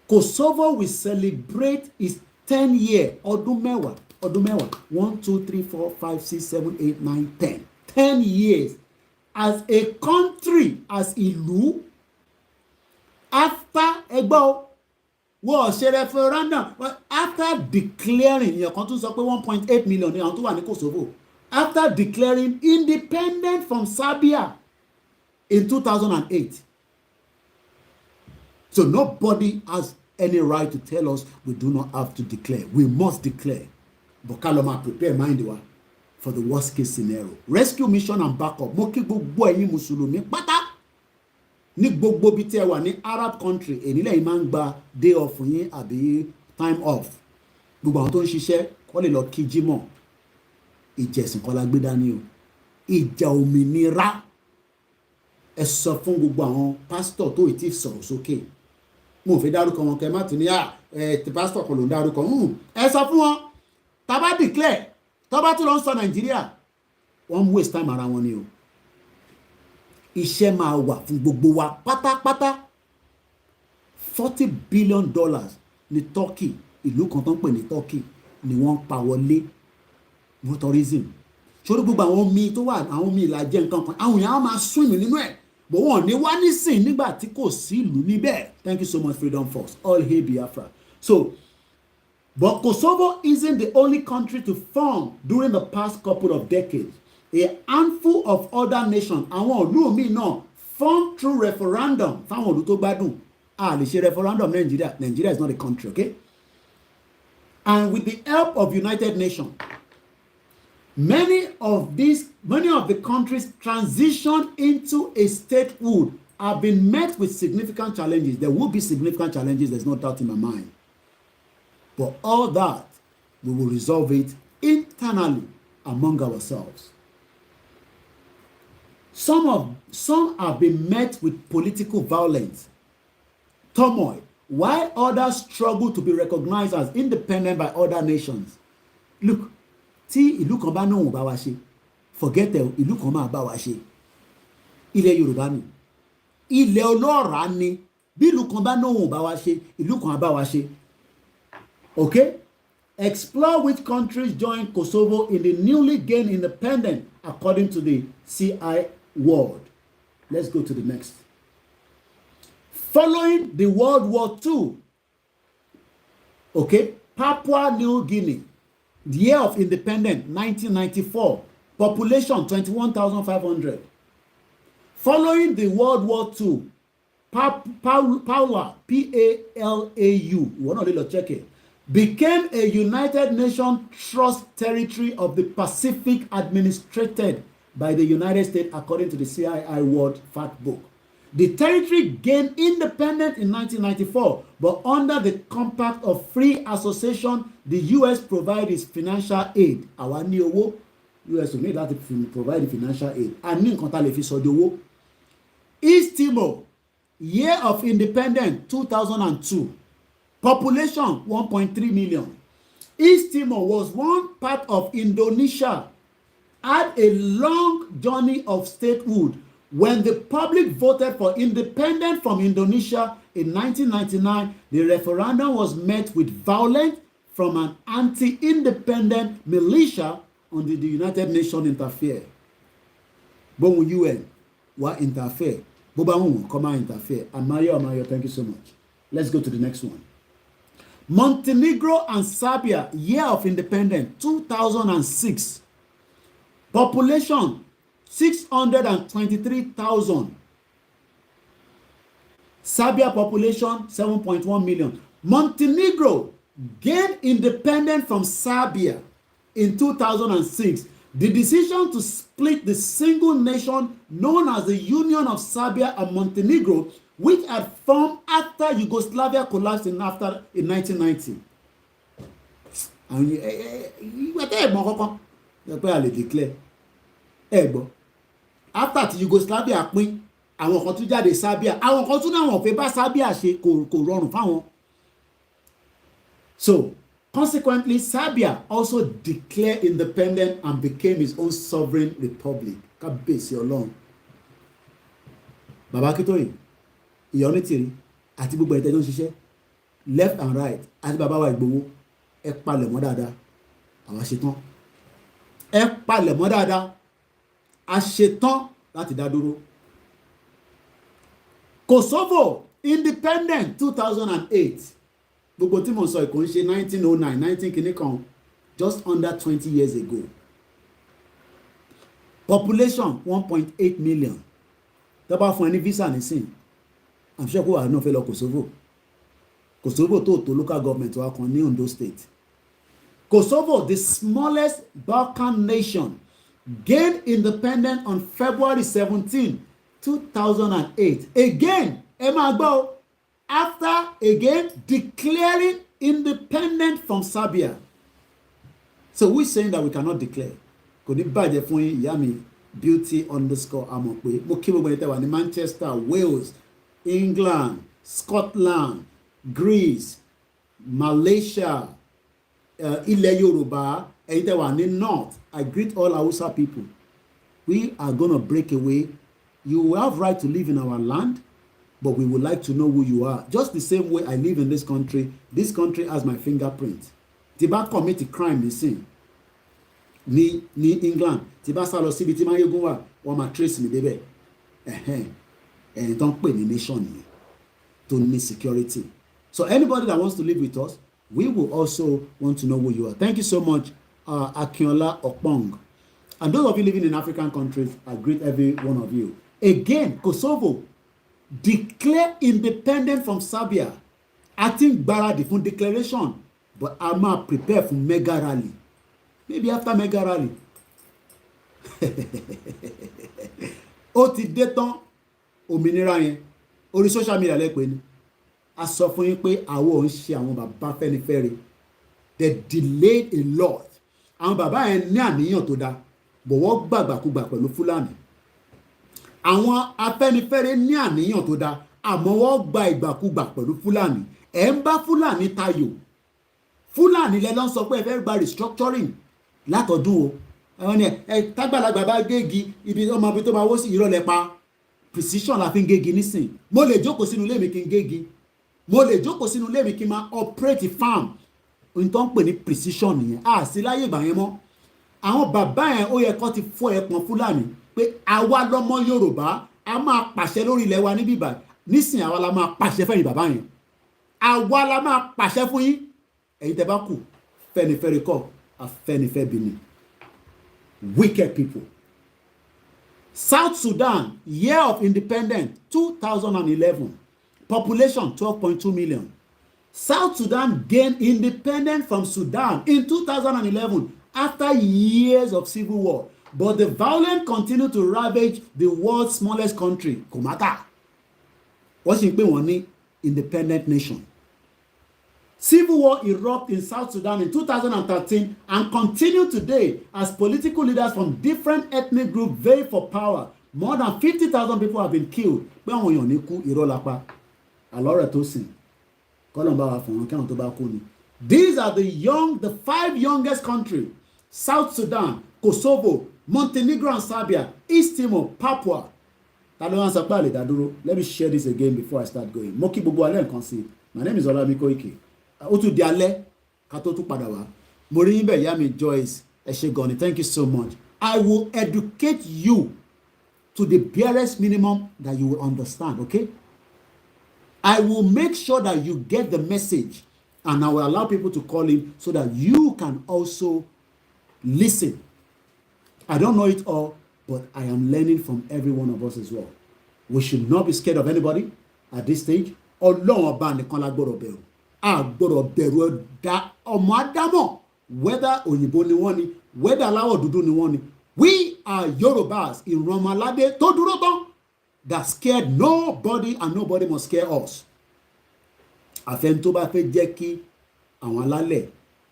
Kosovo will celebrate its 10-year ọdún mẹ́wàá 1, 2, 3, 4, 5, 6, 7, 8, 9, 10 10 years as a country, as ìlú. After wọ́n ṣe referendum after declaring yẹn kan tún sọ pé 1.8 million ní àwọn tó wà ní Kosovo. After declaring independent from Serbia in 2008. So nobody has any right to tell us we do not have to declare. We must declare. But Kaloma, prepare mind for the worst case scenario. Rescue mission and backup. Mo kí gbogbo ẹ̀yin Mùsùlùmí pátá ní gbogbo bí tẹ́ wà ní Arab country. Ènìlẹ̀ yìí máa ń gba day off yín àbí time off. Gbogbo àwọn tó ń ṣiṣẹ́ kọ́ lè lọ kí Jímọ̀. Ìjẹ̀sìn kọ́ la gbé dání o. Ìjà òmìnira. Ẹ sọ fún gbogbo àwọn pásítọ̀ tó ti sọ̀rọ̀ sókè. Mo fẹ́ dárúkọ wọn kẹ́ má tún ní ti pásítọ̀ kan ló ń dárúkọ. Ẹ sọ fún wọn tá bá declare tó bá tún lọ ń sọ Nàìjíríà wọ́n waste time ara wọn ni o. Iṣẹ́ máa wà fún gbogbo wa pátápátá. $40 billion ní Turkey, ìlú kan tó ń pè ní Turkey ni wọ́n pa wọlé tourism. Ṣorí gbogbo àwọn omi tó wà àwọn omi ìlàjẹ nǹkan kan àwọn èèyàn á máa swim nínú ẹ̀ but wọ́n ní wá nísìn nígbà tí kò sí ìlú níbẹ̀. Thank you so much, Freedom Force. All hail Biafra. So, but Kosovo isn't the only country to form during the past couple of decades. A handful of other nations, àwọn ìlú míì náà, formed through referendum. Fáwọn ìlú tó gbádùn, lè ṣe referendum Nigeria. Nigeria is not a country, okay? And with the help of United Nations, many of the countries transitioned into a statehood have been met with significant challenges. There will be significant challenges, there's no doubt in my mind. But all that, we will resolve it internally among ourselves. Some have been met with political violence, turmoil, while others struggle to be recognized as independent by other nations. Look, tí ìlú kan bá náà bá wa ṣe, forget it, ìlú kan máa bá wa ṣe. Ilẹ̀ Yorùbá ni, ilẹ̀ ọlọ́ràá ni, bí ìlú kan bá náà bá wa ṣe, ìlú kan á bá wa ṣe. Okay? Explore which countries joined Kosovo in the newly gained independence according to the CI world. Let's go to the next. Following the World War II, okay, Papua New Guinea, the year of independence, 1994, population 21,500. Following the World War II, Palau, P-A-L-A-U, you want to check it, became a United Nations Trust Territory of the Pacific administered by the United States according to the CII World Fact Book. The territory gained independence in 1994, but under the Compact of Free Association, the U.S. provided its financial aid. Àwa ní owó, U.S. will need that to provide the financial aid. A ní nǹkan tá lè fi sọ di owó. East Timor, year of independence 2002, population 1.3 million. East Timor was one part of Indonesia, had a long journey of statehood. When the public voted for independence from Indonesia in 1999, the referendum was met with violence from an anti-independent militia under the United Nations interfere. Bon UN wa interfere. Boba come interfere. Amayo, thank you so much. Let's go to the next one. Montenegro and Serbia, year of independence, 2006. Population 623,000. Serbia population 7.1 million. Montenegro gained independence from Serbia in 2006. The decision to split the single nation known as the Union of Serbia and Montenegro, which had formed after Yugoslavia collapsed in 1990. And after tí Yugoslavia pín, àwọn kan tún jáde Serbia, àwọn kan tún náà wọ́n fẹ́ bá Serbia ṣe kò rọrùn fáwọn. So consequently, Serbia also declared independence and became its own sovereign republic. Kábíyèsí Ọlọ́run. Bàbá Akíntóyè, Ìyá Onítìrí àti gbogbo ẹ̀tẹ́jọ́ ń ṣiṣẹ́ left and right àti bàbá wa Ìgbòho, ẹ palẹ̀ mọ́ dáadáa, àwa ṣetán. Ẹ palẹ̀ mọ́ dáadáa, a ṣetán láti dá dúró. Kosovo independent 2008. Gbogbo tí mo sọ ìkò ń ṣe 1909 19 kìíní kan, just under 20 years ago. Population 1.8 million. Tó bá fún ẹni visa nísìn, I'm sure kó wà náà fẹ́ lọ Kosovo. Kosovo tó local government wa kan ní Ondo State. Kosovo, the smallest Balkan nation, gained independence on February 17, 2008. Again, ẹ máa gbọ́, after again declaring independent from Serbia. So we're saying that we cannot declare. Kò ní bàjẹ́ fún ìyá mi beauty_àmọ̀ pé mo kí gbogbo ẹni tẹ́ wà ní Manchester, Wales, England, Scotland, Greece, Malaysia, ilẹ̀ Yorùbá, ẹni tẹ́ wà ní North. I greet all Hausa people. We are going to break away. You have right to live in our land, but we would like to know who you are. Just the same way I live in this country has my fingerprint. Tí bá commit a crime nísìn ní England, tí bá sá lọ síbi tí Máyégún wà, wọ́n máa trace mi débẹ̀. ẹni tó ń pè ní nation yìí tó ní security. So anybody that wants to live with us, we will also want to know who you are. Thank you so much, Akinola Okpong. And those of you living in African countries, I greet every one of you. Again, Kosovo declare independent from Serbia. I think gbáradì fún declaration, but I'm not prepared for mega rally. Maybe after mega rally. Ó ti dé tán òmìnira yẹn orí social media lẹ́pẹ́ ni a sọ fún yín pé àwọn ò ń ṣe àwọn bàbá Fẹ́nifẹ́re. They delayed a lot. Àwọn bàbá yẹn ní àníyàn tó dáa bọ̀ wọ́n gbàgbàkúgbà pẹ̀lú Fúlàní. Àwọn Afẹ́nifẹ́re ní àníyàn tó dáa àmọ́ wọ́n gba ìgbàkúgbà pẹ̀lú Fúlàní. Ẹ̀ ń bá Fúlàní tayò. Fúlàní lẹ́ lọ́n sọ pé ẹ fẹ́ gba restructuring látọdún o. Àwọn ni tágbàlagbà bá gégi ibi ọmọ ibi tó máa wó sí ìrọ̀lẹ́ pa precision la fi ń gégi nísìn. Mo lè jókòó sínú ilé mi kí n gégi. Mo lè jókòó sínú ilé mi kí n máa operate farm. Ohun tó ń pè ní precision nìyẹn. Sí láyé ìgbà yẹn mọ́. Àwọn bàbá yẹn ó yẹ kó ti fọ́ ẹpọn Fúlàní pé àwa lọ́mọ Yorùbá a máa pàṣẹ lórí ilẹ̀ wa níbí báyìí. Nísìn àwa la máa pàṣẹ fẹ́yìn bàbá yẹn. Àwa la máa pàṣẹ fún yín. Ẹ̀yin tẹ́ bá kù Fẹ́nifẹ́re kọ́ Afẹ́nifẹ́bi ni. Wicked people. South Sudan, year of independence, 2011. Population 12.2 million. South Sudan gained independence from Sudan in 2011 after years of civil war. But the violence continued to ravage the world's smallest country, kò matter. Wọ́n sì ń pè wọ́n ní independent nation. Civil war erupted in South Sudan in 2013 and continued today as political leaders from different ethnic groups vie for power. More than 50,000 people have been killed. Pé àwọn èèyàn ní kú irọ́ lápá. Àlọ́rẹ̀ tó sìn. Kọ́lọ̀ bá wa fọ̀rọ̀ kí àwọn tó bá kú ni. These are the 5 youngest countries. South Sudan, Kosovo, Montenegro and Serbia, East Timor, Papua. Ta ló wá ń sọ pé àlè dádúró? Let me share this again before I start going. Mo kí gbogbo alẹ́ nǹkan sí. My name is Olami Koiki. Ó tún di alẹ́ ká tó tún padà wá. Mo rí yín bẹ̀ yá mi Joyce ẹ ṣé gan ni. Thank you so much. I will educate you to the barest minimum that you will understand, okay? I will make sure that you get the message and I will allow people to call in so that you can also listen. I don't know it all, but I am learning from every one of us as well. We should not be scared of anybody at this stage. Ọlọ́run ọba nìkan la gbọ́dọ̀ bẹ̀rù. A gbọ́dọ̀ bẹ̀rù ẹ̀dá ọmọ Ádámọ̀, whether òyìnbó ni wọ́n ni, whether aláwọ̀ dúdú ni wọ́n ni. We are Yorubas ìran ọmọ aládé tó dúró tán that scared nobody and nobody must scare us. Àfẹn tó bá fẹ́ jẹ́ kí àwọn alálẹ̀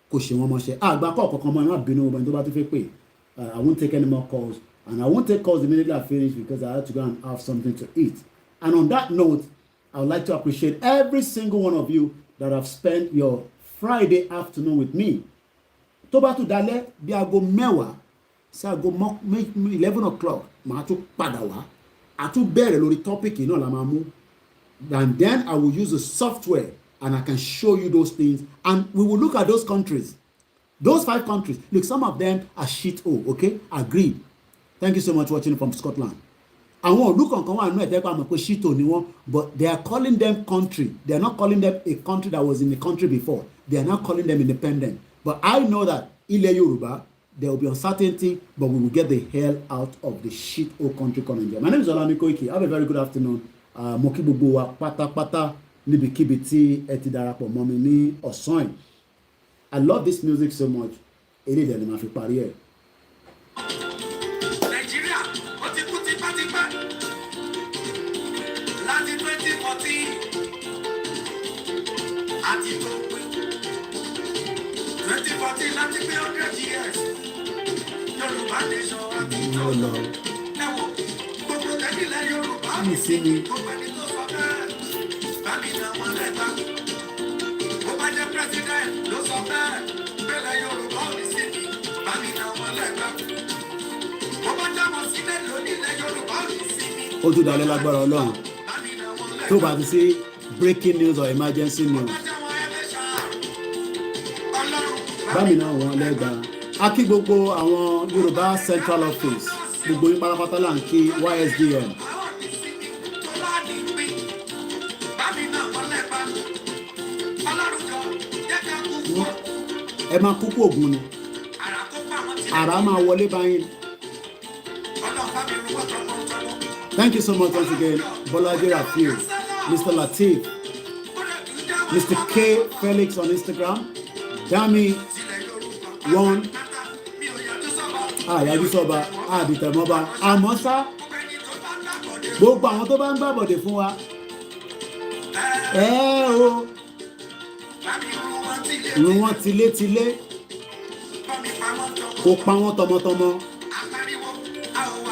kò ṣe wọ́n mọ́ṣẹ́. Àgbà kọ́ ọ̀kọ̀ọ̀kan mọ́ ẹ má bínú ọmọ ẹni tó bá tún fẹ́ pè. I won't take any more calls and I won't take calls immediately I finish because I have to go and have something to eat. And on that note, I would like to appreciate every single one of you that have spent your Friday afternoon with me. Tó bá tún dalẹ́ bí aago mẹ́wàá sí aago 11 o'clock màá tún padà wá. A tún bẹ̀rẹ̀ lórí topic náà la máa mú. And then I will use the software and I can show you those things and we will look at those countries. Those 5 countries, look, some of them are shit-hole, okay? Agreed. Thank you so much for watching from Scotland. Àwọn ìlú kankan wà nínú ẹ̀tẹ́pẹ́ àmọ́ pé shit-hole ni wọ́n, but they are calling them country. They are not calling them a country that was in the country before. They are not calling them independent. But I know that ilẹ̀ Yorùbá, there will be uncertainty, but we will get the hell out of the shit-hole country coming there. My name is Olami Koiki. Have a very good afternoon. Mo kí gbogbo wa pátápátá níbikíbi tí ẹ ti darapọ̀ mọ́ mi ní ọ̀sán yìí. I love this music so much. Èdè ìdẹ̀ ni màá fi parí ẹ̀. Nàìjíríà ó ti kú tipátipá láti 2014 àti tó pé 2014 láti pé 100 years Yorùbá nation àti tó lọ. Ẹ wo gbogbo tẹ́lẹ̀ Yorùbá mi sí ni gbogbo ẹni tó sọ bẹ́ẹ̀ bá mi nà wọ́n lẹ́gbàá. President ló sọ bẹ́ẹ̀ bẹ́ẹ̀ Yorùbá ò ní sí mi bá mi nà wọ́n lẹ́gbàá. Mo bá jáwọ́ sílẹ̀ lónìí lẹ́ Yorùbá ò ní sí mi. Ó tún dalẹ́ lágbára Ọlọ́run tó bá ti sí breaking news or emergency news. Bá mi nà wọ́n lẹ́gbàá. A kí gbogbo àwọn Yorùbá Central Office gbogbo yín pátápátá là ń kí YSDM. ẹ máa kúkú ògùn ni àrà máa wọlé báyìí. Thank you so much once again, Bolaji Rafiu, Mr. Latif, Mr. K Felix on Instagram, Dami One, Yaju Soba, Aditemoba, Amosa, gbogbo àwọn tó bá ń gbàbọ̀dé fún wa. O run wọn tilétilé kó pa wọn tọmọtọmọ.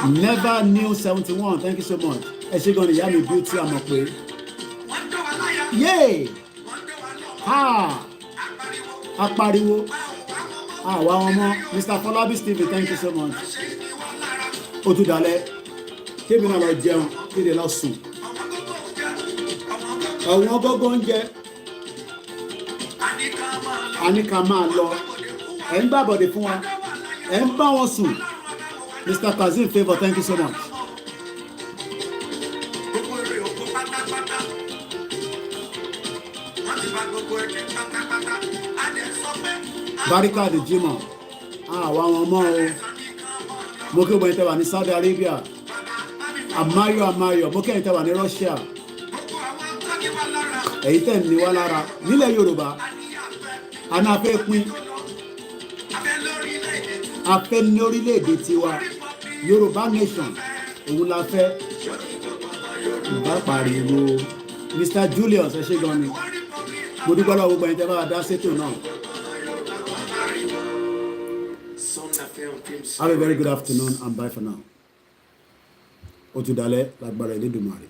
Never knew 71, thank you so much. Ẹ ṣe gan ni ìyá mi beauty àmọ̀ pé. Yay! Apariwo. Àwa ọmọ Mr. Fọlábí Stephen, thank you so much. Ó tún dalẹ̀. Kébì náà lọ jẹun, kéde lọ sùn. Àwọn gógó ń jẹ. A ní ká máa lọ. Ẹ ń gbàbọ̀dé fún wa. Ẹ ń bá wọn sùn. Mr. Kazim Favour, thank you so much. Barika de Jimoh, àwa wọn mọ́ o. Mo kí wọ́n tẹ́wà ní Saudi Arabia. Amayo, mo kí wọ́n tẹ́wà ní Russia. Èyí tẹ̀ ní wá lára. Nílẹ̀ Yorùbá, a náà fẹ́ pín. A fẹ́ ní orílẹ̀-èdè tiwa. Yorùbá nation, òun la fẹ́. Ìbá pariwo. Mr. Julius, ẹ ṣé gan ni. Mo dúpẹ́ lọ́wọ́ gbogbo ẹni tẹ́ bá dá sétò náà. Have a very good afternoon and bye for now. Ó tún dalẹ̀ lágbára Elédùmarè.